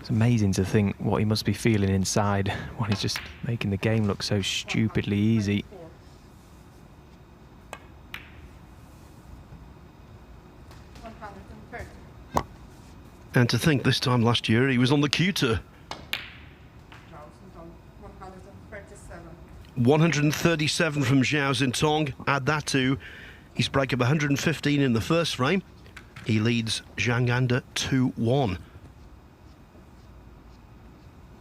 It's amazing to think what he must be feeling inside when he's just making the game look so stupidly easy. And to think this time last year he was on the Q-Tour. 137 from Zhao Zintong. Add that to his breakup 115 in the first frame. He leads Jang under 2-1.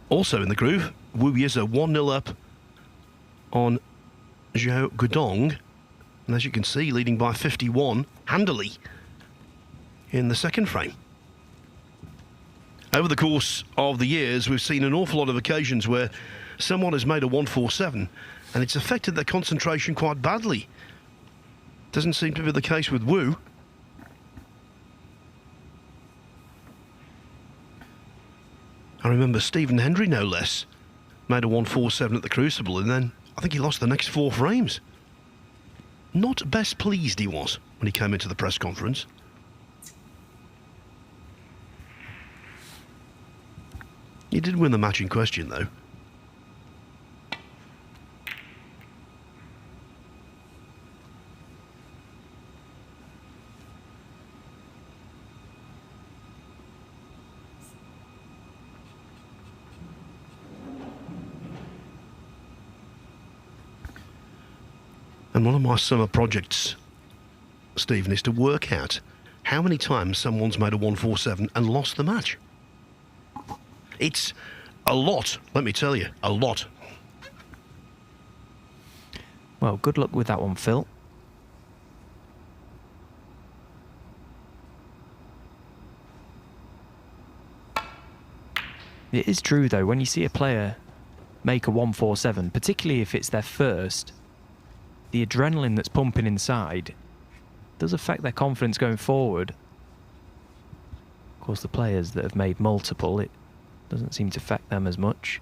Also in the groove, Wu Yize 1-0 up on Zhao Gudong. And as you can see, leading by 51 handily in the second frame. Over the course of the years, we've seen an awful lot of occasions where someone has made a 147 and it's affected their concentration quite badly. Doesn't seem to be the case with Wu. I remember Stephen Hendry, no less, made a 147 at the Crucible, and then I think he lost the next 4 frames. Not best pleased he was when he came into the press conference. He did win the match in question, though. And one of my summer projects, Stephen, is to work out how many times someone's made a 147 and lost the match. It's a lot, let me tell you, a lot. Well, good luck with that one, Phil. It is true, though, when you see a player make a 147, particularly if it's their first, the adrenaline that's pumping inside does affect their confidence going forward. course, the players that have made multiple, it doesn't seem to affect them as much.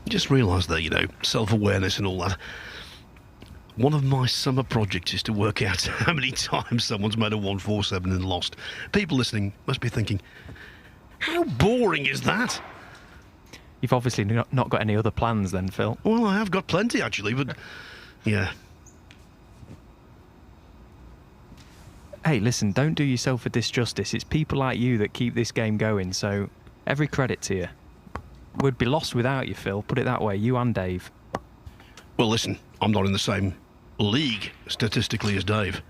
Just realised that, you know, self-awareness and all that. One of my summer projects is to work out how many times someone's made a 147 and lost. People listening must be thinking, how boring is that? You've obviously not got any other plans then, Phil. Well, I have got plenty, actually, but yeah. Hey, listen, don't do yourself a disjustice. It's people like you that keep this game going, so every credit to you. We'd be lost without you, Phil. Put it that way, you and Dave. Well, listen, I'm not in the same league statistically as Dave.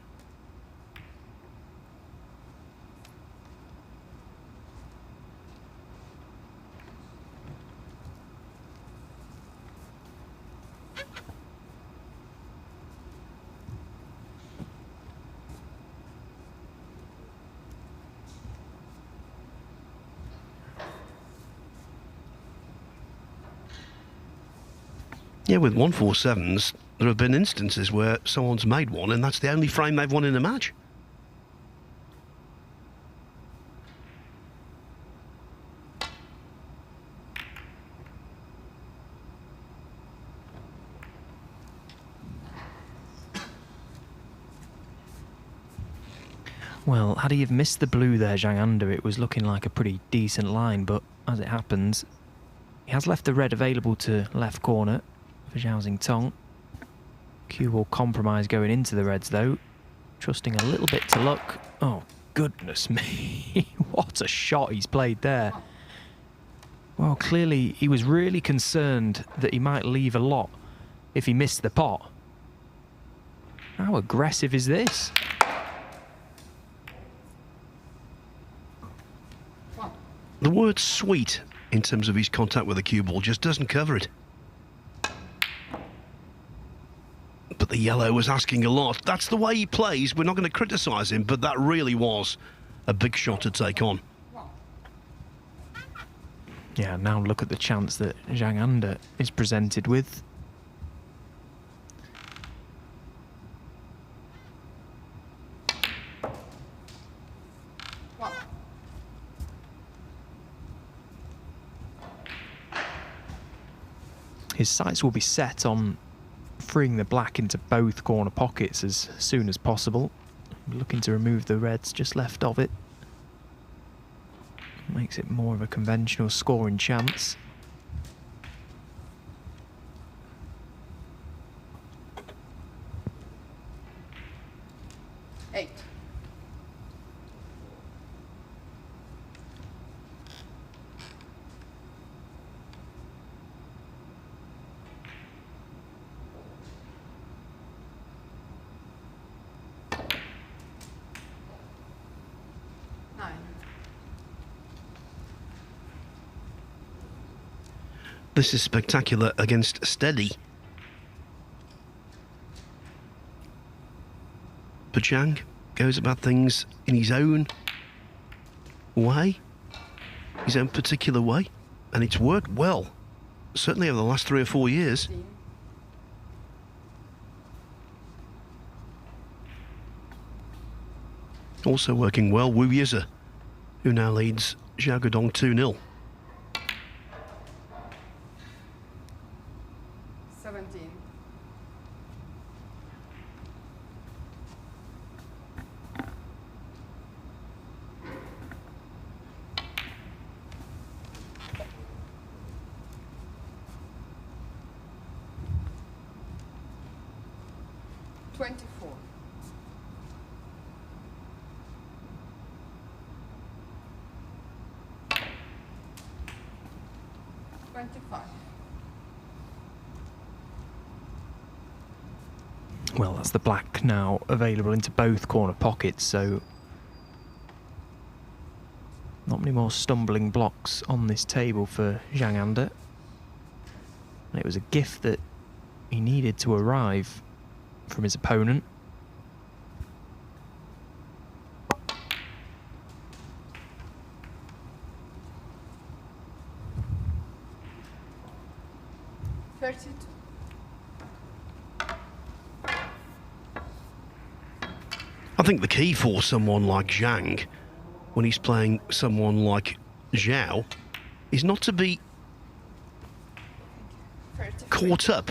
Yeah, with 147s, there have been instances where someone's made one and that's the only frame they've won in a match. Well, had he have missed the blue there, Zhang under, it was looking like a pretty decent line, but as it happens, he has left the red available to left corner for Zhao Xingtong. Cue ball compromise going into the reds though, trusting a little bit to luck. Oh, goodness me. What a shot he's played there. Well, clearly he was really concerned that he might leave a lot if he missed the pot. How aggressive is this? The word sweet in terms of his contact with the cue ball just doesn't cover it. But the yellow was asking a lot. That's the way he plays. We're not going to criticise him, but that really was a big shot to take on. Yeah, now look at the chance that Zhang under is presented with. His sights will be set on freeing the black into both corner pockets as soon as possible. Looking to remove the reds just left of it. Makes it more of a conventional scoring chance. Eight. This is spectacular against steady. But Zhang goes about things in his own way, his own particular way, and it's worked well, certainly over the last 3 or 4 years. Also working well, Wu Yize, who now leads Xiao Guodong 2-0. 17. Well, that's the black now available into both corner pockets, so not Not many more stumbling blocks on this table for Zhang. And it was a gift that he needed to arrive from his opponent. I think the key for someone like Zhang, when he's playing someone like Xiao, is not to be caught up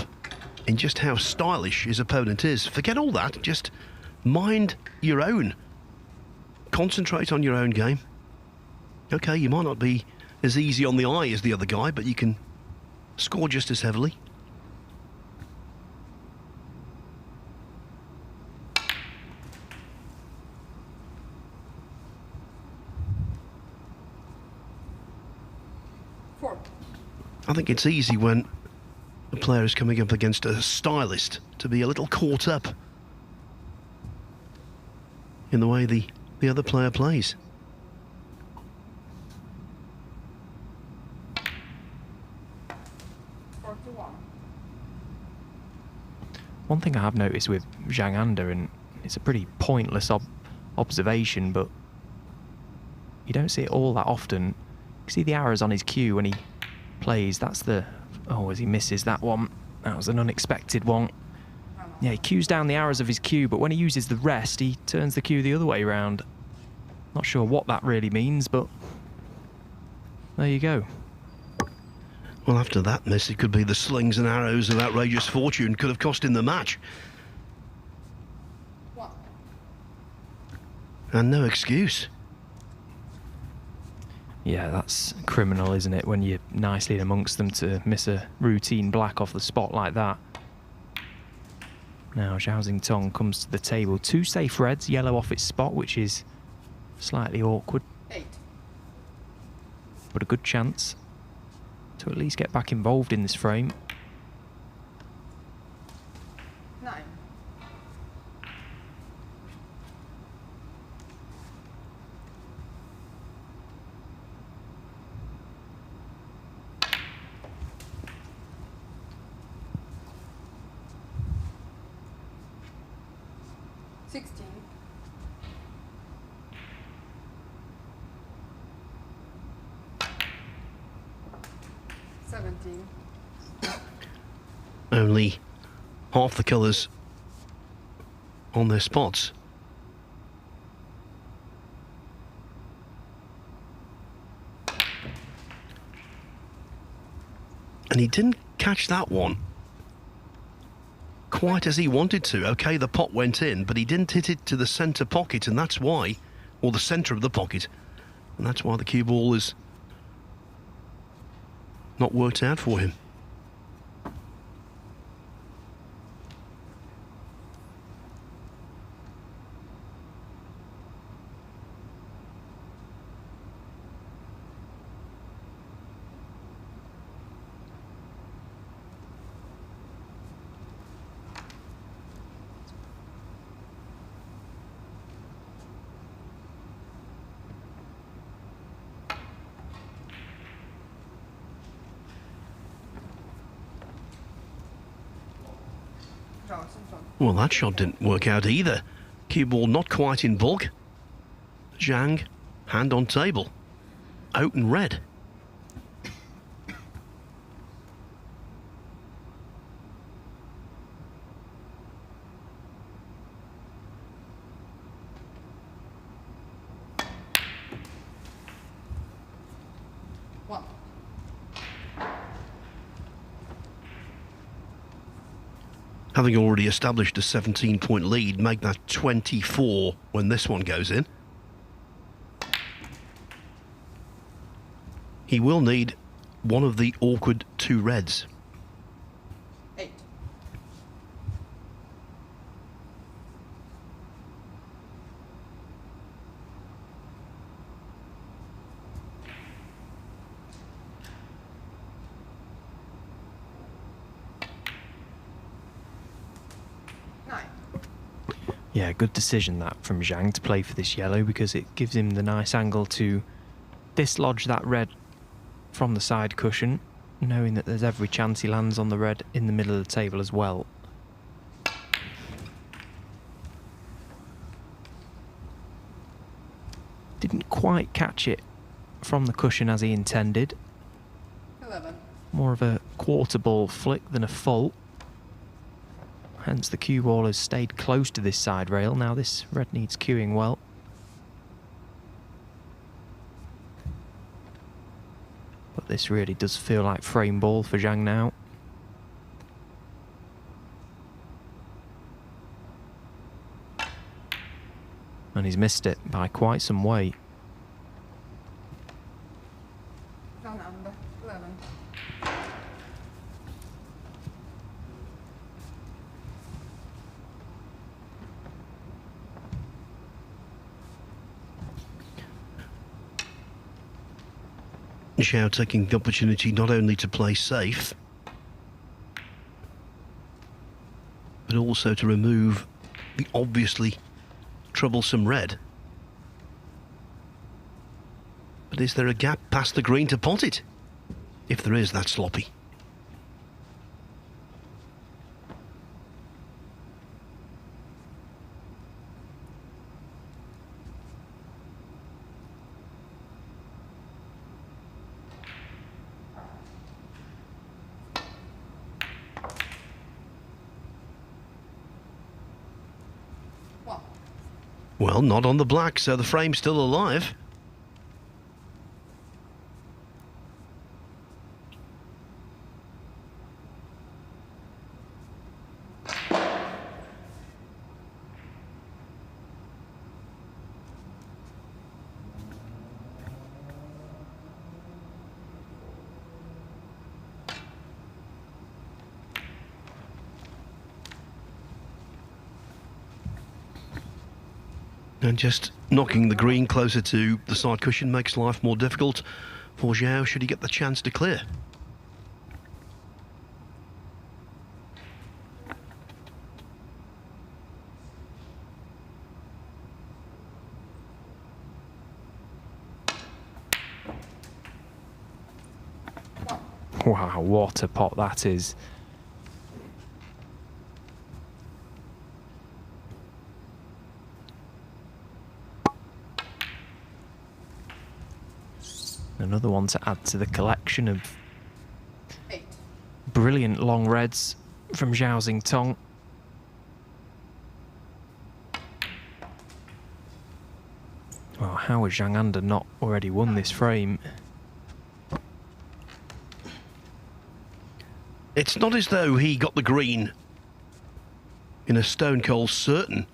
in just how stylish his opponent is. Forget all that. Just mind your own. Concentrate on your own game. Okay, you might not be as easy on the eye as the other guy, but you can score just as heavily. I think it's easy when a player is coming up against a stylist to be a little caught up in the way the other player plays. One thing I have noticed with Zhang Anda, and it's a pretty pointless observation, but you don't see it all that often. You can see the arrows on his cue when he plays. That's the... Oh, as he misses that one. That was an unexpected one. Yeah, he cues down the arrows of his cue, but when he uses the rest, he turns the cue the other way around. Not sure what that really means, but there you go. Well, after that miss, it could be the slings and arrows of outrageous fortune. Could have cost him the match. What? And no excuse. Yeah, that's criminal, isn't it, when you're nicely in amongst them to miss a routine black off the spot like that. Now, Zhao Xingtong comes to the table. 2 safe reds, yellow off its spot, which is slightly awkward. 8. But a good chance to at least get back involved in this frame. 9. Only half the colours on their spots. And he didn't catch that one quite as he wanted to. Okay, the pot went in, but he didn't hit it to the centre pocket, and that's why, or the centre of the pocket, and that's why the cue ball is not worked out for him. Well, that shot didn't work out either. Cue ball not quite in bulk. Zhang, hand on table. Out and red. Having already established a 17-point lead, make that 24 when this one goes in. He will need one of the awkward 2 reds. 8. Yeah, good decision that from Zhang to play for this yellow, because it gives him the nice angle to dislodge that red from the side cushion, knowing that there's every chance he lands on the red in the middle of the table as well. Didn't quite catch it from the cushion as he intended. 11. More of a quarter ball flick than a full. Hence the cue ball has stayed close to this side rail. Now this red needs cueing well. But this really does feel like frame ball for Zhang now. And he's missed it by quite some way. Down under. 11. Xiao taking the opportunity not only to play safe, but also to remove the obviously troublesome red. But is there a gap past the green to pot it? If there is, that's sloppy. Well, not on the black, so the frame's still alive. And just knocking the green closer to the side cushion makes life more difficult for Xiao should he get the chance to clear. Wow, what a pot that is. Another one to add to the collection of 8. Brilliant long reds from Zhao Xingtong. Well, how has Zhang Anda not already won this frame? It's not as though he got the green in a stone cold certain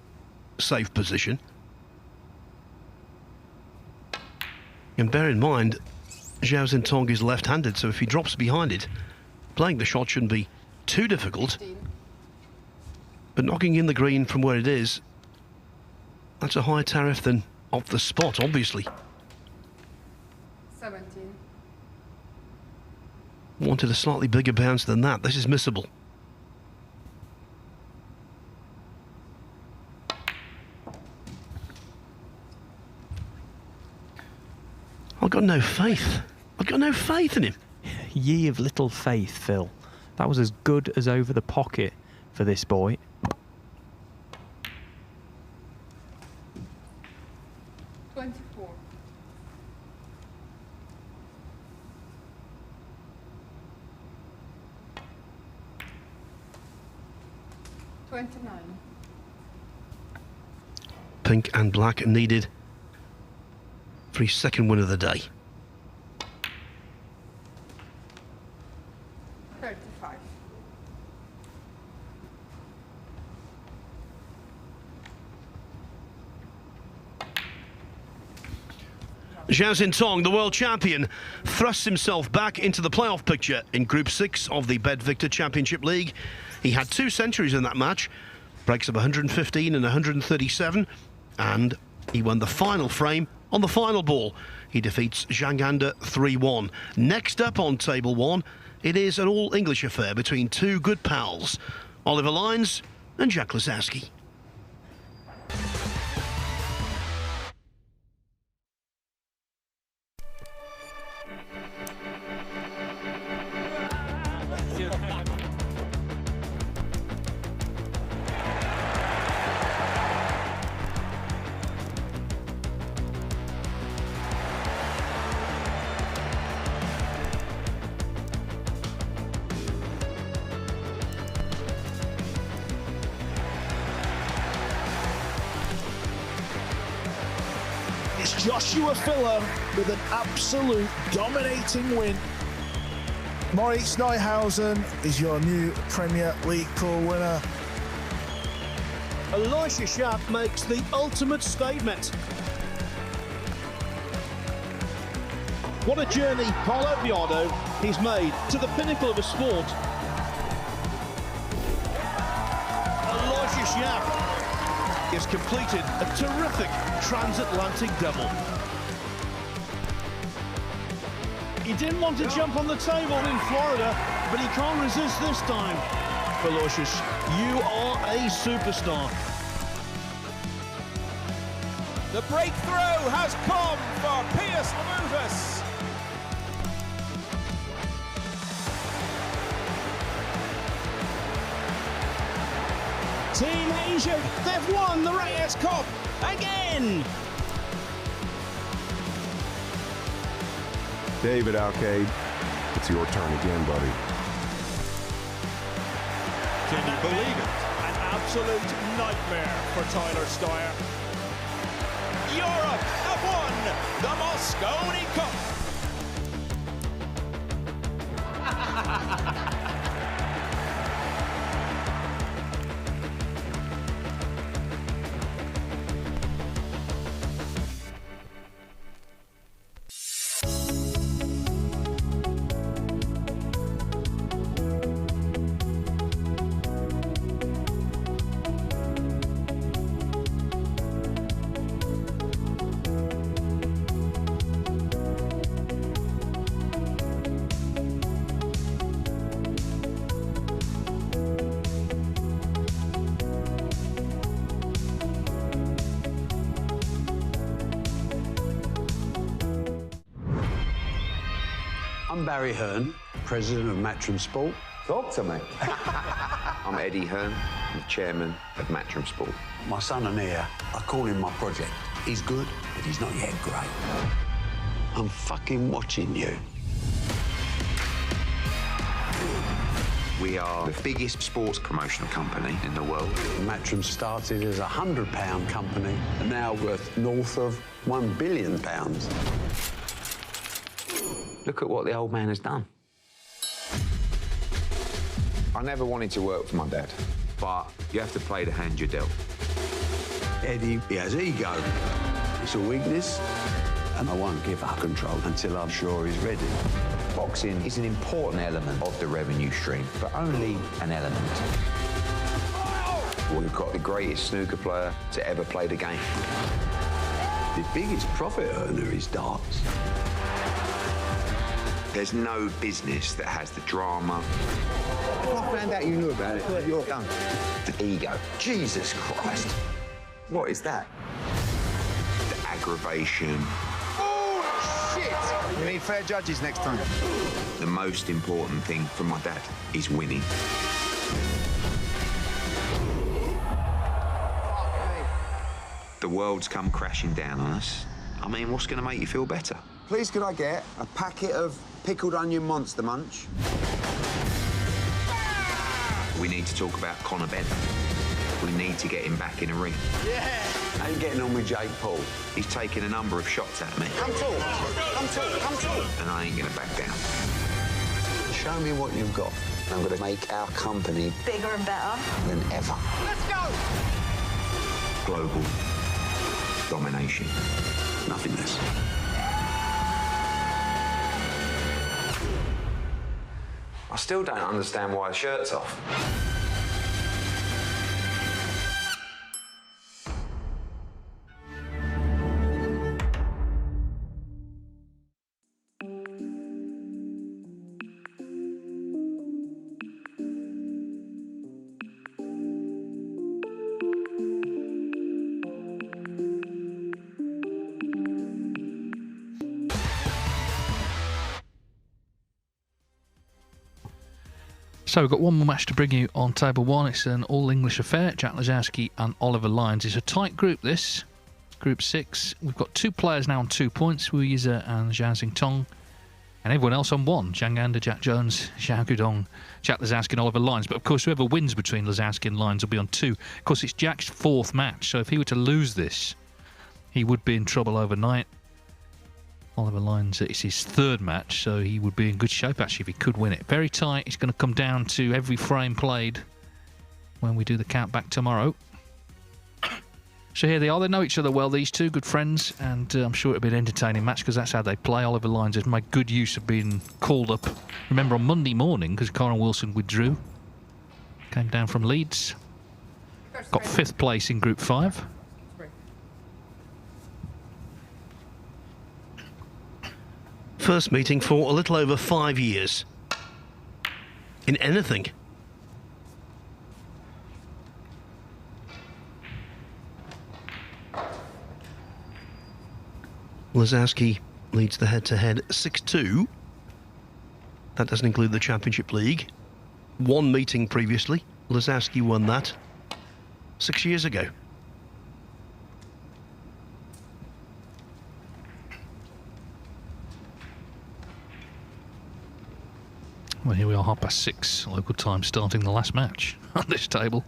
safe position. And bear in mind, Zhao Xintong is left-handed, so if he drops behind it, playing the shot shouldn't be too difficult. 15. But knocking in the green from where it is, that's a higher tariff than off the spot, obviously. 17. Wanted a slightly bigger bounce than that. This is missable. I've got no faith. I've got no faith in him. Ye of little faith, Phil. That was as good as over the pocket for this boy. $24. 29. Pink and black needed for his second win of the day. 35. Zhao Xintong, the world champion, thrusts himself back into the playoff picture in Group 6 of the BetVictor Championship League. He had 2 centuries in that match, breaks of 115 and 137, and he won the final frame on the final ball. He defeats Zhang Anda 3-1. Next up on table 1, it is an all-English affair between 2 good pals, Oliver Lyons and Jack Lisowski. It's Joshua Filler with an absolute dominating win. Moritz Neuhausen is your new Premier League Tour winner. Elisha Schaap makes the ultimate statement. What a journey Paulo Biardo he's made to the pinnacle of a sport. Elisha Schaap has completed a terrific transatlantic double. He didn't want to jump on the table in Florida, but he can't resist this time. Aloysius, you are a superstar. The breakthrough has come for Piers Lamutus. Team Asia, they've won the Reyes Cup again. David Alcade, it's your turn again, buddy. Can you believe it? An absolute nightmare for Tyler Steyer. Europe have won the Mosconi Cup. I'm Barry Hearn, president of Matchroom Sport. Talk to me. I'm Eddie Hearn, I'm the chairman of Matchroom Sport. My son and heir, I call him my project. He's good, but he's not yet great. I'm fucking watching you. We are the biggest sports promotional company in the world. Matchroom started as a £100 company and now worth north of £1 billion. Look at what the old man has done. I never wanted to work for my dad, but you have to play the hand you're dealt. Eddie, he has ego. It's a weakness, and I won't give up control until I'm sure he's ready. Boxing is an important element of the revenue stream, but only an element. We've got the greatest snooker player to ever play the game. The biggest profit earner is darts. There's no business that has the drama. I found out you knew about it. You're done. The ego. Jesus Christ. What is that? The aggravation. Oh, shit! You need fair judges next time. The most important thing for my dad is winning. The world's come crashing down on us. I mean, what's going to make you feel better? Please, could I get a packet of pickled onion Monster Munch? We need to talk about Conor Benn. We need to get him back in a ring. Yeah! How you getting on with Jake Paul? He's taken a number of shots at me. Come talk. Come talk. Come talk. And I ain't going to back down. Show me what you've got. I'm going to make our company Bigger and better. than ever. Let's go! Global domination. Nothing less. I still don't understand why the shirt's off. So we've got one more match to bring you on table one. It's an all-English affair. Jack Lisowski and Oliver Lyons. It's a tight group, this. Group 6. We've got two players now on 2 points. Wu Yize and Zhao Xingtong. And everyone else on 1. Zhang Anda, Jack Jones, Xiao Gudong, Jack Lisowski and Oliver Lyons. But of course, whoever wins between Lisowski and Lyons will be on 2. Of course, it's Jack's 4th match. So if he were to lose this, he would be in trouble overnight. Oliver Lyons, it's his third match, so he would be in good shape actually if he could win it. Very tight. It's going to come down to every frame played when we do the count back tomorrow. So here they are. They know each other well, these two good friends, and I'm sure it'll be an entertaining match because that's how they play. Oliver Lyons has made good use of being called up. Remember on Monday morning because Karen Wilson withdrew. Came down from Leeds. Got 5th place in Group 5. First meeting for a little over 5 years. In anything. Lisowski leads the head-to-head 6-2. That doesn't include the Championship League. One meeting previously. Lisowski won that 6 years ago. Well, here we are, 6:30 local time, starting the last match on this table.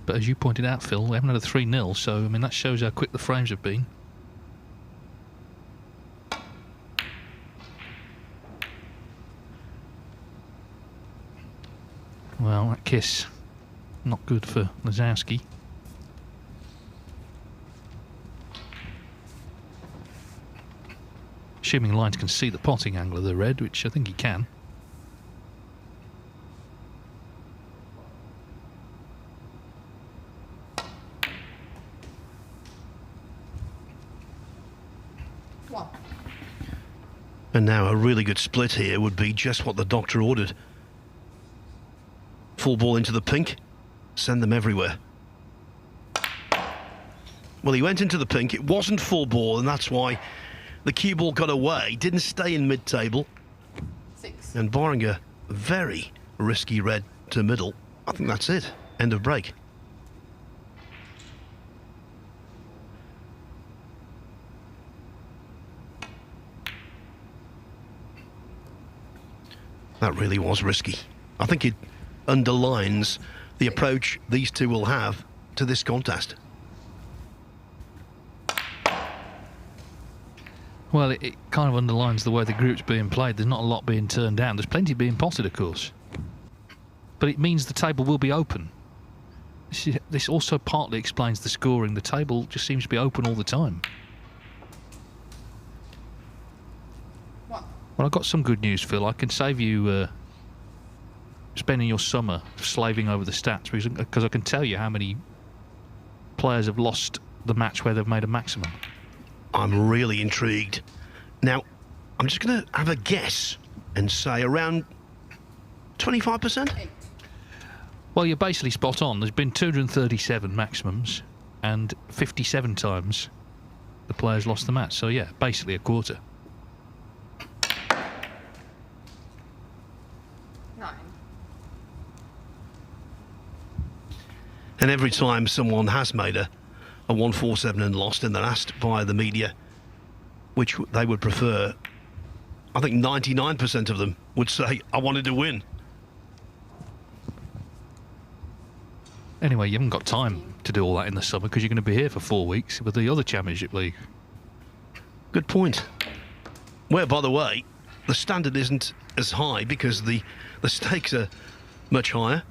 But as you pointed out, Phil, we haven't had a 3-0, so I mean that shows how quick the frames have been. Well, that kiss, not good for Lisowski. Assuming Lyons can see the potting angle of the red, which I think he can. What? And now a really good split here would be just what the doctor ordered. Full ball into the pink, send them everywhere. Well, he went into the pink, it wasn't full ball, and that's why the cue ball got away, didn't stay in mid-table. 6. And barring a very risky red to middle, I think that's it. End of break. That really was risky. I think it underlines the approach these two will have to this contest. Well, it kind of underlines the way the group's being played. There's not a lot being turned down. There's plenty being potted, of course. But it means the table will be open. This also partly explains the scoring. The table just seems to be open all the time. What? Well, I've got some good news, Phil. I can save you spending your summer slaving over the stats because I can tell you how many players have lost the match where they've made a maximum. I'm really intrigued. Now, I'm just going to have a guess and say around 25%? 8. Well, you're basically spot on. There's been 237 maximums and 57 times the players lost the match. So, yeah, basically a quarter. 9. And every time someone has made a 147 and lost, and they're asked by the media which they would prefer, I think 99% of them would say, I wanted to win. Anyway, you haven't got time to do all that in the summer because you're going to be here for 4 weeks with the other Championship League. Good point. Where, by the way, the standard isn't as high because the stakes are much higher.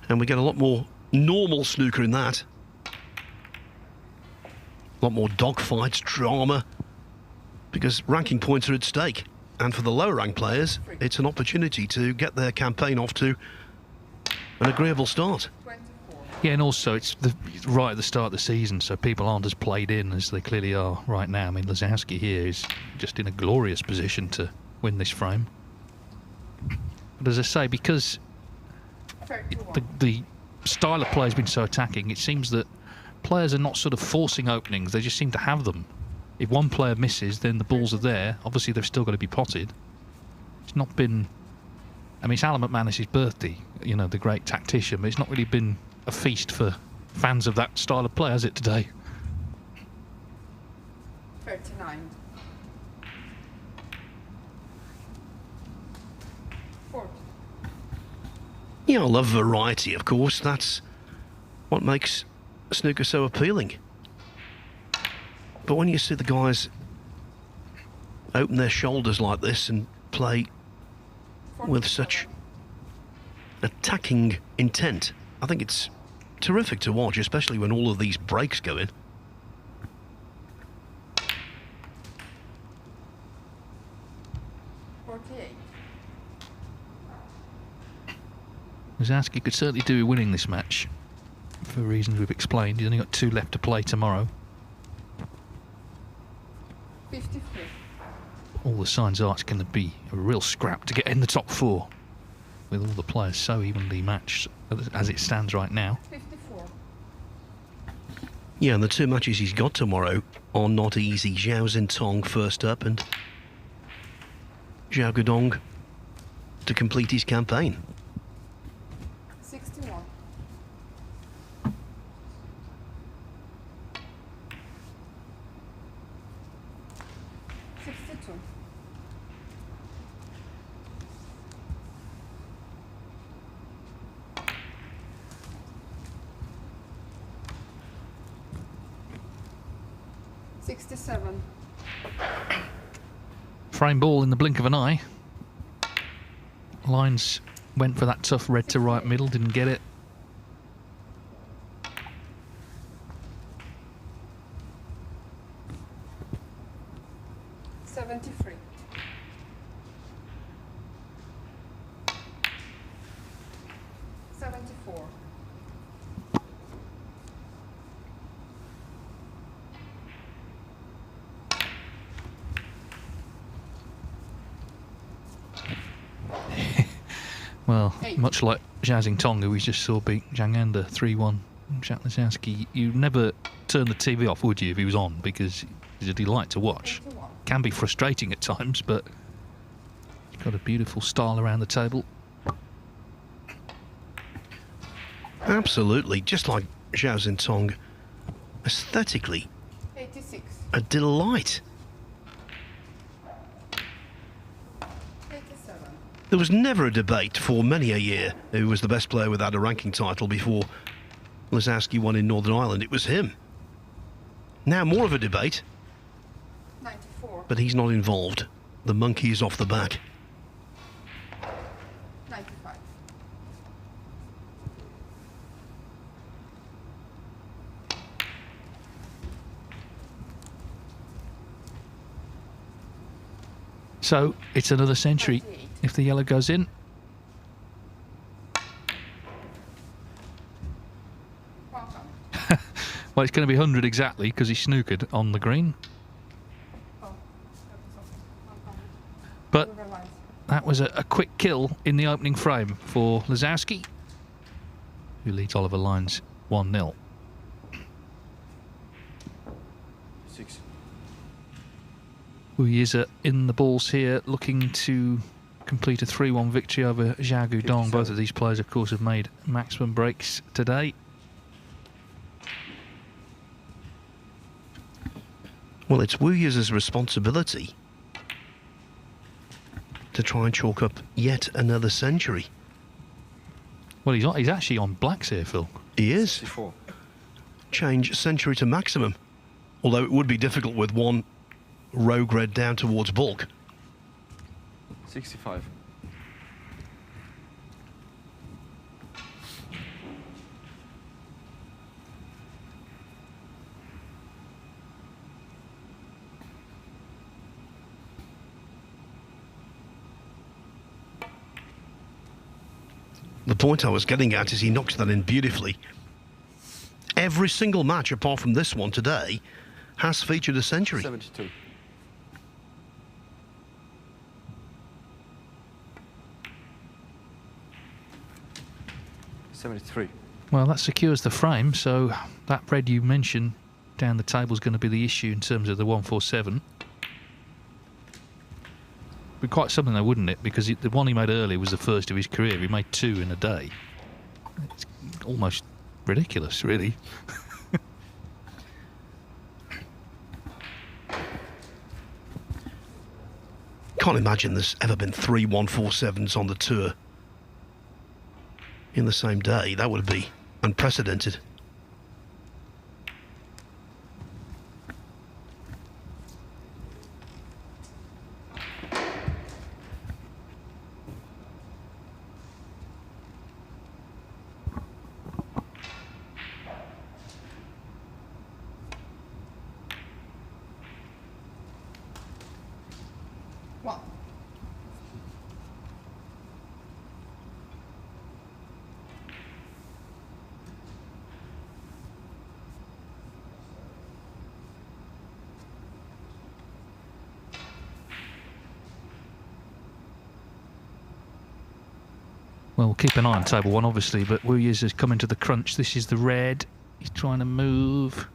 And we get a lot more normal snooker in that. A lot more dogfights, drama, because ranking points are at stake. And for the lower ranked players, it's an opportunity to get their campaign off to an agreeable start. 24. Yeah, and also it's right at the start of the season, so people aren't as played in as they clearly are right now. I mean, Lisowski here is just in a glorious position to win this frame. But as I say, because the style of play has been so attacking, it seems that players are not sort of forcing openings, they just seem to have them. If one player misses, then the balls are there. Obviously, they've still got to be potted. It's not been... I mean, it's Alan McManus's birthday, you know, the great tactician, but it's not really been a feast for fans of that style of play, has it, today? 39. 40. Yeah, I love variety, of course. That's what makes snooker so appealing. But when you see the guys open their shoulders like this and play with such attacking intent, I think it's terrific to watch, especially when all of these breaks go in. Lisowski could certainly do winning this match for reasons we've explained. He's only got 2 left to play tomorrow. 53. All the signs are it's going to be a real scrap to get in the top 4 with all the players so evenly matched as it stands right now. 54. Yeah, and the 2 matches he's got tomorrow are not easy. Zhao Zintong first up and Xiao Guodong to complete his campaign. 61. 62. 67. Frame ball in the blink of an eye. Lines went for that tough red to right middle, didn't get it. $73. 74. 8. Much like Zhao Zintong, who we just saw beat Jang 3-1. Jack Lisowski, you never turn the TV off, would you, if he was on? Because he's a delight to watch. Can be frustrating at times, but he's got a beautiful style around the table. Absolutely, just like Zhao Zintong, aesthetically 86. a delight. 87. There was never a debate for many a year who was the best player without a ranking title before Lisowski won in Northern Ireland. It was him. Now more of a debate. 94. But he's not involved. The monkey is off the back. 95. So it's another century if the yellow goes in. Well, it's going to be 100 exactly because he snookered on the green. But that was a quick kill in the opening frame for Lisowski, who leads Oliver Lyons 1-0. 6. He is in the balls here, looking to complete a 3-1 victory over Xiao Guodong. Both of these players, of course, have made maximum breaks today. Well, it's Wu Yu's responsibility to try and chalk up yet another century. Well, he's actually on blacks here, Phil. He is. 64. Change century to maximum. Although it would be difficult with one rogue red down towards bulk. 65. The point I was getting at is he knocks that in beautifully. Every single match apart from this one today has featured a century. 72. 73. Well, that secures the frame, so that red you mentioned down the table is going to be the issue in terms of the 147. Be quite something though, wouldn't it? Because the one he made earlier was the first of his career. He made 2 in a day. It's almost ridiculous, really. Can't imagine there's ever been 3 147s on the tour in the same day. That would be unprecedented. 1. Well, we'll keep an eye on table 1, obviously, but Wu Yi's has come into the crunch. This is the red. He's trying to move.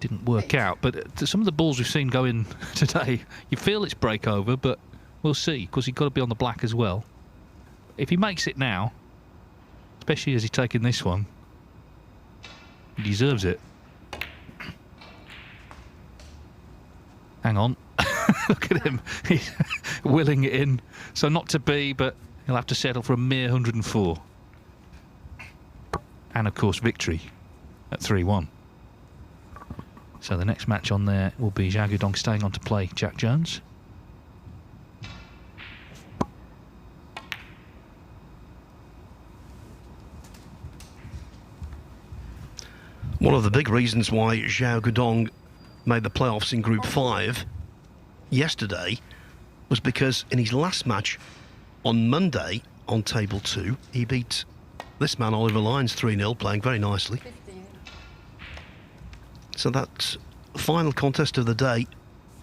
Didn't work out, but some of the balls we've seen go in today, you feel it's break over, but we'll see, because he's got to be on the black as well. If he makes it now, especially as he's taking this one, he deserves it. Hang on. Look at him. He's willing it in. So not to be, but he'll have to settle for a mere 104. And, of course, victory at 3-1. So the next match on there will be Zhao Guodong staying on to play Jack Jones. One of the big reasons why Xiao Guodong made the playoffs in Group 5 yesterday was because in his last match on Monday on Table 2, he beat this man, Oliver Lyons, 3-0, playing very nicely. 15. So that final contest of the day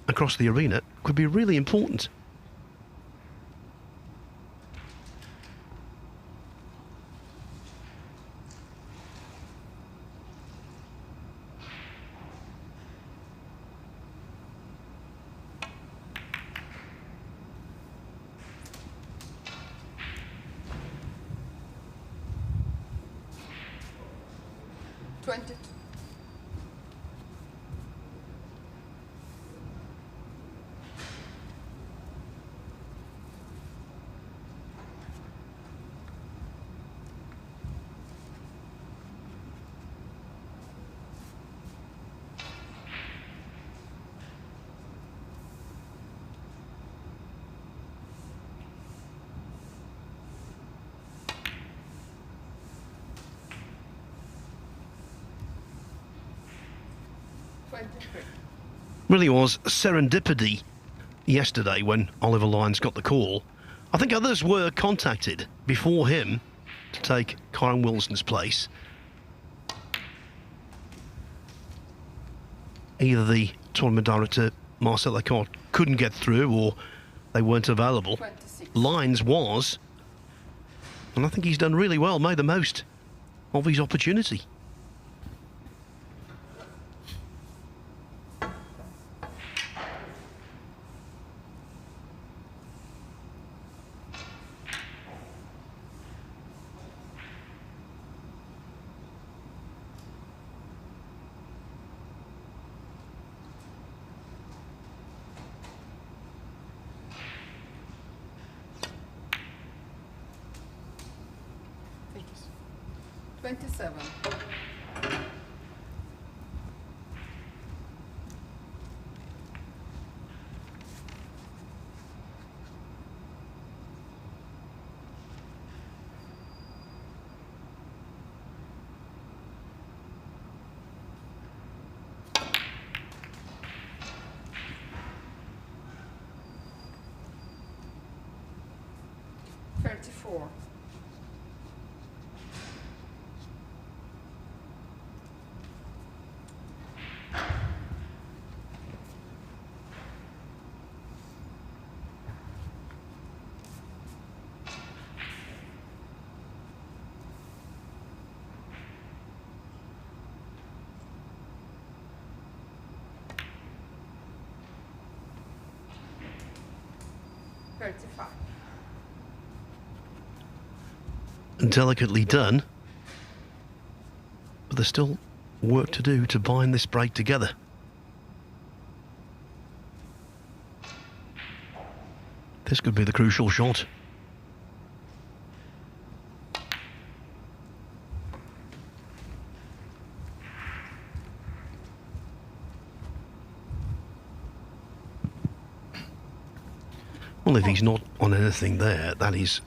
across the arena could be really important. Really was serendipity yesterday when Oliver Lyons got the call. I think others were contacted before him to take Karen Wilson's place. Either the tournament director, Marcel Lecourt, couldn't get through or they weren't available. 26. Lyons was, and I think he's done really well, made the most of his opportunity. Delicately done, but there's still work to do to bind this break together. This could be the crucial shot. Well, if he's not on anything there, that is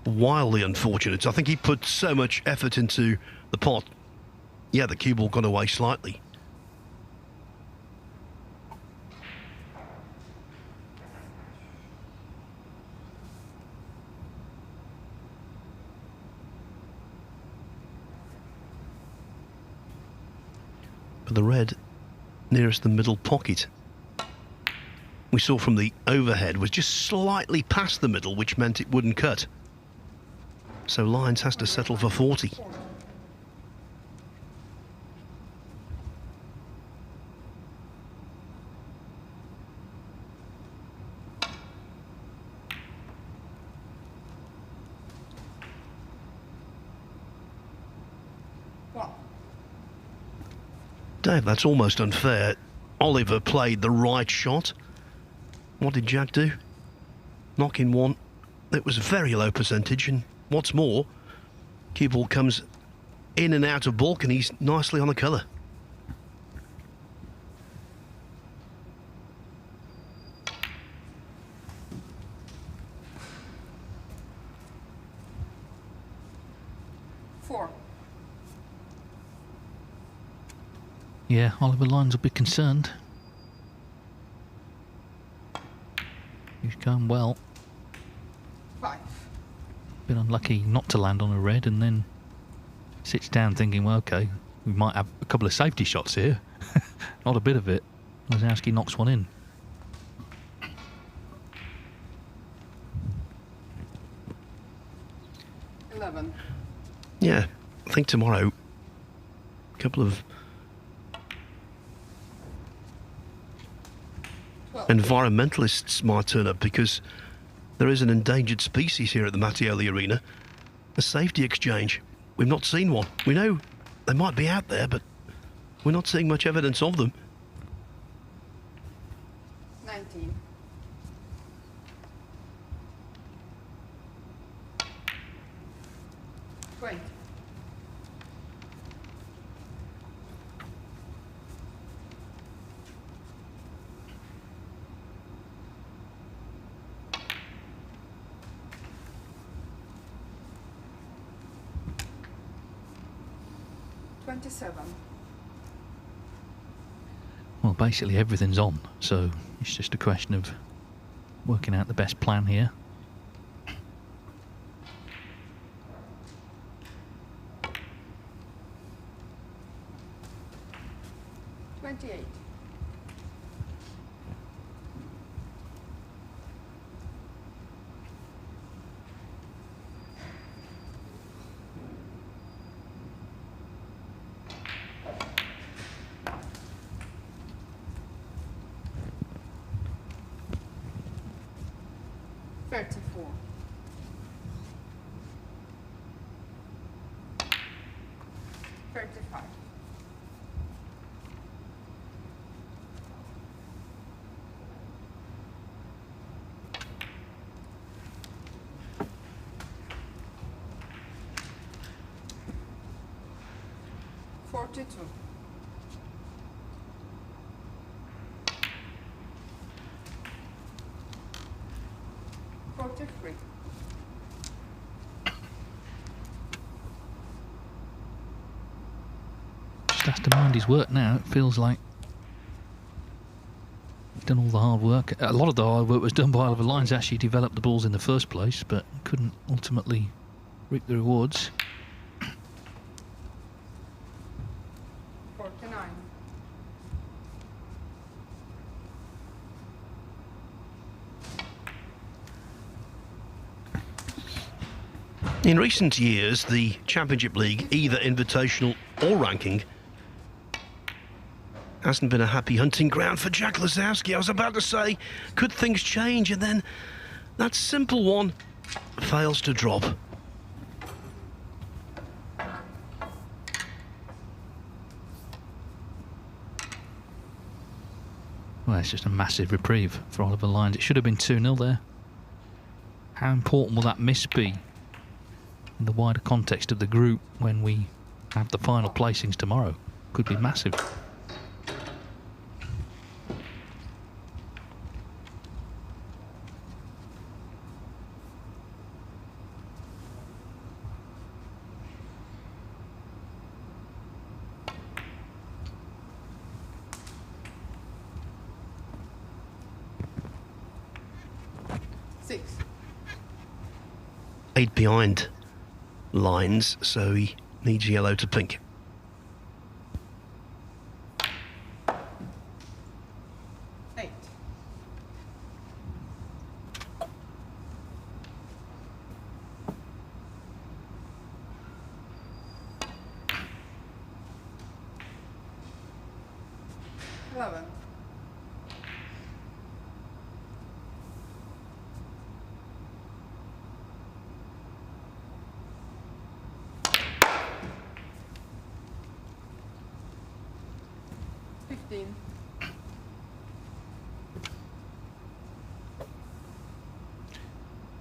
wildly unfortunate. I think he put so much effort into the pot. Yeah, the cue ball got away slightly. for the red nearest the middle pocket. We saw from the overhead was just slightly past the middle, which meant it wouldn't cut. So Lyons has to settle for 40. Dave, that's almost unfair. Oliver played the right shot. What did Jack do? Knock in one. It was a very low percentage, and what's more, cue ball comes in and out of balconies nicely on the colour. Yeah, Oliver Lyons will be concerned. He's going well. 5. Been unlucky not to land on a red, and then sits down thinking, well, okay, we might have a couple of safety shots here. Not a bit of it. Lisowski knocks one in. Yeah, I think tomorrow a couple of environmentalists might turn up, because there is an endangered species here at the Mattioli Arena. A safety exchange. We've not seen one. We know they might be out there, but we're not seeing much evidence of them. 19. Great. Well, basically everything's on, so it's just a question of working out the best plan here. Just has to mind his work now. It feels like he's done all the hard work. A lot of the hard work was done by Oliver Lyons. Actually developed the balls in the first place, but couldn't ultimately reap the rewards. 49. In recent years, the Championship League, either Invitational or ranking, hasn't been a happy hunting ground for Jack Lisowski. I was about to say, could things change? And then that simple one fails to drop. Well, it's just a massive reprieve for Oliver Lyons. It should have been 2-0 there. How important will that miss be in the wider context of the group when we have the final placings tomorrow? Could be massive. Behind Lines, so he needs yellow to pink. 11.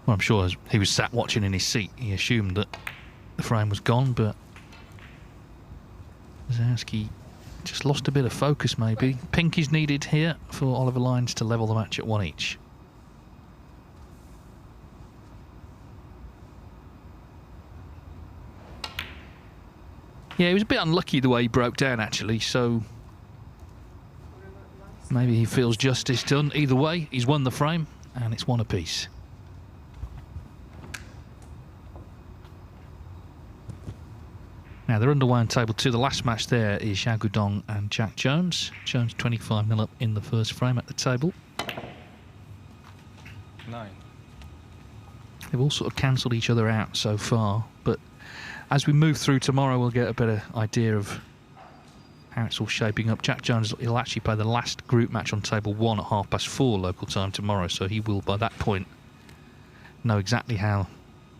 Well, I'm sure as he was sat watching in his seat, he assumed that the frame was gone, but Lisowski just lost a bit of focus maybe. Pink is needed here for Oliver Lyons to level the match at 1 each. Yeah, he was a bit unlucky the way he broke down actually, so maybe he feels justice done. Either way, he's won the frame and it's 1 apiece. Now they're underway on table 2. The last match there is Xiao Guodong and Jack Jones. Jones 25-0 up in the first frame at the table. 9. They've all sort of cancelled each other out so far, but as we move through tomorrow we'll get a better idea of how it's all shaping up. Jack Jones, he'll actually play the last group match on table 1 at 4:30 local time tomorrow, so he will by that point know exactly how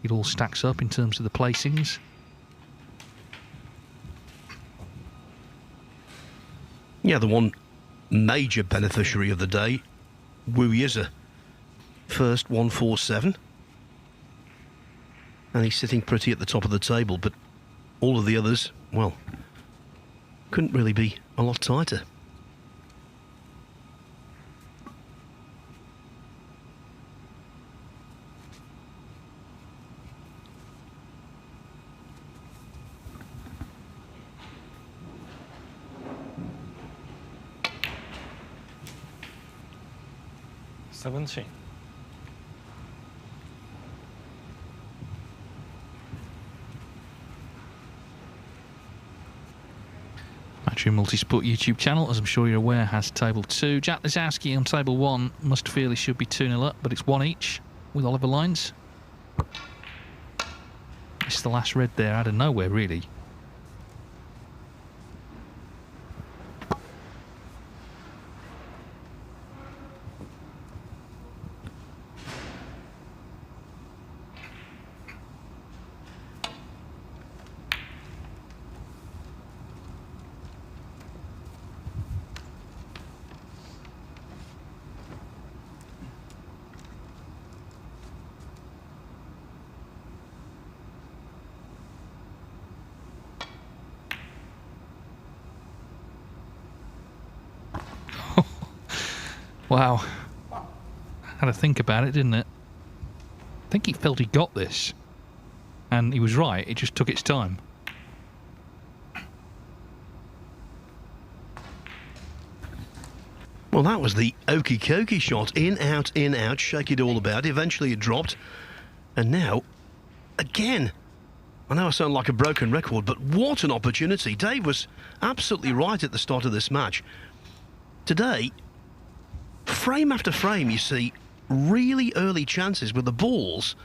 it all stacks up in terms of the placings. Yeah, the one major beneficiary of the day, Wu Yize, first 147. And he's sitting pretty at the top of the table, but all of the others, well, couldn't really be a lot tighter. Matchroom Multisport YouTube channel, as I'm sure you're aware, has table 2. Jack Lisowski on table 1 must feel he should be 2-0 up, but it's 1 each with Oliver Lyons. It's the last red there out of nowhere, really. Wow. Had to think about it, didn't it? I think he felt he got this. And he was right, it just took its time. Well, that was the okey-cokey shot. In, out, shake it all about. Eventually it dropped. And now, again. I know I sound like a broken record, but what an opportunity. Dave was absolutely right at the start of this match. Today, frame after frame, you see really early chances with the balls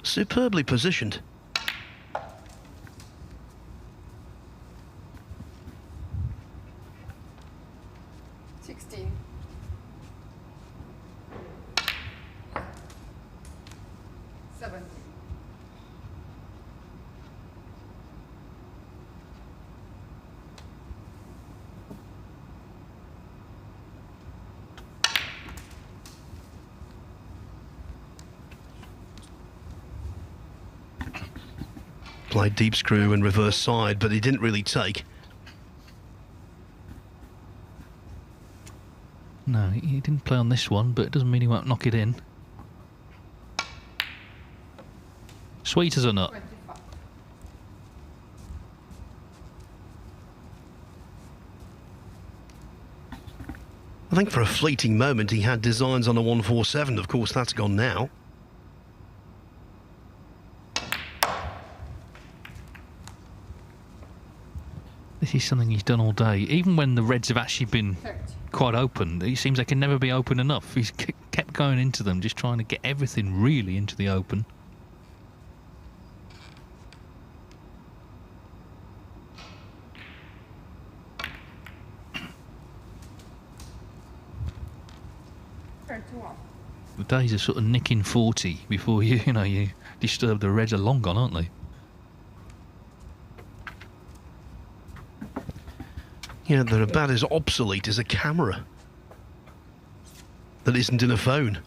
superbly positioned. Played deep screw and reverse side, but he didn't really take. No, he didn't play on this one, but it doesn't mean he won't knock it in. Sweet as a nut. I think for a fleeting moment he had designs on a 147. Of course, that's gone now. This is something he's done all day. Even when the reds have actually been quite open, it seems they can never be open enough. He's kept going into them, just trying to get everything really into the open. 31. The days of sort of nicking 40 before you disturb the Reds are long gone, aren't they? Yeah, they're about as obsolete as a camera that isn't in a phone.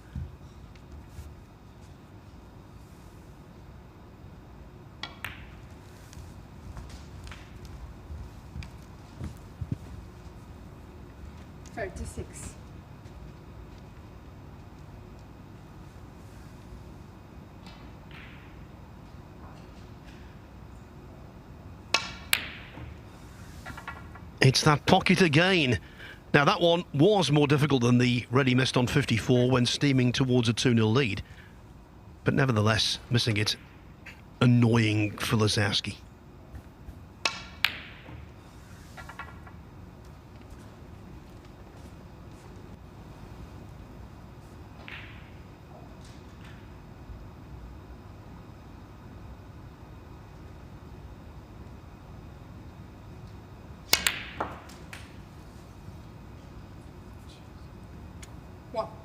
It's that pocket again. Now, that one was more difficult than the red he missed on 54 when steaming towards a 2-0 lead. But nevertheless, missing it, annoying for Lisowski.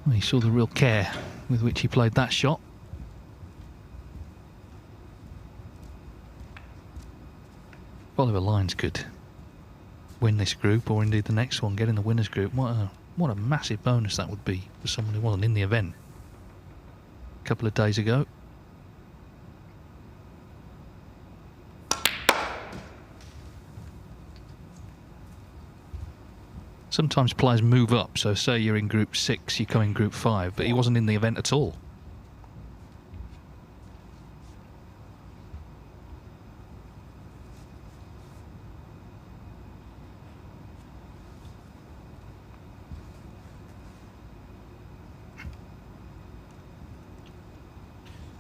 Well, you saw the real care with which he played that shot. Oliver Lyons could win this group, or indeed the next one, get in the winners group. What a massive bonus that would be for someone who wasn't in the event a couple of days ago. Sometimes players move up, so say you're in group 6, you come in group 5, but he wasn't in the event at all.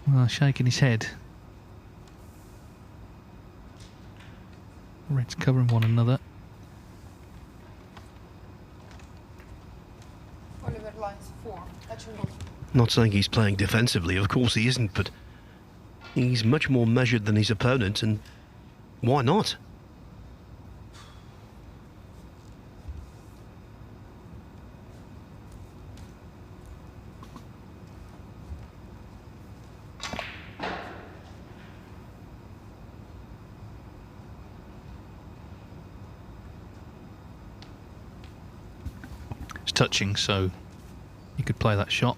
Well, shaking his head. Reds covering one another. Not saying he's playing defensively, of course he isn't, but he's much more measured than his opponent, and why not? It's touching, so he could play that shot.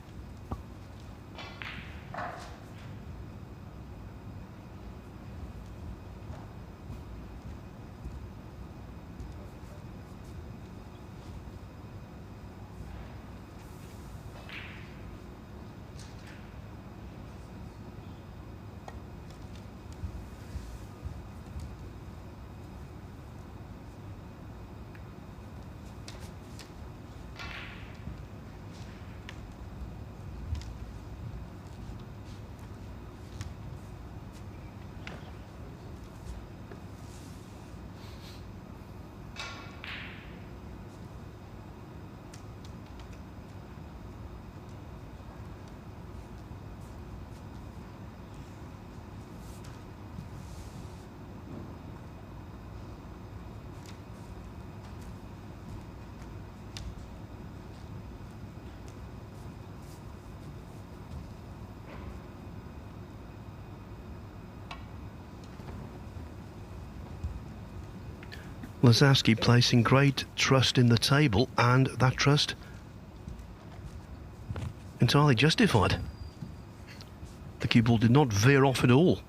Lisowski placing great trust in the table, and that trust entirely justified. The cue ball did not veer off at all.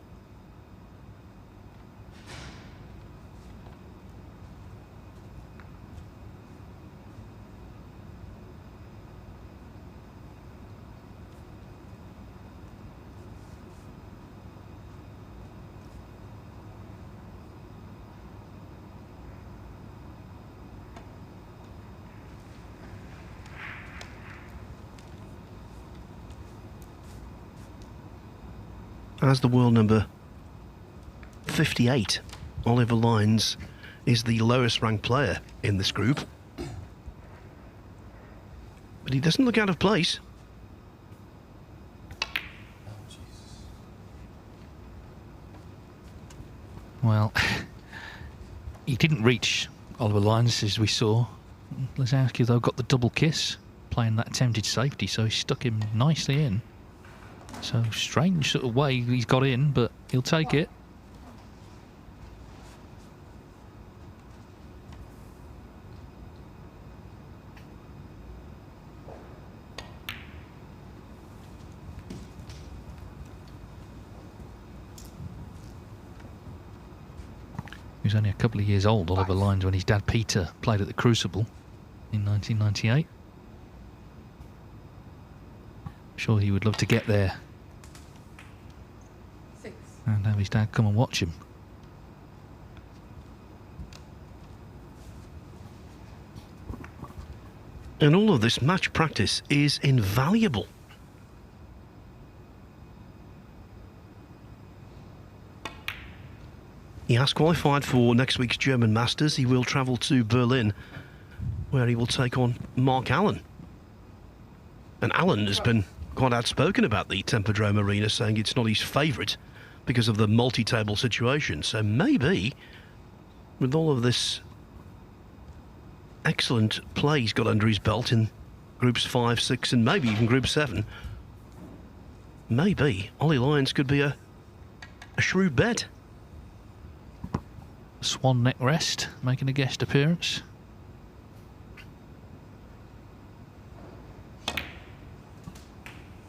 As the world number 58, Oliver Lyons is the lowest ranked player in this group. But he doesn't look out of place. Well, he didn't reach Oliver Lyons, as we saw. Lisowski, though, got the double kiss. playing that attempted safety, so he stuck him nicely in. So strange sort of way he's got in, but he'll take it. He was only a couple of years old, Oliver Lyons, when his dad Peter played at the Crucible in 1998. I'm sure he would love to get there and have his dad come and watch him. And all of this match practice is invaluable. He has qualified for next week's German Masters. He will travel to Berlin, where he will take on Mark Allen. And Allen has been quite outspoken about the Tempodrome Arena, saying it's not his favourite because of the multi-table situation. So maybe, with all of this excellent play he's got under his belt in Groups 5, 6 and maybe even Group 7, maybe Ollie Lyons could be a shrewd bet. Swan Neck Rest making a guest appearance.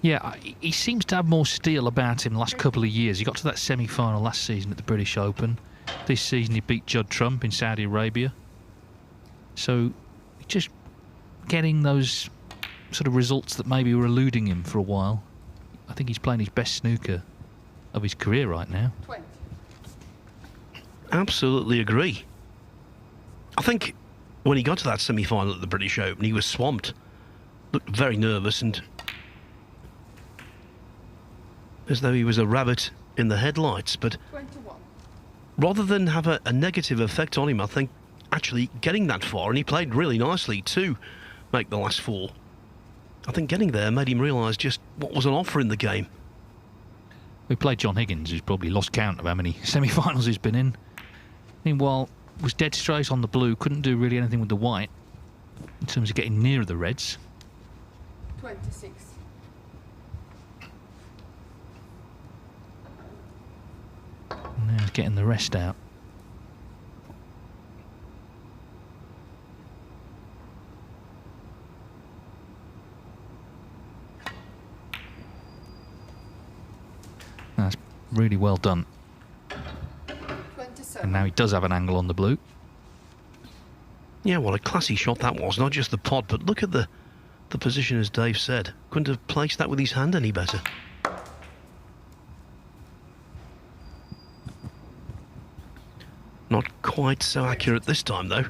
Yeah, he seems to have more steel about him the last couple of years. He got to that semi-final last season at the British Open. This season he beat Judd Trump in Saudi Arabia. So just getting those sort of results that maybe were eluding him for a while. I think he's playing his best snooker of his career right now. Absolutely agree. I think when he got to that semi-final at the British Open, he was swamped. Looked very nervous and as though he was a rabbit in the headlights. But 21. Rather than have a negative effect on him, I think actually getting that far, and he played really nicely to make the last four, I think getting there made him realise just what was on offer in the game. We played John Higgins, who's probably lost count of how many semi-finals he's been in. Meanwhile, was dead straight on the blue, couldn't do really anything with the white in terms of getting nearer the reds. 26. Now he's getting the rest out. That's really well done. 27. And now he does have an angle on the blue. Yeah, what a classy shot that was. Not just the pot, but look at the position, as Dave said. Couldn't have placed that with his hand any better. Not quite so accurate this time, though.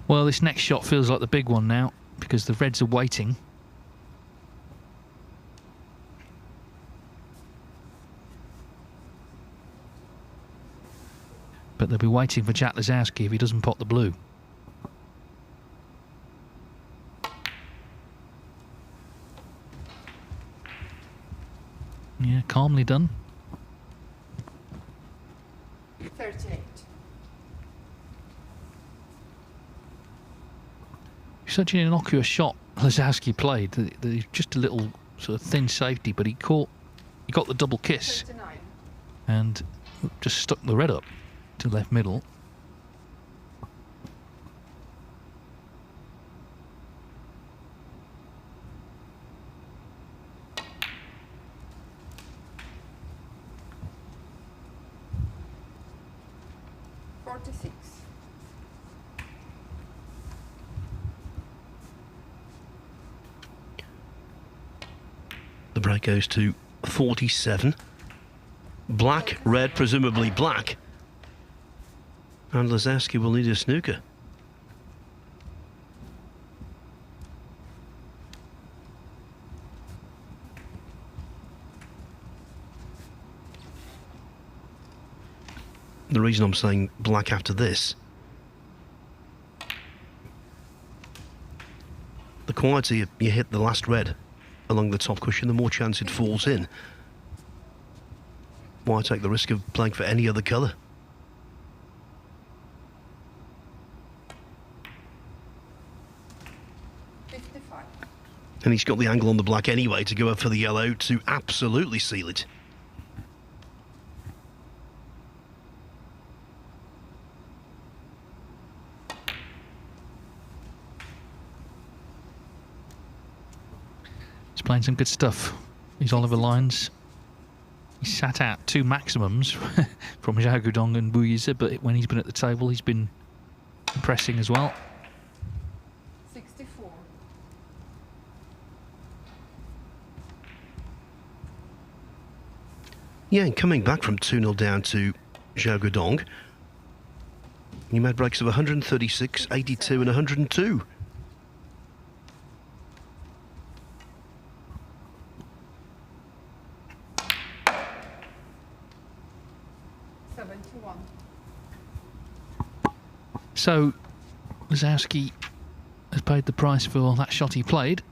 Well, this next shot feels like the big one now because the reds are waiting. But they'll be waiting for Jack Lisowski if he doesn't pot the blue. Yeah, calmly done. 38. Such an innocuous shot Lisowski played. Just a little sort of thin safety, but he got the double kiss 39. and just stuck the red up to left middle. The break goes to 47. Black, red, presumably black. And Lisowski will need a snooker. The reason I'm saying black after this, the quieter you hit the last red along the top cushion, the more chance it falls in. Why take the risk of playing for any other colour? And he's got the angle on the black anyway to go up for the yellow to absolutely seal it. He's playing some good stuff. These Oliver lines. He sat out 2 maximums from Zhao Gudong and Wu Yize, but when he's been at the table, he's been impressing as well. 64. Yeah, and coming back from 2-0 down to Zhao Gudong, he made breaks of 136, 82 and 102. So, Lisowski has paid the price for that shot he played.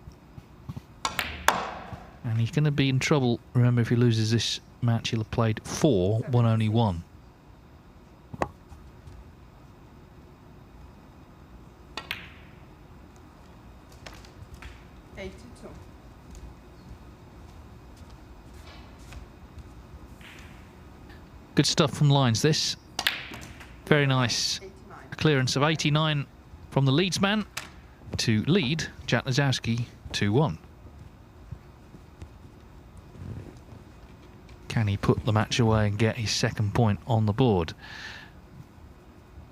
And he's going to be in trouble. Remember, if he loses this match, he'll have played 4, won only 1. Good stuff from lines, this. Very nice. A clearance of 89 from the Leeds man to lead Jack Lisowski 2-1. Can he put the match away and get his second point on the board?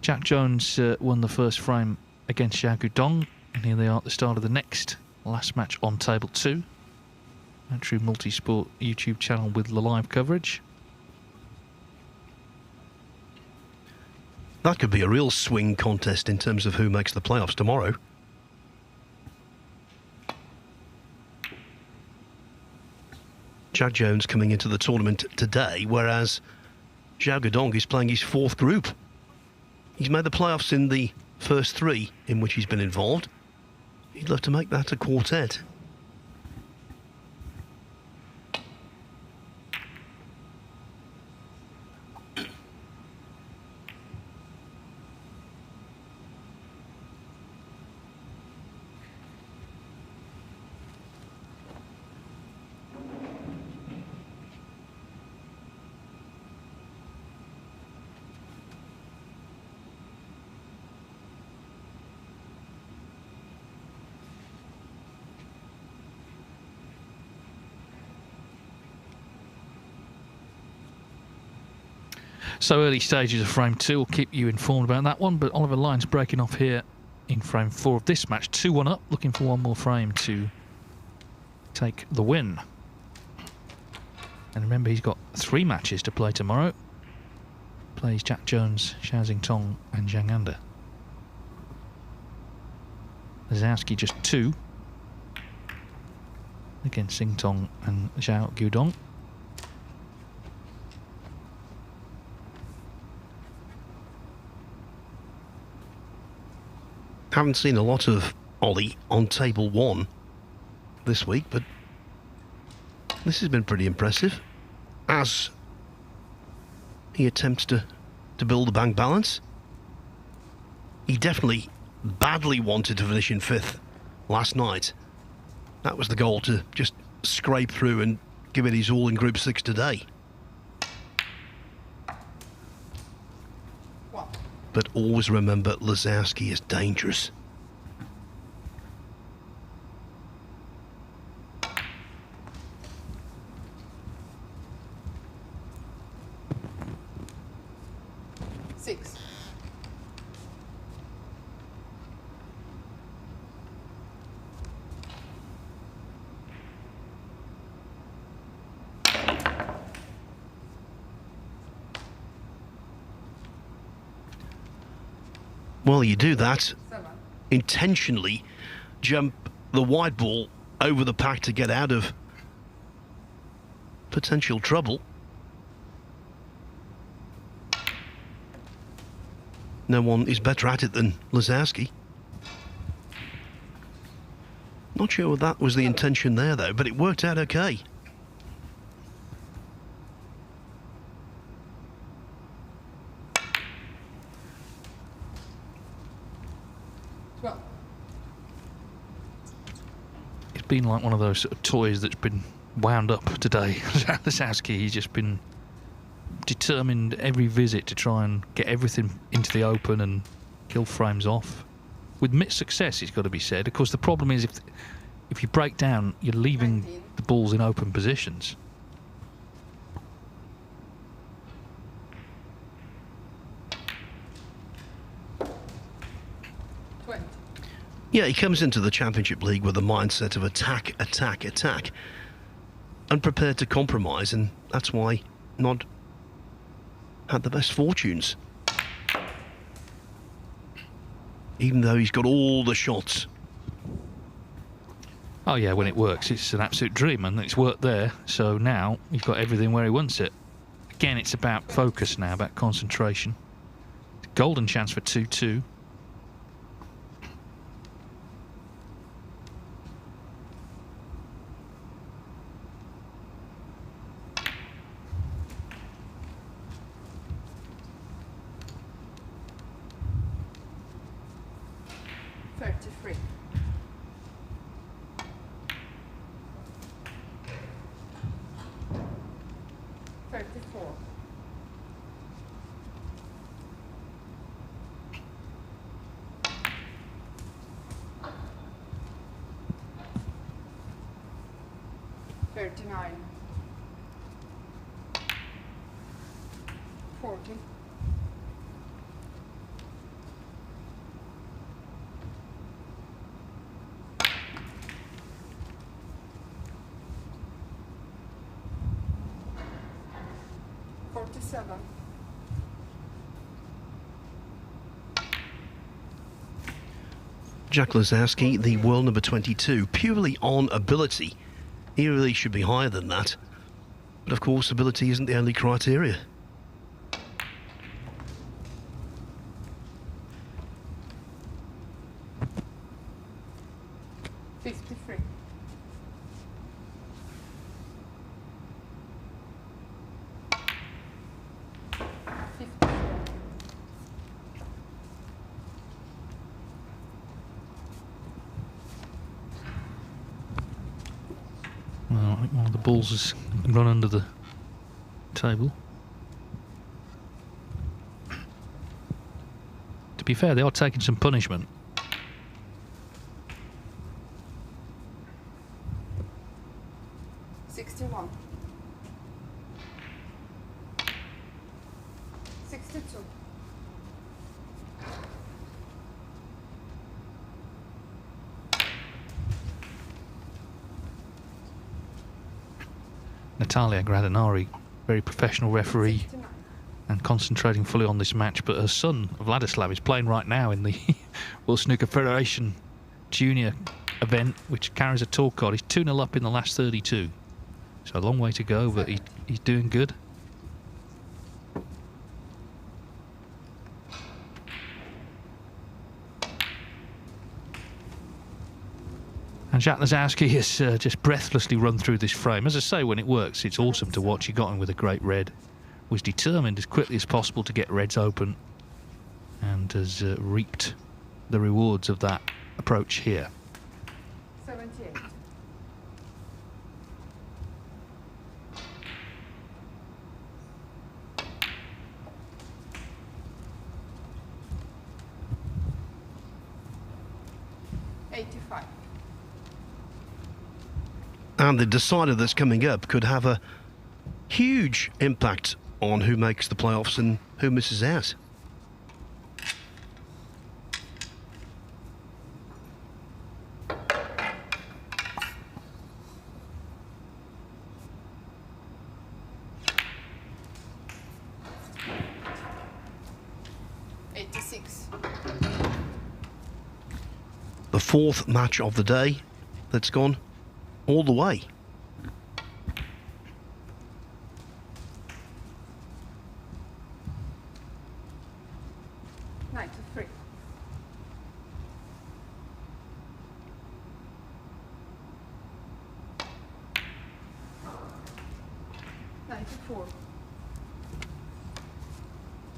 Jack Jones won the first frame against Zhao Gudong, and here they are at the start of the next last match on table 2. Matchroom Multisport YouTube channel with the live coverage. That could be a real swing contest in terms of who makes the playoffs tomorrow. Jack Jones coming into the tournament today, whereas Zhao Gudong is playing his 4th group. He's made the playoffs in the first 3 in which he's been involved. He'd love to make that a quartet. So early stages of frame 2, we'll keep you informed about that one, but Oliver Lyons breaking off here in frame 4 of this match. 2-1 up, looking for one more frame to take the win. And remember, he's got 3 matches to play tomorrow. Plays Jack Jones, Xiao Xingtong and Zhang Anda. Lisowski just 2 against Xingtong and Zhao Gudong. Haven't seen a lot of Ollie on table 1 this week, but this has been pretty impressive as he attempts to build the bank balance. He definitely badly wanted to finish in 5th last night. That was the goal, to just scrape through and give it his all in Group 6 today. But always remember, Lisowski is dangerous. Well, you do that, intentionally jump the white ball over the pack to get out of potential trouble. No one is better at it than Lisowski. Not sure that was the intention there, though, but it worked out okay. Well, It's been like one of those sort of toys that's been wound up today. Lisowski, he's just been determined every visit to try and get everything into the open and kill frames off. With mixed success, it's got to be said. Of course, the problem is if you break down, you're leaving 19. the balls in open positions. Yeah, he comes into the Championship League with a mindset of attack, attack, attack. Unprepared to compromise, and that's why not had the best fortunes. Even though he's got all the shots. Oh yeah, when it works, it's an absolute dream, and it's worked there. So now he's got everything where he wants it. Again, it's about focus now, about concentration. Golden chance for 2-2. Jack Lisowski, the world number 22, purely on ability. He really should be higher than that. But of course, ability isn't the only criteria. Well, I think one of the balls has run under the table. To be fair, they are taking some punishment. Natalia Gradinari, very professional referee and concentrating fully on this match, but her son Vladislav is playing right now in the World Snooker Federation Junior event, which carries a tour card. He's 2-0 up in the last 32, so a long way to go, but he's doing good. And Jack Lisowski has just breathlessly run through this frame. As I say, when it works, it's awesome to watch. He got in with a great red. Was determined as quickly as possible to get reds open, and has reaped the rewards of that approach here. 78. And the decider that's coming up could have a huge impact on who makes the playoffs and who misses out. The fourth match of the day that's gone all the way. 24.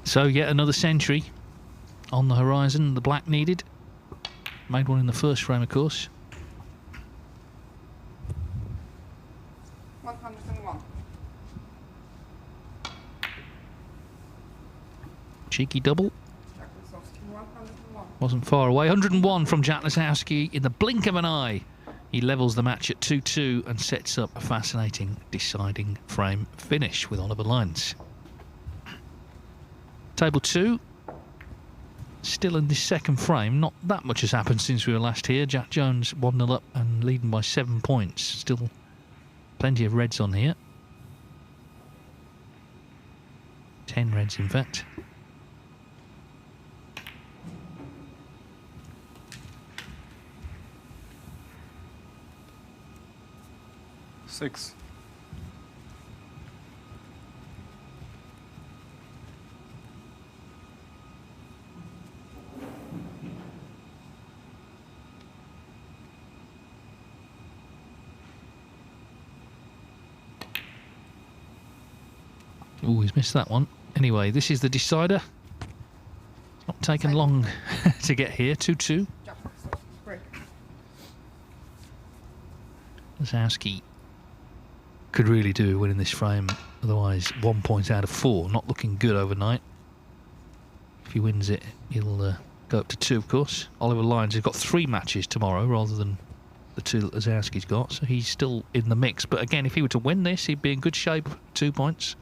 So yet another century on the horizon. The black needed. Made one in the first frame, of course. 101. Cheeky double. Jack Lisowski, 101. Wasn't far away. 101 from Jack Lisowski in the blink of an eye. He levels the match at 2-2 and sets up a fascinating deciding frame finish with Oliver Lyons. Table 2. Still in this second frame. Not that much has happened since we were last here. Jack Jones 1-0 up and leading by 7 points. Still plenty of reds on here. 10 reds, in fact. Six. Oh, he's missed that one. Anyway, this is the decider. It's not taken long to get here. 2-2. Lisowski could really do winning this frame. Otherwise, 1 point out of 4. Not looking good overnight. If he wins it, he'll go up to 2, of course. Oliver Lyons has got 3 matches tomorrow rather than the 2 that Lisowski's got. So he's still in the mix. But again, if he were to win this, he'd be in good shape. 2 points.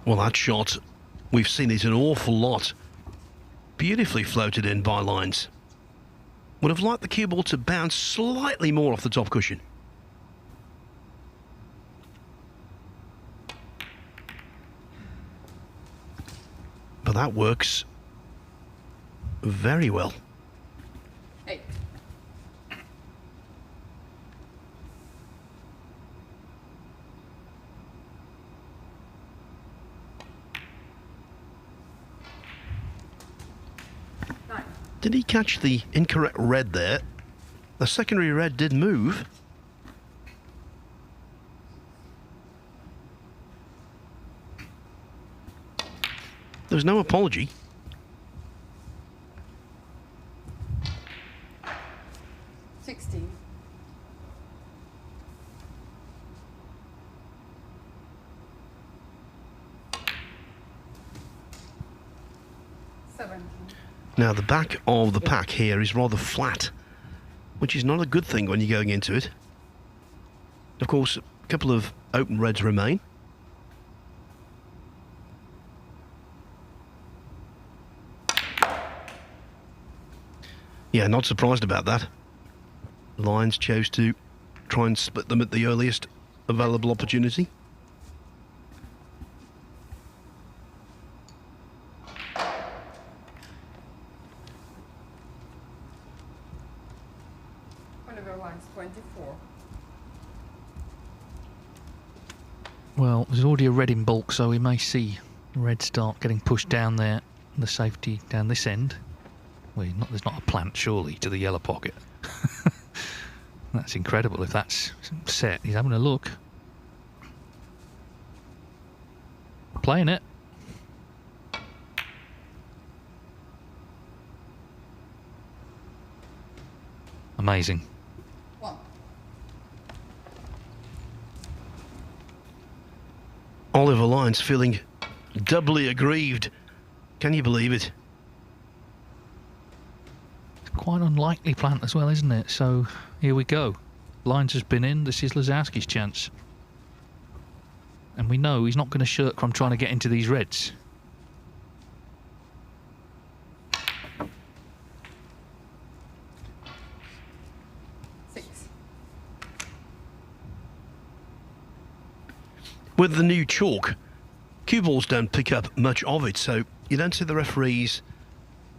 Well, that shot, we've seen it an awful lot. Beautifully floated in by Lyons. Would have liked the cue ball to bounce slightly more off the top cushion. But that works very well. 8. Did he catch the incorrect red there? The secondary red did move. There was no apology. $16. Now the back of the pack here is rather flat, which is not a good thing when you're going into it. Of course, a couple of open reds remain. Yeah, not surprised about that. Lyons chose to try and split them at the earliest available opportunity. Lyons 24. Well, there's already a red in bulk, so we may see red start getting pushed down there, the safety down this end. Well, there's not a plant, surely, to the yellow pocket. That's incredible if that's set. He's having a look. Playing it. Amazing. Oliver Lyons feeling doubly aggrieved. Can you believe it? It's quite an unlikely plant as well, isn't it? So here we go. Lyons has been in. This is Lisowski's chance. And we know he's not going to shirk from trying to get into these reds. With the new chalk, cue balls don't pick up much of it, so you don't see the referees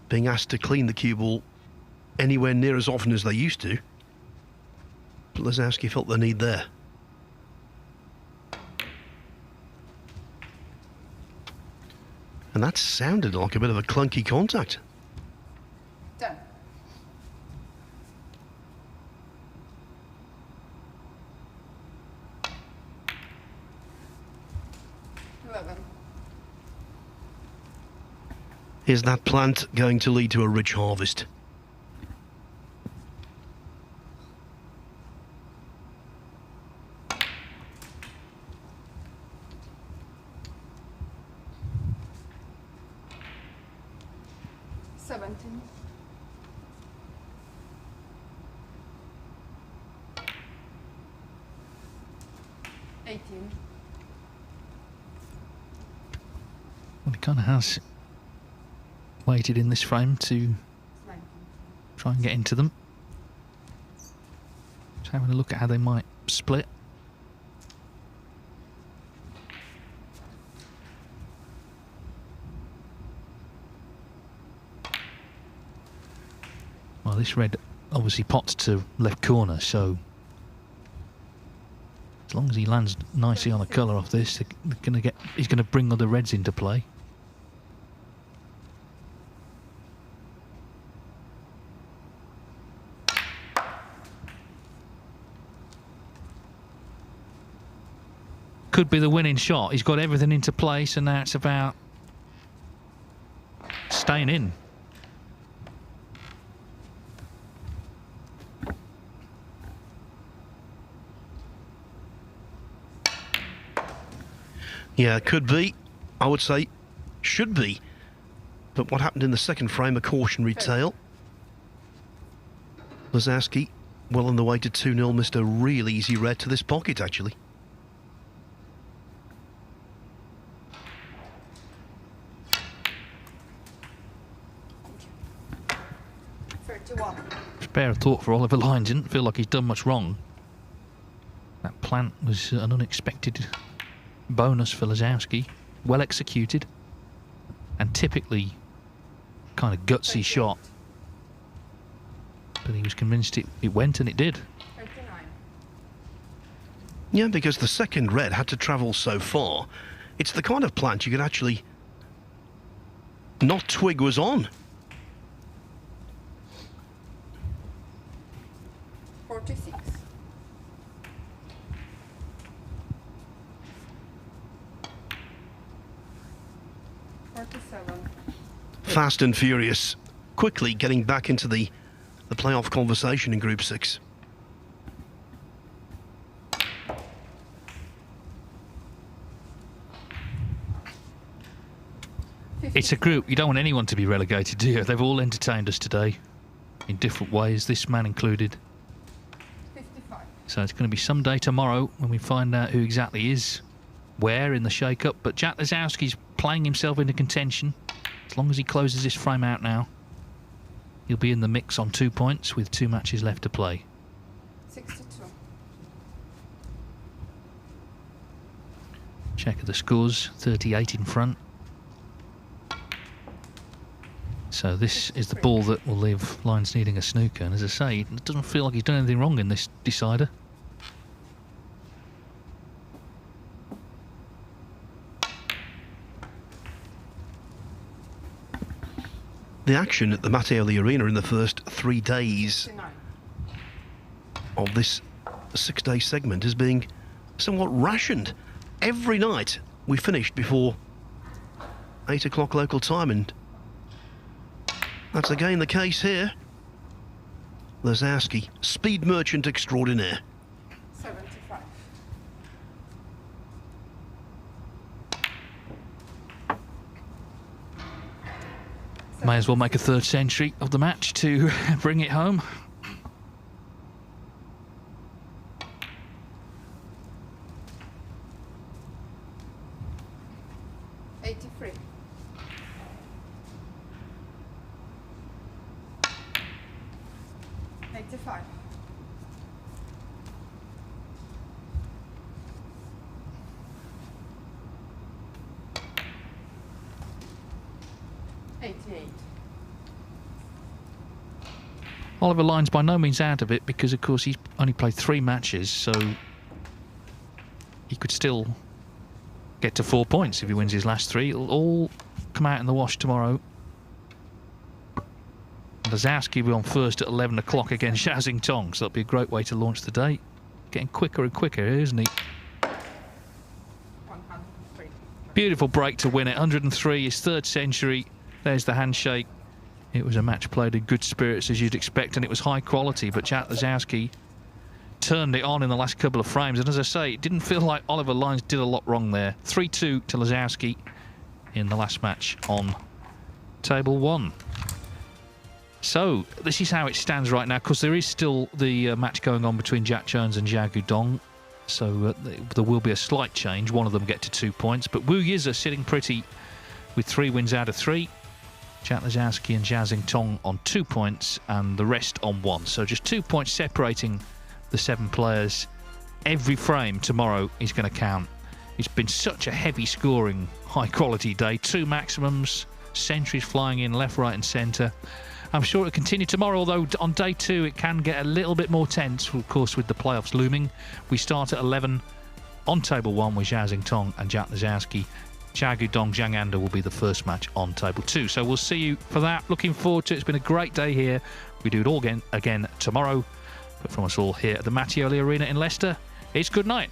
being asked to clean the cue ball anywhere near as often as they used to. But Lisowski felt the need there. And that sounded like a bit of a clunky contact. Done. Is that plant going to lead to a rich harvest? Well, he kind of has waited in this frame to try and get into them. Just having a look at how they might split. Well, this red obviously pots to left corner, so as long as he lands nicely on the colour off this, he's going to bring other reds into play. Could be the winning shot. He's got everything into place, and now it's about staying in. Yeah, could be. I would say should be. But what happened in the second frame, a cautionary tale. Lisowski, well on the way to 2-0, missed a real easy red to this pocket, actually. Spare a thought for Oliver Lyons. Didn't feel like he's done much wrong. That plant was an unexpected bonus for Lisowski. Well executed. And typically kind of gutsy shot. But he was convinced it went, and it did. 39. Yeah, because the second red had to travel so far. It's the kind of plant you could actually not twig was on. 46. Fast and furious, quickly getting back into the playoff conversation in Group 6. It's a group, you don't want anyone to be relegated, do you? They've all entertained us today in different ways, this man included. 55. So it's going to be some day tomorrow when we find out who exactly is where in the shake-up. But Jack Lisowski's playing himself into contention. As long as he closes this frame out now, he'll be in the mix on 2 points with 2 matches left to play. 62. Check of the scores, 38 in front. So this is the ball that will leave Lyons needing a snooker. And as I say, it doesn't feel like he's done anything wrong in this decider. The action at the Mattioli Arena in the first 3 days of this 6-day segment is being somewhat rationed. Every night we finished before 8 o'clock local time, and that's again the case here. Lisowski, speed merchant extraordinaire. 75. May as well make a 3rd century of the match to bring it home. Oliver Lyons by no means out of it, because of course he's only played 3 matches, so he could still get to 4 points if he wins his last 3. It'll all come out in the wash tomorrow. Lisowski will be on first at 11 o'clock against Xiao Tong, so that'll be a great way to launch the day. Getting quicker and quicker, isn't he? Beautiful break to win it. 103, his 3rd century. There's the handshake. It was a match played in good spirits, as you'd expect, and it was high quality, but Jack Lisowski turned it on in the last couple of frames, and as I say, it didn't feel like Oliver Lyons did a lot wrong there. 3-2 to Lisowski in the last match on table 1. So this is how it stands right now, because there is still the match going on between Jack Jones and Zhao Guodong, so there will be a slight change. One of them get to 2 points, but Wu Yize sitting pretty with 3 wins out of 3. Jack Lisowski and Jia Xingtong on 2 points, and the rest on 1. So just 2 points separating the 7 players. Every frame tomorrow is going to count. It's been such a heavy scoring, high quality day. 2 maximums, centuries flying in left, right and centre. I'm sure it'll continue tomorrow, although on day 2 it can get a little bit more tense, of course, with the playoffs looming. We start at 11 on table 1 with Xiao Xingtong and Jack Lisowski. Zhao Guodong, Zhang Anda will be the first match on table 2. So we'll see you for that. Looking forward to it. It's been a great day here. We do it all again tomorrow. But from us all here at the Mattioli Arena in Leicester, it's good night.